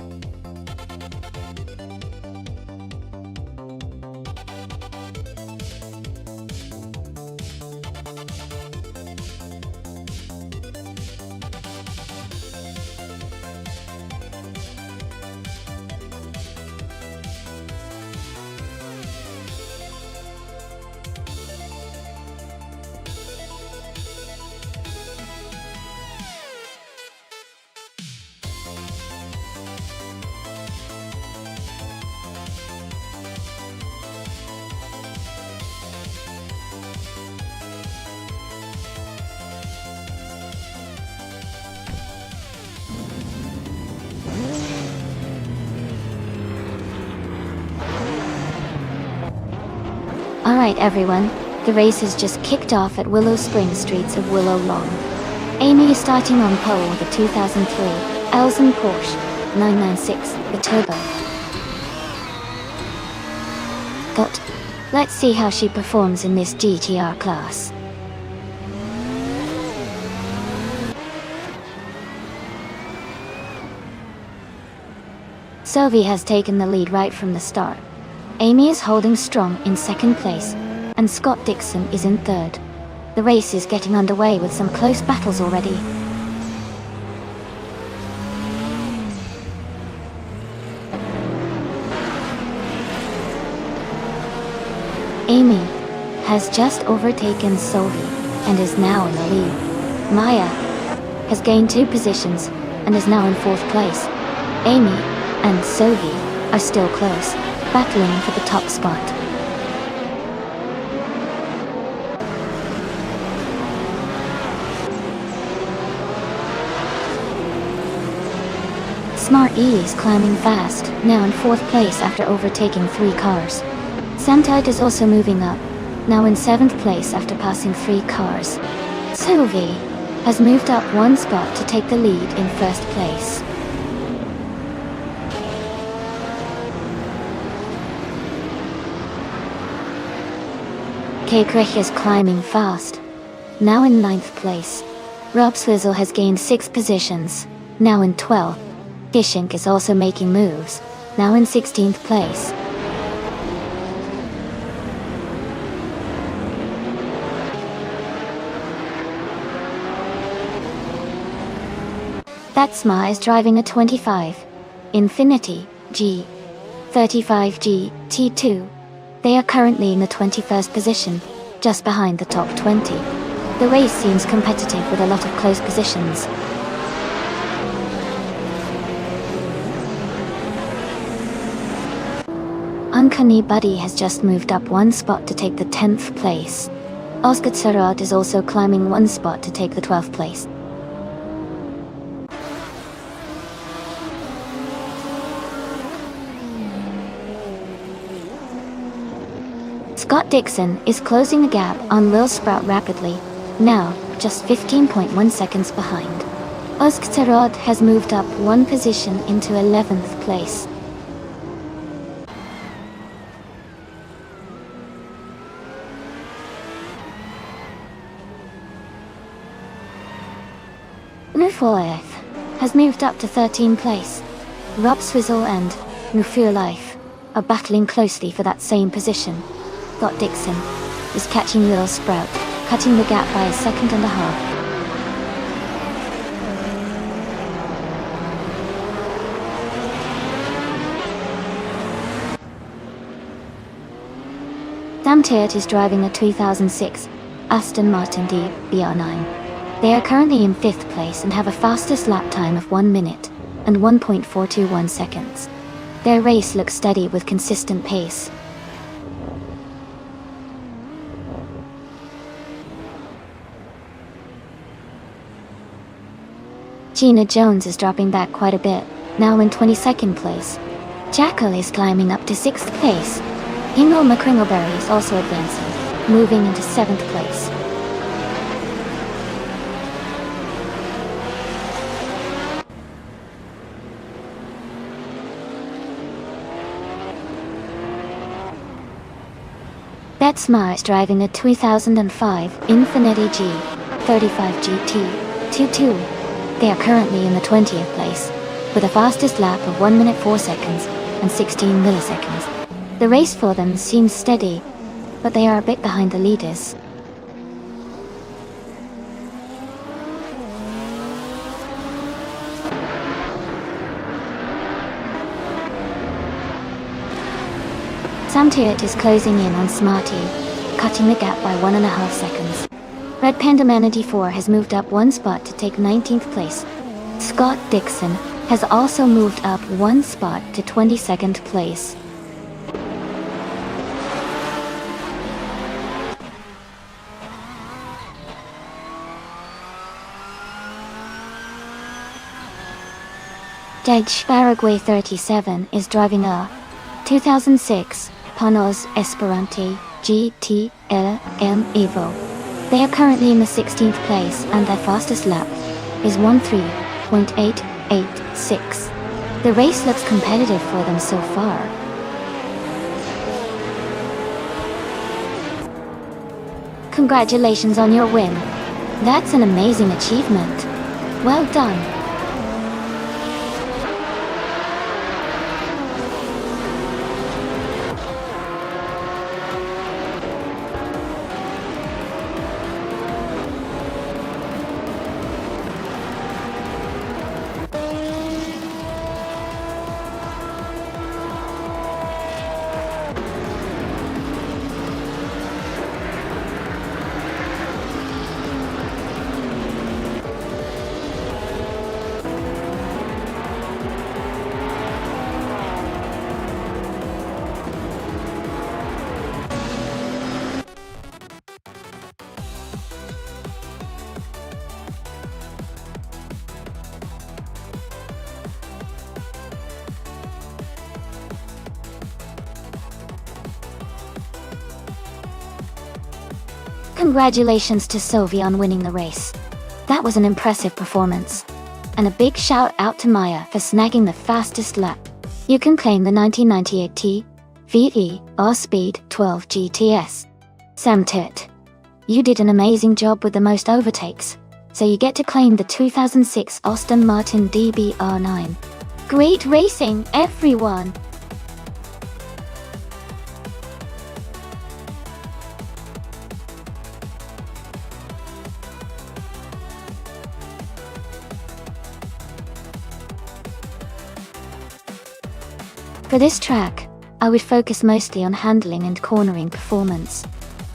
Alright everyone, the race has just kicked off at Willow Spring streets of Willow Long. Amy is starting on pole with the 2003 Elsen Porsche 996, the Turbo. But let's see how she performs in this GTR class. Sovi has taken the lead right from the start. Amy is holding strong in second place, and Scott Dixon is in third. The race is getting underway with some close battles already. Amy has just overtaken Sovi and is now in the lead. Maya has gained 2 positions and is now in 4th place. Amy and Sovi are still close, battling for the top spot. Smart E is climbing fast, now in 4th place after overtaking 3 cars. Samtide is also moving up, now in 7th place after passing 3 cars. Sovi has moved up one spot to take the lead in first place. K-Krich is climbing fast, now in 9th place. Rob Swizzle has gained 6 positions, now in 12th. Gishink is also making moves, now in 16th place. That's is driving a 25 Infinity G35G T2. They are currently in the 21st position, just behind the top 20. The race seems competitive with a lot of close positions. Uncanny Buddy has just moved up one spot to take the 10th place. Oscar Tsarod is also climbing one spot to take the 12th place. Scott Dixon is closing the gap on Lil Sprout rapidly, now just 15.1 seconds behind. Oscar Tsarod has moved up one position into 11th place. Nufulife has moved up to 13th place. Rob Swizzle and Nufulife are battling closely for that same position. Scott Dixon is catching Lil Sprout, cutting the gap by 1.5 seconds. Sam Teart is driving a 2006 Aston Martin DBR9. They are currently in 5th place and have a fastest lap time of 1 minute and 1.421 seconds. Their race looks steady with consistent pace. Gina Jones is dropping back quite a bit, now in 22nd place. Jackal is climbing up to 6th place. Ingo McCringleberry is also advancing, moving into 7th place. Betsma is driving a 2005 Infiniti G35 GT 22. They are currently in the 20th place, with a fastest lap of 1 minute 4 seconds and 16 milliseconds. The race for them seems steady, but they are a bit behind the leaders. Sam Teart is closing in on Smarty, cutting the gap by 1.5 seconds. Red Panda Manatee 4 has moved up one spot to take 19th place. Scott Dixon has also moved up one spot to 22nd place. Judge Paraguay 37 is driving a 2006 Panos Esperante GT LM Evo. They are currently in the 16th place and their fastest lap is 13.886. The race looks competitive for them so far. Congratulations on your win. That's an amazing achievement. Well done. Congratulations to Sophie on winning the race. That was an impressive performance. And a big shout out to Maya for snagging the fastest lap. You can claim the 1998 TVE or Speed 12 GTS. Sam Tit. You did an amazing job with the most overtakes, so you get to claim the 2006 Aston Martin DBR9. Great racing, everyone! For this track, I would focus mostly on handling and cornering performance.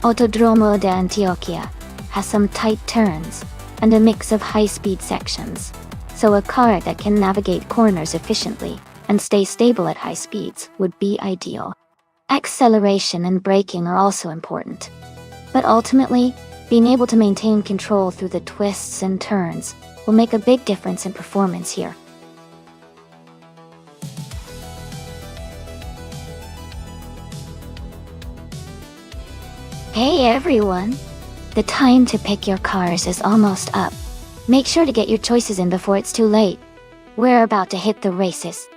Autodromo de Antioquia has some tight turns and a mix of high-speed sections, so a car that can navigate corners efficiently and stay stable at high speeds would be ideal. Acceleration and braking are also important, but ultimately, being able to maintain control through the twists and turns will make a big difference in performance here. Hey everyone! The time to pick your cars is almost up. Make sure to get your choices in before it's too late. We're about to hit the races.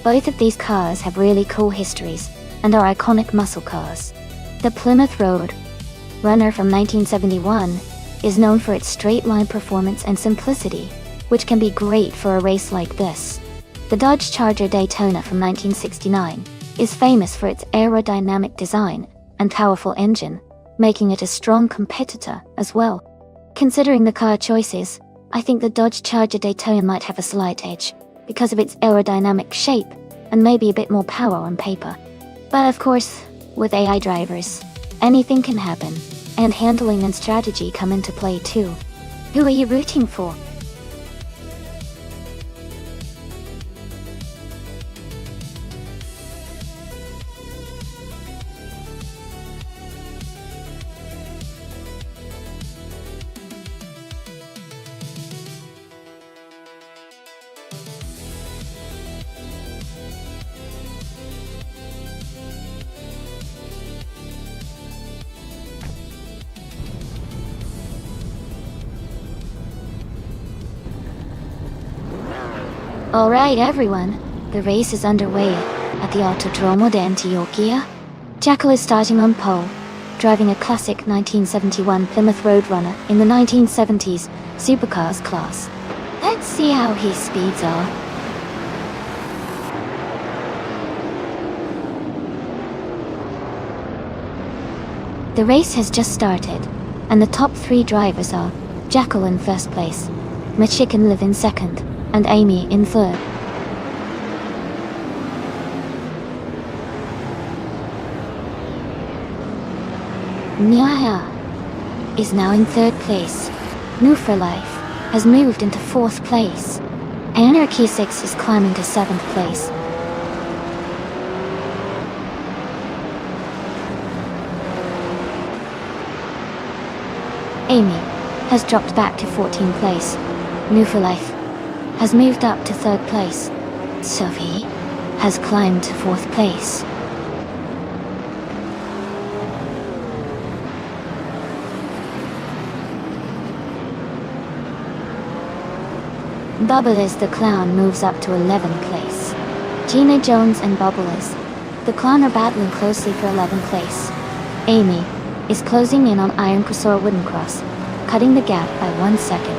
Both of these cars have really cool histories and are iconic muscle cars. The Plymouth Road Runner from 1971 is known for its straight-line performance and simplicity, which can be great for a race like this. The Dodge Charger Daytona from 1969 is famous for its aerodynamic design and powerful engine, making it a strong competitor as well. Considering the car choices, I think the Dodge Charger Daytona might have a slight edge, because of its aerodynamic shape, and maybe a bit more power on paper. But of course, with AI drivers, anything can happen, and handling and strategy come into play too. Who are you rooting for? Alright everyone, the race is underway at the Autodromo de Antioquia. Jackal is starting on pole, driving a classic 1971 Plymouth Roadrunner in the 1970s supercars class. Let's see how his speeds are. The race has just started, and the top three drivers are Jackal in first place, Michigan Live in second, and Amy in third. Nyaya is now in third place. New for Life has moved into fourth place. Anarchy 6 is climbing to seventh place. Amy has dropped back to 14th place. New for Life has moved up to third place. Sophie has climbed to fourth place. Bubbles the Clown moves up to 11th place. Gina Jones and Bubbles The clan are battling closely for 11th place. Amy is closing in on Iron Crossor Wooden Cross, cutting the gap by 1 second.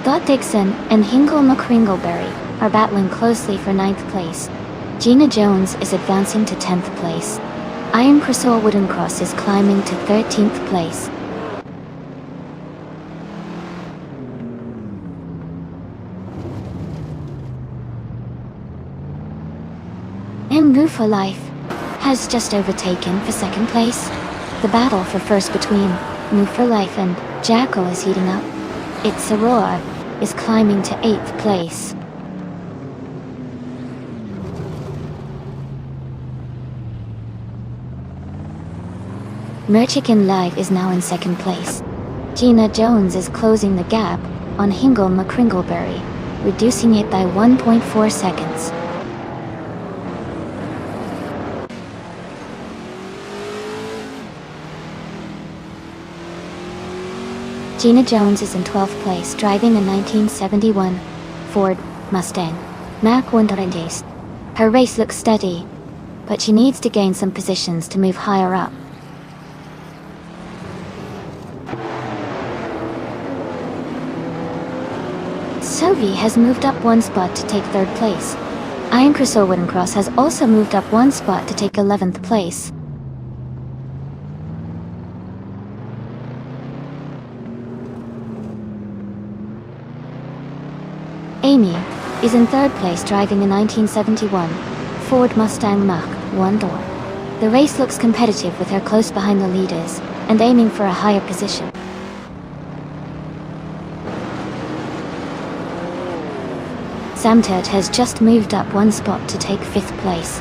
Scott Dixon and Hingle McCringleberry are battling closely for 9th place. Gina Jones is advancing to 10th place. Iron Crossor Wooden Cross is climbing to 13th place. Move for Life has just overtaken for 2nd place. The battle for first between Move for Life and Jackal is heating up. It's Aurora is climbing to 8th place. Merchicken Live is now in 2nd place. Gina Jones is closing the gap on Hingle McCringleberry, reducing it by 1.4 seconds. Gina Jones is in 12th place, driving a 1971 Ford Mustang Mach 130. Her race looks steady, but she needs to gain some positions to move higher up. Sophie has moved up 1 spot to take 3rd place. Iron Crossor Wooden Cross has also moved up 1 spot to take 11th place. Amy is in 3rd place, driving a 1971 Ford Mustang Mach 1 door. The race looks competitive with her close behind the leaders and aiming for a higher position. Samturt has just moved up 1 spot to take 5th place.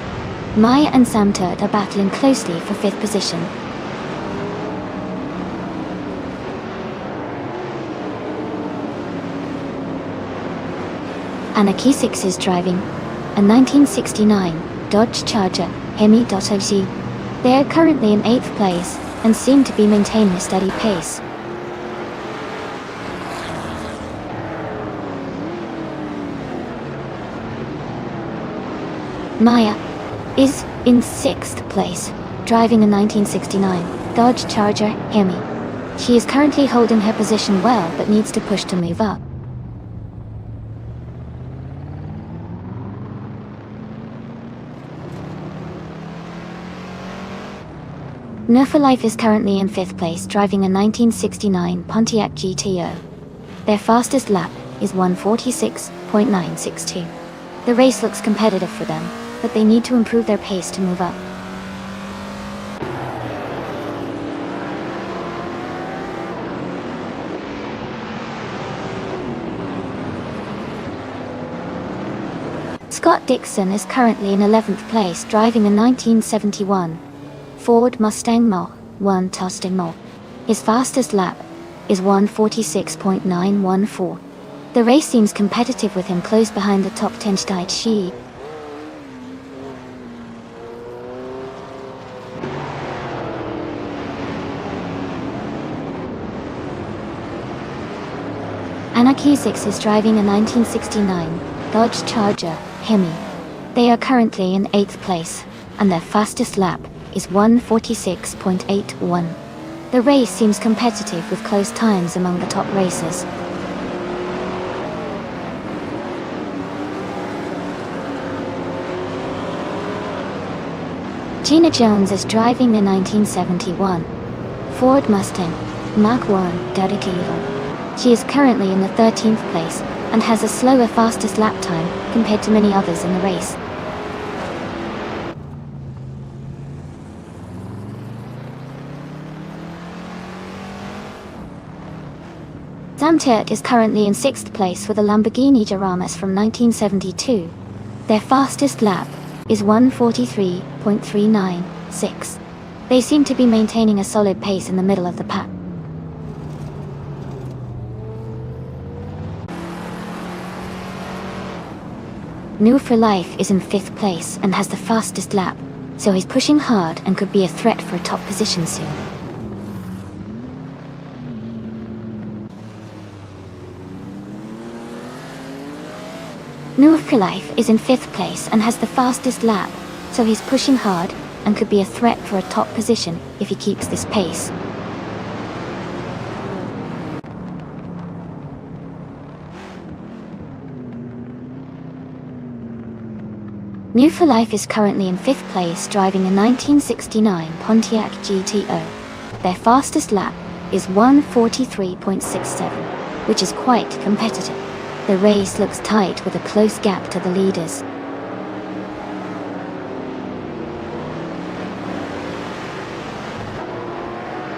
Maya and Samturt are battling closely for 5th position. Anna Kesix is driving a 1969 Dodge Charger Hemi.OC. They are currently in 8th place and seem to be maintaining a steady pace. Maya is in 6th place, driving a 1969 Dodge Charger Hemi. She is currently holding her position well but needs to push to move up. Nerfa Life is currently in 5th place, driving a 1969 Pontiac GTO. Their fastest lap is 1:46.962. The race looks competitive for them, but they need to improve their pace to move up. Scott Dixon is currently in 11th place, driving a 1971 Ford Mustang Mach 1 Tosting Mach. His fastest lap is 1:46.914. The race seems competitive with him close behind the top 10 Shi. Anna Kesix is driving a 1969 Dodge Charger Hemi. They are currently in 8th place, and their fastest lap is 1:46.81. The race seems competitive with close times among the top racers. Gina Jones is driving the 1971 Ford Mustang Mach 1 Dedicated. She is currently in the 13th place and has a slower fastest lap time compared to many others in the race. Samturt is currently in 6th place with a Lamborghini Jaramas from 1972. Their fastest lap is 1:43.396. They seem to be maintaining a solid pace in the middle of the pack. New for Life is in 5th place and has the fastest lap, so he's pushing hard and could be a threat for a top position soon. Life is in 5th place and has the fastest lap, so he's pushing hard and could be a threat for a top position if he keeps this pace. Life is currently in 5th place driving a 1969 Pontiac GTO. Their fastest lap is 1:43.67, which is quite competitive. The race looks tight with a close gap to the leaders.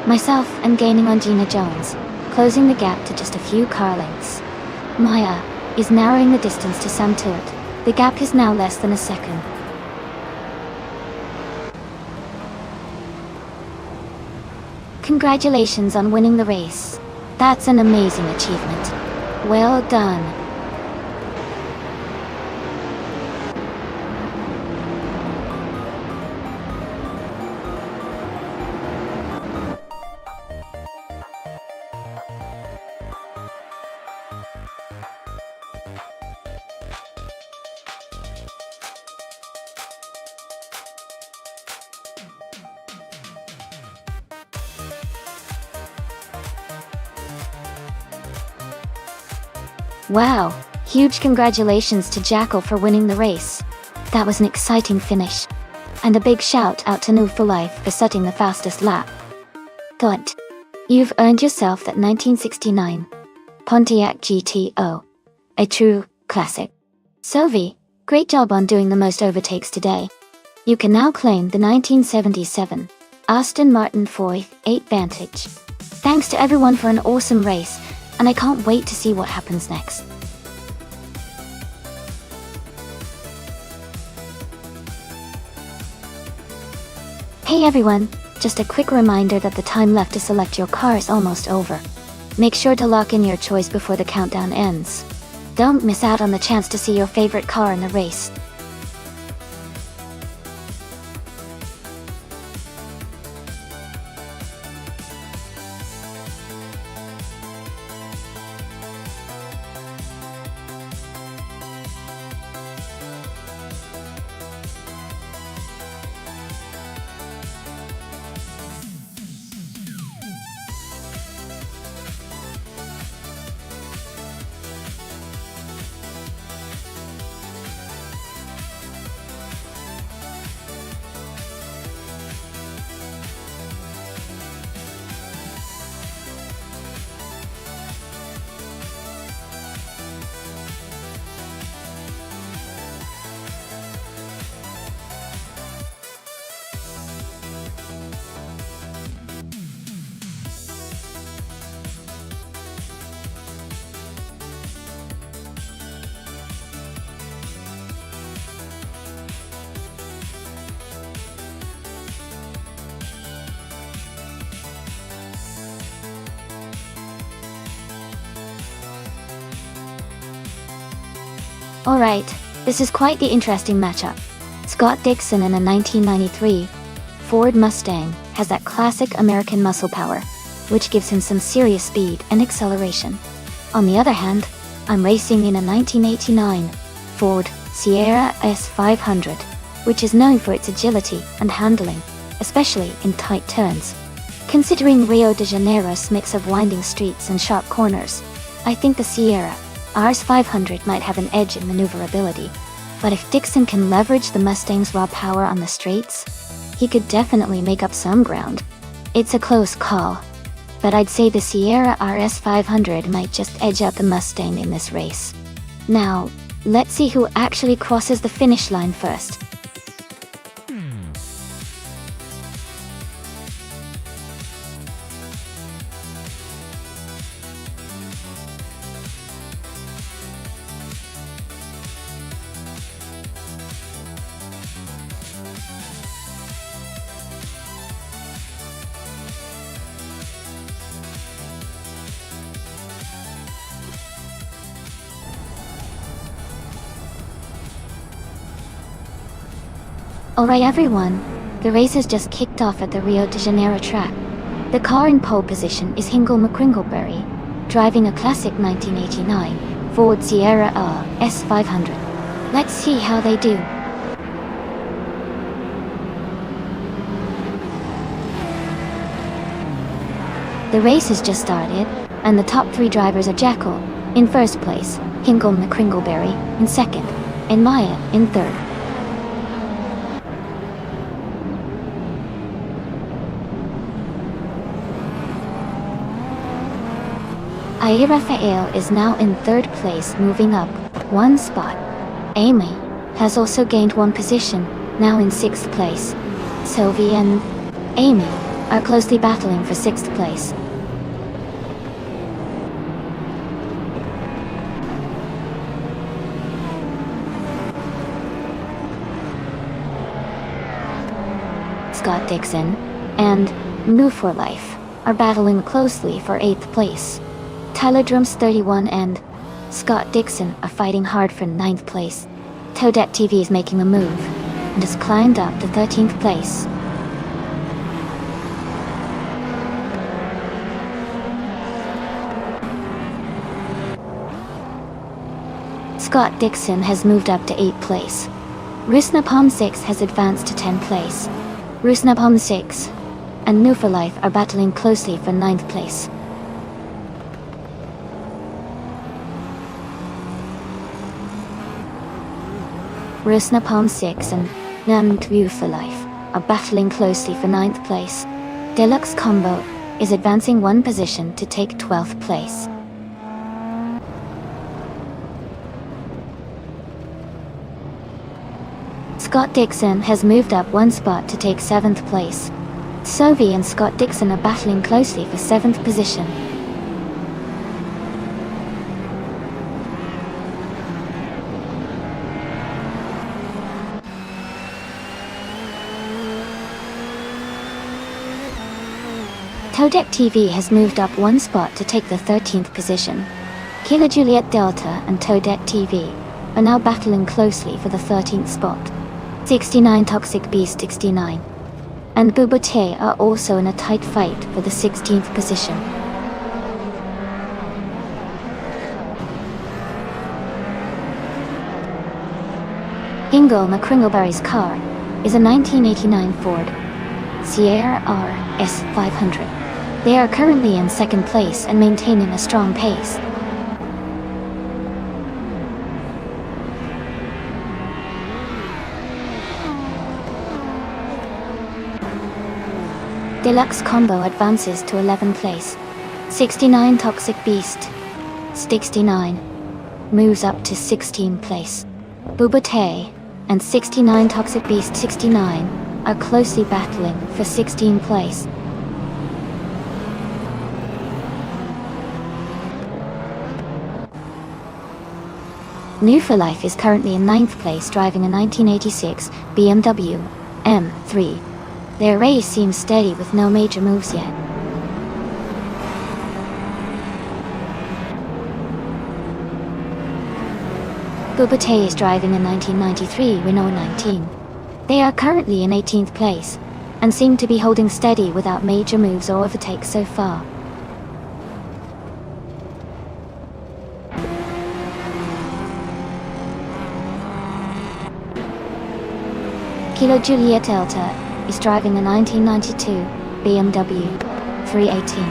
Myself am gaining on Gina Jones, closing the gap to just a few car lengths. Maya is narrowing the distance to Sam Tuert. The gap is now less than a second. Congratulations on winning the race. That's an amazing achievement. Well done. Wow, huge congratulations to Jackal for winning the race. That was an exciting finish. And a big shout out to Life for setting the fastest lap. Good. You've earned yourself that 1969 Pontiac GTO. A true classic. Sophie, great job on doing the most overtakes today. You can now claim the 1977 Aston Martin 4/8 Vantage. Thanks to everyone for an awesome race, and I can't wait to see what happens next. Hey everyone, just a quick reminder that the time left to select your car is almost over. Make sure to lock in your choice before the countdown ends. Don't miss out on the chance to see your favorite car in the race. Alright, this is quite the interesting matchup. Scott Dixon in a 1993 Ford Mustang has that classic American muscle power, which gives him some serious speed and acceleration. On the other hand, I'm racing in a 1989 Ford Sierra S500, which is known for its agility and handling, especially in tight turns. Considering Rio de Janeiro's mix of winding streets and sharp corners, I think the Sierra RS500 might have an edge in maneuverability. But if Dixon can leverage the Mustang's raw power on the straights, he could definitely make up some ground. It's a close call, but I'd say the Sierra RS500 might just edge out the Mustang in this race. Now, let's see who actually crosses the finish line first. Alright everyone, the race has just kicked off at the Rio de Janeiro track. The car in pole position is Hingle McCringleberry, driving a classic 1989 Ford Sierra RS500. Let's see how they do. The race has just started, and the top 3 drivers are Jackal, in first place, Hingle McCringleberry, in second, and Maya, in third. Raphael is now in third place, moving up 1 spot. Amy has also gained 1 position, now in 6th place. Sylvie and Amy are closely battling for 6th place. Scott Dixon and Move for Life are battling closely for 8th place. Tyler Drums 31 and Scott Dixon are fighting hard for 9th place. Toadette TV is making a move and has climbed up to 13th place. Scott Dixon has moved up to 8th place. Rusnapalm 6 has advanced to 10th place. Rusnapalm 6 and New for Life are battling closely for 9th place. Rusnapalm 6 and New for Life are battling closely for 9th place. Deluxe Combo is advancing 1 position to take 12th place. Scott Dixon has moved up 1 spot to take 7th place. Sophie and Scott Dixon are battling closely for 7th position. Toadette TV has moved up 1 spot to take the 13th position. Killer Juliet Delta and Toadette TV are now battling closely for the 13th spot. 69 Toxic Beast 69 and Bubote are also in a tight fight for the 16th position. Hingle McCringleberry's car is a 1989 Ford Sierra RS 500. They are currently in 2nd place and maintaining a strong pace. Deluxe Combo advances to 11th place. 69 Toxic Beast 69 moves up to 16th place. Bubote and 69 Toxic Beast 69 are closely battling for 16th place. New for Life is currently in 9th place, driving a 1986 BMW M3. Their race seems steady with no major moves yet. Bubote is driving a 1993 Renault 19. They are currently in 18th place, and seem to be holding steady without major moves or overtakes so far. Kilo Juliet Delta is driving a 1992 BMW 318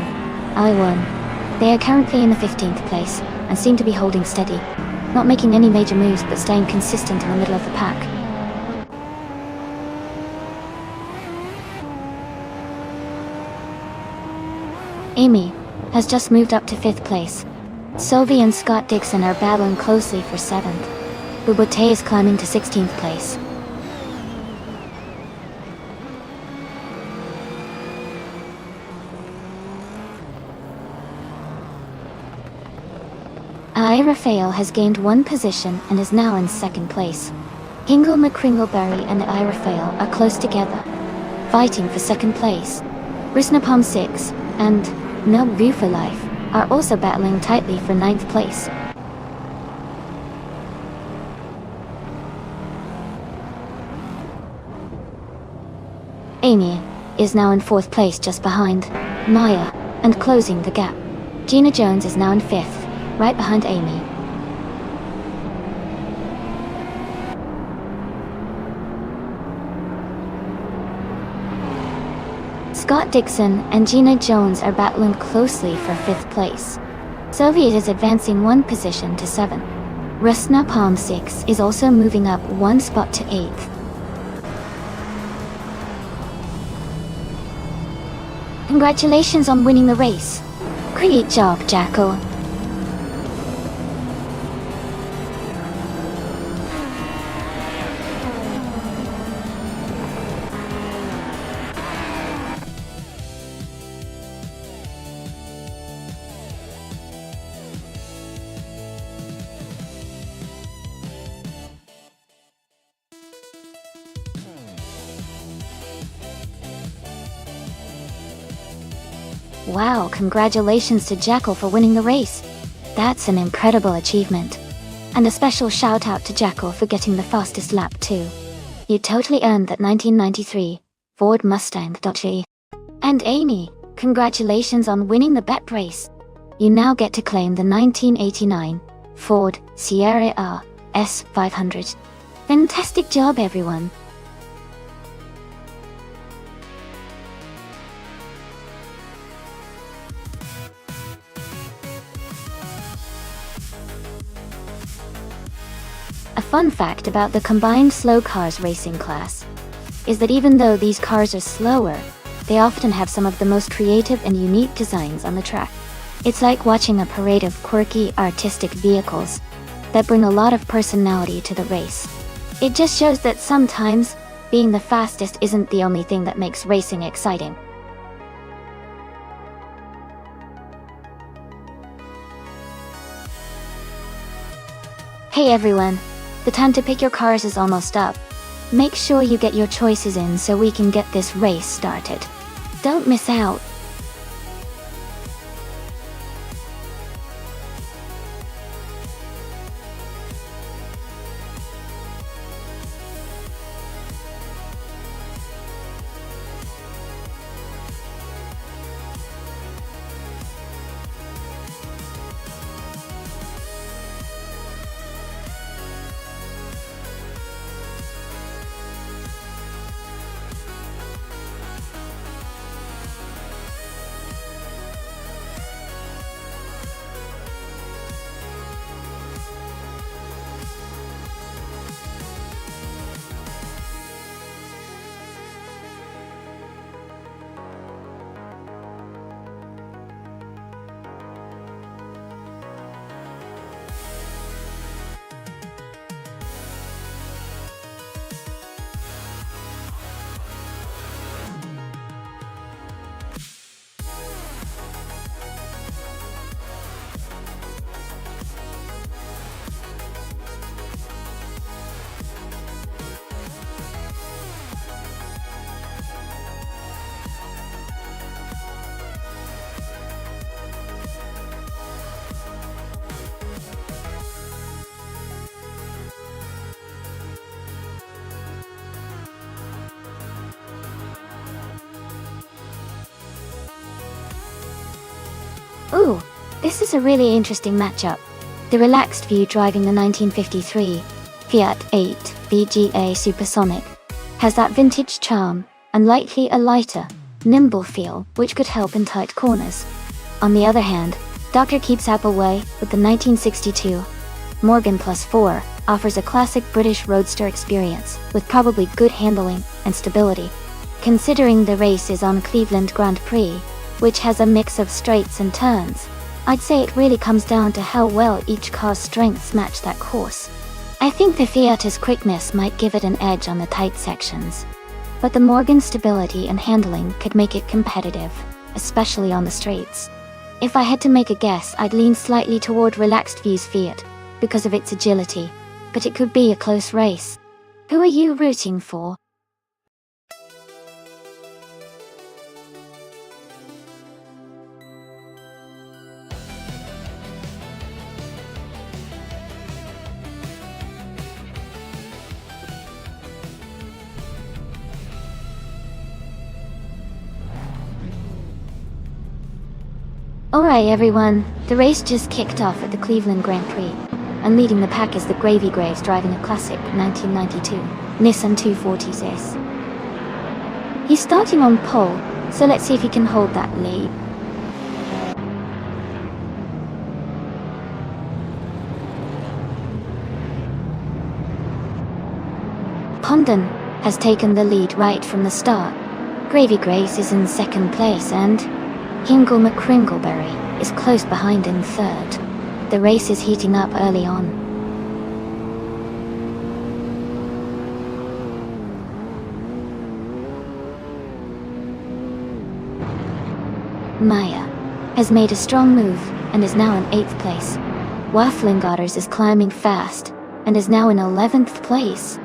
i1. They are currently in the 15th place, and seem to be holding steady, not making any major moves but staying consistent in the middle of the pack. Amy has just moved up to 5th place. Sylvie and Scott Dixon are battling closely for 7th. Bubote is climbing to 16th place. Raphael has gained 1 position and is now in 2nd place. Hingle McCringleberry and Raphael are close together, fighting for 2nd place. Risnapalm 6 and No View for Life are also battling tightly for 9th place. Amy is now in 4th place, just behind Maya and closing the gap. Gina Jones is now in 5th, right behind Amy. Scott Dixon and Gina Jones are battling closely for 5th place. Soviet is advancing 1 position to 7. Rusna Palm 6 is also moving up 1 spot to 8th. Congratulations on winning the race. Great job, Jackal. Wow, congratulations to Jackal for winning the race. That's an incredible achievement. And a special shout out to Jackal for getting the fastest lap too. You totally earned that 1993 Ford Mustang. And Amy, congratulations on winning the bet race. You now get to claim the 1989 Ford Sierra RS 500. Fantastic job, everyone. A fun fact about the combined slow cars racing class is that even though these cars are slower, they often have some of the most creative and unique designs on the track. It's like watching a parade of quirky, artistic vehicles that bring a lot of personality to the race. It just shows that sometimes, being the fastest isn't the only thing that makes racing exciting. Hey everyone! The time to pick your cars is almost up. Make sure you get your choices in so we can get this race started. Don't miss out. Ooh, this is a really interesting matchup. The relaxed view driving the 1953 Fiat 8 VGA Supersonic has that vintage charm and lightly a lighter, nimble feel which could help in tight corners. On the other hand, Dr. keeps Appleway with the 1962 Morgan Plus 4 offers a classic British roadster experience with probably good handling and stability. Considering the race is on Cleveland Grand Prix, which has a mix of straights and turns, I'd say it really comes down to how well each car's strengths match that course. I think the Fiat's quickness might give it an edge on the tight sections, but the Morgan's stability and handling could make it competitive, especially on the straights. If I had to make a guess, I'd lean slightly toward Relaxed View's Fiat because of its agility, but it could be a close race. Who are you rooting for? Alright everyone, the race just kicked off at the Cleveland Grand Prix, and leading the pack is the Gravy Graves driving a classic 1992 Nissan 240S. He's starting on pole, So let's see if he can hold that lead. Pondon has taken the lead right from the start. Gravy Grace is in second place and Hingle McCringleberry is close behind in third. The race is heating up early on. Maya has made a strong move and is now in 8th place. Wafflingotters is climbing fast and is now in 11th place.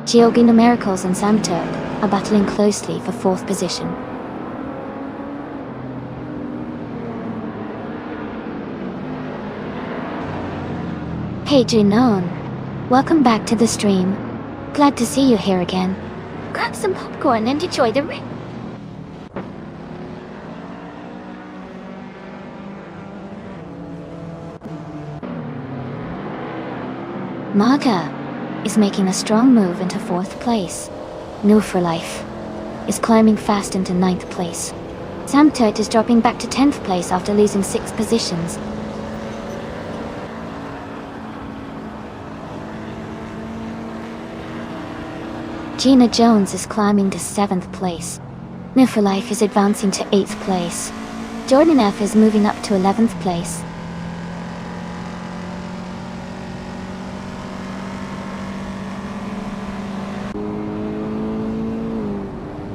Geogina Miracles and Sam Turk are battling closely for 4th position. Hey Junon, welcome back to the stream. Glad to see you here again. Grab some popcorn and enjoy the race. Maga is making a strong move into 4th place. New for Life is climbing fast into 9th place. Sam Turt is dropping back to 10th place after losing 6 positions. Gina Jones is climbing to 7th place. New for Life is advancing to 8th place. Jordan F is moving up to 11th place.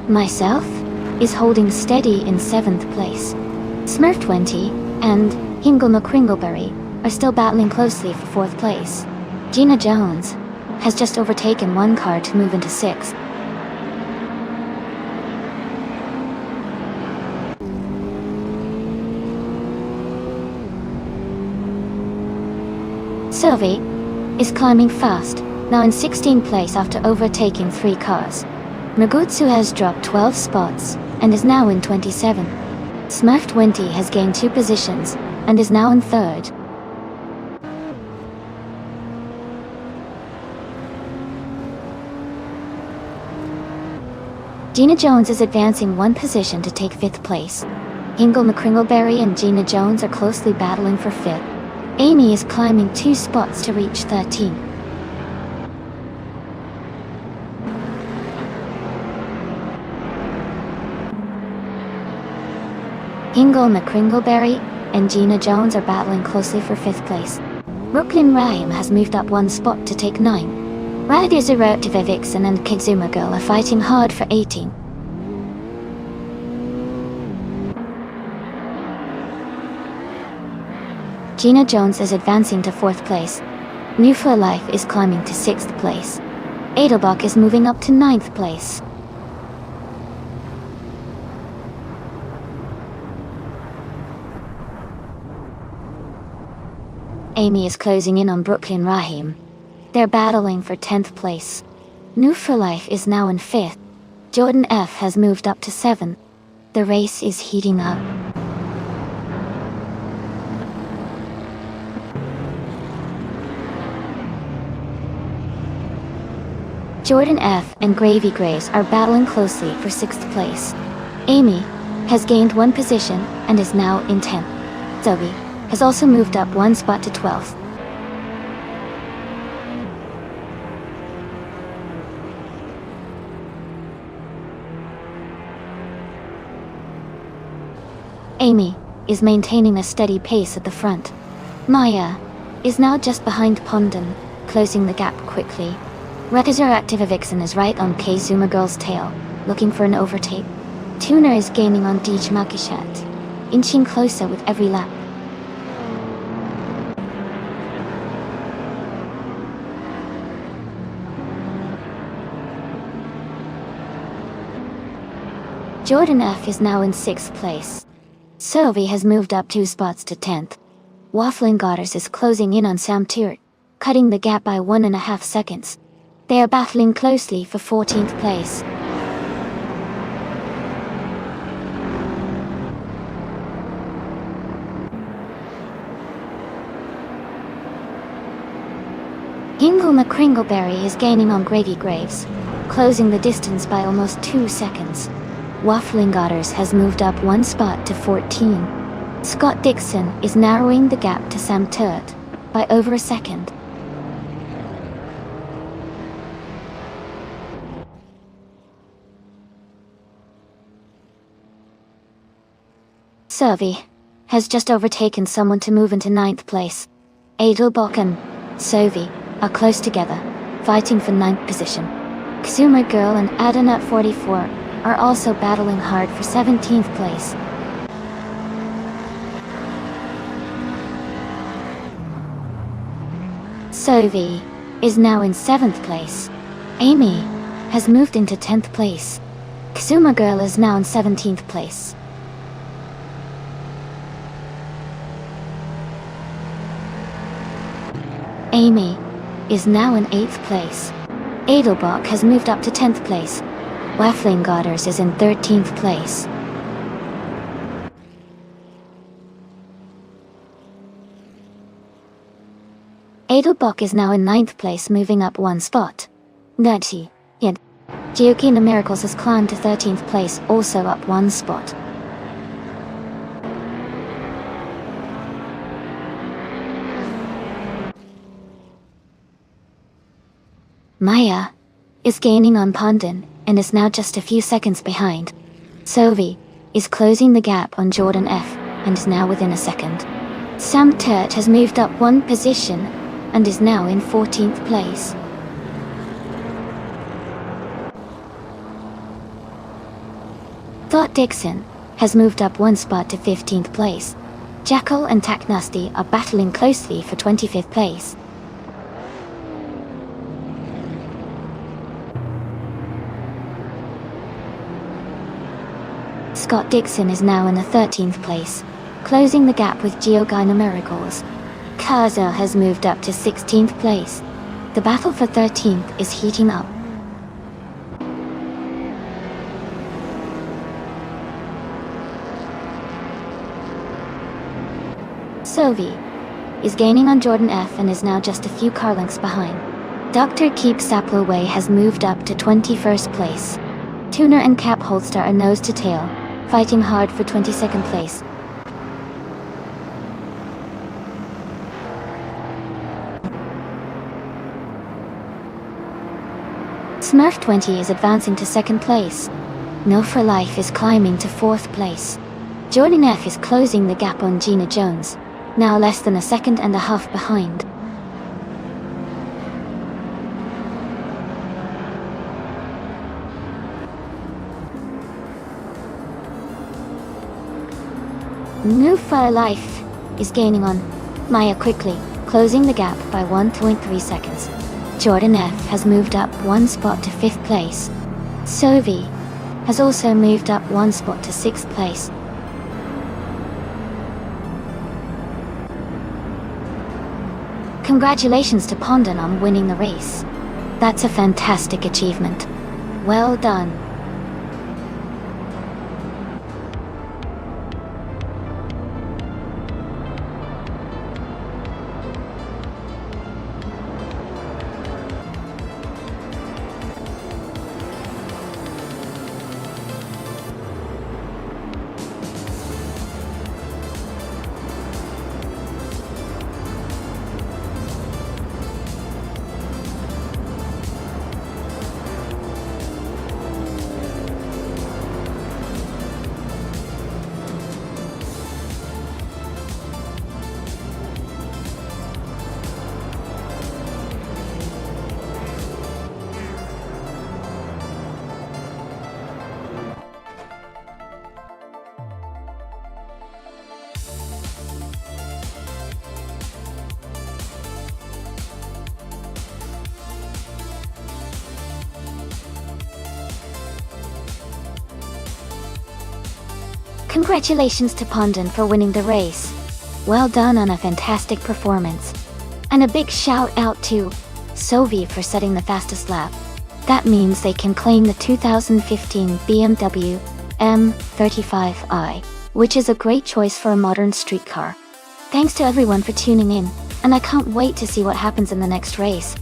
Myself is holding steady in 7th place. Smurf20 and Hingle McCringleberry are still battling closely for 4th place. Gina Jones has just overtaken one car to move into 6th. Sylvie is climbing fast, now in 16th place after overtaking 3 cars. Nagutsu has dropped 12 spots and is now in 27. Smurf20 has gained 2 positions and is now in 3rd. Gina Jones is advancing 1 position to take 5th place. Hingle McCringleberry and Gina Jones are closely battling for 5th. Amy is climbing 2 spots to reach 13. Hingle McCringleberry and Gina Jones are battling closely for 5th place. Brooklyn Rhyme has moved up 1 spot to take 9. Riders Eruptive Vixen and Kizuma Girl are fighting hard for 18. Gina Jones is advancing to 4th place. New for Life is climbing to 6th place. Adelbach is moving up to 9th place. Amy is closing in on Brooklyn Rahim. They're battling for 10th place. New for Life is now in 5th. Jordan F has moved up to 7th. The race is heating up. Jordan F and Gravy Graves are battling closely for 6th place. Amy has gained 1 position and is now in 10th. Zoe has also moved up 1 spot to 12th. Amy is maintaining a steady pace at the front. Maya is now just behind Pondon, closing the gap quickly. Retizer Active Vixen is right on Kazuma Girl's tail, looking for an overtake. Tuner is gaining on Deej Makishat, inching closer with every lap. Jordan F is now in 6th place. Sylvie has moved up 2 spots to 10th. Waffling Godders is closing in on Sam Turt, cutting the gap by 1.5 seconds. They are battling closely for 14th place. Hingle McCringleberry is gaining on Gravy Graves, closing the distance by almost 2 seconds. Wafflingotters has moved up one spot to 14. Scott Dixon is narrowing the gap to Sam Turt by over a second. Survey has just overtaken someone to move into 9th place. Adelbach and Sovi are close together, fighting for 9th position. Consumer Girl and Adanut 44 are also battling hard for 17th place. Sovi is now in 7th place. Amy has moved into 10th place. Consumer Girl is now in 17th place. Amy is now in 8th place. Adelbach has moved up to 10th place. Wafflingotters is in 13th place. Adelbach is now in 9th place, moving up one spot. Nachi, yet, Geokina Miracles has climbed to 13th place, also up one spot. Maya is gaining on Pondon and is now just a few seconds behind. Sovi is closing the gap on Jordan F and is now within a second. Sam Turt has moved up one position and is now in 14th place. Thought Dixon has moved up one spot to 15th place. Jackal and Taknusty are battling closely for 25th place. Scott Dixon is now in the 13th place, closing the gap with Geogina Miracles. Kaza has moved up to 16th place. The battle for 13th is heating up. Sovi is gaining on Jordan F and is now just a few car lengths behind. Dr. Keep Saploway has moved up to 21st place. Tuner and Cap Holster are nose to tail, fighting hard for 22nd place. Smurf 20 is advancing to 2nd place. No for Life is climbing to 4th place. Jordan F is closing the gap on Gina Jones, now less than a second and a half behind. New for Life is gaining on Maya quickly, closing the gap by 1.3 seconds. Jordan F has moved up one spot to 5th place. Sovi has also moved up one spot to 6th place. Congratulations to Pondon on winning the race. That's a fantastic achievement. Well done. Congratulations to Pondon for winning the race. Well done on a fantastic performance. And a big shout out to Sovi for setting the fastest lap. That means they can claim the 2015 BMW M35i, which is a great choice for a modern street car. Thanks to everyone for tuning in, and I can't wait to see what happens in the next race.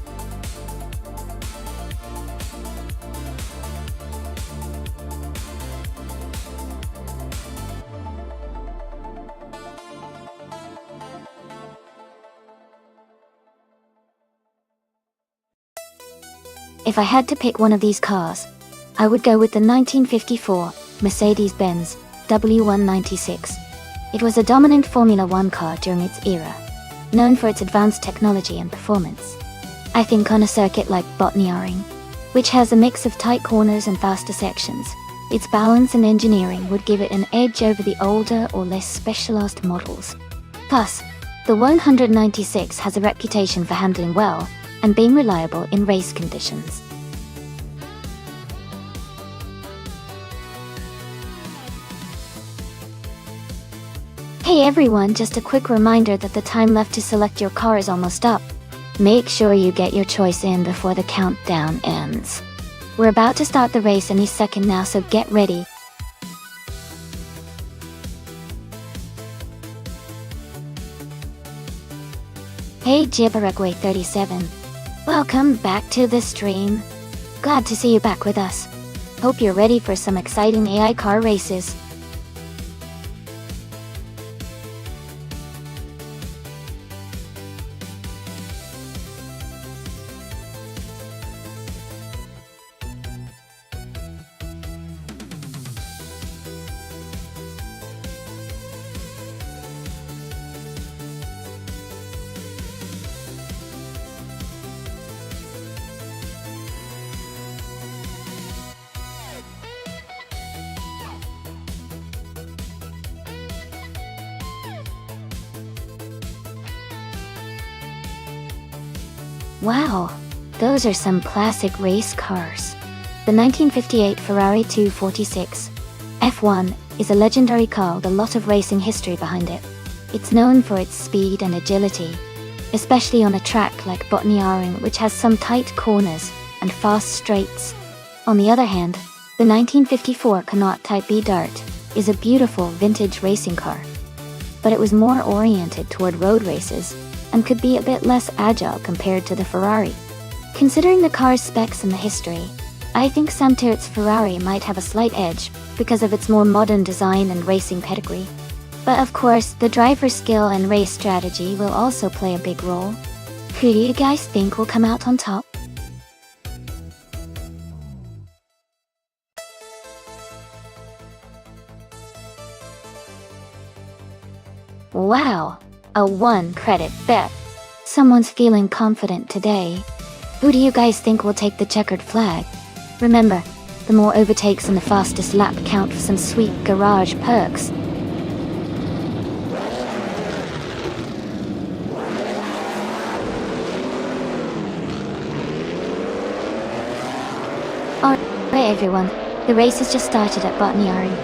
If I had to pick one of these cars, I would go with the 1954 Mercedes-Benz W196. It was a dominant Formula One car during its era, known for its advanced technology and performance. I think on a circuit like Botniaring, which has a mix of tight corners and faster sections, its balance and engineering would give it an edge over the older or less specialized models. Plus, the 196 has a reputation for handling well and being reliable in race conditions. Hey everyone, just a quick reminder that the time left to select your car is almost up. Make sure you get your choice in before the countdown ends. We're about to start the race any second now, so get ready. Hey Jibberugway37. Welcome back to the stream. Glad to see you back with us. Hope you're ready for some exciting AI car races. Wow, those are some classic race cars. The 1958 Ferrari 246 F1 is a legendary car with a lot of racing history behind it. It's known for its speed and agility, especially on a track like Botniaring, which has some tight corners and fast straights. On the other hand, the 1954 Connaught Type B Dart is a beautiful vintage racing car, but it was more oriented toward road races and could be a bit less agile compared to the Ferrari. Considering the car's specs and the history, I think Samtirt's Ferrari might have a slight edge because of its more modern design and racing pedigree. But of course, the driver's skill and race strategy will also play a big role. Who do you guys think will come out on top? Wow, a 1 credit bet. Someone's feeling confident today. Who do you guys think will take the checkered flag? Remember, the more overtakes and the fastest lap count for some sweet garage perks. Alright everyone, the race has just started at Botniaring.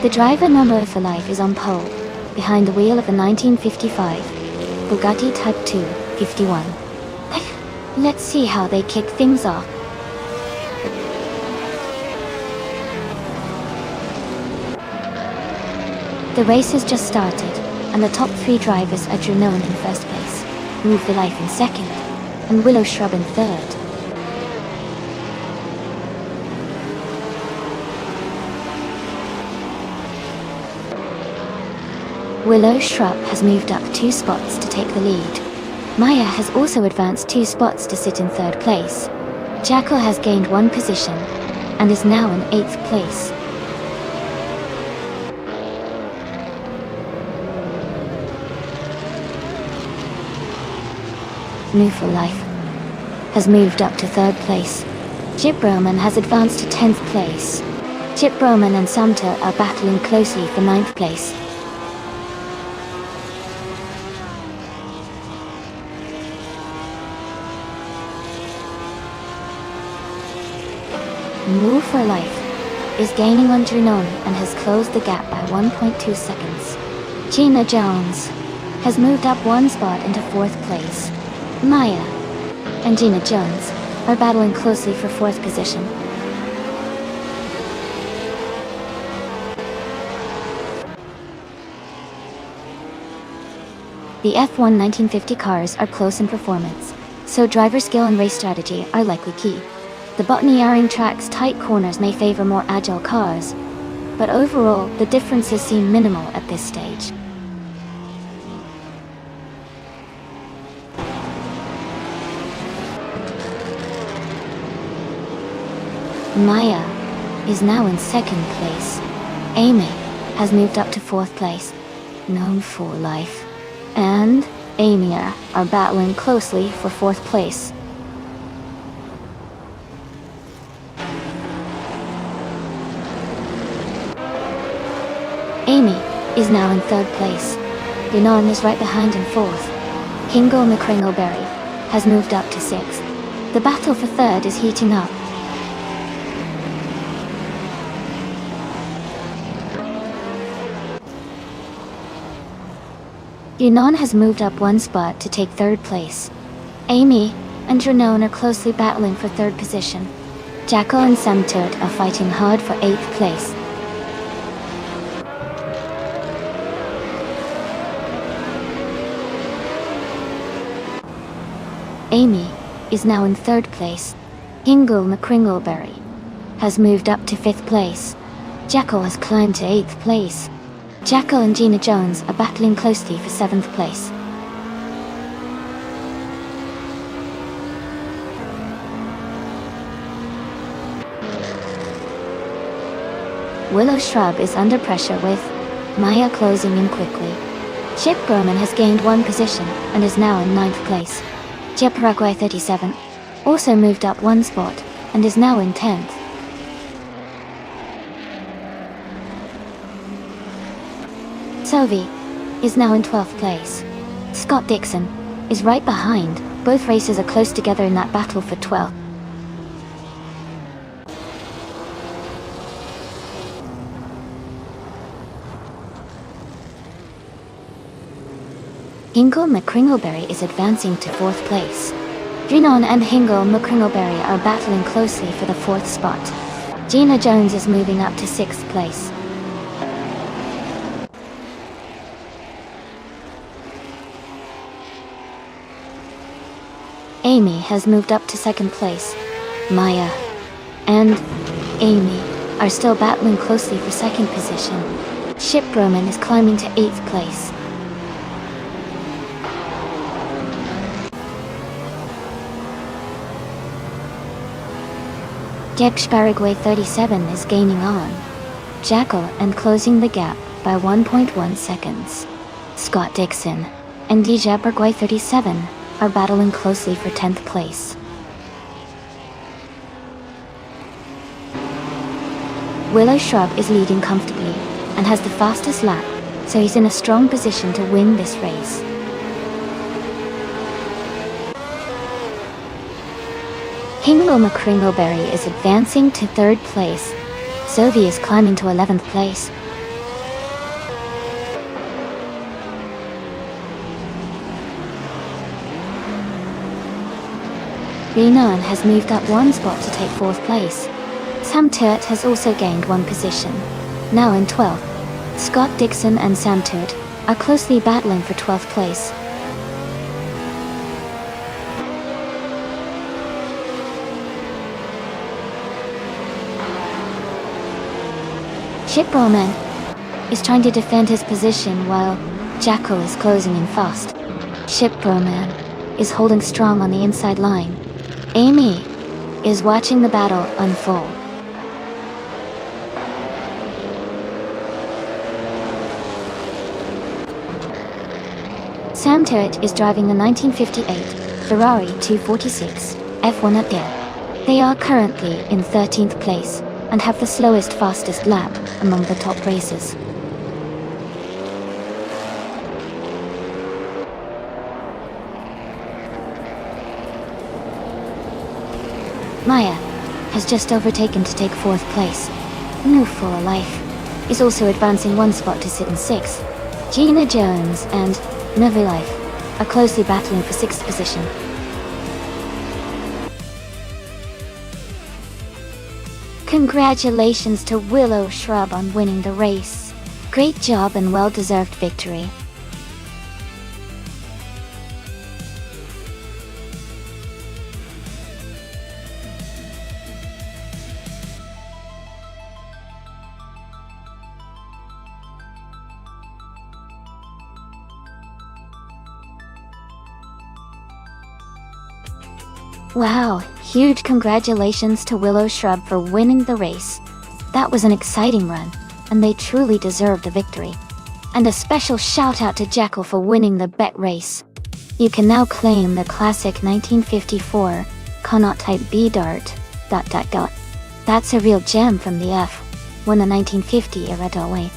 The driver number for life is on pole, behind the wheel of a 1955 Bugatti Type 2 51. Let's see how they kick things off. The race has just started, and the top 3 drivers are Drenone in first place, Move for Life in second, and Willow Shrub in third. Willow Shrub has moved up 2 spots to take the lead. Maya has also advanced 2 spots to sit in third place. Jackal has gained 1 position and is now in 8th place. Move for Life has moved up to 3rd place. Jip Roman has advanced to 10th place. Jip Roman and Samta are battling closely for 9th place. Move for Life is gaining on Drenone and has closed the gap by 1.2 seconds. Gina Jones has moved up 1 spot into 4th place. Maya and Gina Jones are battling closely for 4th position. The F1 1950 cars are close in performance, so driver skill and race strategy are likely key. The Botniaring track's tight corners may favor more agile cars, but overall, the differences seem minimal at this stage. Maya is now in second place. Amy has moved up to fourth place. Known for life and Amy are battling closely for fourth place. Amy is now in third place. Yunon is right behind in fourth. Hingle McCringleberry has moved up to sixth. The battle for third is heating up. Yunon has moved up one spot to take third place. Amy and Junon are closely battling for third position. Jackal and Samtut are fighting hard for eighth place. Amy is now in third place. Hingle McCringleberry has moved up to fifth place. Jackal has climbed to eighth place. Jackal and Gina Jones are battling closely for seventh place. Willow Shrub is under pressure with Maya closing in quickly. Chip Broman has gained one position and is now in ninth place. Paraguay 37 also moved up one spot and is now in 10th. Sovi is now in 12th place. Scott Dixon is right behind. Both races are close together in that battle for 12th. Hingle McCringleberry is advancing to fourth place. Junon and Hingle McCringleberry are battling closely for the fourth spot. Gina Jones is moving up to sixth place. Amy has moved up to second place. Maya and Amy are still battling closely for second position. Chip Broman is climbing to eighth place. Paraguay 37 is gaining on Jackal and closing the gap by 1.1 seconds. Scott Dixon and Paraguay 37 are battling closely for 10th place. Willow Shrub is leading comfortably and has the fastest lap, so he's in a strong position to win this race. Hingle McCringleberry is advancing to third place. Sovi is climbing to 11th place. Renan has moved up one spot to take fourth place. Sam Turt has also gained one position, now in 12th. Scott Dixon and Sam Turt are closely battling for 12th place. Chip Broman is trying to defend his position while Jackal is closing in fast. Chip Broman is holding strong on the inside line. Amy is watching the battle unfold. Sam Turret is driving the 1958 Ferrari 246 F1 at there. They are currently in 13th place and have the slowest fastest lap among the top racers. Maya has just overtaken to take fourth place. No For Life is also advancing one spot to sit in sixth. Gina Jones and Novi Life are closely battling for sixth position. Congratulations to Willow Shrub on winning the race. Great job and well-deserved victory. Wow, huge congratulations to Willow Shrub for winning the race. That was an exciting run, and they truly deserved the victory. And a special shout out to Jekyll for winning the bet race. You can now claim the classic 1954 Connaught Type B dart. ... That's a real gem from the F. Won the 1950 era doorway.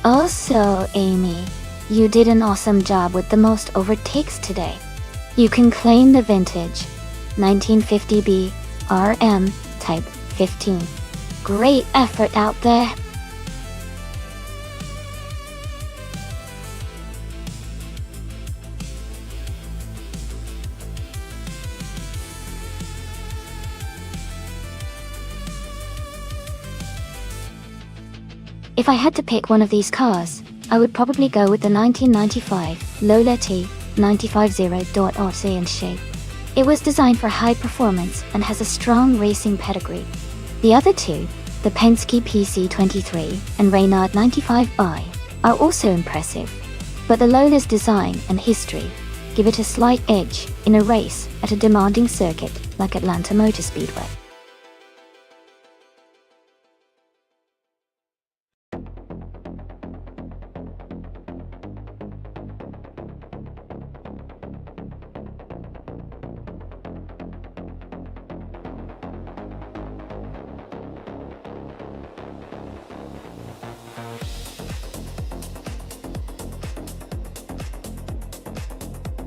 Also, Amy, you did an awesome job with the most overtakes today. You can claim the vintage 1950B RM Type 15. Great effort out there. If I had to pick one of these cars, I would probably go with the 1995 Lola T 950.RC in shape. It was designed for high performance and has a strong racing pedigree. The other two, the Penske PC23 and Reynard 95i, are also impressive, but the Lola's design and history give it a slight edge in a race at a demanding circuit like Atlanta Motor Speedway.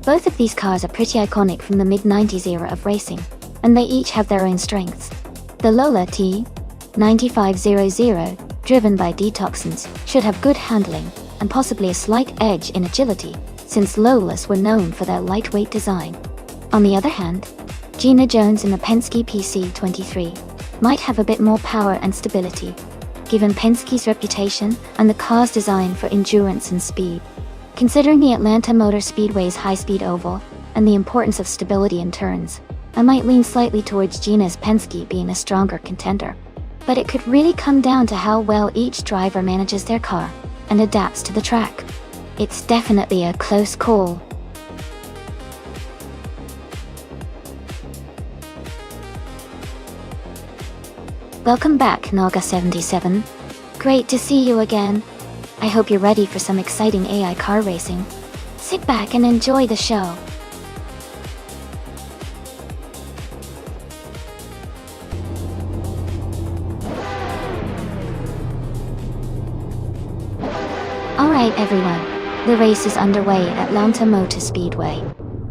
Both of these cars are pretty iconic from the mid-90s era of racing, and they each have their own strengths. The Lola T 9500, driven by D-Toxins, should have good handling, and possibly a slight edge in agility, since Lolas were known for their lightweight design. On the other hand, Gina Jones in the Penske PC23 might have a bit more power and stability, given Penske's reputation and the car's design for endurance and speed. Considering the Atlanta Motor Speedway's high-speed oval and the importance of stability in turns, I might lean slightly towards Gina's Penske being a stronger contender. But it could really come down to how well each driver manages their car and adapts to the track. It's definitely a close call. Welcome back, Naga77. Great to see you again. I hope you're ready for some exciting AI car racing. Sit back and enjoy the show. Alright everyone, the race is underway at Atlanta Motor Speedway.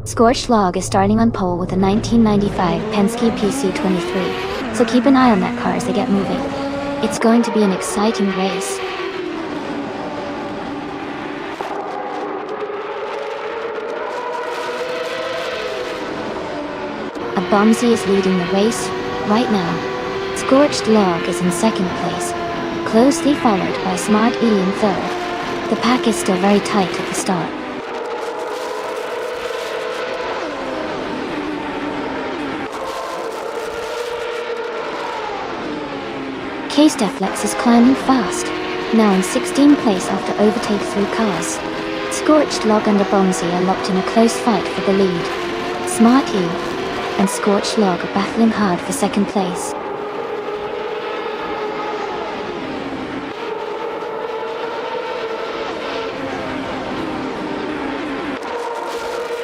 Scorched Log is starting on pole with a 1995 Penske PC23, so keep an eye on that car as they get moving. It's going to be an exciting race. Bomsey is leading the race right now. Scorched Log is in second place, closely followed by Smart E in third. The pack is still very tight at the start. K-Steflex is climbing fast, now in 16th place after overtake 3 cars. Scorched Log and Bomsey are locked in a close fight for the lead. Smart E and Scorched Log are battling hard for second place.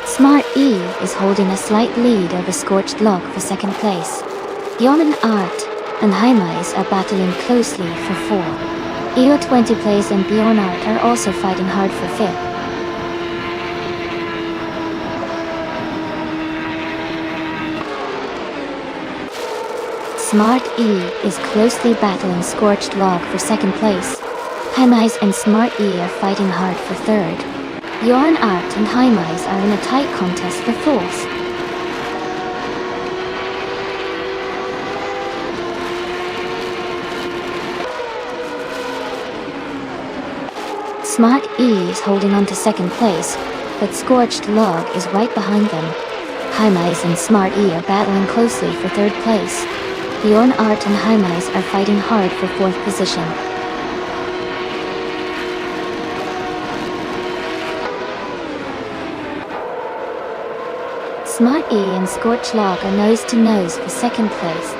Smart E is holding a slight lead over Scorched Log for second place. Bjorn Art and Heimais are battling closely for 4. EO 20 place and Bjorn Art are also fighting hard for 5th. Smart E is closely battling Scorched Log for second place. Heimais and Smart E are fighting hard for third. Bjorn Art and Heimais are in a tight contest for fourth. Smart E is holding on to second place, but Scorched Log is right behind them. Heimais and Smart E are battling closely for third place. Bjorn Art and Heimais are fighting hard for fourth position. Smart E and Scorch Log are nose to nose for second place.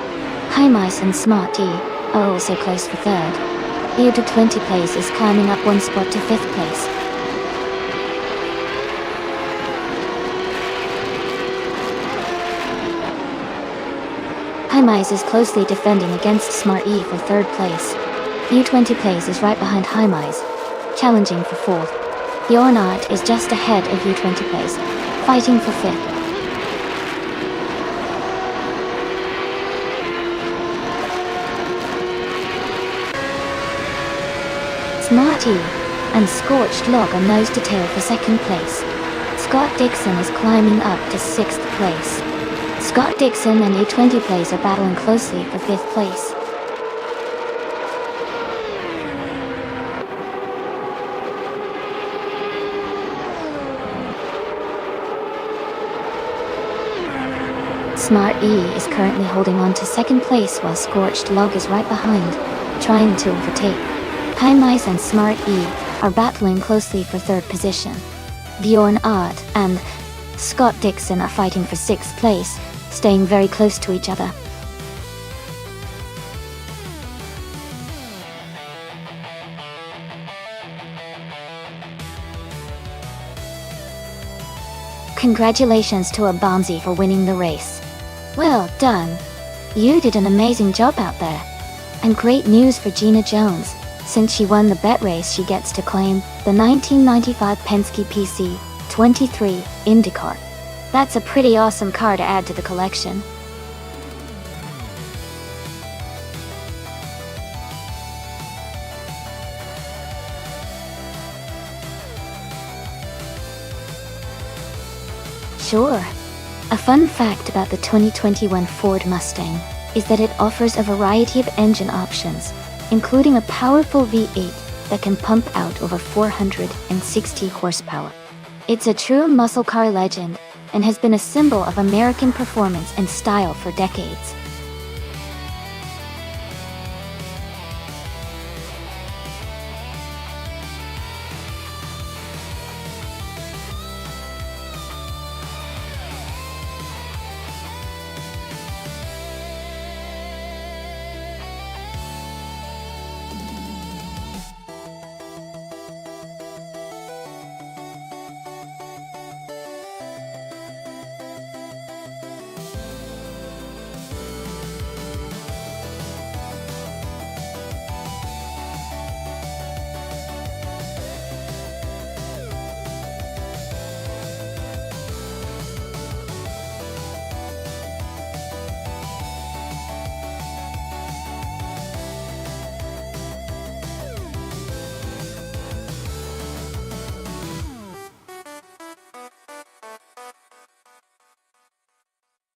High Mice and Smart E are also close for third. Ear to 20 place is climbing up one spot to 5th place. High Mice is closely defending against Smart E for 3rd place. U20 place is right behind High Mice, challenging for 4th. Your Art is just ahead of U20 place, fighting for 5th. Smart E and Scorched Log are nose to tail for 2nd place. Scott Dixon is climbing up to 6th place. Scott Dixon and U20 place are battling closely for 5th place. Smart E is currently holding on to 2nd place while Scorched Log is right behind, trying to overtake. High Mice and Smart E are battling closely for 3rd position. Bjorn Art and Scott Dixon are fighting for 6th place, staying very close to each other. Congratulations to Abamzi for winning the race. Well done. You did an amazing job out there. And great news for Gina Jones. Since she won the bet race, she gets to claim the 1995 Penske PC 23 IndyCar. That's a pretty awesome car to add to the collection. Sure. A fun fact about the 2021 Ford Mustang is that it offers a variety of engine options, including a powerful V8 that can pump out over 460 horsepower. It's a true muscle car legend and has been a symbol of American performance and style for decades.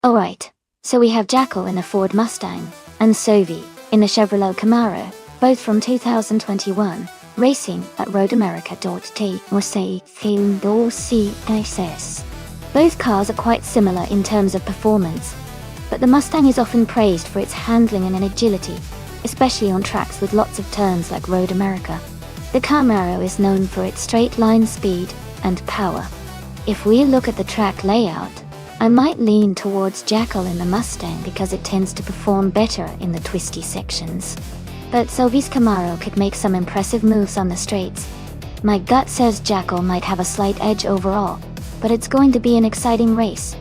Alright, so we have Jackal in a Ford Mustang, and Sovi in a Chevrolet Camaro, both from 2021, racing at roadamerica.t/CSS. Both cars are quite similar in terms of performance, but the Mustang is often praised for its handling and agility, especially on tracks with lots of turns like Road America. The Camaro is known for its straight line speed and power. If we look at the track layout, I might lean towards Jackal in the Mustang because it tends to perform better in the twisty sections. But Sovi's Camaro could make some impressive moves on the straights. My gut says Jackal might have a slight edge overall, but it's going to be an exciting race.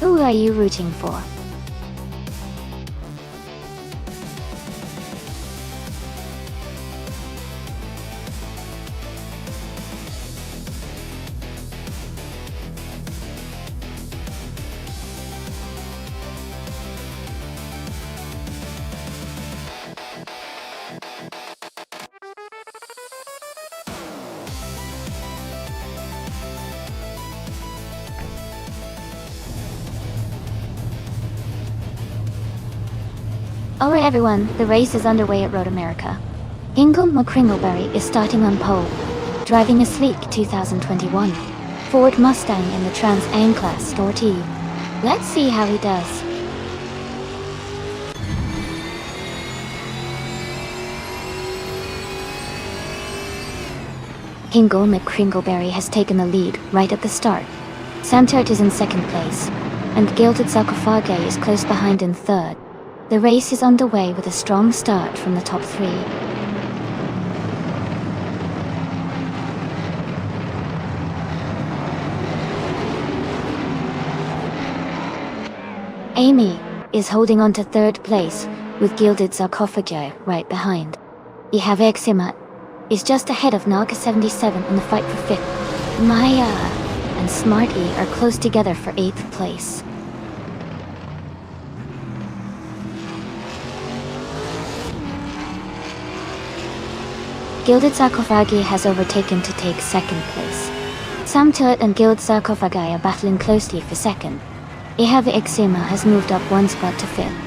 Who are you rooting for? Alright everyone, the race is underway at Road America. Ingle McCringleberry is starting on pole, driving a sleek 2021 Ford Mustang in the Trans Am Class Store T. Let's see how he does. Ingle McCringleberry has taken the lead right at the start. Santert is in second place. and Gilded Sarcophagi is close behind in third. The race is underway with a strong start from the top three. Amy is holding on to third place, with Gilded Sarcophagi right behind. Ihave Eczema is just ahead of Naga 77 in the fight for fifth. Maya and Smarty are close together for 8th place. Gilded Sarcophagi has overtaken to take 2nd place. Samtut and Gilded Sarcophagi are battling closely for 2nd. Ihave Eczema has moved up 1 spot to 5th.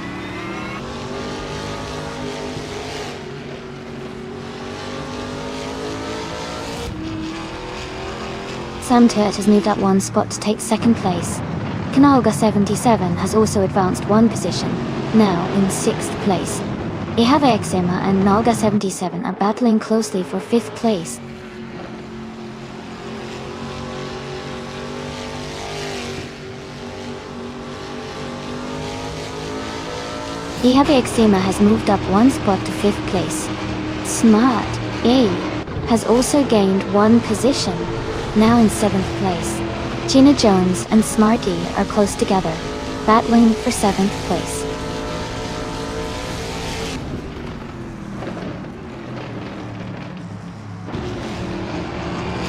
Samtut has moved up 1 spot to take 2nd place. Kanalga 77 has also advanced 1 position, now in 6th place. Ihave Eczema and Nalga 77 are battling closely for 5th place. Ihave Eczema has moved up 1 spot to 5th place. Smart A has also gained 1 position, now in 7th place. Gina Jones and Smarty are close together, battling for 7th place.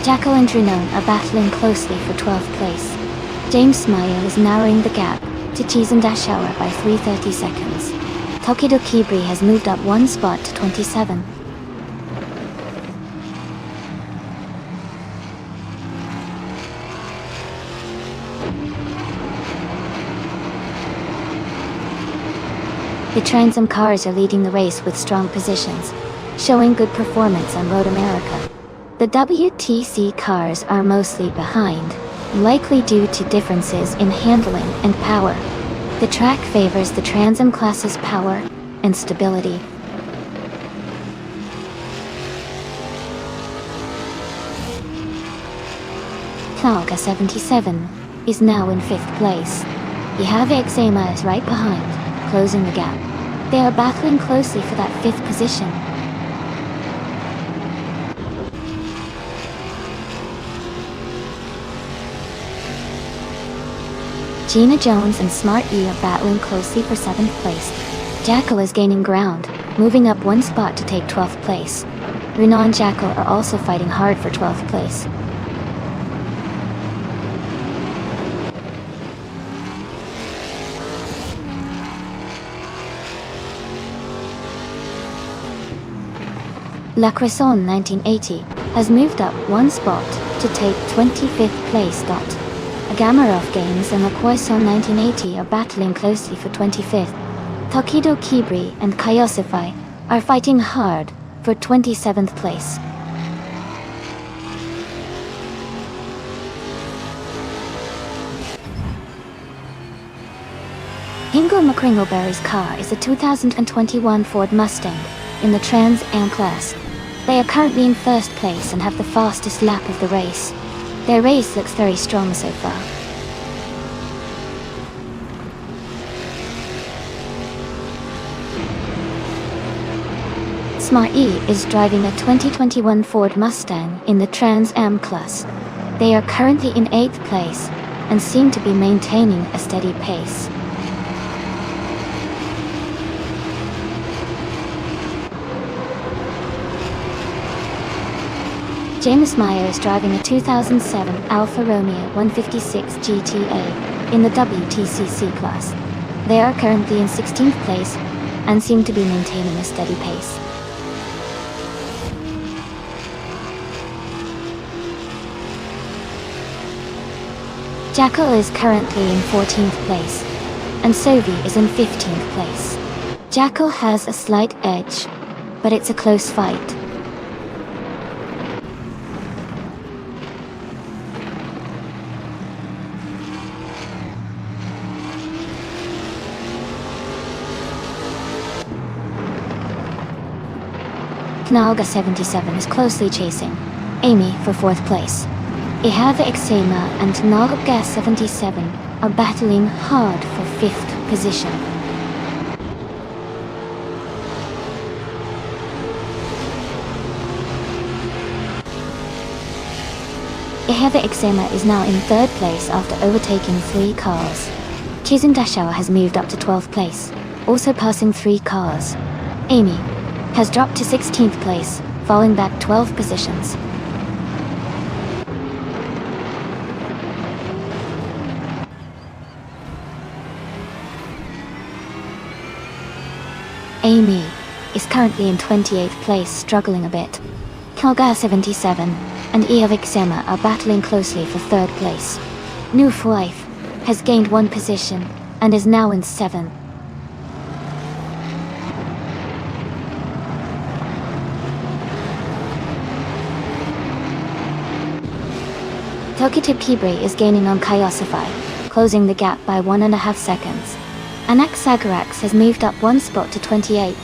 Jackal and Drunon are battling closely for 12th place. James Smile is narrowing the gap to Cheese and Dashour by 330 seconds. Tokido Kibri has moved up 1 spot to 27. The Transam cars are leading the race with strong positions, showing good performance on Road America. The WTC cars are mostly behind, likely due to differences in handling and power. The track favors the Transam class's power and stability. Knalga 77 is now in 5th place. Ihave Eczema is right behind, closing the gap. They are battling closely for that 5th position. Gina Jones and Smart E are battling closely for 7th place. Jackal is gaining ground, moving up 1 spot to take 12th place. Runa and Jackal are also fighting hard for 12th place. La Cresson 1980 has moved up 1 spot to take 25th place. Agamarov Games and La Cresson 1980 are battling closely for 25th. Tokido Kibri and Kaiosify are fighting hard for 27th place. Ingo McCringleberry's car is a 2021 Ford Mustang in the Trans Am class. They are currently in 1st place and have the fastest lap of the race. Their race looks very strong so far. Smart E is driving a 2021 Ford Mustang in the Trans Am class. They are currently in 8th place and seem to be maintaining a steady pace. James Meyer is driving a 2007 Alfa Romeo 156 GTA in the WTCC class. They are currently in 16th place and seem to be maintaining a steady pace. Jackal is currently in 14th place, and Sovi is in 15th place. Jackal has a slight edge, but it's a close fight. Knalga 77 is closely chasing Amy for 4th place. Ihave Eczema and Knalga 77 are battling hard for 5th position. Eheva Ixema is now in 3rd place after overtaking 3 cars. Chizun Dashawa has moved up to 12th place, also passing 3 cars. Amy has dropped to 16th place, falling back 12 positions. Amy is currently in 28th place, struggling a bit. Kalgar 77 and Eheva Ixema are battling closely for 3rd place. Noof Life has gained 1 position and is now in 7th. Tokitib Kibri is gaining on Kayosify, closing the gap by 1.5 seconds. Anak Sagarax has moved up 1 spot to 28.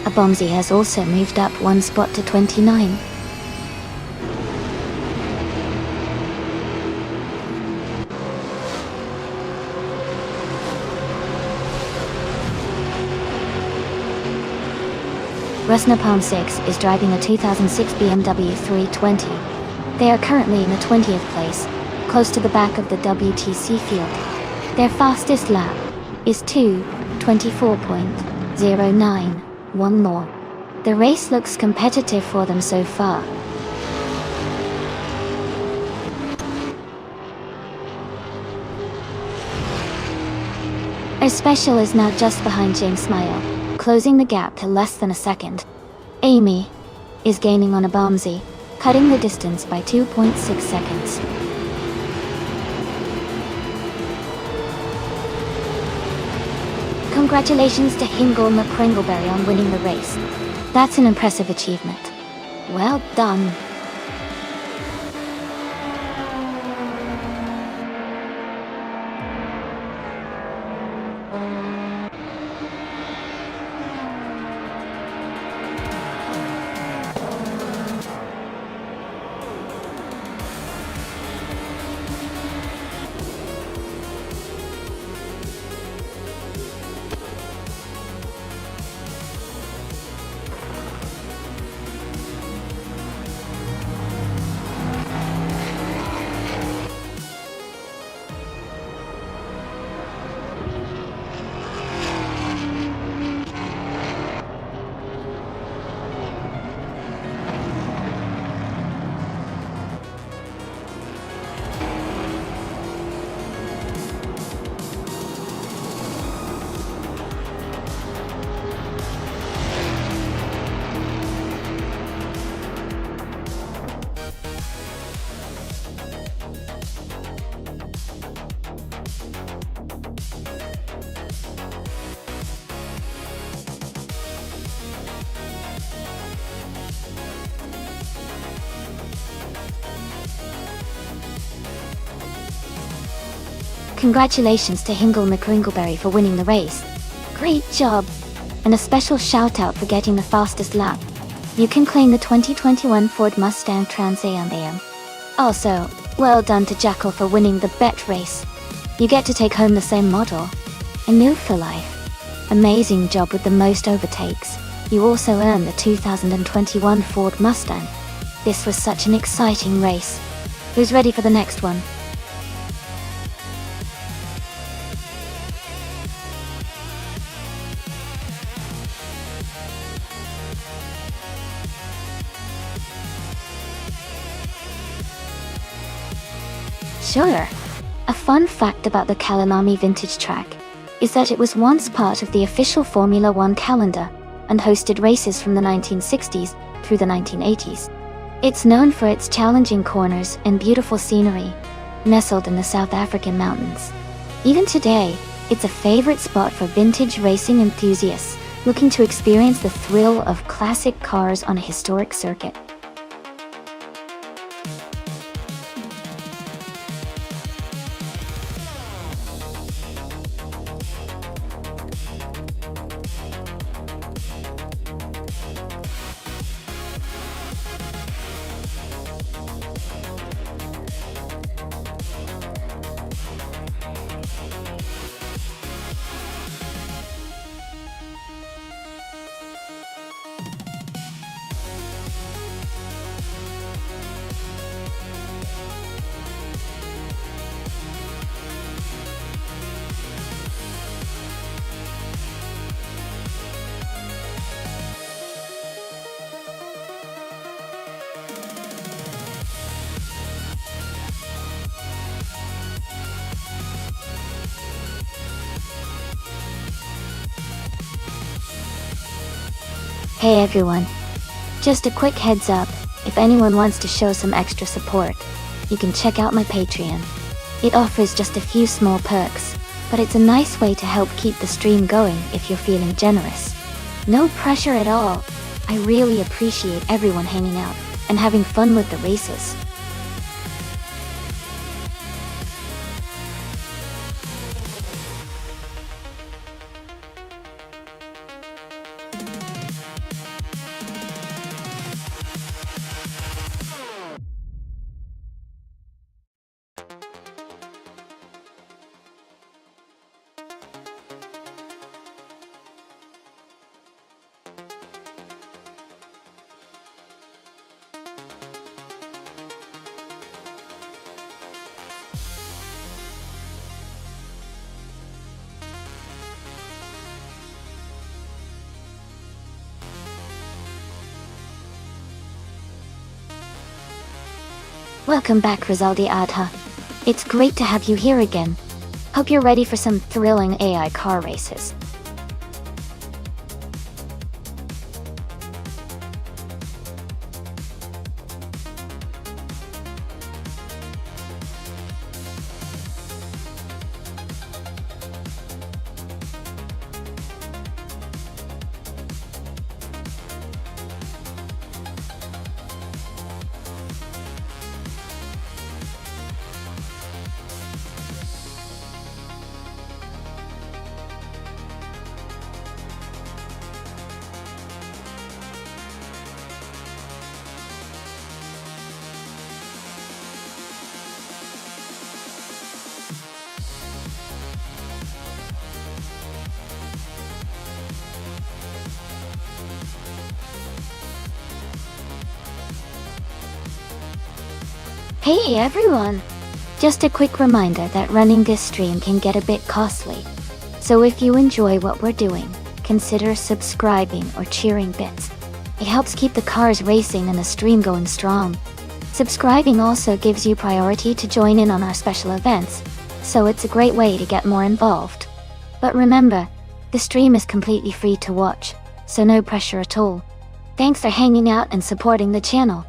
Abomzi has also moved up 1 spot to 29. Rusnapalm 6 is driving a 2006 BMW 320. They are currently in the 20th place, close to the back of the WTC field. Their fastest lap is 2:24.091 more. The race looks competitive for them so far. Our special is now just behind James Smile, closing the gap to less than a second. Amy is gaining on Abomzi, cutting the distance by 2.6 seconds. Congratulations to Hingle McCringleberry on winning the race. That's an impressive achievement. Well done. Congratulations to Hingle McCringleberry for winning the race. Great job! And a special shout out for getting the fastest lap. You can claim the 2021 Ford Mustang Trans Am. Also, well done to Jackal for winning the bet race. You get to take home the same model. A new for life. Amazing job with the most overtakes. You also earned the 2021 Ford Mustang. This was such an exciting race. Who's ready for the next one? Sure. A fun fact about the Kalanami vintage track is that it was once part of the official Formula One calendar and hosted races from the 1960s through the 1980s. It's known for its challenging corners and beautiful scenery, nestled in the South African mountains. Even today, it's a favorite spot for vintage racing enthusiasts looking to experience the thrill of classic cars on a historic circuit. Hey everyone. Just a quick heads up, if anyone wants to show some extra support, you can check out my Patreon. It offers just a few small perks, but it's a nice way to help keep the stream going if you're feeling generous. No pressure at all. I really appreciate everyone hanging out and having fun with the races. Welcome back, Rizaldi Adha. It's great to have you here again. Hope you're ready for some thrilling AI car races. Hey everyone! Just a quick reminder that running this stream can get a bit costly. So if you enjoy what we're doing, consider subscribing or cheering bits. It helps keep the cars racing and the stream going strong. Subscribing also gives you priority to join in on our special events, so it's a great way to get more involved. But remember, the stream is completely free to watch, so no pressure at all. Thanks for hanging out and supporting the channel.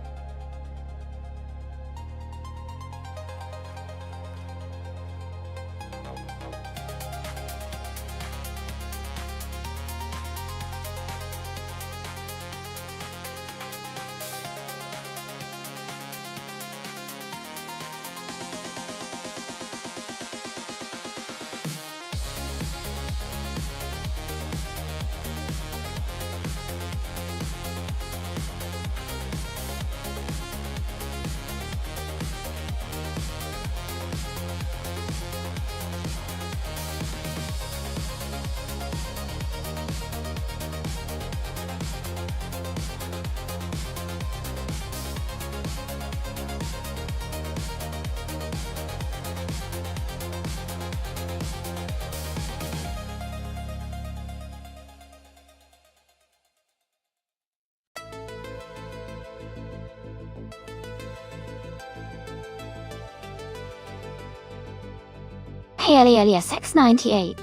Hey alias X98.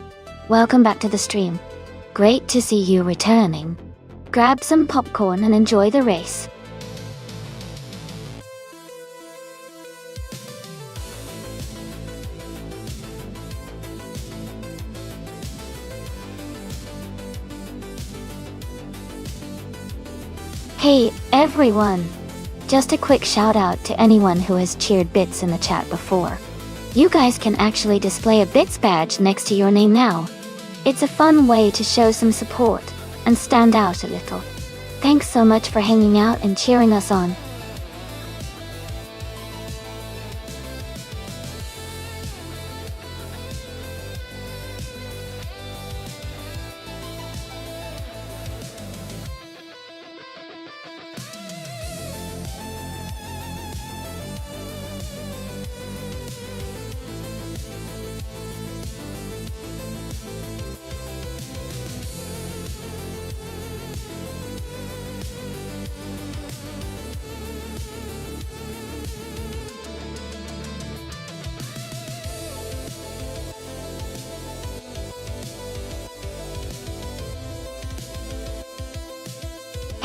Welcome back to the stream. Great to see you returning. Grab some popcorn and enjoy the race. Hey everyone! Just a quick shout out to anyone who has cheered bits in the chat before. You guys can actually display a bits badge next to your name now. It's a fun way to show some support and stand out a little. Thanks so much for hanging out and cheering us on.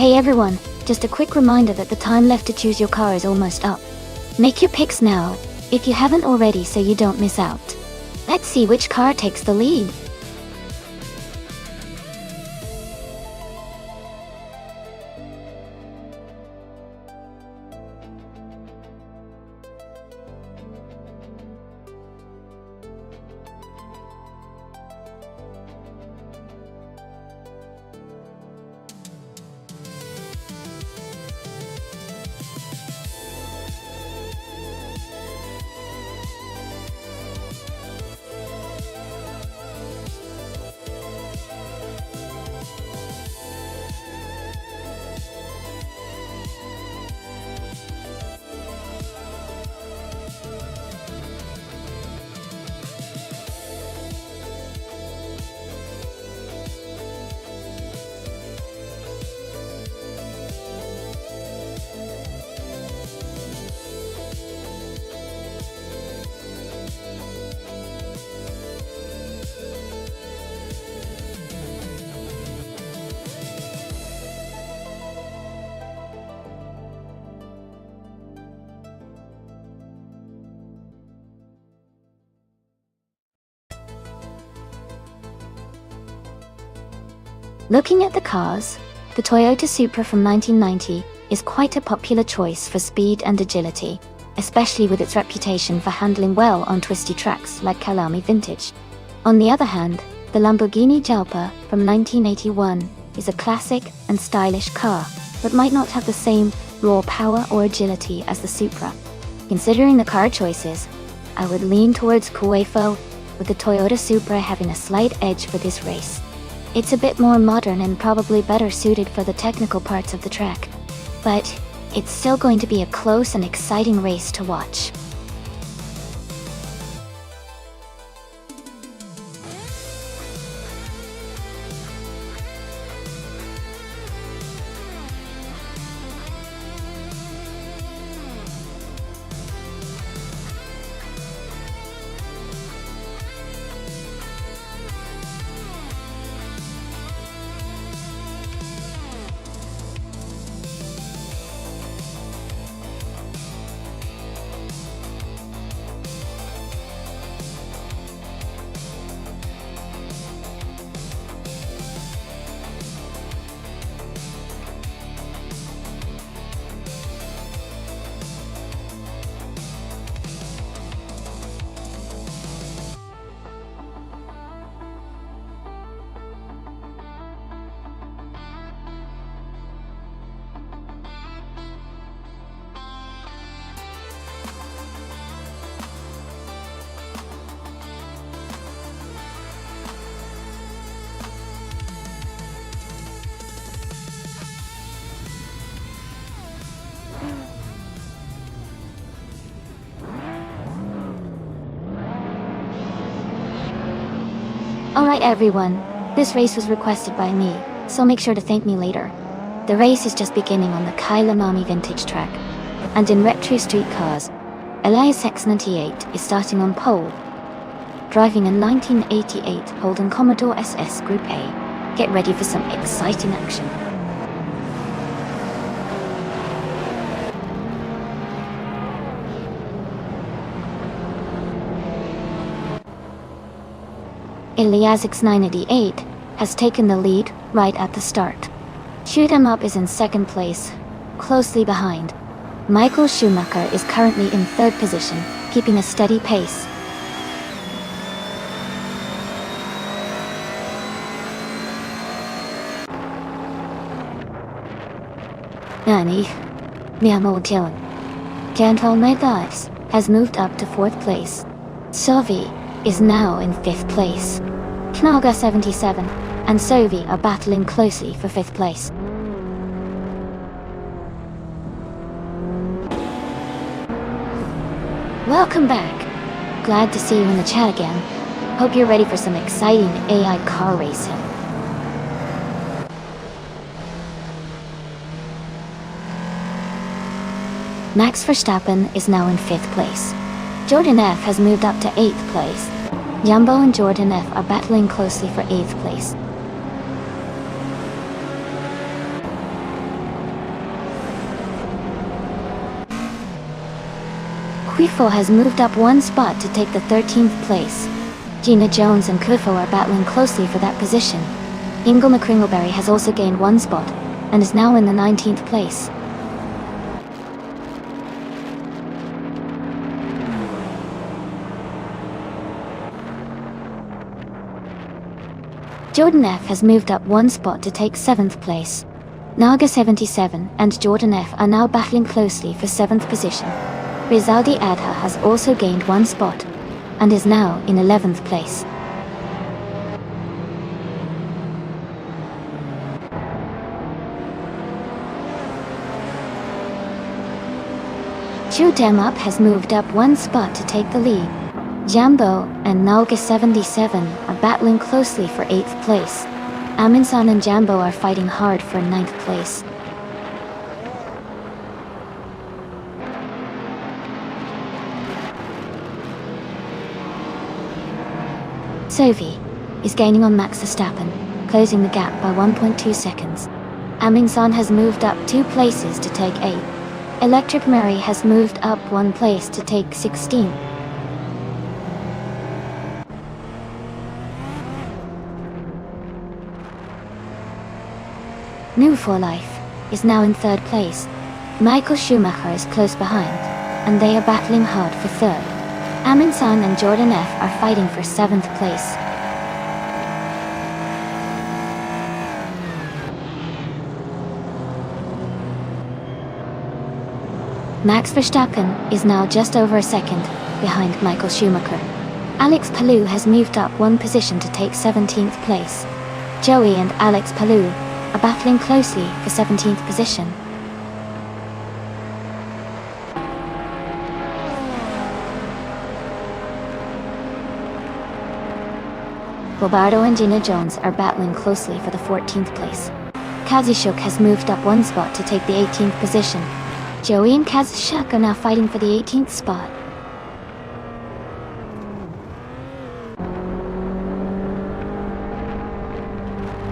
Hey everyone, just a quick reminder that the time left to choose your car is almost up. Make your picks now, if you haven't already, so you don't miss out. Let's see which car takes the lead. Looking at the cars, the Toyota Supra from 1990 is quite a popular choice for speed and agility, especially with its reputation for handling well on twisty tracks like Kalami Vintage. On the other hand, the Lamborghini Jalpa from 1981 is a classic and stylish car, but might not have the same raw power or agility as the Supra. Considering the car choices, I would lean towards Kuefo, with the Toyota Supra having a slight edge for this race. It's a bit more modern and probably better suited for the technical parts of the track. But it's still going to be a close and exciting race to watch. Alright everyone, this race was requested by me, so make sure to thank me later. The race is just beginning on the Kailamami Vintage track, and in retro street cars, Elias X98 is starting on pole, driving a 1988 Holden Commodore SS Group A. Get ready for some exciting action. Elias X98 has taken the lead right at the start. Shoot 'em Up is in second place, closely behind. Michael Schumacher is currently in third position, keeping a steady pace. Nani? Miyamoto. Gentle Megas has moved up to fourth place. Sovi is now in fifth place. Knaga 77 and Sovi are battling closely for fifth place. Welcome back. Glad to see you in the chat again. Hope you're ready for some exciting AI car racing. Max Verstappen is now in fifth place. Jordan F has moved up to 8th place. Jumbo and Jordan F are battling closely for 8th place. Huifo has moved up one spot to take the 13th place. Gina Jones and Kufo are battling closely for that position. Ingle McCringleberry has also gained one spot, and is now in the 19th place. Jordan F has moved up one spot to take 7th place. Naga 77 and Jordan F are now battling closely for 7th position. Rizaldi Adha has also gained one spot, and is now in 11th place. Shoot 'em Up has moved up one spot to take the lead. Jambo and Nalga 77 are battling closely for 8th place. Aminsan and Jambo are fighting hard for 9th place. Sophie is gaining on Max Verstappen, closing the gap by 1.2 seconds. Aminsan has moved up 2 places to take 8th. Electric Mary has moved up 1 place to take 16th. New for Life is now in 3rd place. Michael Schumacher is close behind, and they are battling hard for 3rd. Aminsan and Jordan F are fighting for 7th place. Max Verstappen is now just over a second behind Michael Schumacher. Alex Palou has moved up 1 position to take 17th place. Joey and Alex Palou are battling closely for 17th position. Bobardo and Gina Jones are battling closely for the 14th place. Kazishuk has moved up 1 spot to take the 18th position. Joey and Kazishuk are now fighting for the 18th spot.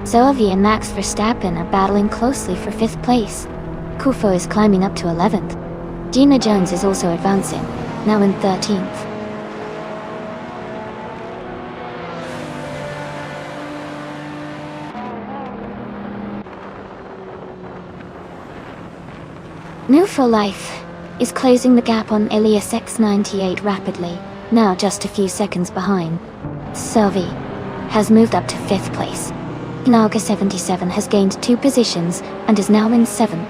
Zoe and Max Verstappen are battling closely for 5th place. Kufo is climbing up to 11th. Gina Jones is also advancing, now in 13th. New for Life is closing the gap on Elias X98 rapidly, now just a few seconds behind. Zoe has moved up to 5th place. Naga 77 has gained 2 positions and is now in 7th.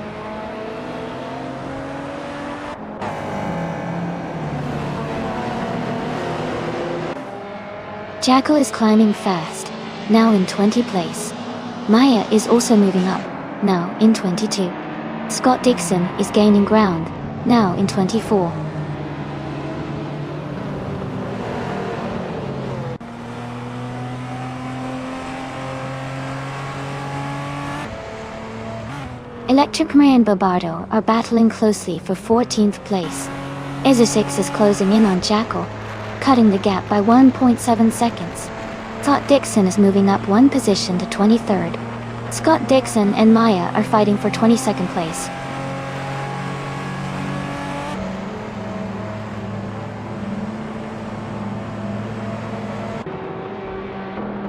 Jackal is climbing fast, now in 20th place. Maya is also moving up, now in 22. Scott Dixon is gaining ground, now in 24. Electric Marie and Bobardo are battling closely for 14th place. Ezra6 is closing in on Jackal, cutting the gap by 1.7 seconds. Scott Dixon is moving up 1 position to 23rd. Scott Dixon and Maya are fighting for 22nd place.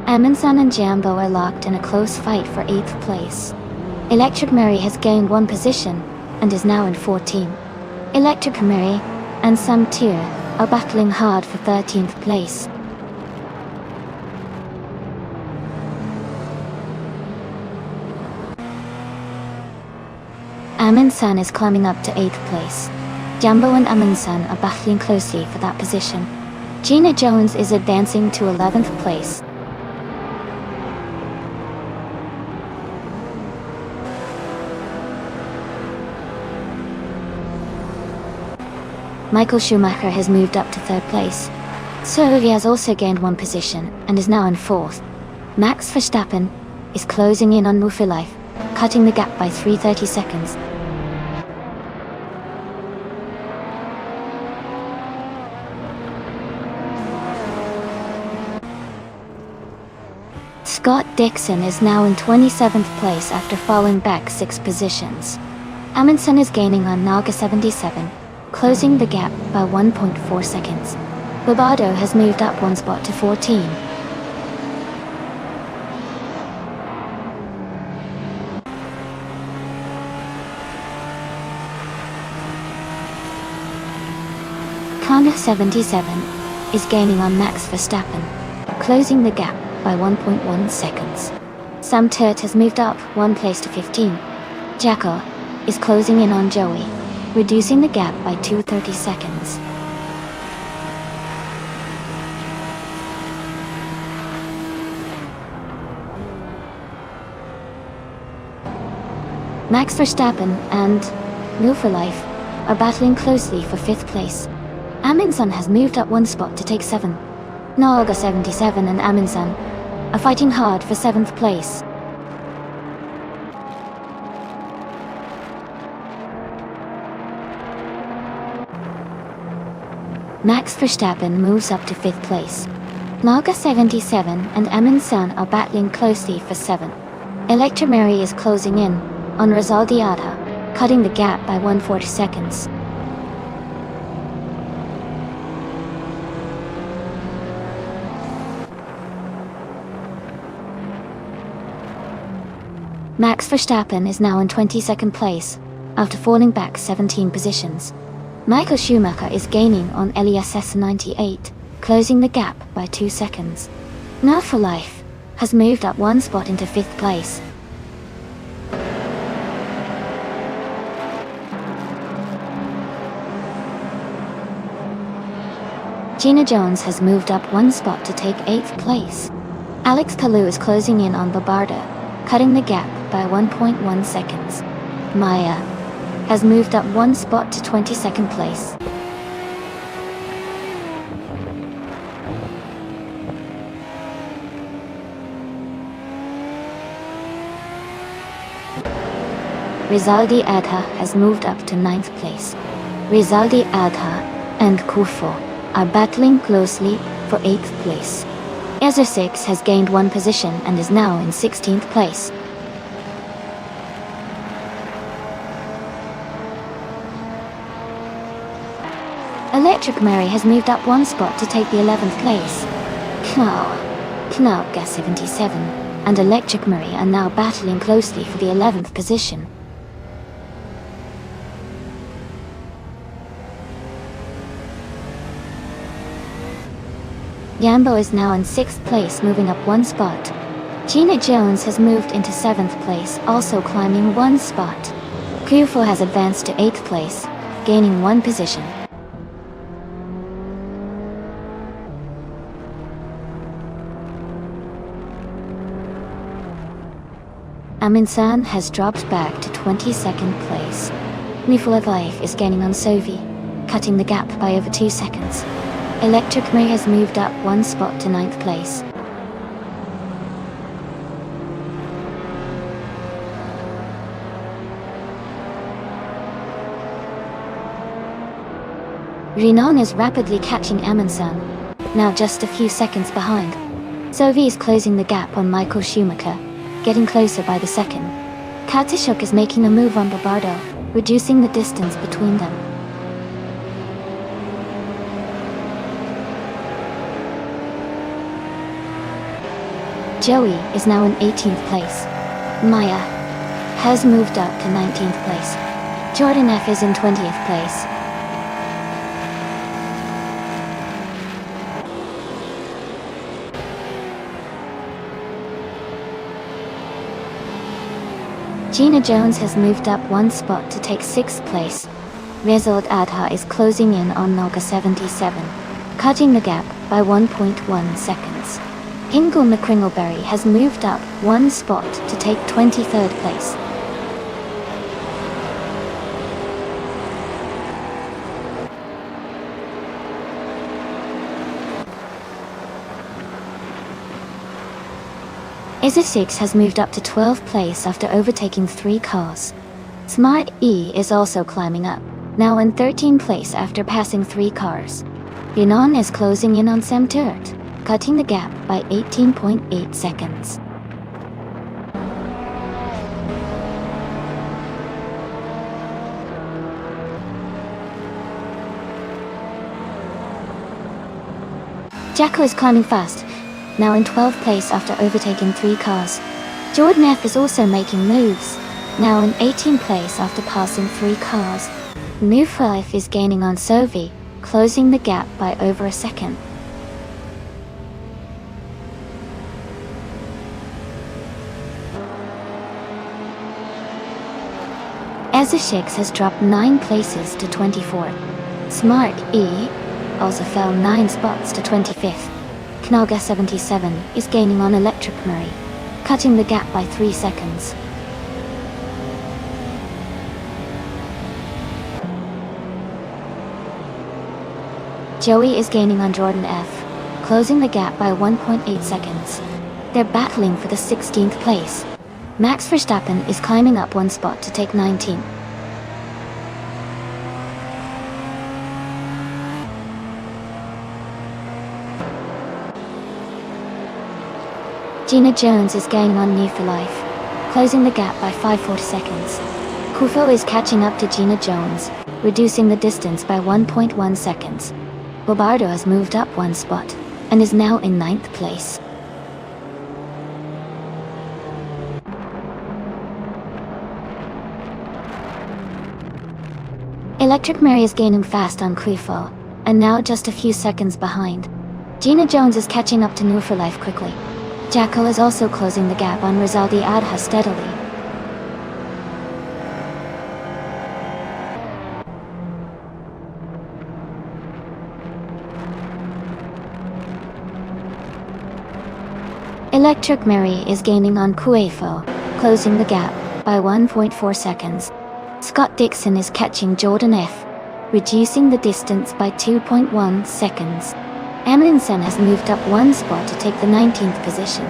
Aminsan and Jambo are locked in a close fight for 8th place. Electric Mary has gained 1 position and is now in 14th. Electric Mary and Samtir are battling hard for 13th place. Aminsan is climbing up to 8th place. Jambo and Aminsan are battling closely for that position. Gina Jones is advancing to 11th place. Michael Schumacher has moved up to 3rd place. Sovi has also gained 1 position and is now in 4th. Max Verstappen is closing in on Mufilife, cutting the gap by 330 seconds. Scott Dixon is now in 27th place after falling back 6 positions. Amundsen is gaining on Naga 77. closing the gap by 1.4 seconds. Bobardo has moved up one spot to 14. Car 77 is gaining on Max Verstappen, closing the gap by 1.1 seconds. Sam Turt has moved up one place to 15. Jacko is closing in on Joey, reducing the gap by 230 seconds. Max Verstappen and Will for Life are battling closely for 5th place. Amundsen has moved up one spot to take 7. Naga 77 and Amundsen are fighting hard for 7th place. Max Verstappen moves up to 5th place. Naga 77 and Amundsen are battling closely for 7. Electromary is closing in on Rizaldiata, cutting the gap by 140 seconds. Max Verstappen is now in 22nd place, after falling back 17 positions. Michael Schumacher is gaining on Elias S98, closing the gap by 2 seconds. Now for Life has moved up one spot into 5th place. Gina Jones has moved up one spot to take 8th place. Alex Palou is closing in on Bobardo, cutting the gap by 1.1 seconds. Maya has moved up one spot to 22nd place. Rizaldi Adha has moved up to 9th place. Rizaldi Adha and Kufo are battling closely for 8th place. Ezra 6 has gained one position and is now in 16th place. Electric Mary has moved up one spot to take the 11th place. Knauga 77 and Electric Mary are now battling closely for the 11th position. Yambo is now in 6th place, moving up one spot. Gina Jones has moved into 7th place, also climbing one spot. Kufo has advanced to 8th place, gaining one position. Amundsen has dropped back to 22nd place. Full of Life is gaining on Sovi, cutting the gap by over 2 seconds. Electric Mary has moved up one spot to 9th place. Renan is rapidly catching Amundsen, now just a few seconds behind. Sovi is closing the gap on Michael Schumacher, getting closer by the second. Katishuk is making a move on Bobardo, reducing the distance between them. Joey is now in 18th place. Maya has moved up to 19th place. Jordan F is in 20th place. Gina Jones has moved up one spot to take 6th place. Rizald Adha is closing in on Naga 77, cutting the gap by 1.1 seconds. Ingle McCringleberry has moved up one spot to take 23rd place. Izza 6 has moved up to 12th place after overtaking 3 cars. Smart E is also climbing up, now in 13th place after passing 3 cars. Yunan is closing in on Sam Turt, cutting the gap by 18.8 seconds. Jacko is climbing fast, now in 12th place after overtaking 3 cars. Jordan F is also making moves, now in 18th place after passing 3 cars. New 5 is gaining on Sovi, closing the gap by over a second. Ezeshix has dropped 9 places to 24. Smart E also fell 9 spots to 25th. Knalga 77 is gaining on Electric Murray, cutting the gap by 3 seconds. Joey is gaining on Jordan F, closing the gap by 1.8 seconds. They're battling for the 16th place. Max Verstappen is climbing up 1 spot to take 19th. Gina Jones is gaining on New for Life, closing the gap by 5.40 seconds. Kufo is catching up to Gina Jones, reducing the distance by 1.1 seconds. Bobardo has moved up 1 spot, and is now in 9th place. Electric Mary is gaining fast on Kufo, and now just a few seconds behind. Gina Jones is catching up to New for Life quickly. Jacko is also closing the gap on Rizaldi Adha steadily. Electric Mary is gaining on Kuefo, closing the gap by 1.4 seconds. Scott Dixon is catching Jordan F, reducing the distance by 2.1 seconds. Amundsen has moved up 1 spot to take the 19th position.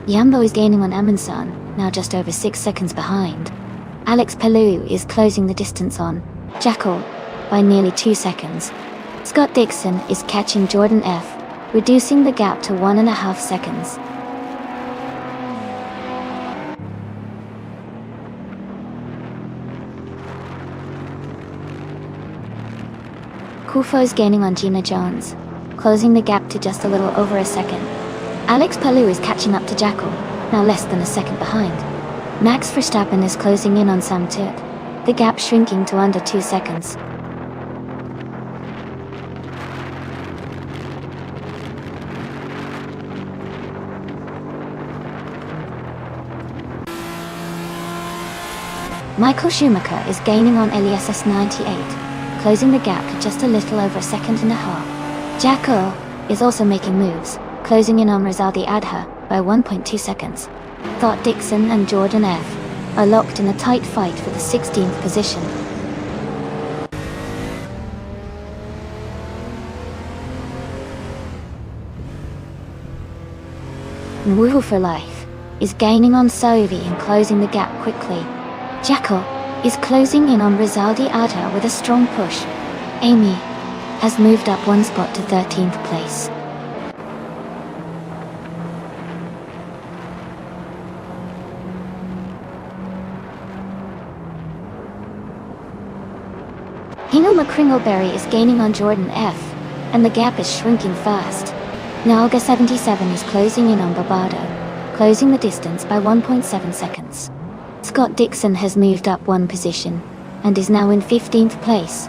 Yambo is gaining on Amundsen, now just over 6 seconds behind. Alex Palou is closing the distance on Jacko by nearly 2 seconds. Scott Dixon is catching Jordan F, reducing the gap to 1.5 seconds. Kufo is gaining on Gina Jones, closing the gap to just a little over a second. Alex Palou is catching up to Jacko, now less than a second behind. Max Verstappen is closing in on Sam Tut, the gap shrinking to under 2 seconds. Michael Schumacher is gaining on Elias 98, closing the gap to just a little over a second and a half. Jacko is also making moves, closing in on Rizaldi Adha by 1.2 seconds. Thought Dixon and Jordan F are locked in a tight fight for the 16th position. Nwuhu for Life is gaining on Sovi and closing the gap quickly. Jacko is closing in on Rizaldi Adha with a strong push. Amy has moved up 1 spot to 13th place. Hingle McCringleberry is gaining on Jordan F, and the gap is shrinking fast. Nalga 77 is closing in on Barbado, closing the distance by 1.7 seconds. Scott Dixon has moved up 1 position, and is now in 15th place.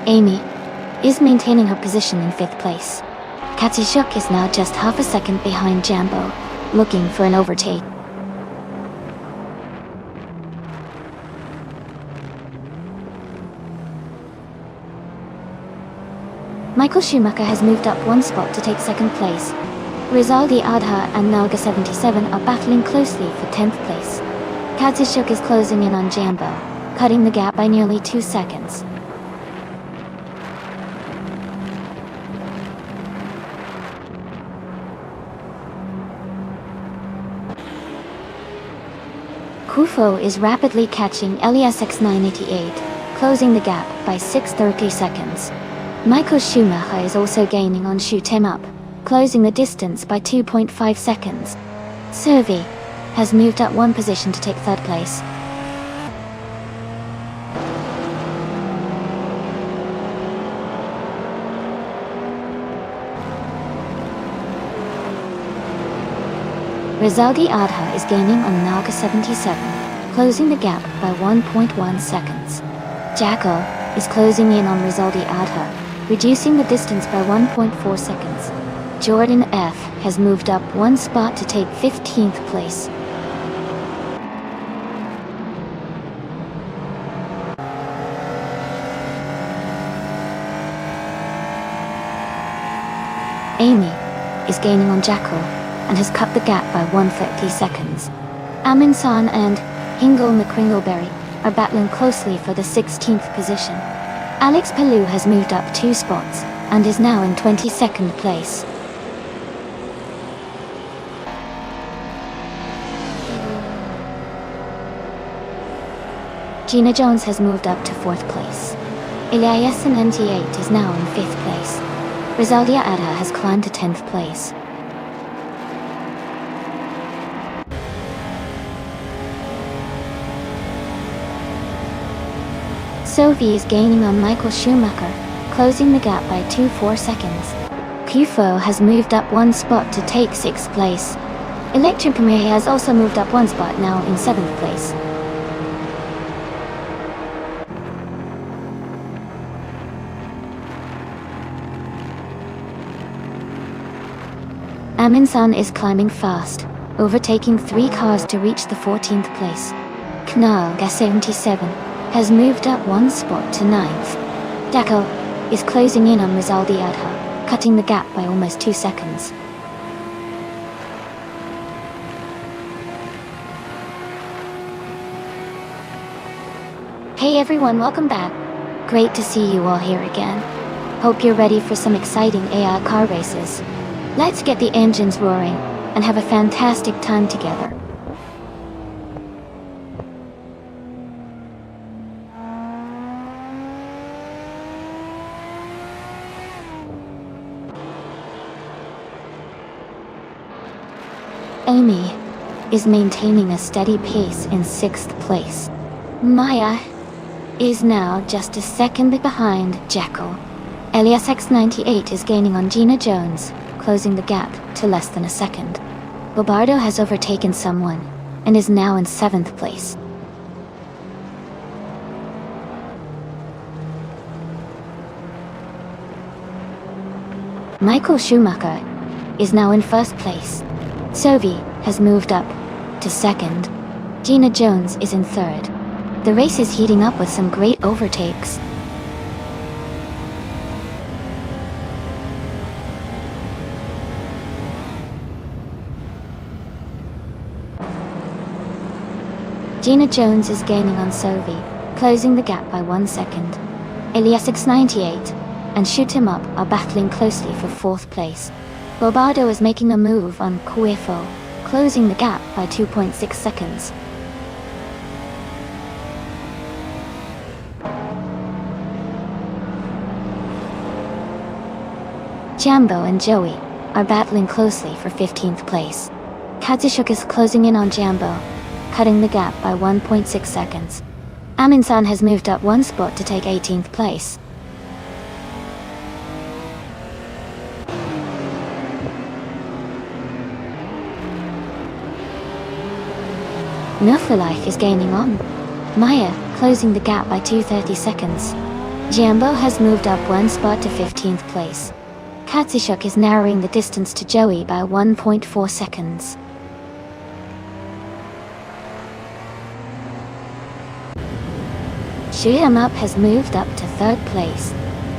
Amy is maintaining her position in 5th place. Katsishuk is now just half a second behind Jambo, looking for an overtake. Michael Schumacher has moved up 1 spot to take 2nd place. Rizaldi Adha and Nalga 77 are battling closely for 10th place. Katsishuk is closing in on Jambo, cutting the gap by nearly 2 seconds. Kufo is rapidly catching Elias X988, closing the gap by 6.30 seconds. Michael Schumacher is also gaining on Shoot 'Em Up, closing the distance by 2.5 seconds. Survey has moved up one position to take third place. Rizaldi Adha is gaining on Naga 77, closing the gap by 1.1 seconds. Jackal is closing in on Rizaldi Adha, reducing the distance by 1.4 seconds. Jordan F has moved up one spot to take 15th place. Amy is gaining on Jackal and has cut the gap by 130 seconds. Amin San and Hingle McCringleberry are battling closely for the 16th position. Alex Palou has moved up 2 spots and is now in 22nd place. Gina Jones has moved up to 4th place. Eliassen NT8 is now in 5th place. Rizaldia Adha has climbed to 10th place. Sophie is gaining on Michael Schumacher, closing the gap by 2.4 seconds. Kufo has moved up one spot to take 6th place. Electric Premier has also moved up one spot, now in 7th place. Amin San is climbing fast, overtaking 3 cars to reach the 14th place. Knal Gas 77 has moved up one spot to 9th. Jackal is closing in on Rizaldi Adha, cutting the gap by almost 2 seconds. Hey everyone, welcome back. Great to see you all here again. Hope you're ready for some exciting AI car races. Let's get the engines roaring and have a fantastic time together. Amy is maintaining a steady pace in 6th place. Maya is now just a second behind Jackal. Elias X98 is gaining on Gina Jones, closing the gap to less than a second. Bobardo has overtaken someone and is now in 7th place. Michael Schumacher is now in 1st place. Sophie has moved up to 2nd. Gina Jones is in 3rd. The race is heating up with some great overtakes. Gina Jones is gaining on Sophie, closing the gap by 1 second. Elias X98 and Shoot 'Em Up are battling closely for 4th place. Bobardo is making a move on Cuefo, closing the gap by 2.6 seconds. Jambo and Joey are battling closely for 15th place. Katsushuk is closing in on Jambo, cutting the gap by 1.6 seconds. Amin-san has moved up one spot to take 18th place. Nufalife is gaining on Maya, closing the gap by 2.30 seconds. Jambo has moved up one spot to 15th place. Katsushuk is narrowing the distance to Joey by 1.4 seconds. Shoot 'Em Up has moved up to 3rd place.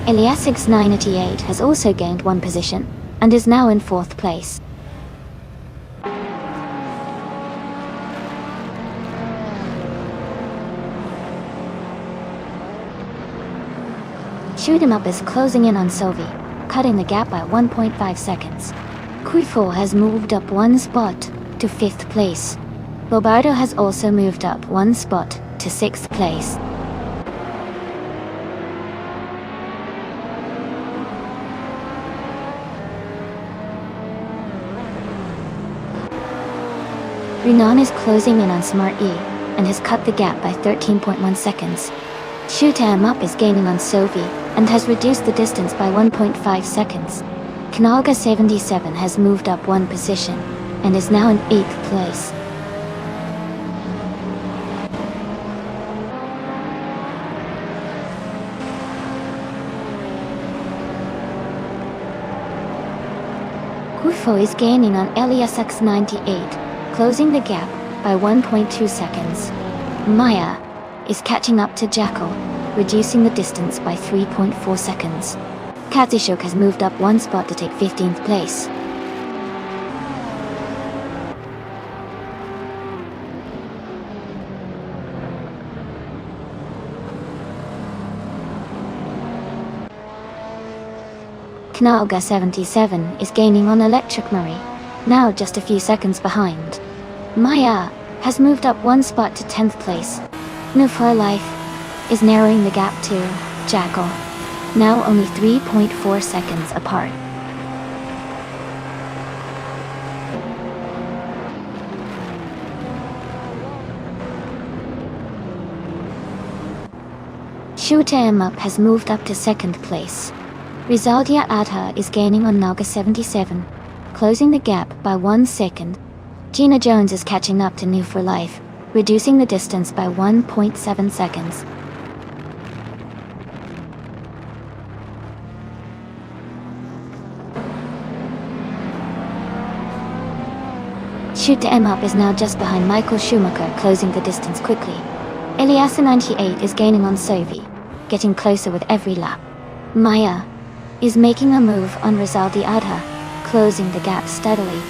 Elias X98 has also gained one position and is now in 4th place. Shoot 'Em Up is closing in on Sophie, cutting the gap by 1.5 seconds. Kuifo has moved up one spot to 5th place. Bobardo has also moved up one spot to 6th place. Renan is closing in on Smart E, and has cut the gap by 13.1 seconds. Shoot 'em Up is gaining on Sophie, and has reduced the distance by 1.5 seconds. Knalga 77 has moved up one position, and is now in 8th place. Kufo is gaining on Elias X98, closing the gap by 1.2 seconds. Maya is catching up to Jackal, reducing the distance by 3.4 seconds. Katsushuk has moved up one spot to take 15th place. Knalga 77 is gaining on Electric Marie, now just a few seconds behind. Maya has moved up one spot to 10th place. New for Life is narrowing the gap to Jackal, now only 3.4 seconds apart. Shoot 'em Up has moved up to 2nd place. Rizaldia Adha is gaining on Naga 77, closing the gap by 1 second. Gina Jones is catching up to New for Life, reducing the distance by 1.7 seconds. Shoot 'em Up is now just behind Michael Schumacher, closing the distance quickly. Eliasa 98 is gaining on Sophie, getting closer with every lap. Maya is making a move on Rizaldi Adha, closing the gap steadily.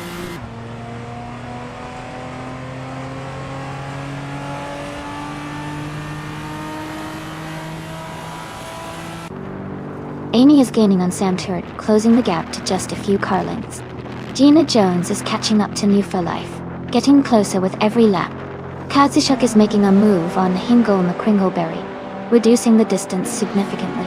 Amy is gaining on Sam Turret, closing the gap to just a few car lengths. Gina Jones is catching up to New for Life, getting closer with every lap. Katsushuk is making a move on Hingle McCringleberry, reducing the distance significantly.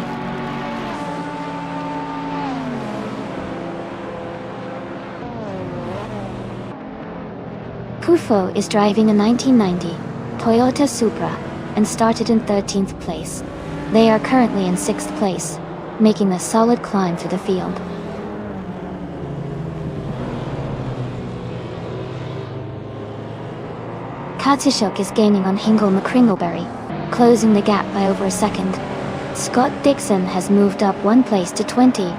Kufo is driving a 1990 Toyota Supra and started in 13th place. They are currently in 6th place, making a solid climb through the field. Katsushuk is gaining on Hingle McCringleberry, closing the gap by over a second. Scott Dixon has moved up one place to 20.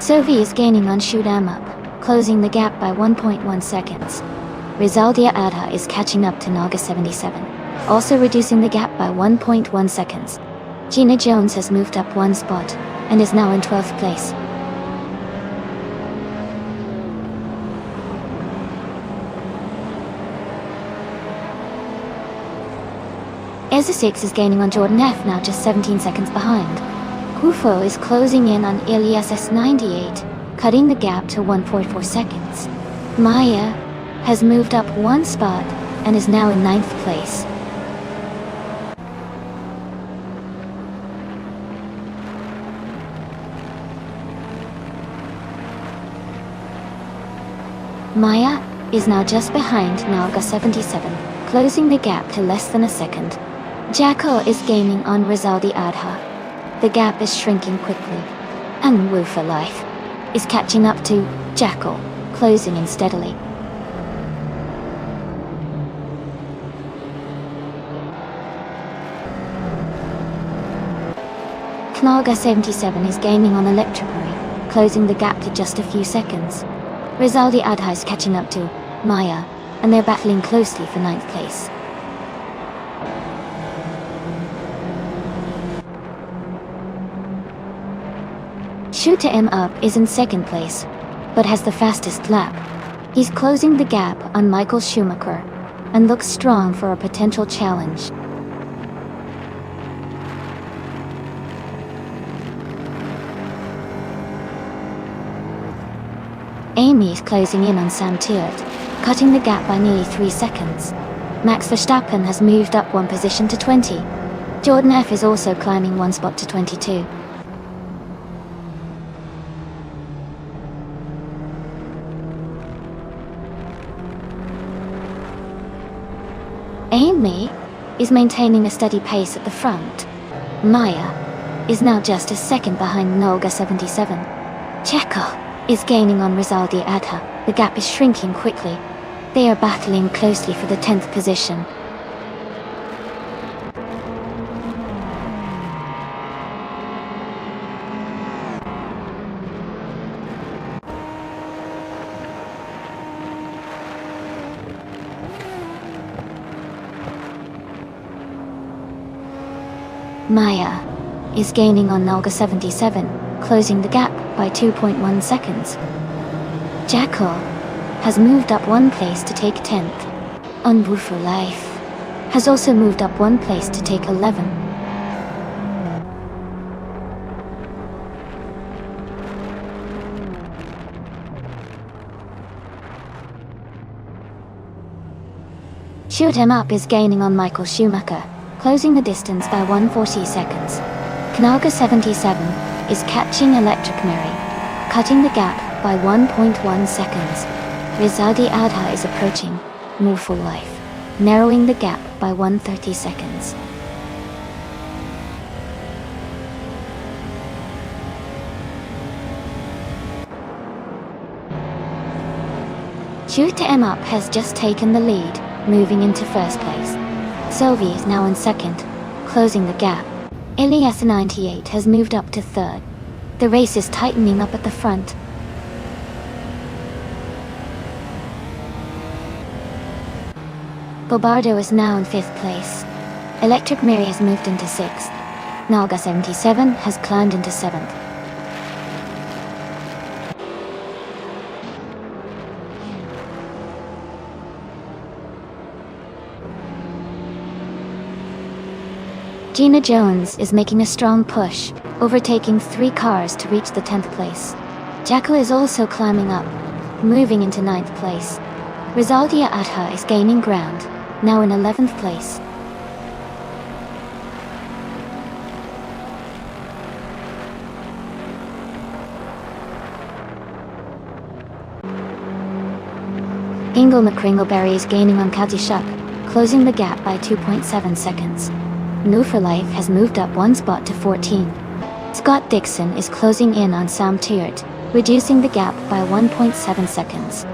Sophie is gaining on Shoot 'em Up, closing the gap by 1.1 seconds. Rizaldia Adha is catching up to Naga 77, also reducing the gap by 1.1 seconds. Gina Jones has moved up one spot, and is now in 12th place. Ezra 6 is gaining on Jordan F, now just 17 seconds behind. Kufo is closing in on Ilias S98, cutting the gap to 1.4 seconds. Maya has moved up one spot, and is now in 9th place. Maya is now just behind Naga 77, closing the gap to less than a second. Jackal is gaining on Rizaldi Adha. The gap is shrinking quickly, and Wu for Life is catching up to Jackal, closing in steadily. Knalga 77 is gaining on Electricary, closing the gap to just a few seconds. Rizaldi Adha is catching up to Maya, and they're battling closely for 9th place. Shoot 'em Up is in 2nd place, but has the fastest lap. He's closing the gap on Michael Schumacher, and looks strong for a potential challenge. Amy is closing in on Sam Stewart, cutting the gap by nearly 3 seconds. Max Verstappen has moved up one position to 20. Jordan F is also climbing one spot to 22. Amy is maintaining a steady pace at the front. Maya is now just a second behind Nolga 77. Jekyll is gaining on Rizaldi Adha. The gap is shrinking quickly. They are battling closely for the 10th position. Maya is gaining on Nolga 77, closing the gap by 2.1 seconds. Jekyll has moved up one place to take 10th. Unbu for Life has also moved up one place to take 11. Shoot 'em Up is gaining on Michael Schumacher, closing the distance by 140 seconds. Knalga 77 is catching Electric Mary, cutting the gap by 1.1 seconds. Rizaldi Adha is approaching Move for Life, narrowing the gap by 130 seconds. Shoot 'em Up has just taken the lead, moving into first place. Sylvie is now in second, closing the gap. Elias 98 has moved up to third. The race is tightening up at the front. Bobardo is now in 5th place. Electric Mary has moved into 6th. Nalga 77 has climbed into 7th. Gina Jones is making a strong push, overtaking 3 cars to reach the 10th place. Jekyll is also climbing up, moving into 9th place. Rizaldia Adha is gaining ground, now in 11th place. Ingle McCringleberry is gaining on Kadishuk, closing the gap by 2.7 seconds. New for Life has moved up 1 spot to 14. Scott Dixon is closing in on Sam Teart, reducing the gap by 1.7 seconds.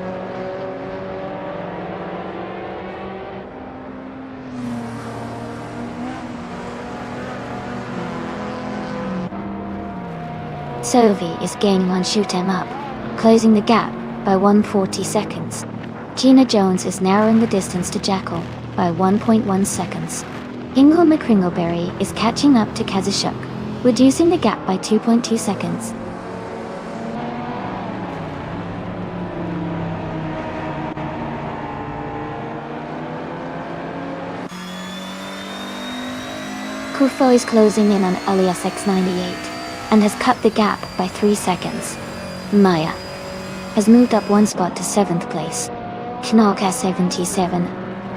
Sovi is gaining on Shoot 'em Up, closing the gap by 140 seconds. Gina Jones is narrowing the distance to Jekyll by 1.1 seconds. Ingle McCringleberry is catching up to Kazashuk, reducing the gap by 2.2 seconds. Kufo is closing in on Elias X98 and has cut the gap by 3 seconds. Maya has moved up 1 spot to 7th place. Knalka 77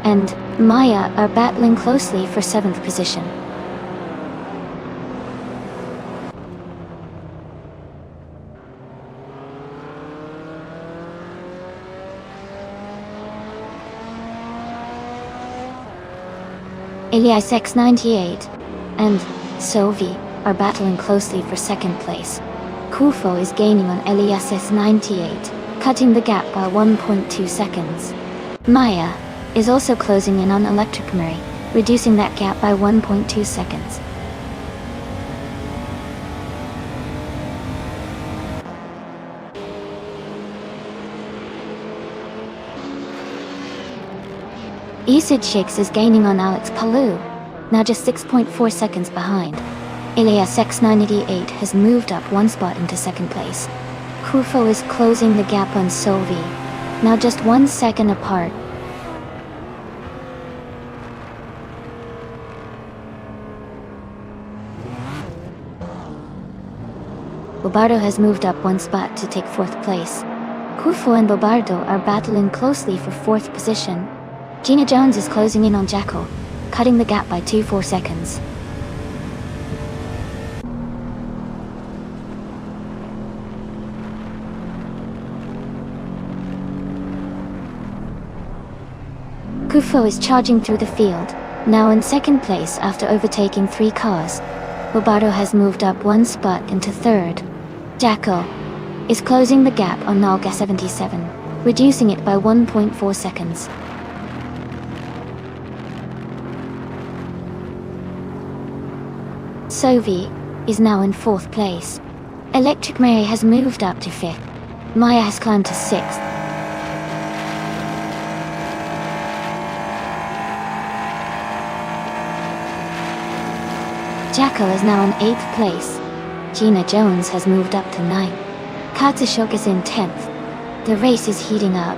and Maya are battling closely for 7th position. Elias X98 and Sovi are battling closely for 2nd place. Kufo is gaining on Elias S98, cutting the gap by 1.2 seconds. Maya is also closing in on Electric Mary, reducing that gap by 1.2 seconds. Isid Shakes is gaining on Alex Palou, now just 6.4 seconds behind. Elias X98 has moved up 1 spot into 2nd place. Kufo is closing the gap on Sovi, now just 1 second apart. Bobardo has moved up 1 spot to take 4th place. Kufo and Bobardo are battling closely for 4th position. Gina Jones is closing in on Jekyll, cutting the gap by 2.4 seconds. Kufo is charging through the field, now in second place after overtaking 3 cars. Bobardo has moved up 1 spot into third. Jackal is closing the gap on Nalga 77, reducing it by 1.4 seconds. Sovi is now in 4th place. Electric Mary has moved up to 5th. Maya has climbed to 6th. Jackal is now in 8th place. Gina Jones has moved up to 9th. Katsushok is in 10th. The race is heating up.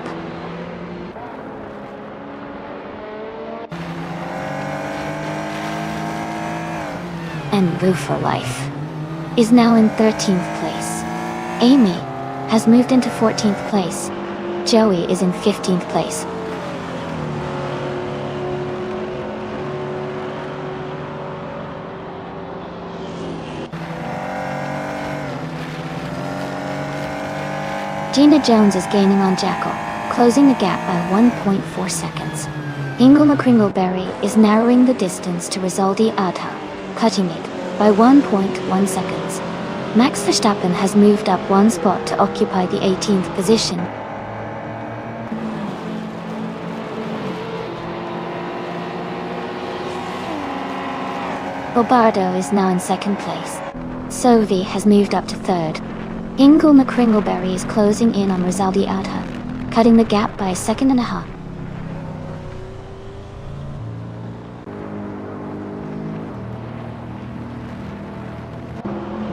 And Boo for Life is now in 13th place. Amy has moved into 14th place. Joey is in 15th place. Gina Jones is gaining on Jackal, closing the gap by 1.4 seconds. Ingle McCringleberry is narrowing the distance to Rizaldi Adha, cutting it by 1.1 seconds. Max Verstappen has moved up 1 spot to occupy the 18th position. Bobardo is now in 2nd place. Sovi has moved up to 3rd. Ingle McCringleberry is closing in on Rizaldi Adha, cutting the gap by 1.5 seconds.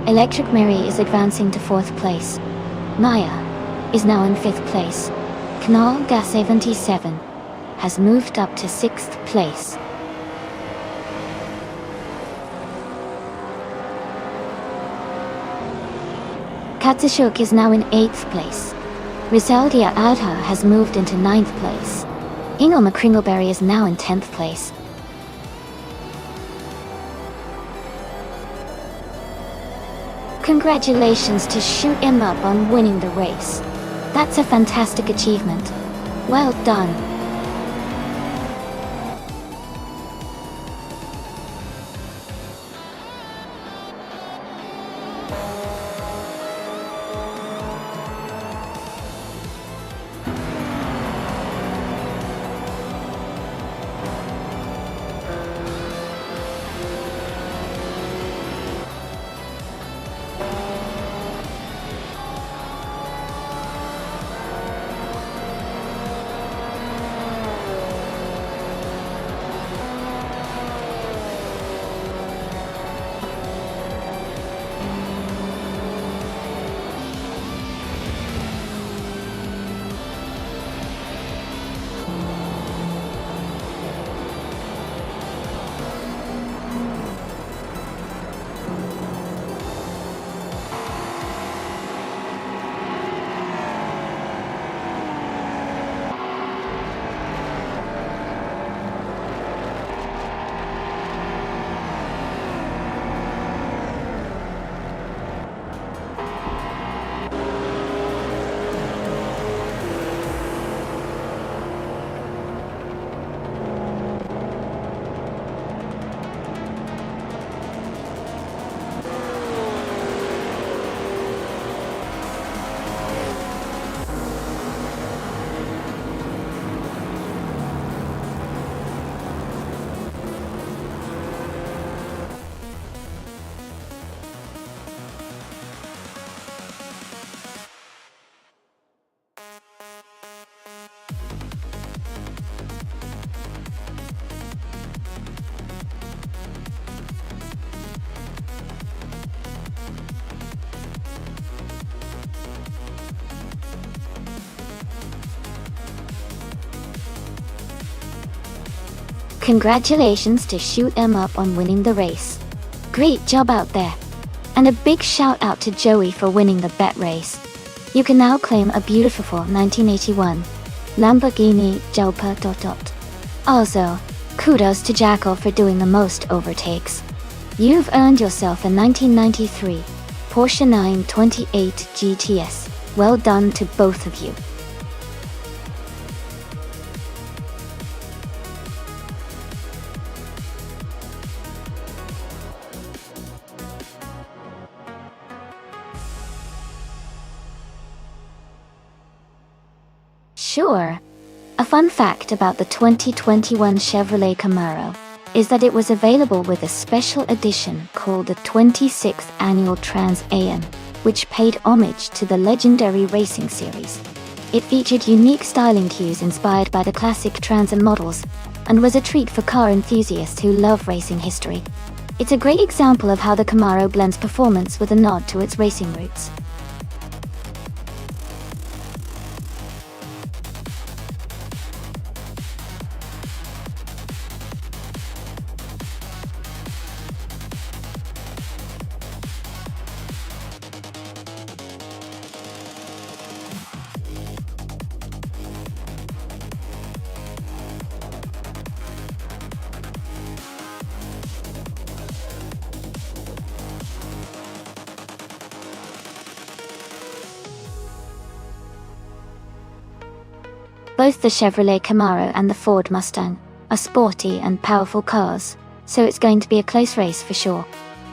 Electric Mary is advancing to 4th place. Maya is now in 5th place. Knal Gas 77 has moved up to 6th place. Katsushuk is now in 8th place. Rizaldia Adha has moved into 9th place. Ingle McCringleberry is now in 10th place. Congratulations to Shoot 'Em Up on winning the race. That's a fantastic achievement. Well done. Congratulations to Shoot 'Em Up on winning the race. Great job out there. And a big shout out to Joey for winning the bet race. You can now claim a beautiful 1981 Lamborghini Jalpa. Also, kudos to Jackal for doing the most overtakes. You've earned yourself a 1993 Porsche 928 GTS. Well done to both of you. Sure. A fun fact about the 2021 Chevrolet Camaro is that it was available with a special edition called the 26th Annual Trans Am, which paid homage to the legendary racing series. It featured unique styling cues inspired by the classic Trans Am models, and was a treat for car enthusiasts who love racing history. It's a great example of how the Camaro blends performance with a nod to its racing roots. Both the Chevrolet Camaro and the Ford Mustang are sporty and powerful cars, so it's going to be a close race for sure.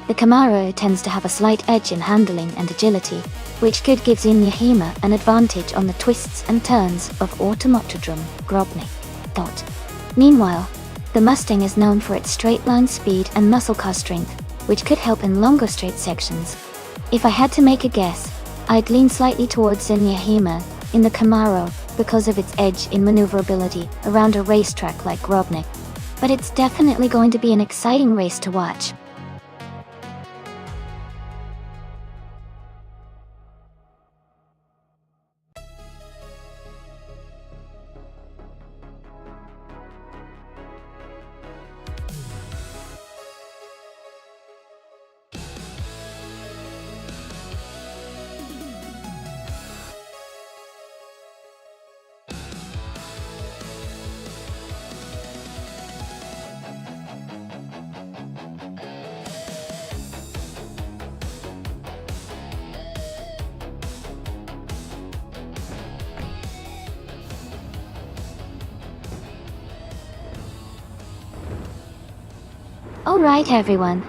The Camaro tends to have a slight edge in handling and agility, which could give Yahima an advantage on the twists and turns of Automotodrome Grobny. Meanwhile, the Mustang is known for its straight-line speed and muscle car strength, which could help in longer straight sections. If I had to make a guess, I'd lean slightly towards Yahima in the Camaro because of its edge in maneuverability around a racetrack like Grobny. But it's definitely going to be an exciting race to watch. Alright everyone,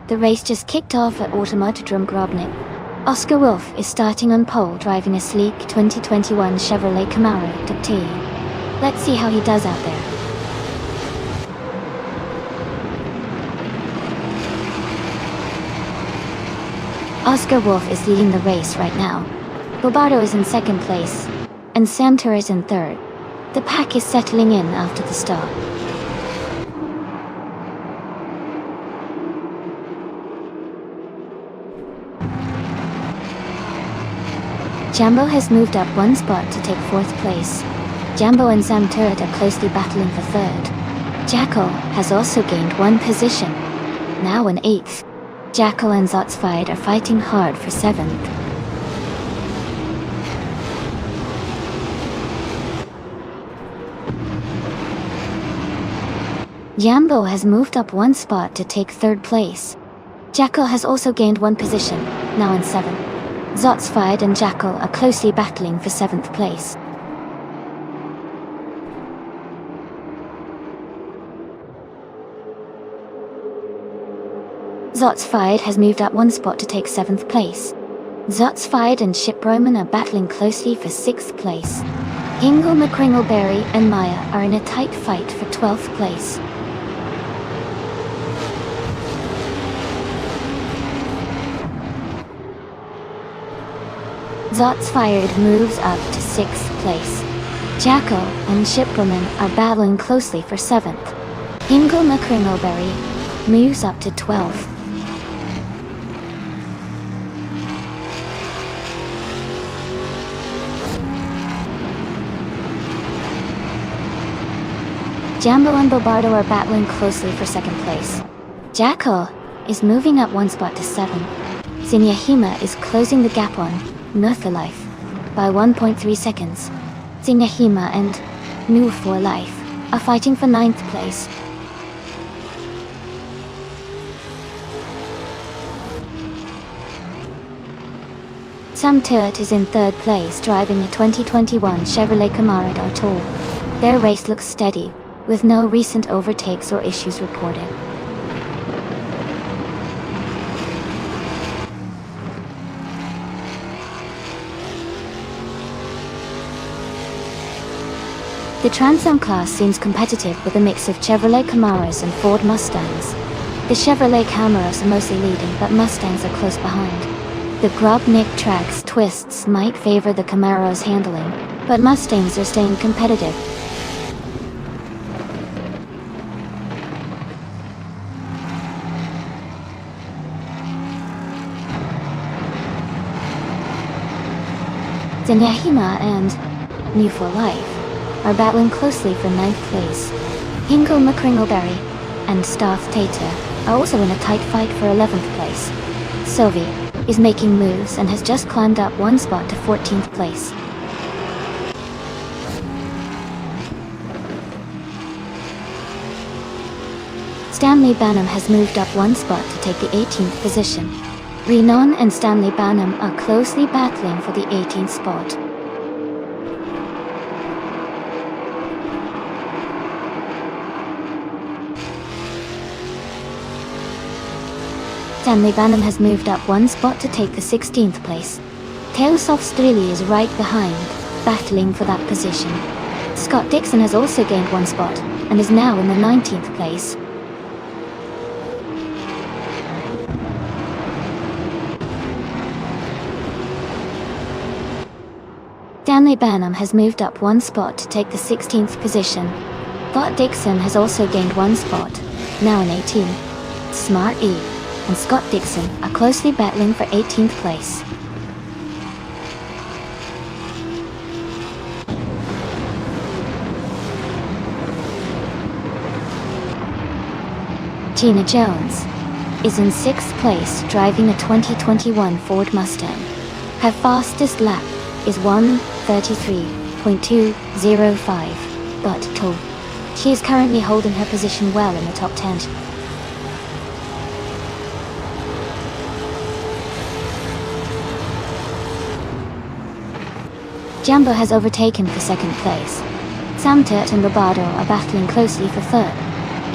the race just kicked off at Automotodrome Grobny. Oscar Wolf is starting on pole driving a sleek 2021 Chevrolet Camaro T. Let's see how he does out there. Oscar Wolf is leading the race right now. Bobardo is in second place, and Sam Tur is in third. The pack is settling in after the start. Jambo has moved up one spot to take fourth place. Jambo and Sam Turret are closely battling for third. Jackal has also gained one position, now in eighth. Jackal and Zotsfied are fighting hard for seventh. Jambo has moved up one spot to take third place. Jackal has also gained one position, now in seventh. Zotsfied and Jackal are closely battling for seventh place. Zotsfied has moved up one spot to take seventh place. Zotsfied and Shiproman are battling closely for sixth place. Ingle McCringleberry and Maya are in a tight fight for 12th place. Zotsfired moves up to 6th place. Jackal and Shiproman are battling closely for 7th. Ingle McCringleberry moves up to 12th. Jambo and Bobardo are battling closely for 2nd place. Jackal is moving up one spot to 7. Zinyahima is closing the gap on Life by 1.3 seconds. Zinyahima and New for Life are fighting for 9th place. Sam Turt is in 3rd place driving a 2021 Chevrolet Camaro Tour. Their race looks steady, with no recent overtakes or issues reported. The Trans Am class seems competitive with a mix of Chevrolet Camaros and Ford Mustangs. The Chevrolet Camaros are mostly leading, but Mustangs are close behind. The Grubnik track's twists might favor the Camaros' handling, but Mustangs are staying competitive. Zenyahima and New for Life are battling closely for 9th place. Hingle McCringleberry and Staff Tater are also in a tight fight for 11th place. Sylvie is making moves and has just climbed up one spot to 14th place. Stanley Banham has moved up one spot to take the 18th position. Renan and Stanley Banham are closely battling for the 18th spot. Stanley Banham has moved up one spot to take the 16th place. Teosov Strili is right behind, battling for that position. Scott Dixon has also gained one spot, and is now in the 19th place. Stanley Banham has moved up one spot to take the 16th position. Scott Dixon has also gained one spot, now in 18th. Smart E and Scott Dixon are closely battling for 18th place. Gina Jones is in 6th place driving a 2021 Ford Mustang. Her fastest lap is 1:33.205, but total. She is currently holding her position well in the top 10. Jambo has overtaken for 2nd place. Samtet and Robardo are battling closely for 3rd.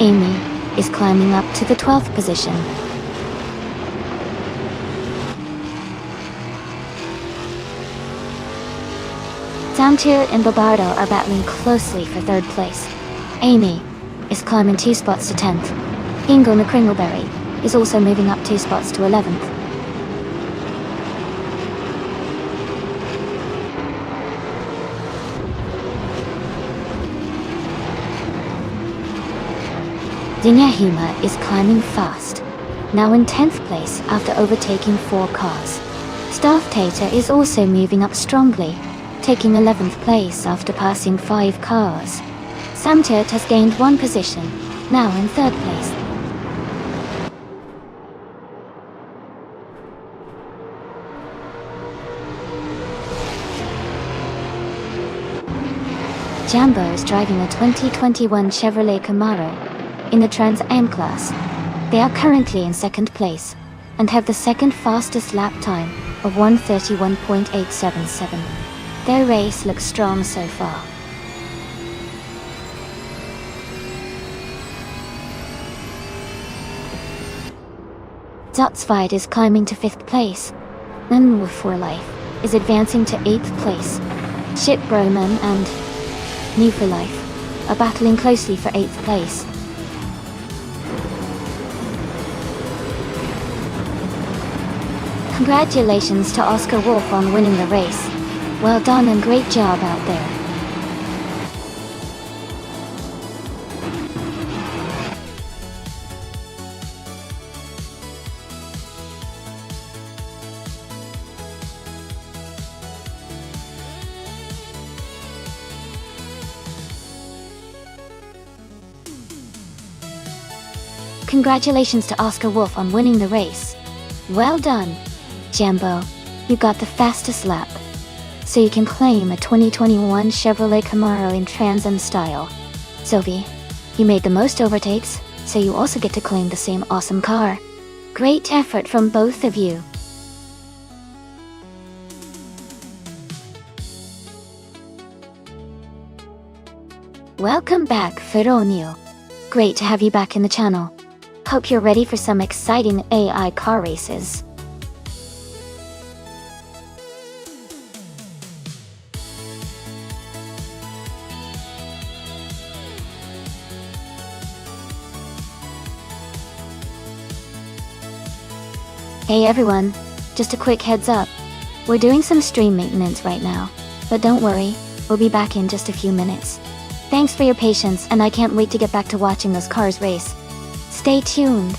Amy is climbing up to the 12th position. Samtir and Robardo are battling closely for 3rd place. Amy is climbing 2 spots to 10th. Ingo McCringleberry is also moving up 2 spots to 11th. Zenyahima is climbing fast, now in 10th place after overtaking 4 cars. Staff Tater is also moving up strongly, taking 11th place after passing 5 cars. Samtet has gained 1 position, now in 3rd place. Jambo is driving a 2021 Chevrolet Camaro in the Trans Am class. They are currently in 2nd place and have the 2nd fastest lap time of 1:31.877. Their race looks strong so far. Zotsvide is climbing to 5th place. Nonstop for Life is advancing to 8th place. Ship Broman and New for Life are battling closely for 8th place. Congratulations to Oscar Wolf on winning the race. Well done and great job out there. Congratulations to Oscar Wolf on winning the race. Well done, Jambo. You got the fastest lap, so you can claim a 2021 Chevrolet Camaro in Trans Am style. Sylvie, you made the most overtakes, so you also get to claim the same awesome car. Great effort from both of you. Welcome back, Feronio. Great to have you back in the channel. Hope you're ready for some exciting AI car races. Hey everyone, just a quick heads up. We're doing some stream maintenance right now, but don't worry, we'll be back in just a few minutes. Thanks for your patience, and I can't wait to get back to watching those cars race. Stay tuned.